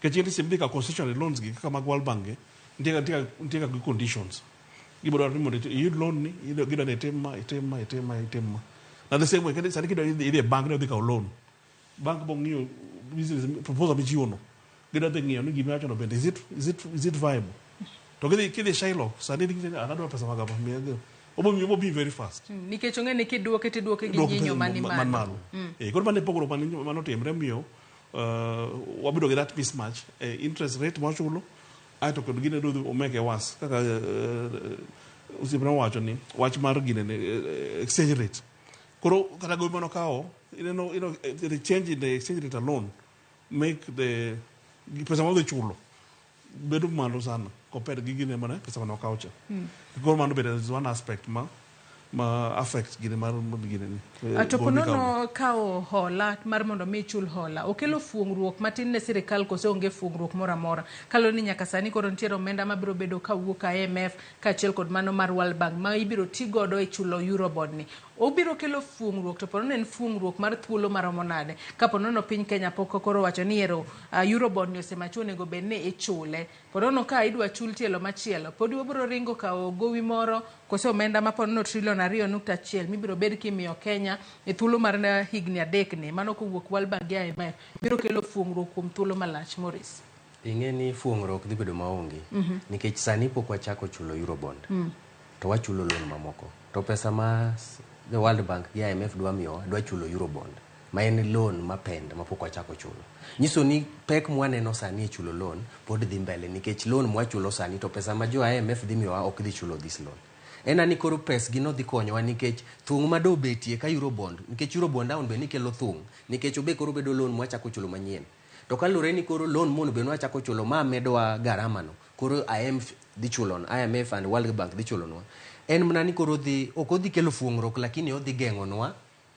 ke chiri simbi ka concessionary loans gi kaka mag World Bank ndiga good conditions. Giboro rimo you loan ni gida ne tema. Na the same way kede sani kida ide bank ne dika loan. Bank bo ngiyo business proposal bi jiwono. Gida de ngiyo ni give me no bend. Is it viable? To kede Shylock sani dikite anado pesa magaba miago. Obo be very fast. Nikech ong'e ni kiduoke gi nyinyo mani malo. Koro mane pogoro mano timre miyo wabedo gi that mismatch interest rate machulo aito kod gine do omeke was kaka usibra wacho ni wach mar gine exchange rate. Koro kata go mano kao the change in the exchange rate alone make the pesa mo de chulo bedo malo sana compared gi gine mana pesa mano kao cha. Koro mano bedo is one aspect ma affect gine mar gine ni. Atoponono kao hola mar mondo mi chul hola okelo fuongruok matin ne sirikal kose onge fuongruok mora mora kalo ni nyaka sani koro ntiere omenda mabiro bedo kawuok IMF kaachiel kod mano mar World Bank ma ibiro tigodo e chulo Eurobond ni. Obiro kelo fuongruok to ponono en fuongruok mar thuolo maromo nade kaponono piny Kenya pok koro wacho ni ero Eurobond ni osemacho onego bedne ichule ponono ka idwa chul tielo machielo pod wabiro ringo kao gowi moro kose omenda maponono trilion 2.1 mibiro bed kimiyo Kenya e thuolo mar higni 3 ni mano kowuok World Bank ya IMF biro kelo fuongruok kuom thuolo malach. Morris ing'e ni fuongruok dhi bedo maonge nikech sani pok wachako chulo Eurobond to wachulo loan mamoko to pesa ma the World Bank gi IMF dwa chulo Eurobond ma en loan mapend ma pok wachako chulo. Nyiso ni pek mwaneno sani e chulo loan pod dhi mbele nikech loan mwachulo sani to pesa ma jo IMF dhi miyowa ok dhi chulo this loan. En ani koro pes gino dhi konyowa nikech thung' ma do betie ka Eurobond nikech Eurobond down be ni kelo thung' nikech obe koro bedo loan mwachako chulo manyien. To kalure ni koro loan mono be nwachako chulo ma medowa garama no koro IMF dhi chulo IMF and World Bank dhi chulo no. En mna ni koro dhi ok odhi kelo fuong'ruok lakini odhi geng'onwa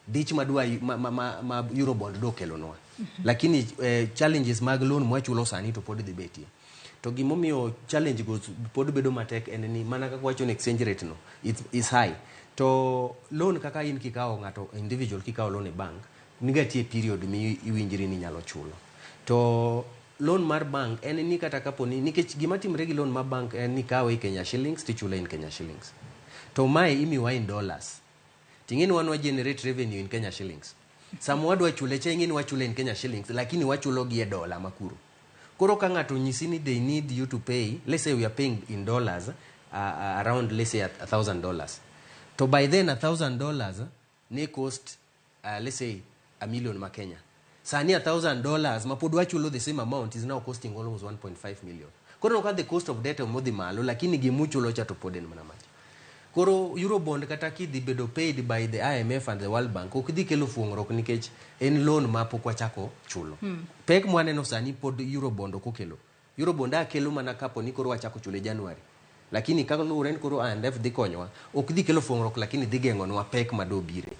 dich madwa ma Eurobond do kelonwa. Lakini challenges mag loan mwachulo sani to pod dhi betie. To gimomiyo challenge go pod bedo matek en ni mana kaka wacho ni exchange rate no is high. To loan kaka in kikao ng'ato individual kikao loan e bank nigatie period mi iwinjiri ni nyalo chulo. To loan mar bank en ni kata kaponi nikech gima timre gi loan mar bank en ni kawe Kenya shillings tichule in Kenya shillings. To mai imiwa in dollars. Tingeni wanwa generate revenue in Kenya shillings. Some wadwa chule chengini wachule in Kenya shillings lakini wachulo gi dola makuru. Koro ka ng'ato nyisi ni they need you to pay, let's say we are paying in dollars around let's say $1,000. To by then $1,000 ne cost let's say $1 million ma Kenya. Sani $1,000 mapod wachulo the same amount is now costing almost 1.5 million. Koro no ka the cost of debt omodhi malo lakini gimuchulo cha to poden mana macho. Koro Eurobond kata kidhi bedo paid by the IMF and the World Bank ok dhi kelo fuong'ruok nikech en loan ma pok wachako chulo. Pek mwaneno sani pod Eurobond ok okelo. Eurobond akelo mana kapo ni koro wachako chule January. Lakini kaka luren koro IMF dhi konyowa ok dhi kelo fuong'ruok lakini dhi geng'onwa pek madobire.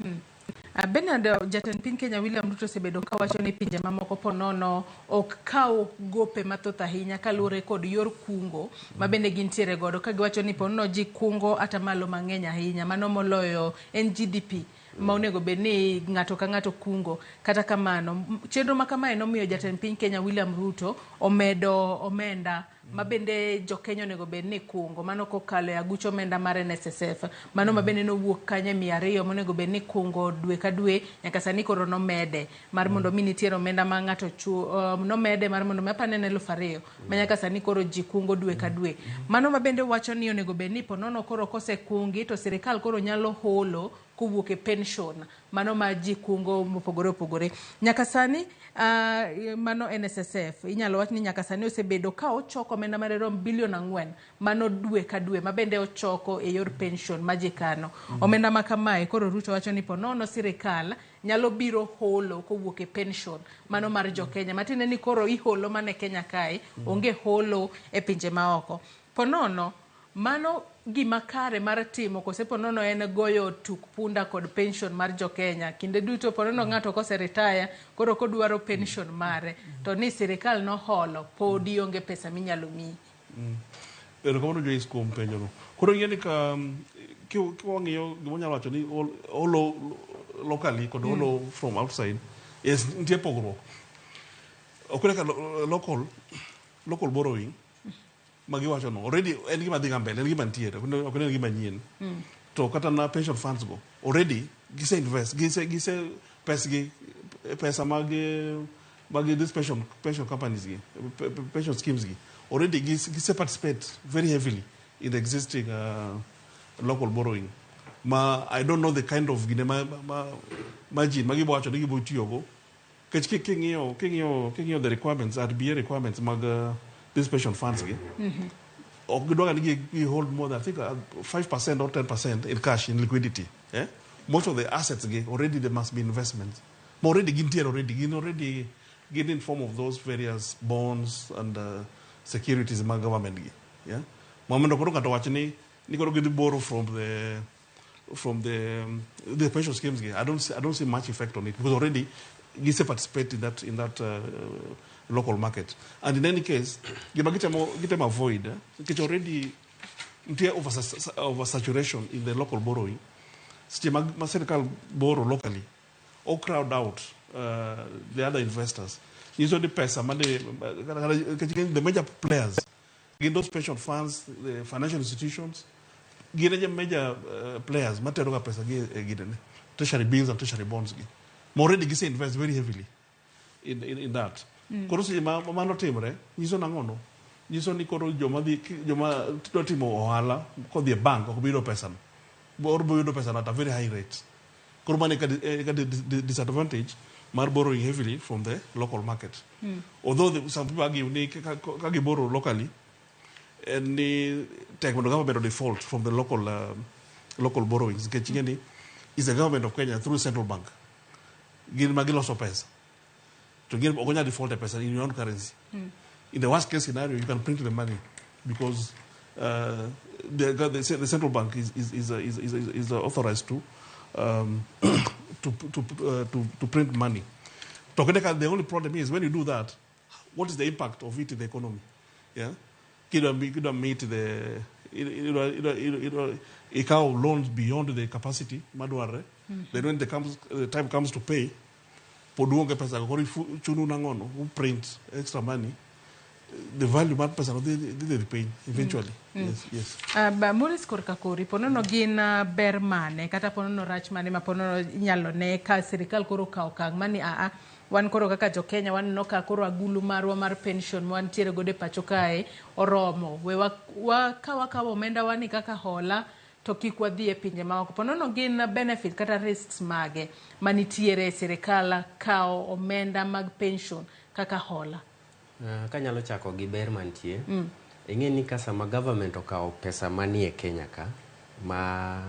Bernard jatend piny Kenya William Ruto osebedo ka wacho ni pinje mamoko ponono ok kaw gope mathoth ahinya kalure kod yor kungo ma bende gintiere godo ka giwacho ni ponono ji kungo atamalo mang'eny ahinya mano moloyo NGDP ma onego bed ni ng'ato ka ng'ato kungo. Kata kamano chenro ma kamae nomiyo jatend piny Kenya William Ruto omedo omenda ma bende jo Kenya onego bed ni kungo mano kokalo aguch omenda mar NSSF mano ma bende nowuok kanye 200 monego bed ni kungo dwe ka dwe nyaka sani koro nomede mar mondo mi nitiere omenda ma ng'ato nomede mar mondo mi apane 2,000 ma nyaka sani koro ji kungo dwe ka dwe. Mano ma bende wacho ni onego bed ni ponono koro kose kungi to sirikal koro nyalo holo kowuok e pension mano ma ji kungo mopogore opogore. Nyaka sani mano NSSF inyalo wach ni nyaka sani osebedo ka ochoko omenda maderom bilion 4 mano dwe ka dwe ma bende ochoko e yor pension ma ji kano. Omenda ma kamae koro Ruto wacho ni ponono sirikal nyalo biro holo kowuok e pension mano mar jo Kenya matine ni koro iholo mane Kenya kae onge holo e pinje maoko. Ponono mano gima kare mar timo kose ponono en goyo tuk punda kod pension mar jo Kenya kinde duto ponono ng'ato kose retire koro kodwaro pension mare to ni sirikal no holo podi onge pesa minyalo miyi. Pero como yo isco un peño no. Koro yeni ka kiwang'iyo gima nyalo wacho ni olo locally kod olo from outside is nitie pogruok. Okure ka local borrowing magiwacho no already en gima dhi mbele en gima ntiere ok en gima nyien. To kata na pension funds go already gise invest gise pesa mag this pension companies gi pension schemes gi already gise participate very heavily in the existing local borrowing. I don't know the kind of margin magiwacho ni gibotiyogo kech king'iyo the requirements RBA requirements mag these pension funds gi we hold more than I think 5% or 10% in cash in liquidity. Most of the assets already there must be investments. Already in form of those various bonds and securities in my government. Moment of borrow from the pension schemes. I don't see much effect on it because already you participate in that local market. And in any case, you get them avoid it's already oversaturation in the local borrowing. Still borrow locally or crowd out the other investors. Usually the major players in those pension funds, the financial institutions, major players, treasury bills and treasury bonds. Already invest very heavily in that. Korosi mano timre, niso nangono. Niso ni koro joma timo ohala ko the bank ko biro pesa. Bor biro pesa at a very high rate. Koro mane ka disadvantage mar borrowing heavily from the local market. Although some people argue ni kagi borrow locally and ni take the government of default from the local borrowings. Kechingeni is the government of Kenya through central bank. Gin magiloso pesa. To get Ogonya default pesa in your own currency. In the worst case scenario, you can print the money because the central bank is authorized to print money. The only problem is when you do that, what is the impact of it in the economy? Yeah, you don't meet the loans beyond the capacity. Then when the time comes to pay. Poduonge pesa kori chunu nangono who print extra money the value mar pesa no they pay eventually. Yes. Ba Morris Korkakori ponono gin ber mane kata ponono rach mane ma ponono nyalo ne ka sirikal koro ka okang mani wan koro kaka jo Kenya wan no ka koro agulu marwa mar pension wan tiere gode pacho kae oromo we wakawa omenda wani kaka hola to kik wadhi e pinje maoko ponono gin benefit kata risks mage manitiere sirikal kao omenda mag pension kaka hola. Kanyalo chako gi ber mantie. Ing'e ni kasa ma government okao pesa mani e Kenya ka ma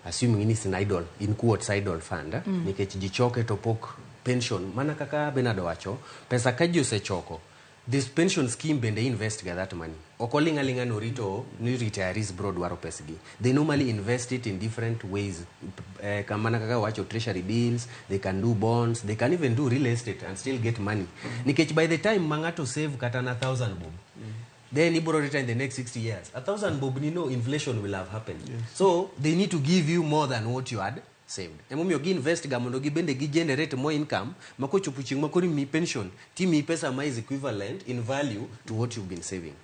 assuming ni sin idle in quotes idle fund nikech ji choke to pok pension mana kaka Benado wacho pesa ka ji osechoko this pension scheme bende invest ga that money. Okolinga no rito ni retirees bro dwaro pesgi. They normally invest it in different ways. Kamana kaka wacho treasury bills, they can do bonds, they can even do real estate and still get money. Nikech by the time mangato save kata na 1,000 bob. Then he borrow retire in the next 60 years. 1,000 bob ni no inflation will have happened. Yes. So they need to give you more than what you had saved. Emomiyo gi invest ga mondo gi bende gi generate more income mako chopo chieng' makori mi pension ti mi pesa ma is equivalent in value to what you've been saving.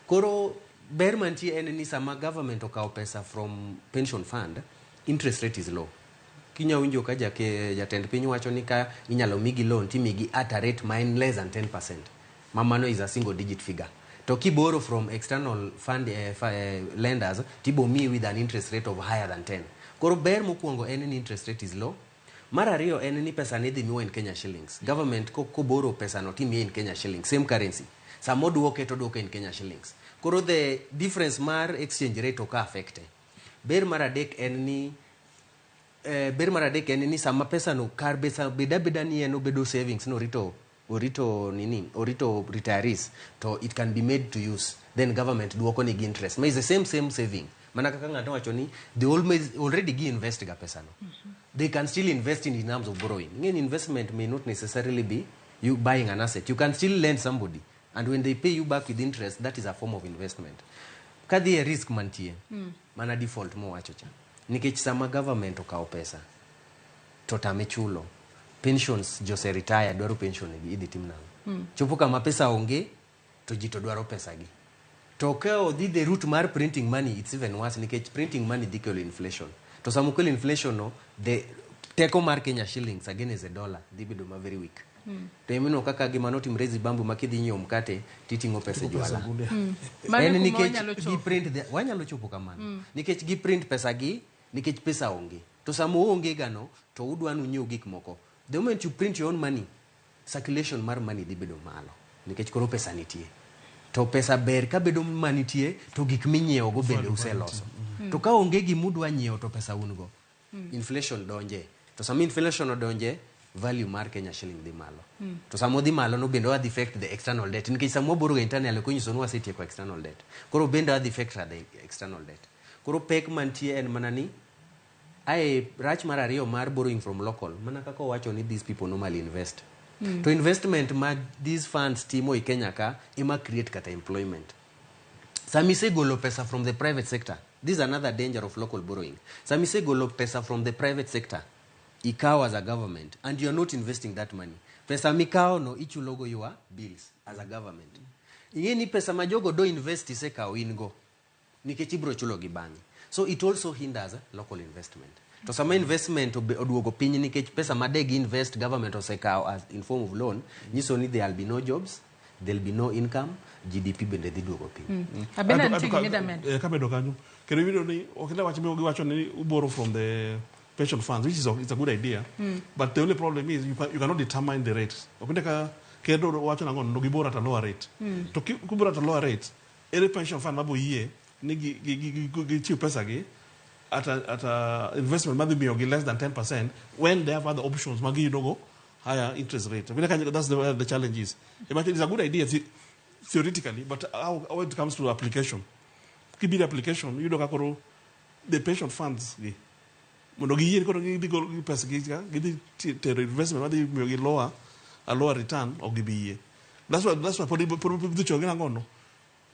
Koro ber mantie en ni sama government okao pesa from pension fund interest rate is low. Kinya winjo ka jatend piny wacho ni ka inyalo migi loan ti migi at a rate mine less than 10%. Mamano is a single digit figure. To ki borrow from external fund lenders tibo mi with an interest rate of higher than 10. Koro ber mokuongo en ni interest rate is low. Mara ariyo en ni pesa ne dhi miwa in Kenya shillings. Government ko borrow pesa no ti mi in Kenya shillings, same currency. Samo duoke to duoke in Kenya shillings. Koro the difference mar exchange rate oka affecte. Ber maradek en ni sama pesa no kar beda ni eno bedo savings no rito orito retirees, to it can be made to use, then government duoko nigi interest. Ma is the same saving. Mana kaka ng'ato wacho ni they already invest ga pesa no. They can still invest in terms of borrowing. Again, investment may not necessarily be you buying an asset. You can still lend somebody, and when they pay you back with interest, that is a form of investment. Kadi a risk mantie, mana default mo wacho cha. Nikech sama government okao pesa, to tame chulo. Pensions jose retire dwaro pension idhi tim nango. Chopo kama pesa onge, to jito dwaro pesa gi. To kao the root mar printing money, it's even worse. Nikech printing money dikelo inflation. To sama ukelo inflation no, the teko mar Kenya shillings against a dollar dibido ma very weak. To imino kaka gima notimre Zimbabwe makidhi nyiewo mkate titingo pesa jwala. En nikech gi print wanyalo chopo kamano. Nikech gi print pesa gi, nikech pesa onge. To sama onge gano, to udwanu nyiewo gik moko. The moment you print your own money, circulation mar money dibedo malo. Nikech koro pesa nitie. To pesa ber ka bedo manitie, to gik minyiewo go bende useloso. To ka onge gimudwa nyiewo to pesa ungo. Inflation donje. To sama inflation odonje, value mar Kenya shilling dhi malo. To sama dhi malo no bende wadhi affect the external debt. Nikech sama boro internal ko nyiso no wasetieko external debt. Koro bende wadhi affect the external debt. Koro pek mantie en manani ai rach mar ariyo mar borrowing from local. Mana kaka wacho ni these people normally invest. To investment ma these funds timo I Kenya ka ima create kata employment. Sami se golo pesa from the private sector. This is another danger of local borrowing. Sami se golo pesa from the private sector. Ikao as a government, and you are not investing that money. Pesa mikao no ichulogo your bills as a government. Iye ni pesa majogo do invest iseka wingo. Nikech ibro chulo gi bangi. So it also hinders local investment. To sama investment oduogo piny nikech pesa madegi invest government osekao as in form of loan, nyiso ni there will be no jobs, there will be no income, GDP bende dhi duogo piny. Abena ntigi midamen. Kabedo kanyo. Kero video ni okenda wacho ni borrow from the pension funds, which is it's a good idea. But the only problem is you cannot determine the rate. Okenda ka kendo wacho nango no gibora at a lower rate. To kubora at a lower rate, every pension fund mabo yie ni gi pesa gi at a investment maybe be less than 10% when they have other options magi dogo higher interest rate. That's the challenge is. But it's a good idea theoretically, but how it comes to application. Kibi application you doga koro the pension funds gi mondo gi yien koro gi pesa gi the investment maybe be a lower return or gi biye. That's why for the chogena ngono.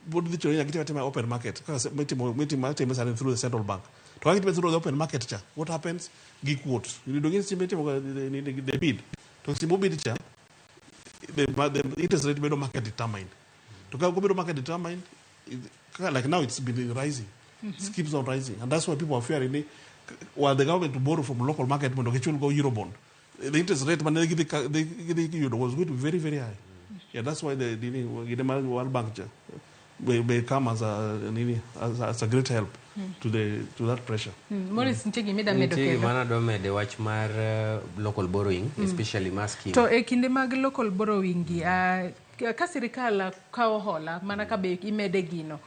But the children get to my open market because meeting through the central bank. To get through the open market, what happens? Give quotes. You don't get the bid. To see bid, the interest rate below market determined. To go below market determined, like now it's been rising. It keeps on rising, and that's why people are fearing. While the government to borrow from local market, when they go Eurobond, the interest rate when they give the euro was going to be very very high. Yeah, that's why the World Bank may come as a great help to that pressure. Morris ntigi midamedo kendo. Ntigi mana do mede wach mar local borrowing, especially mass scheme. To e kinde mag local borrowing gi ka sirikal kao hola mana ka be imede gino.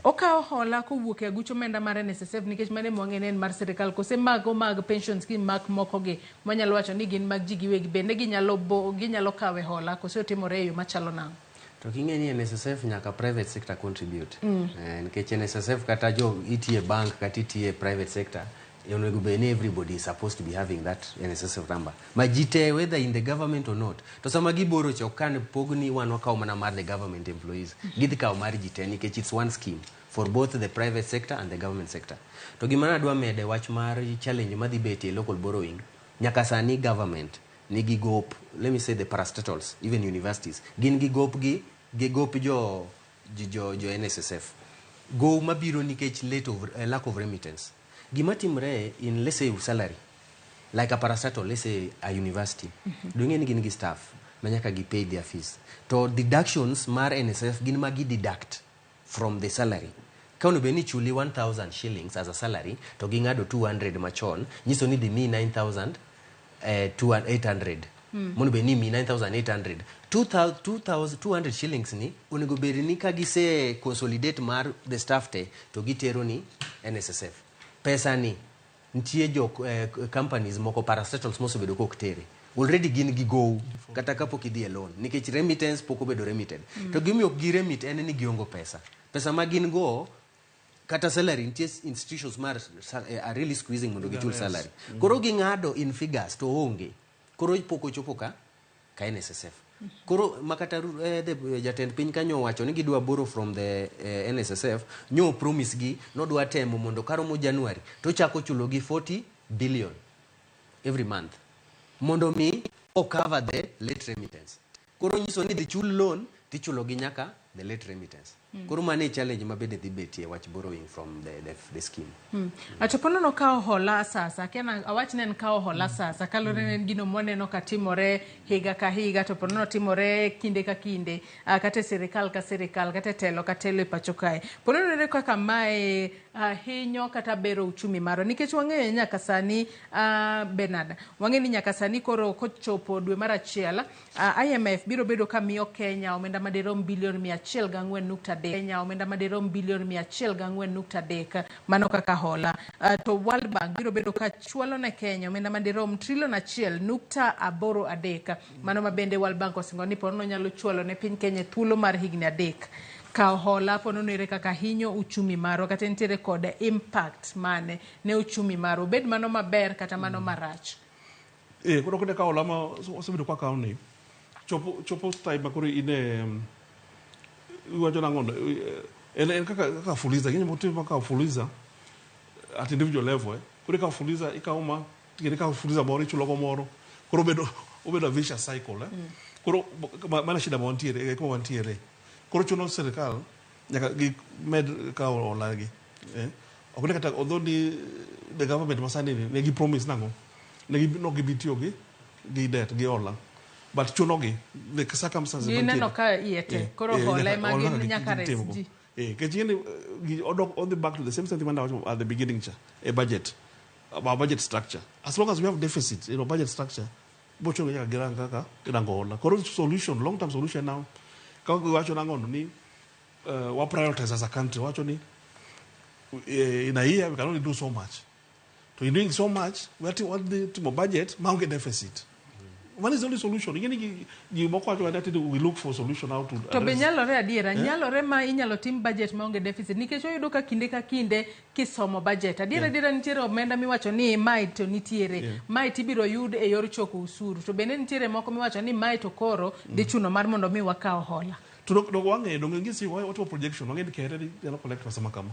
Okao hola kowuok e agucho omenda mar NSSF nikech mane mwang'e en mar sirikal kose mago mag pension scheme mak moko gi manyalo wacho ni gin mag ji giwegi bende ginyalo kawe hola kose otimore e yo machalo nango. To king'e ni NSSF nyaka private sector contribute. Nikech NSSF kata jo itie bank kata itie private sector, onego bed ni everybody is supposed to be having that NSSF number. Majite whether in the government or not. To sama giboro cho kan pogni wan wakao mana mar the government employees. Gidhi kao mar jite nikech it's one scheme for both the private sector and the government sector. To gimana dwa mede wach mar challenge madhi betie local borrowing, nyaka sani government nigi gop, let me say the parastatals, even universities, gin gi gop jo NSSF. Go mabiro nikech lack of remittance. Gimatimre in, let's say, salary, like a parastatal, let's say a university, doing any staff, manyaka gi pay their fees. To deductions mar NSF gin magi deduct from the salary. Kauno beni chuli 1,000 shillings as a salary, to gingado 200 machon, nyiso ni di mi 9,800. Mono beni mi 9,800. 2,200 shillings ni onego bedi ni ka gise consolidate mar the staff te to gitero ni NSSF. Pesa ni ntie jo companies moko parastatals mosebedo kok tere. already gin gi go kata kapok idhi e loan nikech remittance pok obedo remitted to gimiyo gi remit en ni giongo pesa ma gin go kata salary nitie institutions are really squeezing mondo gichul salary koro ging'ado in figures to onge koro pok ochopo ka NSSF koro makata jatend piny kanyo wacho ni gidwa borrow from the NSSF nyo promise gi nodwa temo mondo karomo January to chako chulo gi 40 billion every month mondo mi cover the late remittance koro nyiso ni dhi chul loan tichulo gi nyaka the late remittance koro mane challenge mabede dhi betie wach borrowing from the scheme achopono no kao hola sasa kena awach nen kao hola sasa kalore nen gino moneno katimore higa ka higa to pono timore kinde ka kinde kate serikal ka serikal kate telo ka telo pacho kae pono ne kaka mae hinyo kata bero uchumi maro nikech wang'eyo nyaka sani Bernard wang'e ni nyaka sani koro kochopo dwe mar achiel IMF biro bedo kamiyo Kenya omenda madirom bilion 104.3 Kenya omenda madirom bilion 104.3 mano kaka hola to World Bank biro bedo ka chwalo ne Kenya omenda madirom trilion 1.83 mano mabende World Bank osingo ni pono nyalo chwalo ne piny Kenya thuolo mar higni 3 ka hola pono nere kaka hinyo uchumi maro kata nitiere kod impact mane ne uchumi maro bed mano maber kata mano marach koro kode ka hola ma osebedo kwa kauni chopo time makoro ine wacho nangono en kaka fuliza kinyo motive kaka fuliza at individual level kore ka fuliza ikauma kire ka fuliza moro chulo go moro koro obedo vicious cycle koro mana shida montiere ko montiere koro chuno serikal nyaka gi med ka olagi okone kata odhoni the government masani ne gi promise nango ne gi no gi bitio gi debt gi ola but chuno gi the circumstances ni neno ka iete koro hola magin nyaka resji kajini on the back to the same thing at the beginning a budget about budget structure as long as we have deficit budget structure bocho nyaka giranga kaka irangola koro solution long term solution now kako wacho nangono ni wa prioritize as a country wacho ni in a year we can only do so much to in doing so much we have to budget maunge deficit one is the only solution you we look for solution how to be nyalore adiera nyalore ma inyalo tim budget maonge deficit nikech oyudo ka kinde kisomo budget adiera nitiere omenda miwacho ni mai to nitiere mai tibiro yud e yor choko usuru to bende nitiere moko miwacho ni mai to koro dhi chuno mar mondo mi wakao hola to wange do ngisi what projection wange kere ni collect pesa makama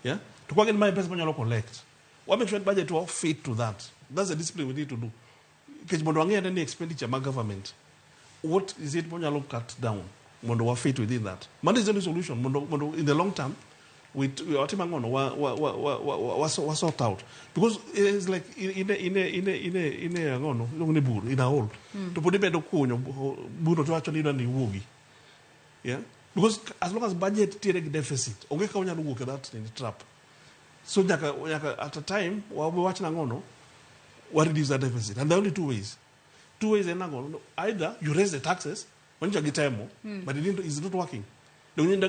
yeah to kwa mai pesa nyalo collect what make sure budget will fit to that. That's the discipline we need to do. Because mondo wange any expenditure ma government, what is it mondo cut down mondo wa fit within that. Money is the only solution mondo in the long term we atimangono wa sort out because it's like in a ngono ngone buru in a hole to put bedo kunyo buru to actually ni wuogi yeah because as long as budget tiere deficit onge ka onyalo wuok that in the trap so nyaka at a time we watch ngono what reduce the deficit and there are only two ways ngono either you raise the taxes when you get more but it's not working. Medo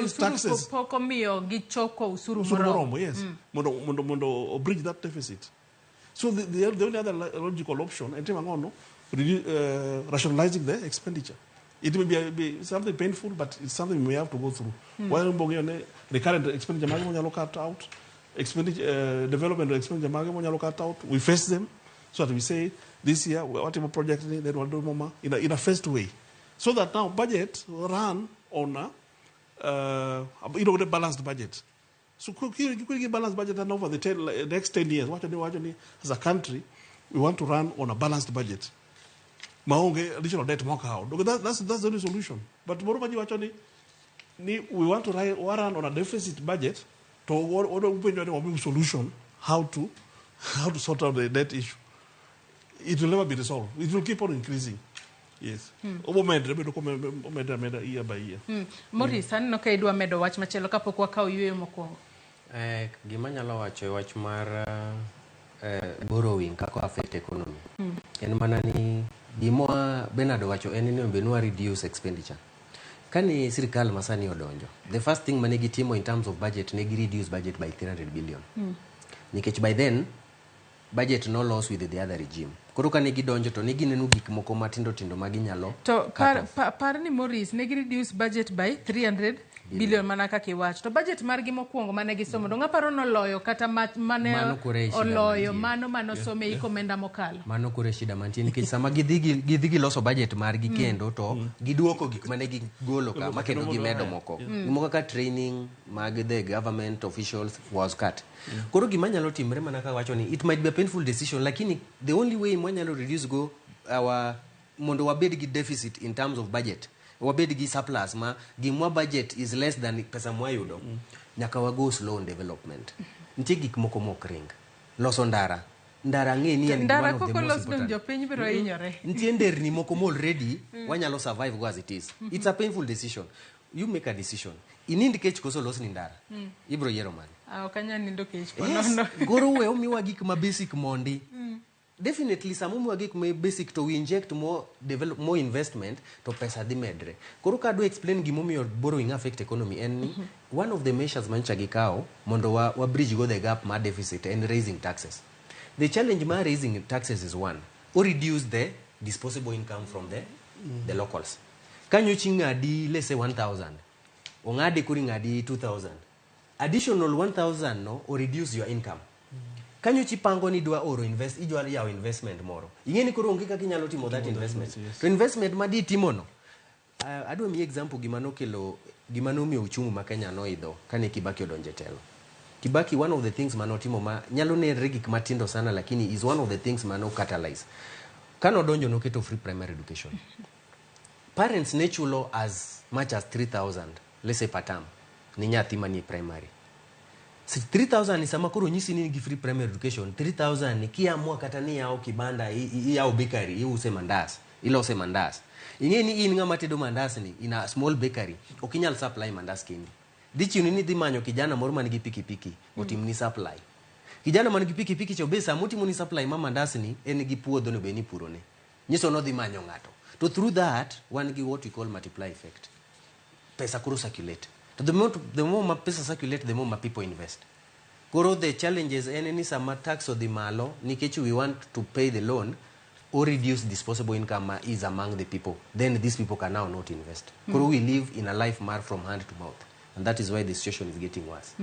taxes poko mio gichoko usuru moromo yes mondo bridge that deficit. So the only other logical option ngono rationalizing the expenditure. It may be something painful, but it's something we have to go through. While the current expenditure mago cut out, development expenditure mago cut out, we face them so that we say this year whatever project then we'll do more in a phased way, so that now budget will run on the balanced budget. So you could get balanced budget and over the next 10 years. What as a country we want to run on a balanced budget. Maonge additional debt moka out. That's the only solution. But moreover, we want to run on a deficit budget to open solution how to sort out the debt issue. It will never be resolved. It will keep on increasing. Yes. Year by year. Morris, no ka idwa medo wach machelo kapok wakao yweyo mokwongo. Gima nyalo wacho wach mar borrowing kako affect economy. En mana ni gima Bernard wacho en ni benwa reduce expenditure. Kani sirikal masani odonjo. The first thing manegi timo in terms of budget negi reduce budget by 300 billion. Nikech by then budget no loss with the other regime. Koro ka negi donjo to negi neno gik moko matindo tindo maginyalo. To par ni Morris negi reduce budget by 300 billion mana kaka iwacho. To budget margi mokwongo mane gisomo. Donga paro noloyo kata mane oloyo mano some iko menda mokalo. Mano kore shida mantie nikech sama gidhi giloso budget margi kendo to giduoko gik mane gigolo ka makendo gimedo moko. Moko kaka training mag the government officials was cut. Koro gima nyalo timre mana ka wacho ni it might be a painful decision lakini the only way mwanyalo reduce go our mondo wabed gi deficit in terms of budget. Wabed gi surplus ma gimwa budget is less than pesa mwayudo. Nyaka wago slow development. Nitie gik moko mokring. Loso ndara ng'e ni en one of the most important. Jopiny biro hinyore. Nitie nderni moko already wanyalo survive go as it is. It's a painful decision. You make a decision. Inindi kech koso los ni ndara. Ibro yero mani. Okanya nindo kech. Goro we omiwa gik ma basic mondi. Definitely samumu wagik me basic to we inject more investment to pesa di medre. Koro ka do explain gimomi your borrowing affect economy and one of the measures mancha gikao mondo wa bridge go the gap ma deficit and raising taxes. The challenge ma raising taxes is one, or reduce the disposable income from the locals. Can you chingadi let's say 1,000 or ngadi kuri ngadi 2,000 additional 1,000 no or reduce your income. Kanyo chipango ni dwa oro invest ijwa yaw investment moro ingeni koro onge kaka inyalo timo that investment to investment madi timo no adwa mi example gimano mi uchumi ma Kenya no idho kane Kibaki odonje telo. Kibaki one of the things manotimo ma nyalo ne regik matindo sana lakini is one of the things mano catalyze kano donjo no keto free primary education. Parents ne chulo as much as 3,000 let's say per term ni nyathi mani primary. 3,000 ni sama kuro nyisi ni free primary education. 3,000 ni kiamua kata ni yao kibanda yao bakery use mandas ilose mandas ingeni in ngama tedo mandas ni in a small bakery okinyal supply mandas kini dichi ni dhi manyo kijana moro man gi pikipiki otimni supply kijana man gi pikipiki chobesa mutimuni supply ma mandas ni en gi puodho no be ni purone nyiso no dhi manyo ngato to through that one gi what we call multiply effect pesa kuro circulate. The more pesa circulate, the more people invest. Koro the challenges any some tax or the malo nikech we want to pay the loan or reduce disposable income is among the people. Then these people can now not invest. Koro we live in a life marred from hand to mouth, and that is why the situation is getting worse.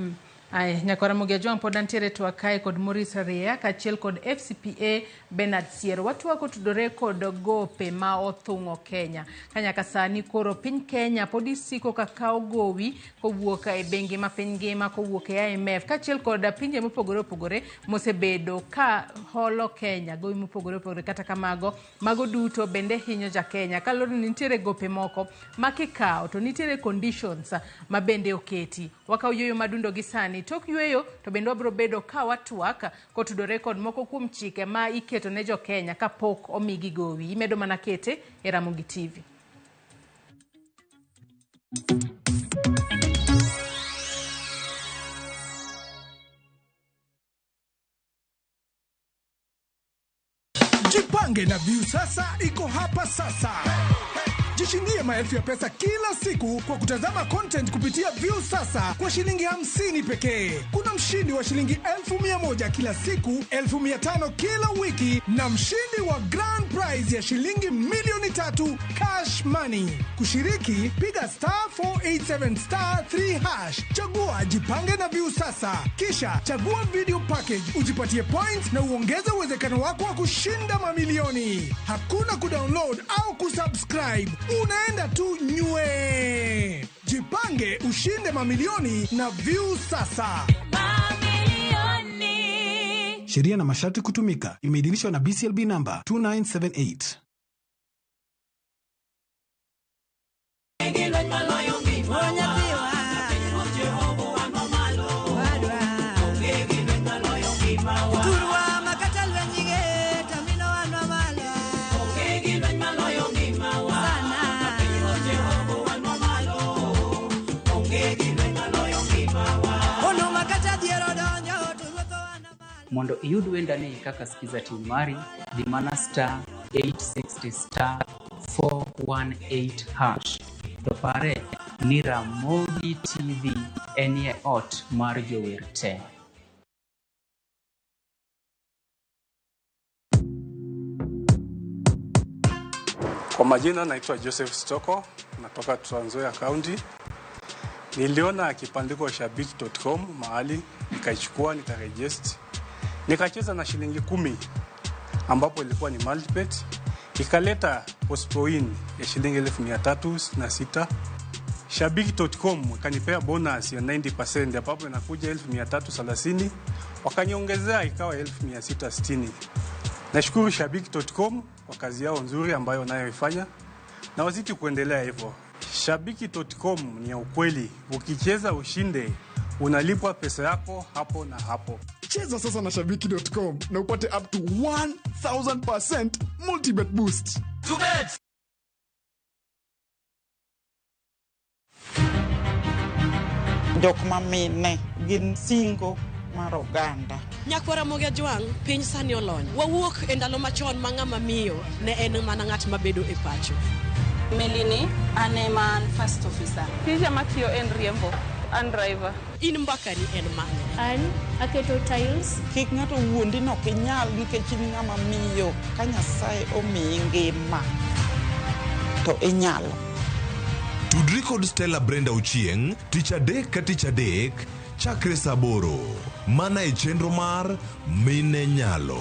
Ay, nyakora Ramogi Tv pod antiere to akae kod Morris Ria kachiel kod FCPA Bernard Siero. Watu wako tudore kod gope ma othung'o Kenya. Kanyaka sani koro piny Kenya pod isiko kakao gowi kowuoka e bengi ma piny ngima kowuok e IMF kachiel kod pinje mopogore opogore mosebedo ka holo Kenya gowi mopogore opogore kata kamago mago duto bende hinyo ja Kenya. Kaloro nitiere gope moko makikao to nitiere conditions ma bende oketi. Wakao yoyo madundo gisani tok yueyo to bende wabro bedo ka watwaka kotudore kod moko kuom chike ma iketo ne jo Kenya kapok omigi gowi. Imedo mana kete e Ramogi TV. Jipange na View sasa iko hapa sasa. Jishindie maelfu ya pesa kila siku kwa kutazama content kupitia View sasa kwa shilingi 50 pekee. Kuna mshindi wa shilingi 1,100 kila siku, 1,500 kila wiki na mshindi wa grand prize ya shilingi milioni 3 cash money. Kushiriki, piga *487*3#. Chagua Jipange na View sasa. Kisha chagua video package, ujipatie points na uongeze uwezekano wako wa kushinda mamilioni. Hakuna kudownload au kusubscribe. Unaenda tu nywe. Jipange ushinde mamilioni na View sasa. Mamilioni. Sheria na masharti kutumika. Imeidhinishwa na BCLB number 2978. Mondo iyud wendani kaka sikiza timu mari di mana *860*418#. To pare ni Ramogi TV enie ot mar jower te. Kwa majina naitwa Joseph Stoko, natoka Trans Nzoia County. Niliona kipandiko shabiki.com mahali, nikaichukua, nikaregister. Nikacheza na shilingi 10 ambapo ilikuwa ni multibet. Ikaleta postpoin ya shilingi 1306. Shabiki.com kanipea bonus ya 90% ambapo inakuja 1330. Wakaniongezea ikawa 1660. Nashukuru Shabiki.com kwa kazi yao nzuri ambayo wanayoifanya na wazidi kuendelea hivyo. Shabiki.com ni ya ukweli. Ukicheza ushinde, unalipwa pesa yako hapo na hapo. Cheza sasa na Shabiki.com na upate up to 1000% multibet boost. Tubet! Jok mamine gin singo mar oganda. Nyakwara Ramogi Tv, piny sani olony. Wawuok e ndalo machon ma ng'ama miyo ne en mana ng'at mabedo e pacho. Melini, ane man first officer. Tija matiyo en riembo, an driver. In mbakani en mane? An aketo tiles. Kik ng'ato wuondi no kinyal nikech in ng'ama miyo. Ka Nyasaye omiyi ngima to inyalo. Tudri kod Stella Brenda Ochieng, tich adek ka tich adek, chakre saa 8, mana e chenro mar Mine Nyalo.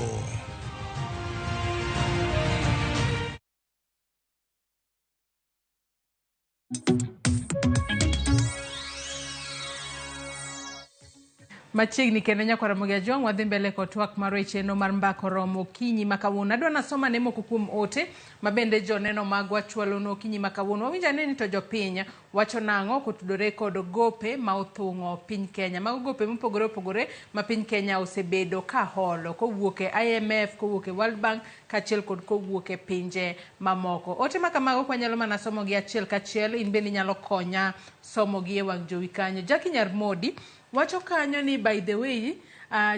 Machiegni kendo Nyakwara Ramogi Tv, wadhi mbele kod twak mar wecheno mar mbako romo okinyi makawuono. Adwa nasoma ne moko kuom ote mabende joneno magwa chwalo no okinyi makawuono. Wawinja ni to jopiny wacho nang'o kotudore kod gope ma othung'o piny Kenya. Mago gope mopogore opogore ma piny Kenya osebedo ka holo kowuok e IMF, kowuok e World Bank, kachiel kod kowuok e pinje mamoko. Ote makamago kwa nyalo mana somo gi achiel kachiel, in bende nyalo konya somo gi e wang' jowi kanyo. Jackie Nyarmodi wacho kanyo ni, by the way,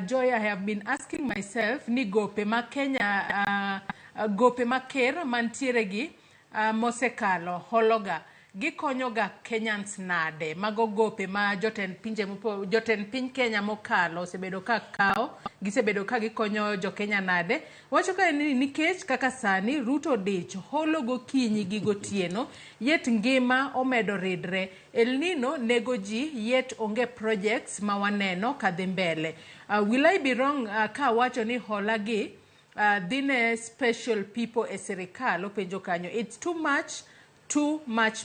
Joy, I have been asking myself ni gope ma Kenya, gope ma ker mantiere gi mosekalo hologa gikonyoga Kenyans nade. Mago gope ma joten piny Kenya mokalo osebedo ka kao, gisebedo ka gikonyo jo Kenya nade. Wacho ka ni nikech kaka sani Ruto dich holo gokinyi gi gotieno, yet ngima omedo ridre. El Nino nego ji, yet onge projects ma waneno kadhi mbele. Will I be wrong ka wacho ni hola gi dhine special people e serikal openjo kanyo? It's too much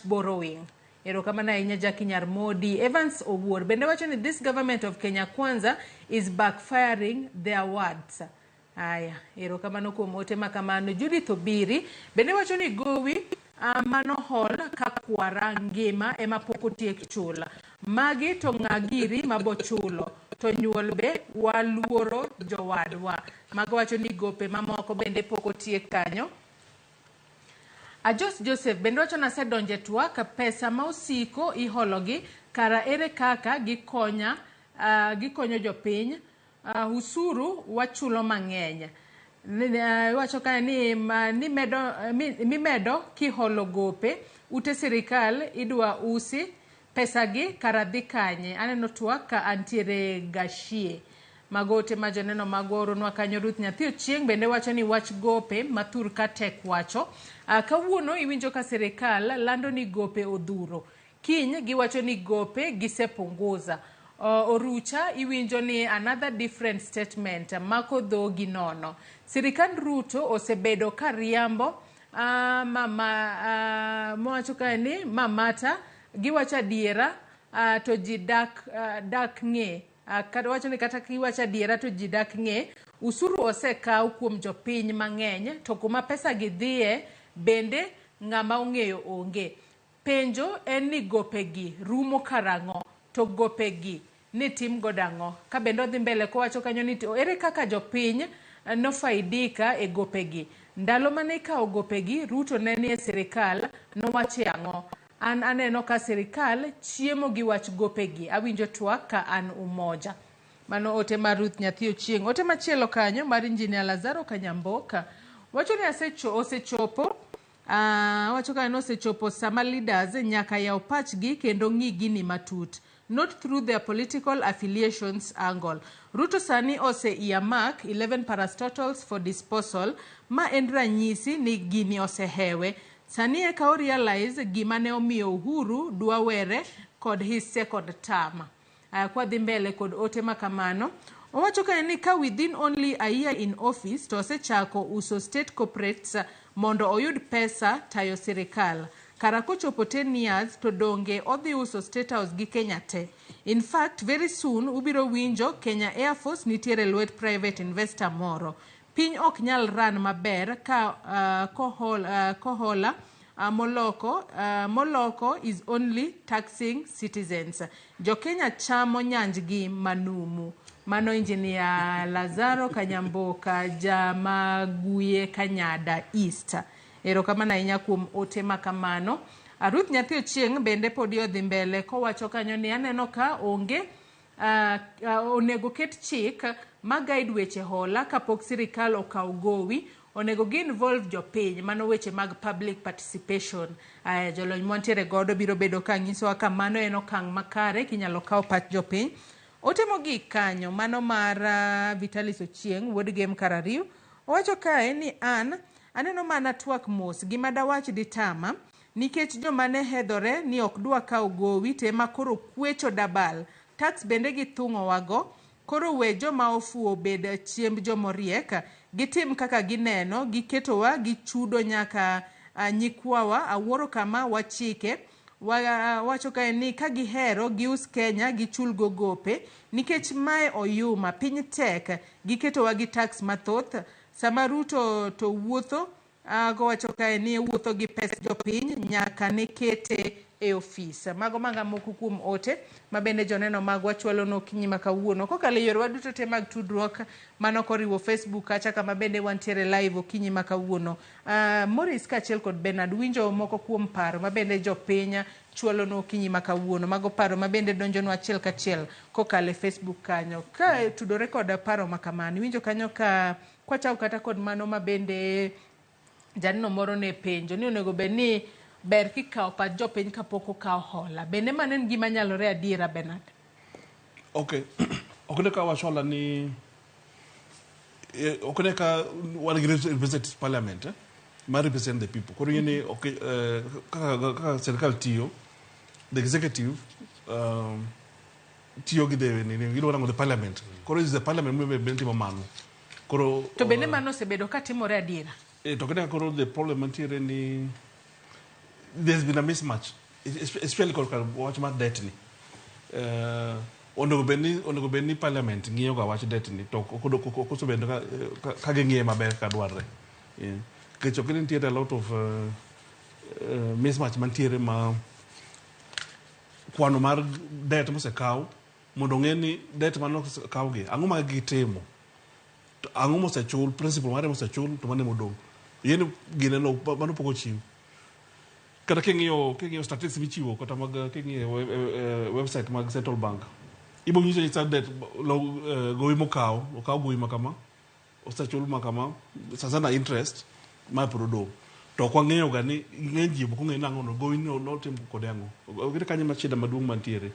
borrowing. Erokamana ahinya Jackie Nyarmodi. Evans Owuor bende wacho ni this government of Kenya Kwanza is backfiring their words. Aya, erokamano kuom ote makamano. Judith Obiri bende wacho ni gowi mano hol kakwara ngima ema pok otiek chula. Magi to ng'agiri mabochulo to nyuol be waluoro jowadwa. Mago wacho ni gope mamoko bende pok otiek kanyo. Ajos Joseph bende wacho na sedonje twak pesa ma osiko ihologi kara ere kaka gikonyo jopiny, usuru wachulo mang'eny. Wacho ka ni mimedo kiholo gope ute sirikal idwa usi pesa gi kara dhi kanye. Aneno twak ka antiere Gashie. Magote majoneno magoro nwa kanyo. Ruth Nyathi Ochieng bende wacho ni wach gope mathur ka tek wacho. Kawuono iwinjo ka serikal lando ni gope odhuro. Kiny giwacho ni gope gisepunguza. Orucha iwinjo ni another different statement mako dhogi nono. Sirikand Ruto osebedo ka riambo mwacho ka ni mamata giwacho adiera to ji dak ng'e. Kada wacho ni kata kiwacho adiera to ji dak ng'e. Usuru osekaw kuom jopiny mang'eny to kuma pesa gi dhiye bende ng'ama ong'eyo onge. Penjo en ni gope gi rumo karang'o to gope gi ni tim godang'o. Ka bende odhi mbele ko wacho kanyo ni ere kaka jopiny no faidika e gope gi. Ndalo mane ikawo gope gi Ruto nene e serikal no wache ang'o. An aneno ka serikal chiemo gi wach gope gi. Awinjo twak ka an umoja. Mano ote mar Ruth Nyathi Ochieng. Ote machielo kanyo mar Injinia Lazaro Kanyamboka wacho ni osechopo wacho ka osechopo sama leaders nyaka yaw pachgi kendo ng'i gini matut, not through their political affiliations angle. Ruto sani ose earmark 11 parastotals for disposal, ma en ranyisi ni gini osehewe. Sani eka o realize gima ne omiyo Uhuru dwa were kod his second term. Kwa dhi mbele kod ote makamano. Owacho ni ka within only a year in office to osechako uso state corporates mondo oyud pesa tayo sirikal. Kara kochopo 10 years to donge odhi uso state house gi Kenya te. In fact, very soon ubiro winjo Kenya Air Force nitiere lwet private investor moro. Piny ok nyal ran maber ka kohola moloko is only taxing citizens. Jo Kenya chamo nyanjgi manumu. Mano Engineer Lazaro Kanyamboka Jamaguye Kanyada East. Erokamano ahinya kuom ote makamano. Ruth Nyathi Ochieng bende podi odhi mbele kowacho kanyo ni aneno ka onge onego ket chik ma guide weche hola kapok sirikal okaw gowi. Onego gi involve jopiny, mano weche mag public participation. Jolony montiere godo biro bedo ka nyiso ka mano en okang' makare kinyalo kaw pach jopiny. Ote mogik kanyo mano mar Vitalis Ochieng wuod Game Karariu owacho kae ni aneno mana twak mos gima dawach ditama nikech joma ne hedhore ni ok dwa kaw gowi te makoro kwecho dabal tax bende githung'o wago koro we joma ofuo bed chiemb jomoriek gitim kaka gineno giketowa gichudo nyaka nyikwawa awuoro kama wachike wacho kae ni ka gihero gius Kenya gichul gogope nikech mae oyuma piny tek giketowa gi tax mathoth sama Ruto to wuotho wacho kae ni wuotho gi pesa jopiny nyaka ne kete e ofis. Mago manga moko kuom ote mabende joneno mag wachwalo no kinyi makawuono kokale yor waduto te mag tudruok mano koriwo Facebook kacha kama bende wantiere live okinyi makawuono. Morris kachiel kod Bernard winjo moko kuom paro mabende jopiny chwalo no kinyi makawuono. Mago paro mabende donjo no achiel kachiel kokale Facebook kanyo. Ka tudore kod paro makamani winjo kanyo ka kwachau kata kod mano mabende janno moro ne penjo ni onego beni ber kikaw pa jopiny kapok okaw hola. Bende manen gima nyalore adiera Bernard? Okay. Okone ka washola ni okone ka one represent parliament ma represent the people. Koro yene okay kaka serikal tiyo the executive tiyo gi ni gilo rango the parliament. Koro is the parliament me benti mamano. Koro to bende mano sebedo ka timore adiera. To kone koro the problem antiere ni there's been a mismatch, especially because watch my debt ni. Onego beni parliament ngiyo ga watch debt ni to koso bendo ka ngiye maber ka dwarre. Ke chokene tiere a lot of mismatch mantiere ma kwano mar debt mose kaw mondo ngeni debt mano kaw gi ango ma gitimo. Ango mose chul principal mare mose chul to mane modong. Yene gine no mano poko chiwo. Kata king'iyo statistics michiwo kata mag website mag Central Bank ibo nyiso ni debt gowi mokaw gowi makama osachul makama sasa na interest ma prodo to kwa ng'eyo ga ni ng'eny ji boko ng'eny nango no gowi no tim kod yango ogire kanye machida maduong' mantiere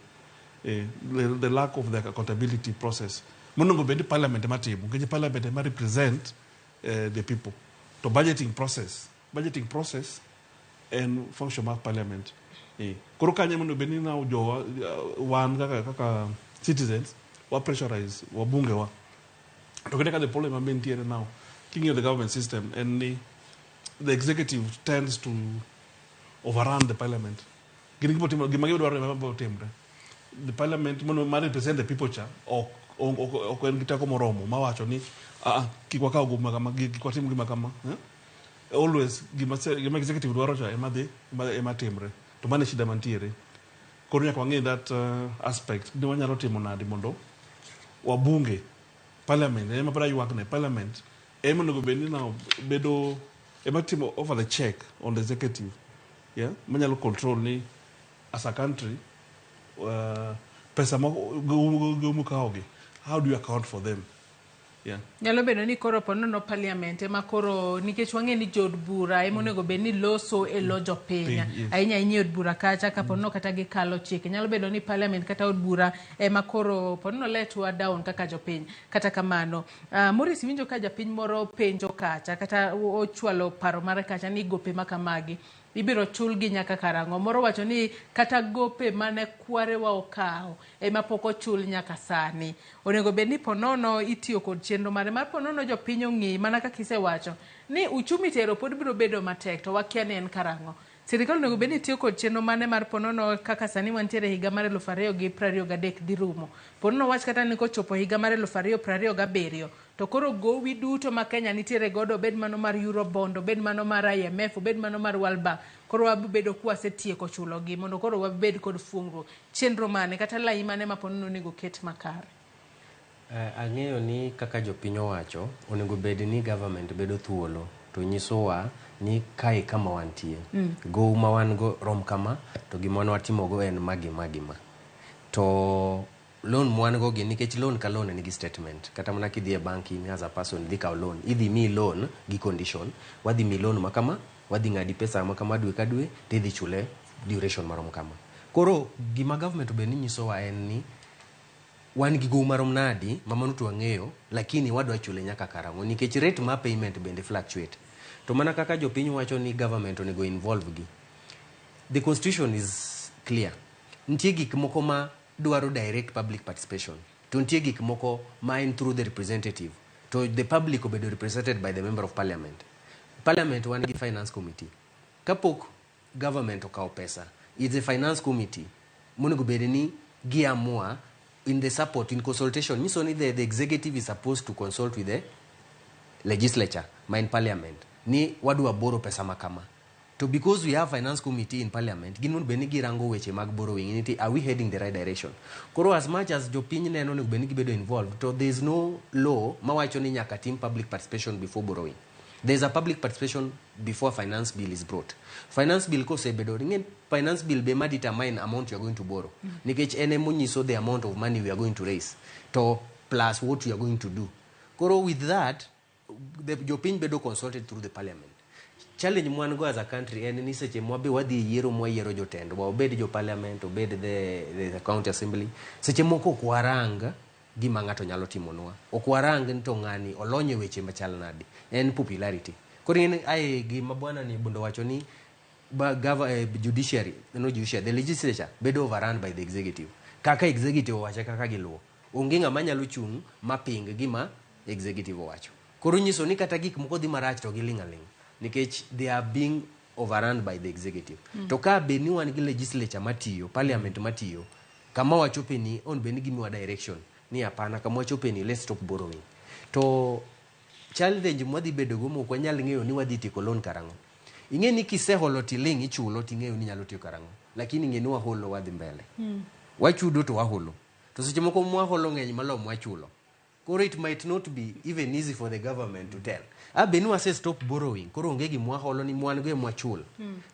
the lack of the accountability process mondo bende parliament matimo ngeje parliament ma represent the people to budgeting process and function of parliament. Koro kanye mondo beni na ujo wan kaka citizens wa pressurize wa bunge wa. To kene ka the problem I'm here now. King of the government system and the executive tends to overrun the parliament. The parliament mono represent the people cha o ngita ko moromo mawacho ni kikwa ka guma kama kikwa timu gima kama always gima executive dwaro cha ema timre to mane shida mantiere koro nyaka wang'e that aspect ni wanyalo timo nadi mondo wabunge parliament ema para yuakne parliament ema nego beni na bedo ema timo over the check on the executive manyalo control ni as a country pesa mo gumukaogi how do you account for them? Nyalo bedo ni koro ponono parliament ema koro nikech wang'e ni jod bura ema onego bed ni loso e lo jopiny ahinya ahinya od bura kacha ka ponono kata gi kalo chike nyalo bedo ni parliament kata od bura ema koro ponono letwa down kaka jopiny kata kamano Morris winjo ka japiny moro penjo kacha kata ochwalo paro mare kacha ni gope makamagi ibiro chulgi nyaka karang'o. Moro wacho ni kata gope mane kwarewa okawo ema pok ochul nyaka sani. Onego bed ni ponono itiyo kod chenro mare mar ponono jopiny ong'e mana kaka isewacho ni uchumi tero pod biro bedo matek to wakia ni en karang'o. Sirikal onego bed ni tiyo kod chenro mane mar ponono kaka sani wantiere higa mar 2023 dhi rumo. Ponono wach kata ni kochopo higa mar 2027 to koro gowi duto ma Kenya nitiere godo, bed mano mar Eurobond, bed mano mar IMF, bed mano mar World Bank, koro wabedo kwasetieko chulo gi mondo koro wabed kod fungro chenro mane kata lai mane ma ponono onego ket makare. Ang'eyo ni kaka jopiny owacho onego bed ni government bedo thuolo to nyisowa ni kae kama wantie. Go ma wan go rom kama to gima watimo go en magima. To loan mwan go gi nikech loan ka loan nigi statement. Kata mana kidhi e bank in as a person dhi kaw loan, idhi mi loan gi condition, wadhi mi loan makama, wadhi ng'adi pesa makama dwe ka dwe, tidhi chule duration marom kama. Koro gima government be ni nyisowa en ni wan gi go marom nadi mamano to ang'eyo, lakini wadwa chule nyaka karang'o nikech rate ma payment bende fluctuate. To mana kaka jopiny wacho ni government onego involve gi. The constitution is clear. Nitie gik moko ma dwaro direct public participation. To nitie gik moko ma in through the representative. To the public obedo represented by the member of parliament. Parliament wan gi finance committee. Kapok government okawo pesa, it's a finance committee. Monego bede ni giamua in the support, in consultation. Miso ni the executive is supposed to consult with the legislature, ma in parliament. Ni wadwa boro pesa makama. To because we have finance committee in parliament, gin mondo beni girango weche mag borrowing, niti are we heading the right direction? Koro as much as jopiny neno onego beni gibedo involved, to there is no law mawacho ni nyaka tim public participation before borrowing. There is a public participation before finance bill is brought. Finance bill kosebedo ringen, finance bill be ma determine amount you are going to borrow. Nikech ene monyiso the amount of money we are going to raise to plus what we are going to do. Koro with that, the jopiny bedo consulted through the parliament. Challenge mwan go as a country en ni seche mwabe wadhi yiero mwayiero jotendwa, obed jo parliament, obed the county assembly, seche moko okwarang gima ng'ato nyalo timonwa. Okwarang ni to ng'ani olonye weche machal nadi. En popularity. Koro en ae gima bwana ni bundo wacho ni judiciary, the legislature bedo overrun by the executive. Kaka executive wacho kaka giluwo. Onge ng'ama nyalo chung' maping gima executive wacho. Koro nyiso ni kata gik moko dhi marach to gilingaling. Nikech they are being overrun by the executive. To ka be ni wan gi legislature matiyo, parliament matiyo, kama wachope ni on be ni gimiwa direction ni hapana, kama wachope ni let's stop borrowing. To challenge mwadhi bedo go moko nyal ng'eyo ni wadhi tiko loan karang'o. Ing'e ni kiseholo tiling ichulo ting'eyo ni nyalo tiyo karang'o, lakini ing'e ni waholo wadhi mbele. Wachudo to waholo. To seche moko mwaholo ng'eny malo mwachulo. Koro it might not be even easy for the government to tell. Benu wase stop borrowing. Koro onge gi mwaholo ni mwango ya mwachul.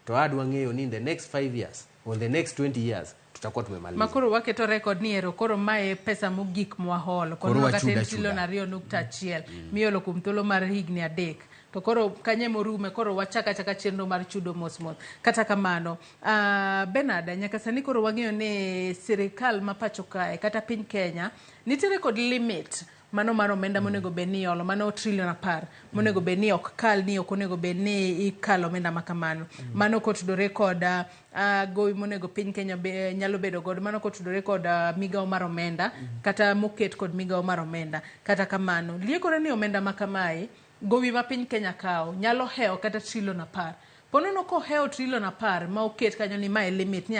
To adwa ng'eyo ni in the next 5 years or the next 20 years tutakuwa tumemaliza. Makoro waketo record ni ero koro mae pesa mogik mwaholo. Koro wakati trilion 2.1 miolo kuom thuolo mar higni 3. To koro kanye morume koro wachaka chenro mar chudo mos. Kata kamano, Bernard, nyaka sani koro wang'eyo ni sirikal ma pacho kae kata piny Kenya nitiere kod limit mano mar omenda monego beni olo, mano trilion 10 monego beni ok kal ni ok onego beni ikalo omenda makamano. Mano kotudore kod gowi monego piny Kenya nyalo bedo god, mano kotudore kod migao mar omenda kata moket kod migao mar omenda. Kata kamano liekore ni omenda makamae gowi ma piny Kenya kao nyalo heo kata trilion 10. Ponono ko heo trilion 10 ma oket kanyo ni mae limit ni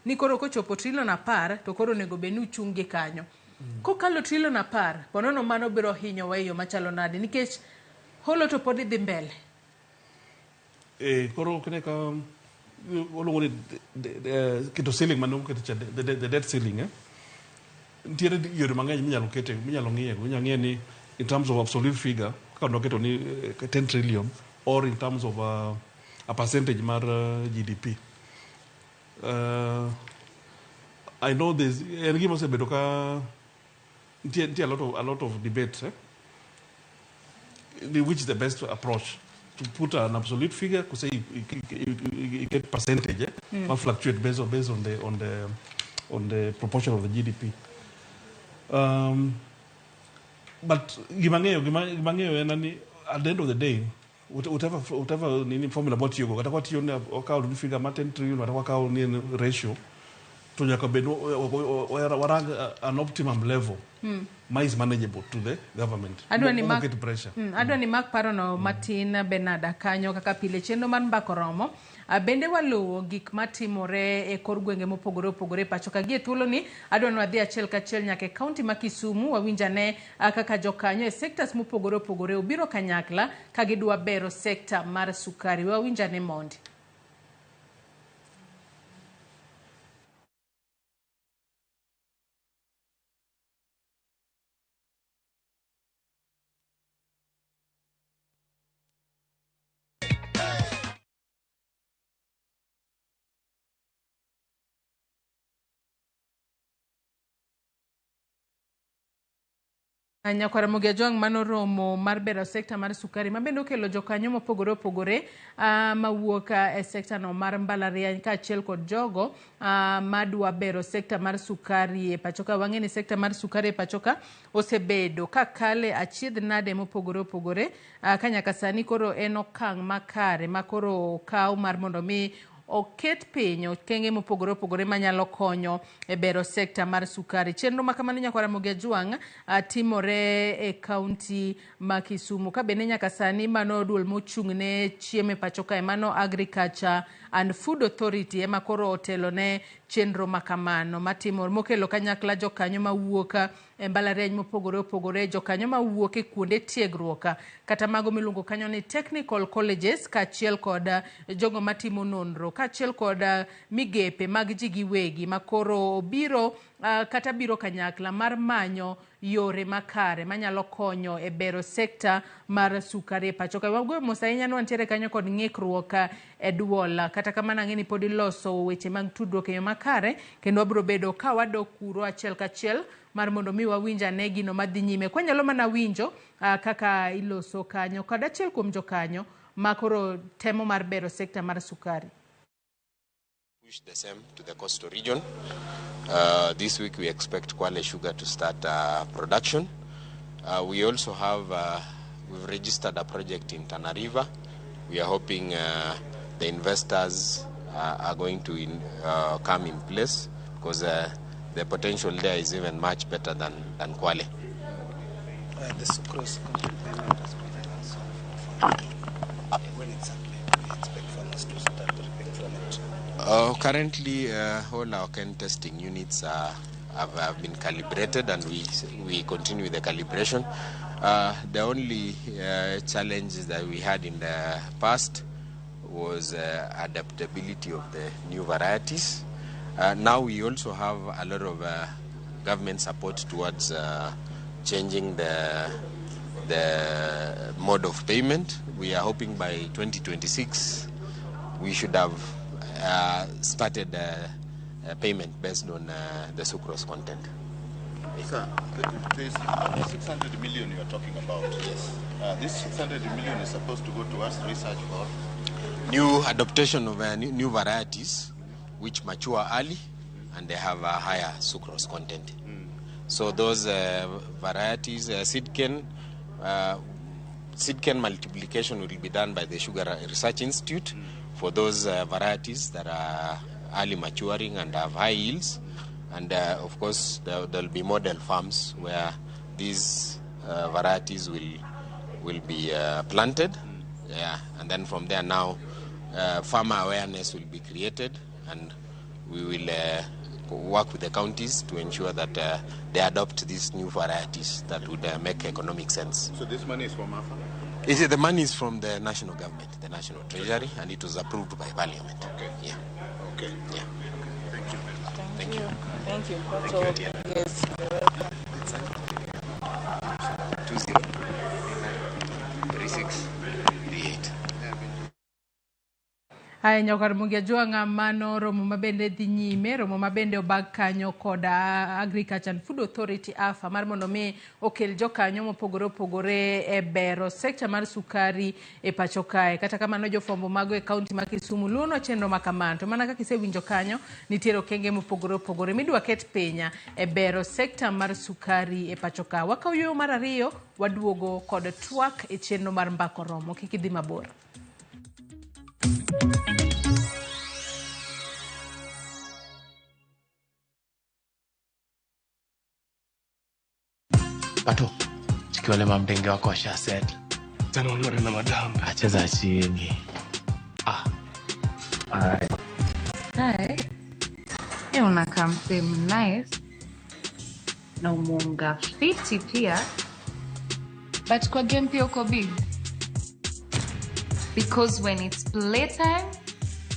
ni koro kochopo trilion 10 to koro nego beni uchungi kanyo. Kokalo trilion 10 ponono mano biro hinyo weyo machalo nade nikech holo to podi dhi mbele. Koro kene ka oluongo ni keto ceiling mano keto the debt ceiling ntiere yore mang'eny minyalo ng'iye ni in terms of absolute figure kano keto ni 10 trillion or in terms of a percentage mar GDP. I know there's gima osebedo ka ntiere a lot of debate which is the best approach to put an absolute figure, to say you get percentage but fluctuate based on the proportion of the GDP. But gimangeo at the end of the day whatever nini formula bot yugo kata kwa tiyo ne okaw ni figure ma 10 trillion kata wakaw ni ratio to nyaka bed warang an optimum level is manageable to the government. Adwa ni get pressure. Adwa ni mak parono matin Bernard kanyo kaka pile chendo man bakoromo. Bende waluwo gik matimore e kor gwenge mopogore opogore pacho ka gie thuolo ni adwa no adhi achiel kachiel nyaka e kaunti ma Kisumu wawinjane kaka jokanyo e sectors mopogore opogore obiro kanyakla ka gidwa bero sekta mar sukari. Wawinjane mondi. Nyakwara Ramogi Tv manoromo mar bero sekta mar sukari mabendo kelo jokanyo mopogore opogore mawuok e sekta no mar mbalariany ka achiel kod jogo madwa bero sekta mar sukari e pachoka. Wang'eni sekta mar sukari e pachoka osebedo kakale achiedh nade mopogore opogore kanyaka sani koro en okang' makare makoro kaw mar mondo mi oket piny okenge mopogore opogore manyalo konyo e bero sekta mar sukari. Chenro makamano Nyakwara Ramogi Tv timore e kaunti ma Kisumu ka bende nyaka sani mano duol mochung'ne chiemo e pachoka e mano Agriculture and Food Authority ema koro otelo ne chenro makamano matimore mokelo kanyakla jokanyo mawuok e mbalariany mopogore opogore, jokanyo mawuok e kuonde tiegruok kata mago miluongo kanyo ni technical colleges ka achiel kod jogo matimo nonro ka achiel kod migepe mag ji giwegi makoro obiro kata biro kanyakla mar manyo yore makare manyalo konyo e bero sekta mar sukari e pachoka. Wagoyo mos ahinya ni wantiere kanyo kod ng'ikruok e duol kata kamano ang'eni pod iloso weche mag tudruok e yo makare kendo wabiro bedo ka wadok kuro achiel kachiel mar mondo mi wawinjane gino madhi nyime. Kwa nyalo mana winjo kaka iloso kanyo kod achiel kuom jokanyo makoro temo mar bero sekta mar sukari. Push the same to the coastal region. This week we expect Kwale Sugar to start production. We also have, we've registered a project in Tana River. We are hoping the investors are going to come in place because the potential there is even much better than Kwale. The sucrose when exactly do we expect farmers to start reaping from it? Currently, all our cane testing units have been calibrated, and we continue with the calibration. The only challenge that we had in the past was adaptability of the new varieties. Now we also have a lot of government support towards changing the mode of payment. We are hoping by 2026 we should have started payment based on the sucrose content. Sir, this 600 million you are talking about, yes. This 600 million is supposed to go towards research for new adaptation of new varieties which mature early and they have a higher sucrose content. So those varieties, seed cane multiplication will be done by the Sugar Research Institute for those varieties that are early maturing and have high yields. And of course, there will be model farms where these varieties will be planted. Yeah, and then from there now, farmer awareness will be created, and we will work with the counties to ensure that they adopt these new varieties that would make economic sense. So this money is from AFA? The money is from the national government, the national treasury, and it was approved by parliament. Okay. Yeah. Okay. Yeah. Thank you. Thank you. Thank you. That's Thank all. you. Yes. 203638. Ai nyokar mugia juanga mano romo mabende dhi nyime, romo mabende obag kanyo koda Agriculture and Food Authority AFA mar mondo mi okel jokanyo mopogore opogore e bero sekta mar sukari e pacho kae. Kata kamano jofwambo mago e kaunti ma Kisumu luono chenro ma kamano. To mana kaka isewinjo kanyo nitiere okenge mopogore opogore midwa ket penya e bero sekta mar sukari e pacho kae. Wakaw yo mar ariyo waduogo kod twak e chenro mar mbako romo. Kik idhi mabor. Pato, sikia wale mamdenge wako washa settle. Tena wale na madam. Acheza chini. Alright. Hi. You wanna come seem nice? Na umunga fiti pia. But kwa game pia uko big. Because when it's playtime,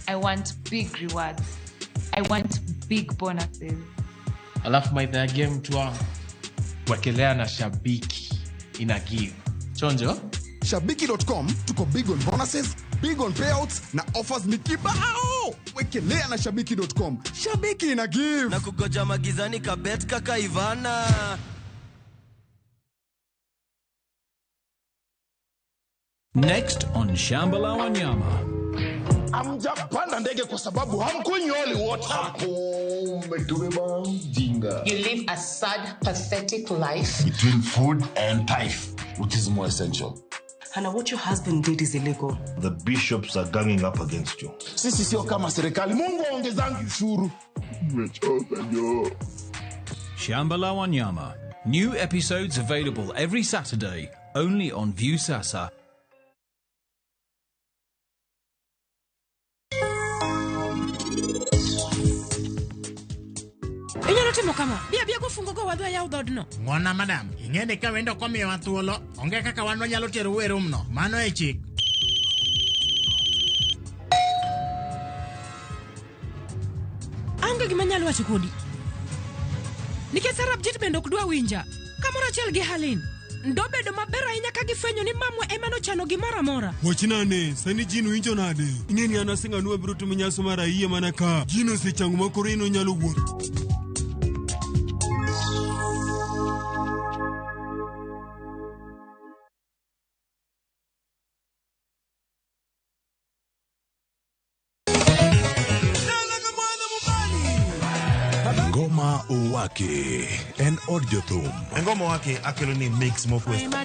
I want big rewards. I want big bonuses. Alafu maitha ya game tuwa wekelea na Shabiki ina give. Chonjo? Shabiki.com tuko big on bonuses, big on payouts na offers ni kibao. Wekelea na Shabiki.com. Shabiki ina give. Na kugoja magizani kabet kaka Ivana. Next on Shamba la Wanyama. Hamjapanda ndege kwa sababu hamkunyoli wote. You live a sad, pathetic life. Between food and life, which is more essential. Hannah, what your husband did is illegal. The bishops are ganging up against you. Sisi sio kama serikali. Mungu aongezangi ushuru. Shamba la Wanyama. New episodes available every Saturday, only on View Sasa. Timo kama bia go fungo go wadwa ya udodno ngona madam ingede ka wendo komi wa thuolo onge kaka wan wanyalo tero werumno mano e chik ange gima nyalo wacho kodi nikech sarab jit bendo kudwa winja kamora chel gi Halin ndo bedo maber ahinya ka gifwenyo ni mamwa emano chano gimora mora wachinane sani jino winjo nade ingeni anasinga nuwe biro tuminyaso mara iye mana ka jino se changu makoro ino nyalo wuoth. Ngoma Uwake en od jothum. Ngoma Uwake akelo ni mix mofwest.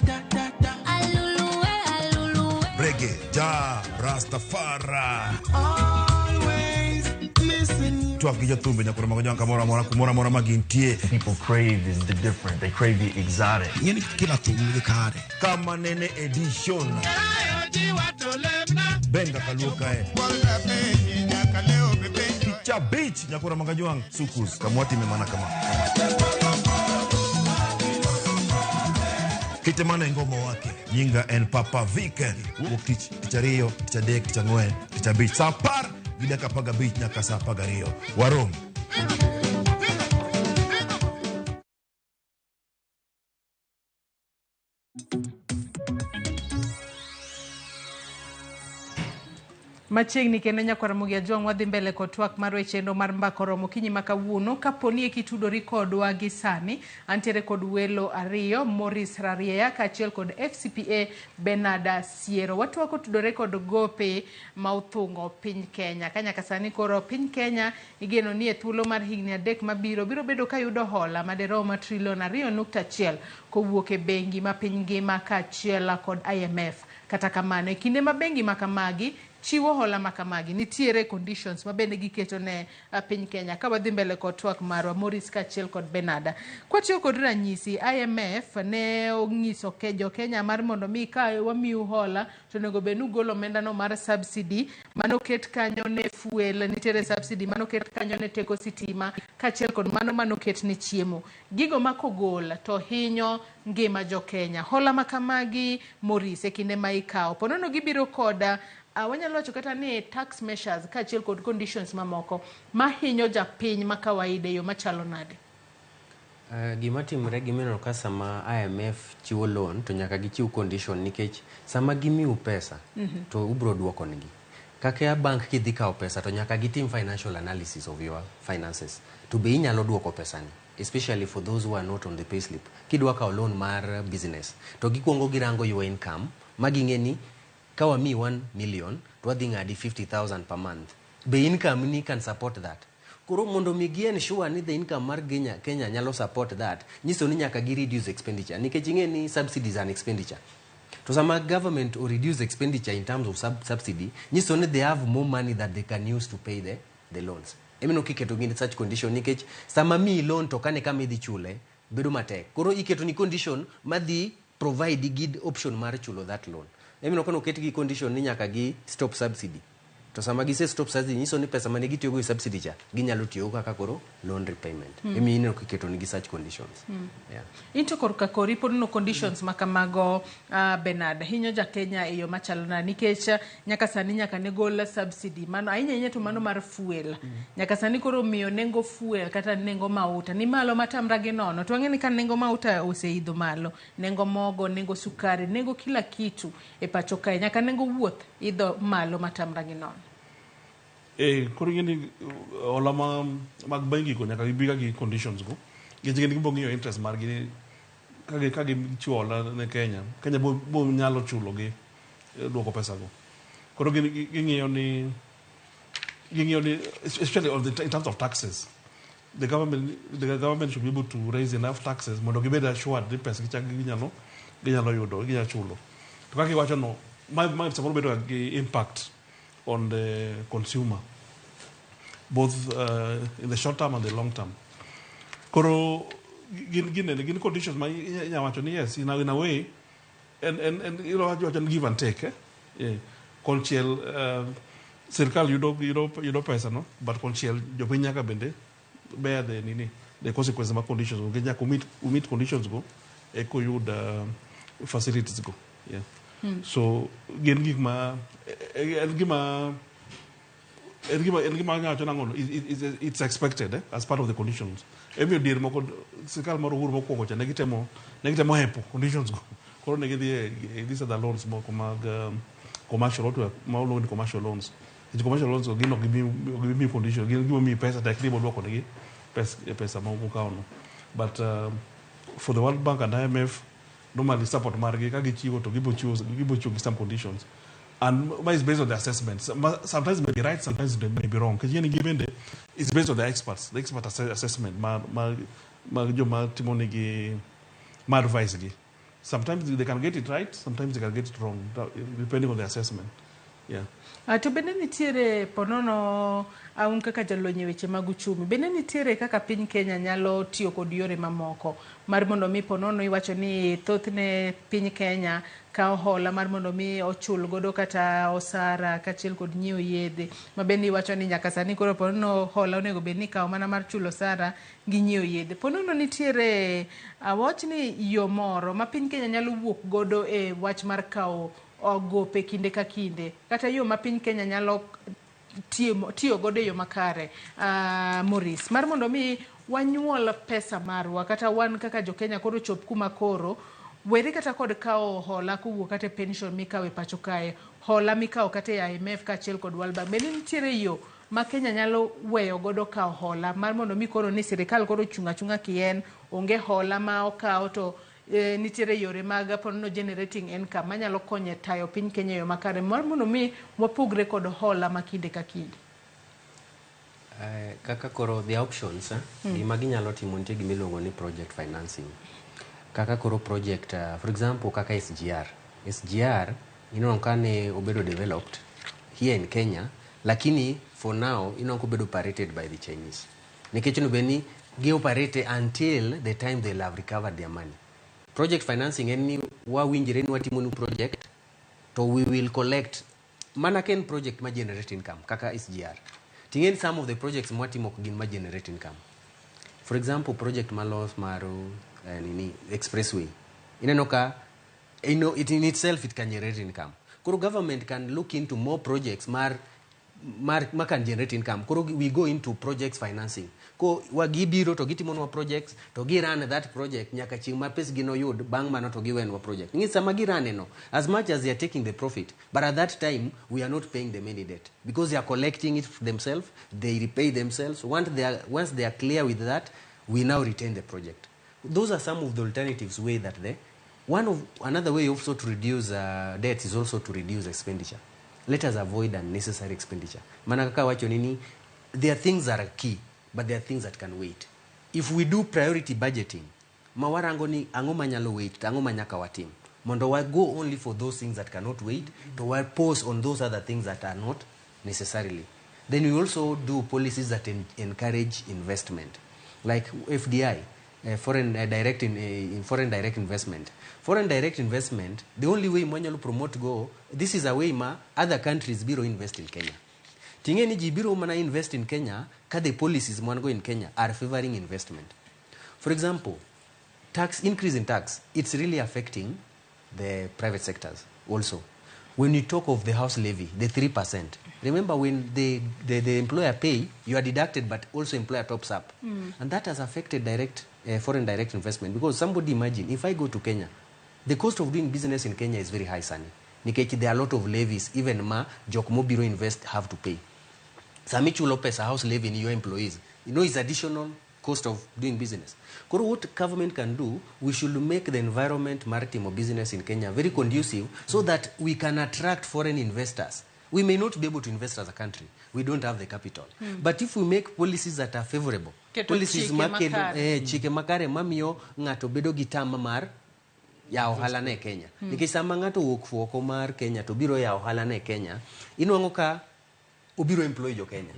Reggae, ja, Rastafari. Always listen. Twak jothumbe nyakoro magonyo kamora magintie. People crave is the different. They crave the exotic. Yeni kila tumule kare. Kama nene edition. Benga kaluka Picha beach nyakura mangajuang sukus kamwati memana kama Kitemana ngoma wake Nyinga and Papa Vike Wukich Tichario Tichadek Tichangwen Tichabich Sapar Gida kapaga beach nyaka sapaga rio Warom Machiegni kendo nyakwara mugia juang wadhi mbele kod twak mar wechendo mar mbako romo kinyi makawuono kaponi e kitudori kodwa gi sani antiere kod welo ariyo Morris Rariea kaachiel kod FCPA Benada Siero watwako tudore kod gope ma uthungo piny Kenya kanyaka sani koro piny Kenya igeno ni e thuolo mar higni 3 mabiro biro bedo kayudo hola maderomo trilion 2.1 kowuok e bengi ma piny ngima kaachiel kod IMF kata kamano e kinde ma bengi makamagi chiwo hola makamagi nitiere conditions mabende giketo ne piny Kenya ka wadhi mbele kod twak marwa Morris kaachiel kod Benada kwatiyo kod ranyisi IMF ne onyiso jo Kenya mar mondo mi ka wamiu hola to nego benu golo omenda no mar subsidy manoket kanyo ne fuel nitiere subsidy manoket kanyo ne teko sitima kaachiel kod manoket ne chiemo gigo makogol to hinyo ngima jo Kenya hola makamagi Morris e kinde ma ikawo ponono gibiro koda wanyalo wacho kata ni tax measures kaachiel kod conditions mamoko mahinyo japiny ma kawaida yo machalo nade. Gima timre gimeno ka sama IMF chiwo loan to nyaka gichiw condition nikech sama gimiu pesa to ubro duoko nigi kaka bank kidhi kao pesa to nyaka gitim financial analysis of your finances to be inyalo duoko pesa ni, especially for those who are not on the payslip. Kidwa kao loan mar business to gikuongo girango your income magingeni kawa mi 1 million to adhi ngadi 50,000 per month. Be income ni can support that. Koro mondo mi gi ensure ni the income mar Kenya nyalo support that, nyiso ni nyaka gi reduce expenditure nikech ingeni subsidies and expenditure. To some government or reduce expenditure in terms of subsidy, nyiso ni they have more money that they can use to pay the loans. Emino kiketo gin such condition nikech sama mi loan to kane kama idhi chule bedo matek. Koro iketo ni condition madhi provide good option mar chulo that loan. Emino kono ket gi condition ni nyaka gi stop subsidy. To sama gi se stop subsidy nyiso ni pesa mane gitiyo go subsidy cha ginyalo tiyo kaka koro loan repayment. Emino kiketo ni gi such conditions. Yeah. Into korka koripo no conditions makamago Bernard hinyo ja Kenya eyo machalo na nikech nyaka sani nyaka ne gol subsidy mano ahinya to mano mar fuel. Nyaka sani koro miyo nengo fuel kata nengo mauta ni malo matamra gi nono. To ang'eni kan nengo mauta oseidho malo, nengo mogo, nengo sukari, nengo kila kitu e pacho kae, nyaka nengo wuoth idho malo matamra gi nono. Koro ngeni ola mag banki ko nyaka gibiga gi conditions go. Gijigeni gibongiyo interest margi kage chuola ne Kenya bo nyalo chulo gi duoko pesa go. Koro ging'iyo ni especially in terms of taxes, the government should be able to raise enough taxes mondo gibed assured ni pesa ginyalo yudo ginyalo chulo. To kaka iwacho no my support bedo gi impact on the consumer, both in the short term and the long term. Koro gin conditions ma inyawacho ni yes in a way and you know give and take konchiel sirkal yudo pesa no, but konchiel jopiny nyaka bende bear the consequences ma conditions go nyaka meet conditions go eko yud facilities go. Yeah. So gin gik ma it's expected as part of the conditions. Every day moko sirkal moro huru mokwongo cha negitemo hepo conditions go. Koro these are the loans moko mag commercial loans. The commercial loans gin ok give me condition, give me pesa takribo dwoko negi pesa moko kaono. But for the World Bank and IMF normally support margi ka gichiwo to gibo chiwo some conditions, and it's based on the assessments. Sometimes it may be right, sometimes it may be wrong because it's based on the expert assessment ma timoni gi ma advice gi. Sometimes they can get it right, sometimes they can get it wrong depending on the assessment. Yeah. To bende nitiere ponono aun kaka jalonye weche mag uchumi, bende nitiere kaka piny Kenya nyalo tiyo kod yore mamoko mar mondo mi ponono iwacho ni thothne piny Kenya kao hola mar mondo mi ochul godo kata osara kachiel kod nyiewo yedhe ma bende iwacho ni nyaka sani koro ponono hola onego bed ni kao mana mar chulo osara gi nyiewo yedhe. Ponono nitiere wach ni yo moro ma piny Kenya nyalo wuok godo e wach mar kao gope kinde ka kinde kata yo ma piny Kenya nyalo tiyo godo yo makare Maurice mar mondo mi wanyuol pesa marwa kata wan kaka jo Kenya koro chop kuma koro weri kata kod kao hola kuwuok kata pension mikawe pacho kae, hola mikao kata IMF kachiel kod World Bank. Bende nitiere yo ma Kenya nyalo weyo godo kao hola mar mondo mi koro ni sirikal koro chunga kien onge hola ma okao to nitiere yore mag ponono generating income manyalo konye tayo piny Kenya yo makare mar mondo mi wapugre kod hola makinde ka kinde. Kaka koro the options gima ginyalo timo nitie gimiluongo ni project financing. Kaka koro project for example kaka SGR ino kane obedo developed here in Kenya, lakini for now ino obedo operated by the Chinese. Nikech no beni gi operate until the time they'll have recovered their money. Project financing any wawinjire ni watimo nu project to we will collect mana ken project ma generate income kaka SGR. Tingen some of the projects mwatimo kugin ma generate income. For example project malos maru expressway. Inenoka it in itself it can generate income. Kuro government can look into more projects mar ma can generate income. Koro we go into projects financing. Ko wagibiro to gitimonwa projects to run that project nyaka chieng' ma pes gino yud bang' mano to giwenwa project. Ng'is sama girane no, as much as they are taking the profit, but at that time we are not paying them any debt because they are collecting it themselves, they repay themselves. Once they are clear with that, we now retain the project. Those are some of the alternatives way that they. Another way also to reduce debt is also to reduce expenditure. Let us avoid unnecessary expenditure. Manakaka wacho nini, there are things that are key, but there are things that can wait. If we do priority budgeting, mawarango ni ango manyalo wait, ango manyaka watim. Mondo wa go only for those things that cannot wait, to wa pause on those other things that are not necessarily. Then we also do policies that encourage investment, like FDI. Foreign direct investment. Foreign direct investment, the only way Mwanyalo promote go, this is a way other countries biro invest in Kenya. Tingeni jibiro mana invest in Kenya, ka the policies go in Kenya are favoring investment. For example, increase in tax, it's really affecting the private sectors also. When you talk of the house levy, the 3%, remember when the employer pay, you are deducted, but also employer tops up. And that has affected foreign direct investment. Because somebody imagine, if I go to Kenya, the cost of doing business in Kenya is very high, Sunny. There are a lot of levies, even Jokmo Bureau Invest have to pay. Samichu Lopez, a house levy in your employees. It's additional cost of doing business. What government can do, we should make the environment maritime or business in Kenya very conducive so that we can attract foreign investors. We may not be able to invest as a country. We don't have the capital. But if we make policies that are favorable, policies chike makare mamio ngato bedo gitama mar ya ohala ne Kenya. Nikech sama ngato wuok fuoko mar Kenya to biro ya ohala ne Kenya, inuango ka obiro employ jo Kenya.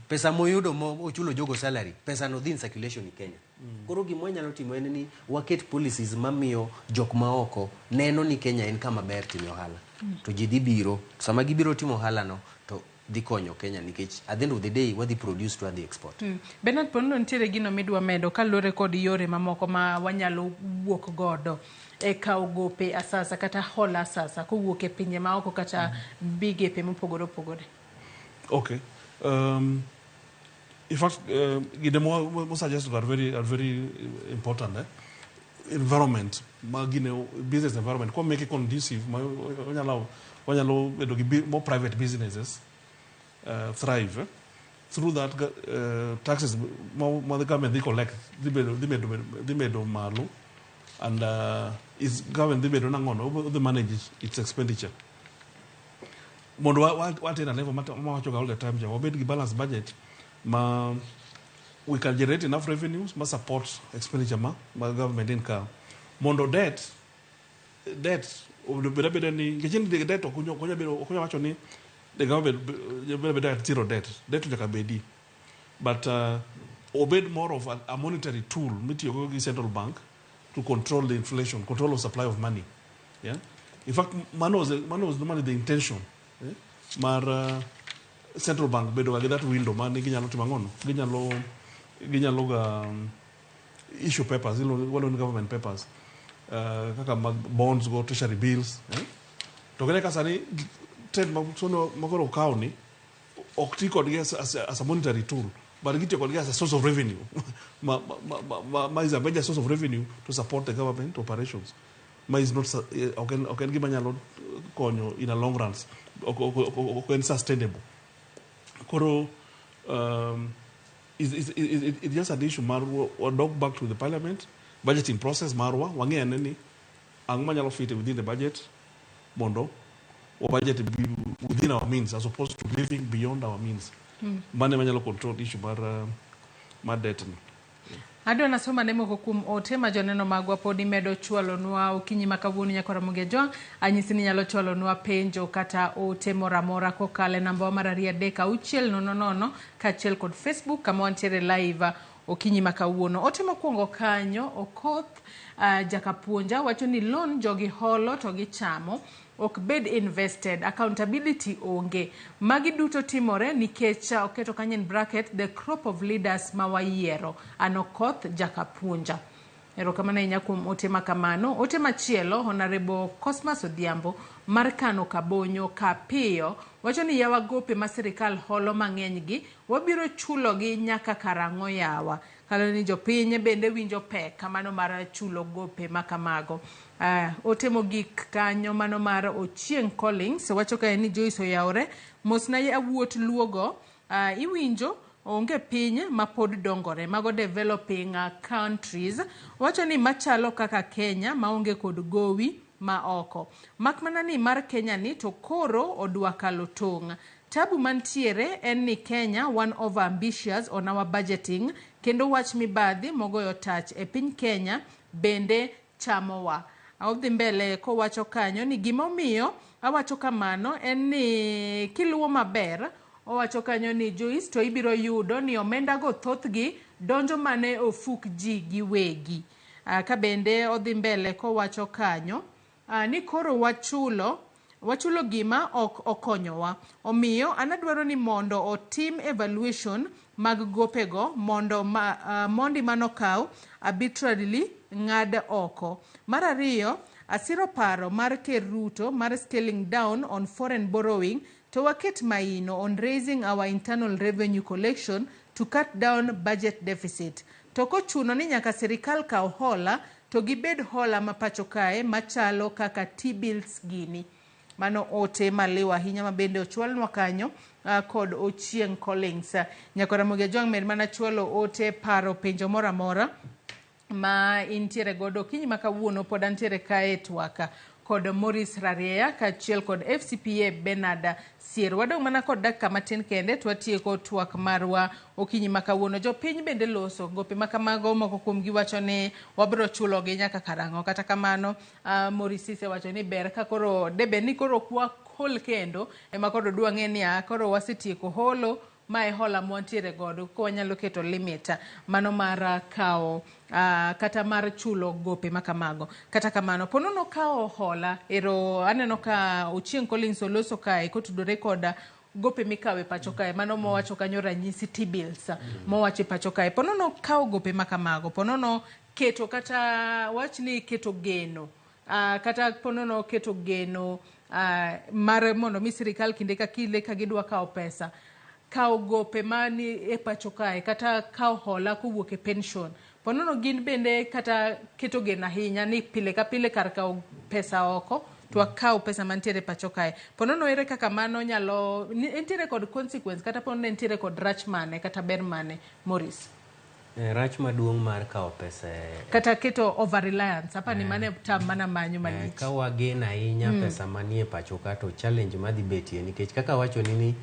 Pesa moyudo ochulo jogo salary, pesa no dhi in circulation in Kenya. Koro gima nyalo timo en ni waket policies mamiyo jok maoko neno ni Kenya en kama ber timo ohala. To ji dhi biro, sama gibiro timo ohala no to dhi konyo Kenya nikech at the end of the day what they produce to the export. Bernard Pondo ntiere gino midwa medo kalore kod yore mamoko ma wanyalo wuok godo e kawo gope asasa kata hola asasa kowuok e pinje maoko kata bigepe mopogore opogore. Okay. In fact, the more suggestions are very important. Environment, business environment, can make it conducive. More private businesses thrive. Through that, taxes, more the government they collect, they made malu, and is government they made the manage its expenditure. Mondo what in a level matter all the time. We make balance budget. We can generate enough revenues, support expenditure, government income. Mondo debt of the debt of the government at zero debt to the but obeyed more of a monetary tool, central bank, to control the inflation, control of supply of money. Yeah. In fact, money was normally the intention. Yeah? Mar central bank bedo that window man ginyalo timangono ginyalo issue papers one government papers kaka bonds go treasury bills to kale kasani trade magoro county okti kod as a monetary tool but gite kod as a source of revenue is a major source of revenue to support the government operations is not okay gimanyalo konyo in a long run okay sustainable. Koro, it's just an issue. Or dog back to the parliament, budgeting process. Marwa, wange aneni, angmanyalo fit within the budget, mondo, or budget within our means, as opposed to living beyond our means. Mane manyalo control issue mar debt. Adwa nasoma nemo kukum ote majoneno magwa podi medo chwalo nwa okinyi makawuni nyakora mugejo anyisi ni nyalo chwalo nwa penjo kata ote moramora kokale namba mararia deka uchiel nononono kachiel kod Facebook kama wantiere live okinyi makawuono ote mokwongo kanyo okoth jakapuonja wacho ni loan jogi holo to gichamo ok bed invested, accountability onge. Magi duto timore nikech oketo kanyen bracket the crop of leaders mawayiero anokoth jakapuonja. Erokamano ahinya kuom ote makamano. Ote machielo, Honorable Cosmas Odhiambo mar Kano Kabonyo Kapiyo wacho ni yawa gope ma sirikal holo mang'eny gi wabiro chulo gi nyaka karang'o yawa. Kalo ni jopiny bende winjo pek kamano mar chulo gope makamago. Ote mogik kanyo mano mar Ochieng Collins wacho ka ni Joyce Oyaore mosna awuot luogo iwinjo onge piny ma pod dongore mago developing countries wacho ni machalo kaka Kenya maonge kod gowi ma oko. Makmana ni mar Kenya ni to koro odwa kalo tong'. Tabu mantiere en ni Kenya one over ambitious on our budgeting kendo wach mibadhi mogoyo tach e piny Kenya bende chamowa. Audhi mbele ko wacho kanyo ni gimomiyo awacho kamano en ni kiluwo maber owacho kanyo ni Joyce to ibiro yudo ni omenda go thothgi donjo mane ofuk ji giwegi. Ka bende odhi mbele ko wacho kanyo ni koro wachulo gima ok okonyowa. Omiyo anadwaro ni mondo otim evaluation mag gopego mondo mondi manokaw arbitrarily ng'ad oko. Mar ariyo, asiro paro mar Ker Ruto mar scaling down on foreign borrowing to waket maino on raising our internal revenue collection to cut down budget deficit. To kochuno ni nyaka sirikal kaw hola to gibed hola mapacho kae machalo kaka T-bills gini. Mano ote maliwa hinya mabende ochwalnwa kanyo kod Ochieng Collins. Nyakora Ramogi Tv mana chwalo ote paro penjo mora mora ma intiere godo kinyi makawuono pod antiere kae twaka kod Maurice Raria kachiel kod FCPA Bernard Sier. Wadong mana kod dakika matin kende twatieko twak marwa okinyi makawuono. Jopiny bende loso gope makamago moko kuom giwacho ni wabro chulo gi nyaka karang'o. Kata kamano Maurice se wacho ni ber ka koro debe ni koro kwa hol kendo ema koro dwa ng'e ni koro wasetieko holo mae hola mwantiere godo ko wanyalo keto limit mano mar kao kata mar chulo gope makamago. Kata kamano ponono kao hola ero aneno ka Ochieng Collins oloso kae kotudore koda gope mikawe pacho kae mano mowacho kanyo ranyisi T-bills mowache pacho kae ponono kao gope makamago ponono keto kata wachni keto geno kata ponono keto geno mar mondo mi sirikal kinde ka kile ka gidwa kao pesa kao gope mani e pacho kae kata kao hola kowuok e pension ponono gin bende kata keto geno ahinya ni pile ka pile kar kao pesa oko to kao pesa mantiere pacho kae ponono ere kaka mano nyalo entiere kod consequence kata ponono entiere kod rach mane kata ber mane Maurice. Rach maduong' mar kao pesa kata keto over reliance hapa ni mane tam mana manyo malich ka wagena ahinya pesa manie pacho ka to challenge madhi betie nikech kaka wacho ni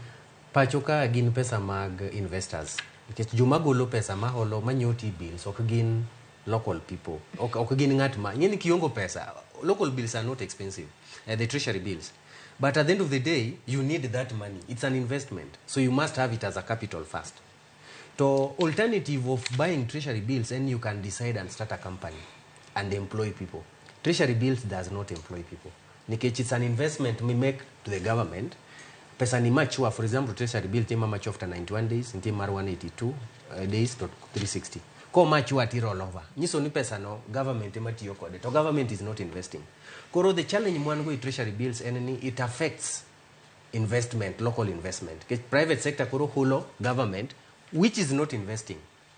pacho ka gin pesa mag investors nikech joma golo pesa ma holo manyo T-bills ok gin local people ok gin ng'at ma ng'eni kiongo pesa local bills are not expensive the treasury bills but at the end of the day you need that money. It's an investment, so you must have it as a capital first. So alternative of buying treasury bills and you can decide and start a company and employ people. Treasury bills does not employ people nikech it's an investment we make to the government. Pesa ni mature, for example, treasury bill tema mature after 91 days, tema 182 days to 360. Ko mature ati roll over. Nyiso ni pesa no government tema tiyo kode. To government is not investing. Koro the challenge mwan go treasury bills and it affects investment, local investment. Private sector koro hulo government which is not investing.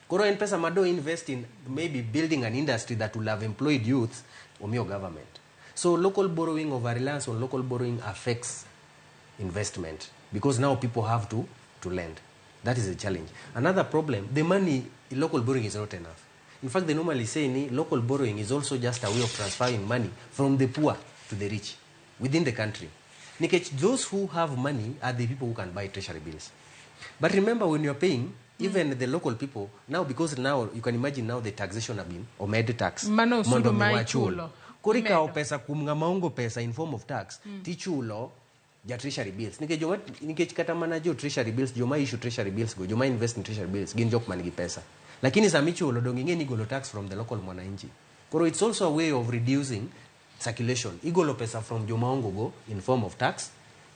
Koro en pesa mado invest in maybe building an industry that will have employed youth or your government. So local borrowing, over reliance on local borrowing affects investment because now people have to lend. That is a challenge. Another problem, the money in local borrowing is not enough. In fact, they normally say local borrowing is also just a way of transferring money from the poor to the rich within the country. Those who have money are the people who can buy treasury bills. But remember, when you're paying, even the local people, now because now you can imagine now the taxation have been omed tax. Mano suru chulo. Korika o pesa kumnga maungo pesa in form of tax. Tichulo ja treasury bills. Nikech kata mana jo treasury bills, joma issue treasury bills go, joma invest in treasury bills, gin jok manigi pesa. Lakini samichulo dongi ngeni golo tax from the local mwananchi. Koro it's also a way of reducing circulation. Igolo pesa from joma ongo go in form of tax.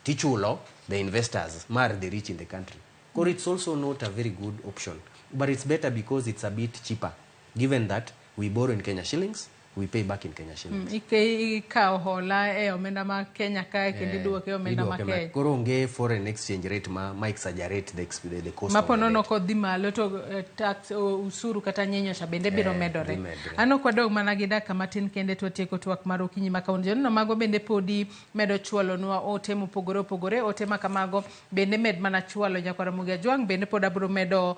Tichulo the investors, mar the rich in the country. Koro it's also not a very good option. But it's better because it's a bit cheaper. Given that We borrow in Kenya shillings, we pay back in Kenya shillings. Ikaw hola omenda ma Kenya kae kendo iduoke omenda ma Kenya. Koro onge foreign exchange rate ma exaggerate the cost Mapo of the nono debt. kodhi malo to tax usuru kata nyenyo cha bende biro medore. Ano kwadog mana gi dakika matin kende to tieko twak mar okinyi ma kaunti. No mago bende podi medo chwalo nwa ote mopogore opogore, ote ma kamago bende med mana chwalo nyakwara Ramogi Ajwang bende pod abro medo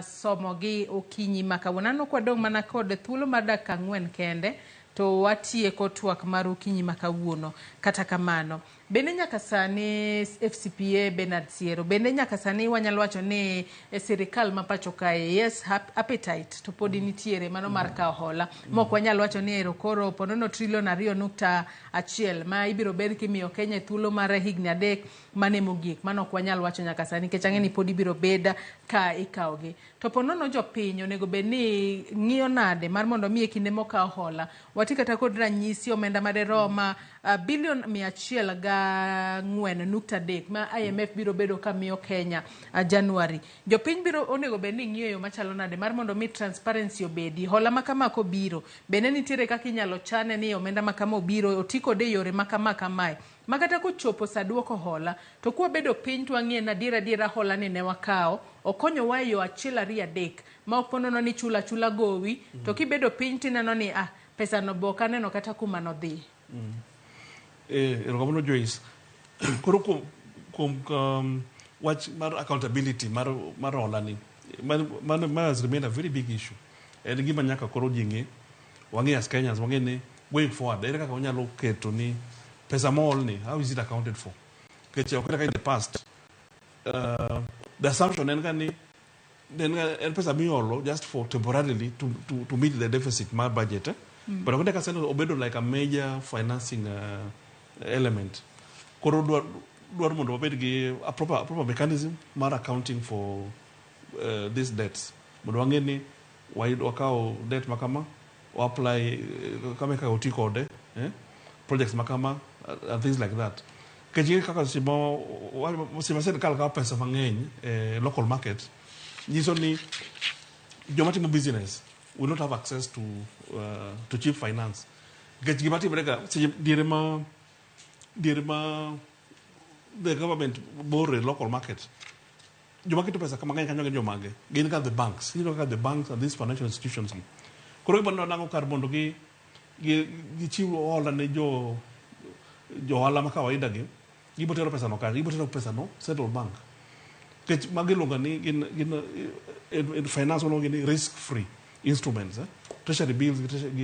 somo gi okinyi ma kawuono. Ano kwadog mana kod thuolo mar dakika 4 kende to watieko twak mar okinyi ma kawuono. Kata kamano bende nyaka sani FCPA Bernard Siero bende nyaka sani wanyalo wacho ni sirikal ma pacho kae yes appetite to podi nitiere mano mar kawo hola mok wanyalo wacho ni ero koro ponono trilion 2.1 ma ibiro ber kimiyo Kenya thuolo mar higni 3 mane mogik mano ok wanyalo wacho nyaka sani kech ang'e ni podi biro beda ka ikawogi to ponono jopiny onego bed ni ng'iyo nade mar mondo mi e kinde mokawo hola wati kata kod ranyisi omenda maderoma bilion 104.3 ma IMF biro bedo kamiyo Kenya January. Jopiny biro onego bed ni ng'iyo yo machalo nade mar mondo mi transparency obedi. Hola makama ko biro bende nitiere kaka inyalo chane ni omenda makama obiro otiko de yore makama kamae. Makata ko chopo sa duoko hola to kwa bedo piny to ang'e na dira hola ni ne wakao okonyo wa yo achiel 2 3 ma oponono ni chula gowi to kibedo piny tineno ni pesa no boka neno kata kuma no dhi. Rogomono Joyce koro kum watch mar accountability mar hola ni man has remained a very big issue and gima nyaka koro jinge wangi as Kenyans wangi ni going forward ere kaka wanyalo keto ni pesa mall ni how is it accounted for kecha okata in the past the assumption en kani en pesa miolo just for temporarily to meet the deficit mar budget but okata ka seno obedo like a major financing element koro dwar mondo wabed gi a proper mechanism mar accounting for these debts mondo wang'e ni wakawo debt makama apply kama ka oti kode projects makama and things like that kajiri kaka simo sirikal kawo pesa mang'eny local market nyiso ni joma timo business will not have access to cheap finance get gima timre ga diere ma the government borrow local market joma keto pesa kama ng'eny kanyo gin jomage gin ka the banks the banks and these financial institutions koro ibono nango kar mondo gi chiwo hola ne jo hola ma kawaida gi gibotero pesa no kar gibotero pesa no central bank kech magiluonga ni gin finance no gin risk free instruments treasury bills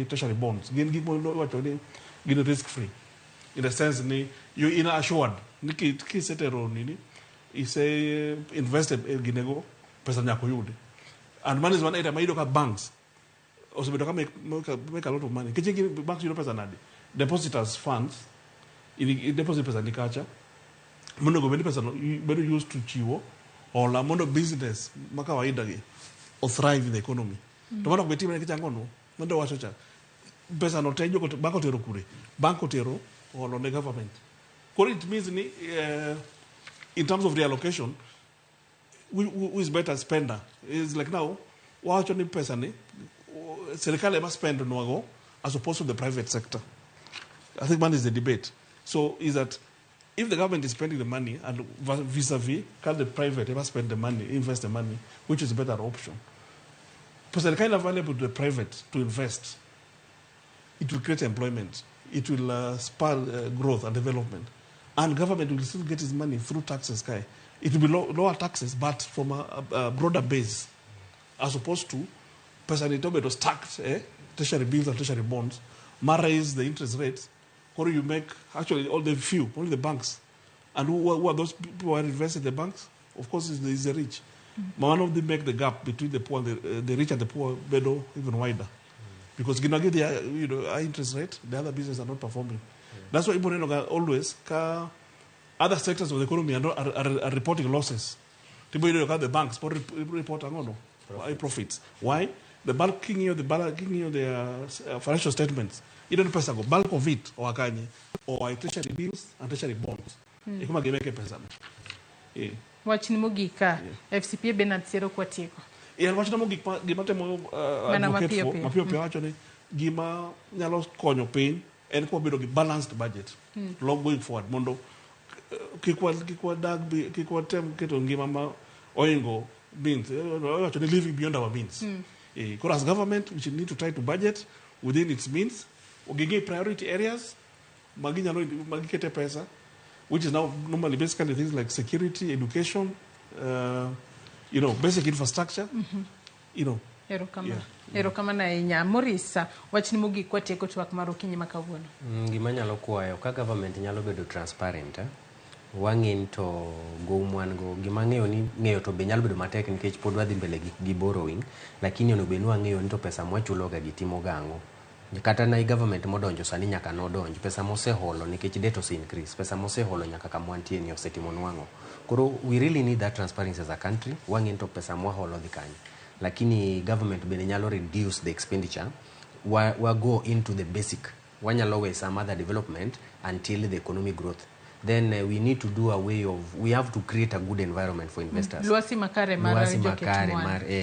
treasury bonds gin gimono wacho ni gin risk free in the sense ni you in assured ni kisetero nini ise invested ginego pesa nyako yudi and money is one area maido ka banks osebedo ka make a lot of money kichi banks yudo pesa nadi depositors funds in deposit pesa ni kacha mondo go bedo pesa no bedo used to chiwo hola mondo business makawaida gi o thrive in the economy to mondo go timre kicha ngono mondo wacho cha pesa no tejo banko tero kure banko tero hola ne government koro it means ni in terms of reallocation who is better spender is like now wacho ni pesa ni serikali must spend no as opposed to the private sector. I think one is the debate. So is that if the government is spending the money and vis-a-vis can the private must spend the money, invest the money, which is a better option. Because the kind available to the private to invest, it will create employment, it will spur growth and development, and government will still get its money through taxes. It will be lower taxes, but from a broader base, as opposed to personally stacked treasury bills and treasury bonds, raise the interest rates, or you make actually only the banks. And who are those people who are invested in the banks? Of course, is the rich. One of them make the gap between the poor and the rich and the poor better even wider. Because they get high interest rate, the other businesses are not performing. That's why always other sectors of the economy are reporting losses. The banks report high profits. Why? The bulking of the financial statements. You don't pay bulk of it or treasury bills and treasury bonds. Wachni mogika FCPA Bernard Siero kwatieko. Wachna mo gima temo advocate for mapio pio wacho ni gima nyalo konyo piny en kwa bedo gi balanced budget long going forward mondo kikwa tem keto ngima ma oingo means wacho ni living beyond our means. Because as government we should need to try to budget within its means. Ogige priority areas magikete pesa, which is now normally basically things like security, education, basic infrastructure, Erokamana ahinya. Morisa, wachni mogik watieko twak mar okinyi ma kawuono. Gima nyalo kwayo ka government nyalo bedo transparent, wang'in to go mwan go gima ng'eyo to be nyalo bedo matek nikech pod wadhi mbele gi borrowing, lakini ono benu ang'eyo ni to pesa mwachulo ga gitimo gango. Kata na government modonjo sani nyaka nodonjo pesa moseholo nikech debt ose increase, pesa moseholo nyaka kamwantie ni osetimo nwango. Koro we really need that transparency as a country. Wang'in to pesa mwaholo dhi kanyo. Lakini government bende nyalo reduce the expenditure. We go into the basic. Wanyalo we some other development until the economic growth. Then we need to do a way of, we have to create a good environment for investors. Luasi makare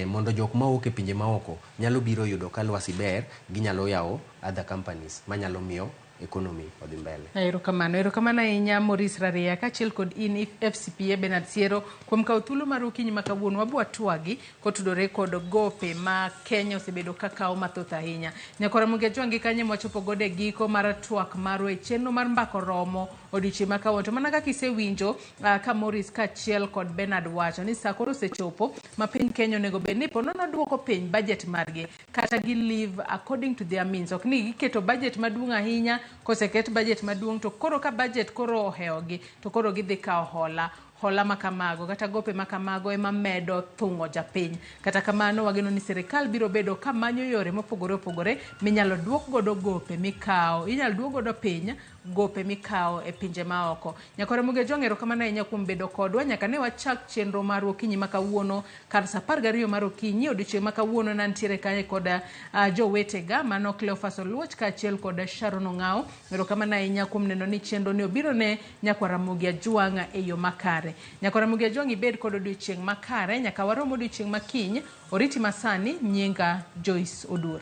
mondo jok ma oke pinje ma oko nyalo biro yudo ka luasi ber ginyalo yawo other companies manyalo miyo economy odhi mbele. Erokamano ahinya Maurice Raria kaachiel kod in FCPA Bernard Siero kuom kawo thuolo mar okinyi ma kawuono wabwa twagi kotudore kod gope ma Kenya osebedo ka kawo mathoth ahinya. Nyakora Ramogi Tv kanye mwachopo gode giko mar twak marwa e chenro mar mbako romo odiochieng' ma kawuono. To mana kaka isewinjo ka Maurice kaachiel kod Bernard wacho ni saa koro osechopo ma piny Kenya onego bed ni ponono duoko piny budget margi kata gi live according to their means. Ok ni giketo budget maduong' ahinya koseket budget maduong' to koro ka budget koro oheogi to koro gidhi kawo hola makamago kata gope makamago ema medo thung'o japiny. Kata kamano wageno ni serikal biro bedo ka manyo yore mopogore opogore minyalo duok godo gope mikawo, inyalo duok godo piny gope mikawo e pinje maoko. Nyakora Ramogi Tv erokamano ahinya kuom bedo kodwa nyaka ne wachak chenro mar okinyi ma kawuono kar saa 12 mar okinyi. Odiochieng' ma kawuono nantiere kanye kod jowetega mano Cleophas Oluoch kaachiel kod Sharon Ong'ao. Erokamano ahinya kuom neno ni chenro ni obiro ne Nyakwa Ramogi Tv e yo makare. Nyakwa Ramogi Tv ibed kod odiochieng' makare nyaka warom odiochieng' makiny. Oriti masani nyinga Joyce Odur.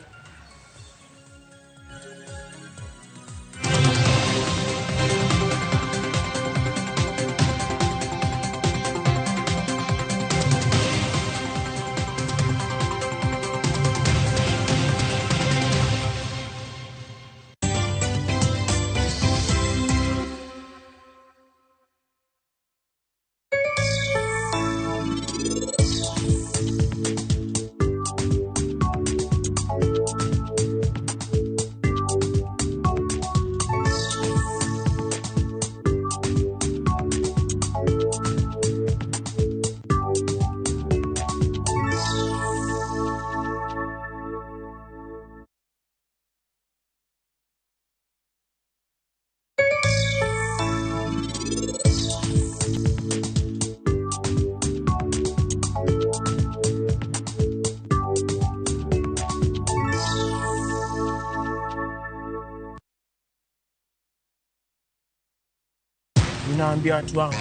Naambia watu wangu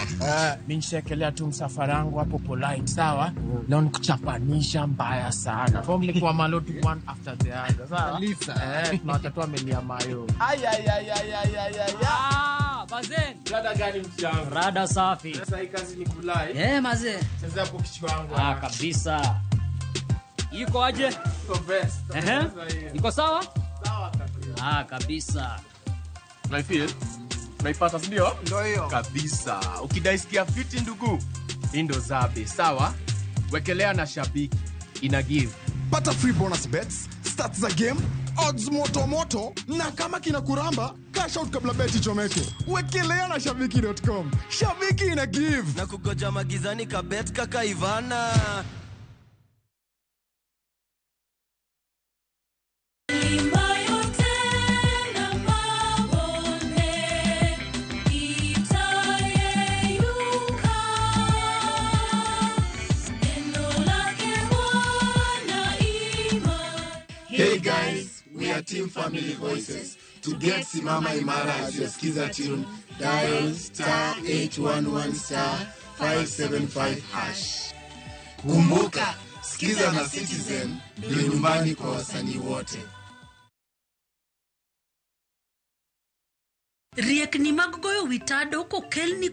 mimi nishekelea tu msafara wangu hapo polite, sawa? Leo nikuchapanisha mbaya sana. Formally kwa malotu one after the other, sawa? Tunatatu amelia mayo. Bazen. Rada gani mtiangu? Rada safi. Sasa hii kazi ni kulai. Maze. Sasa hapo kichwa wangu. Kabisa. Iko aje? Iko best. Iko sawa? Sawa kabisa. Kabisa. Naifeel? Naipata ndio? Ndio hiyo. Kabisa. Ukidaisikia fiti ndugu, indo zabe, sawa? Wekelea na Shabiki ina give. Pata free bonus bets, stats za game, odds moto na kama kina kuramba, cash out kabla beti chomeke. Wekelea na Shabiki.com. Shabiki ina give. Na kugoja magizani kabet kaka Ivana. Hey guys, we are Team Family Voices. To get Simama Imara as your skiza tune, dial *811 *575 #. Kumbuka, Sikiza na Citizen, ndio nyumbani kwa wasanii wote. Riekni mag goyo witado kokelni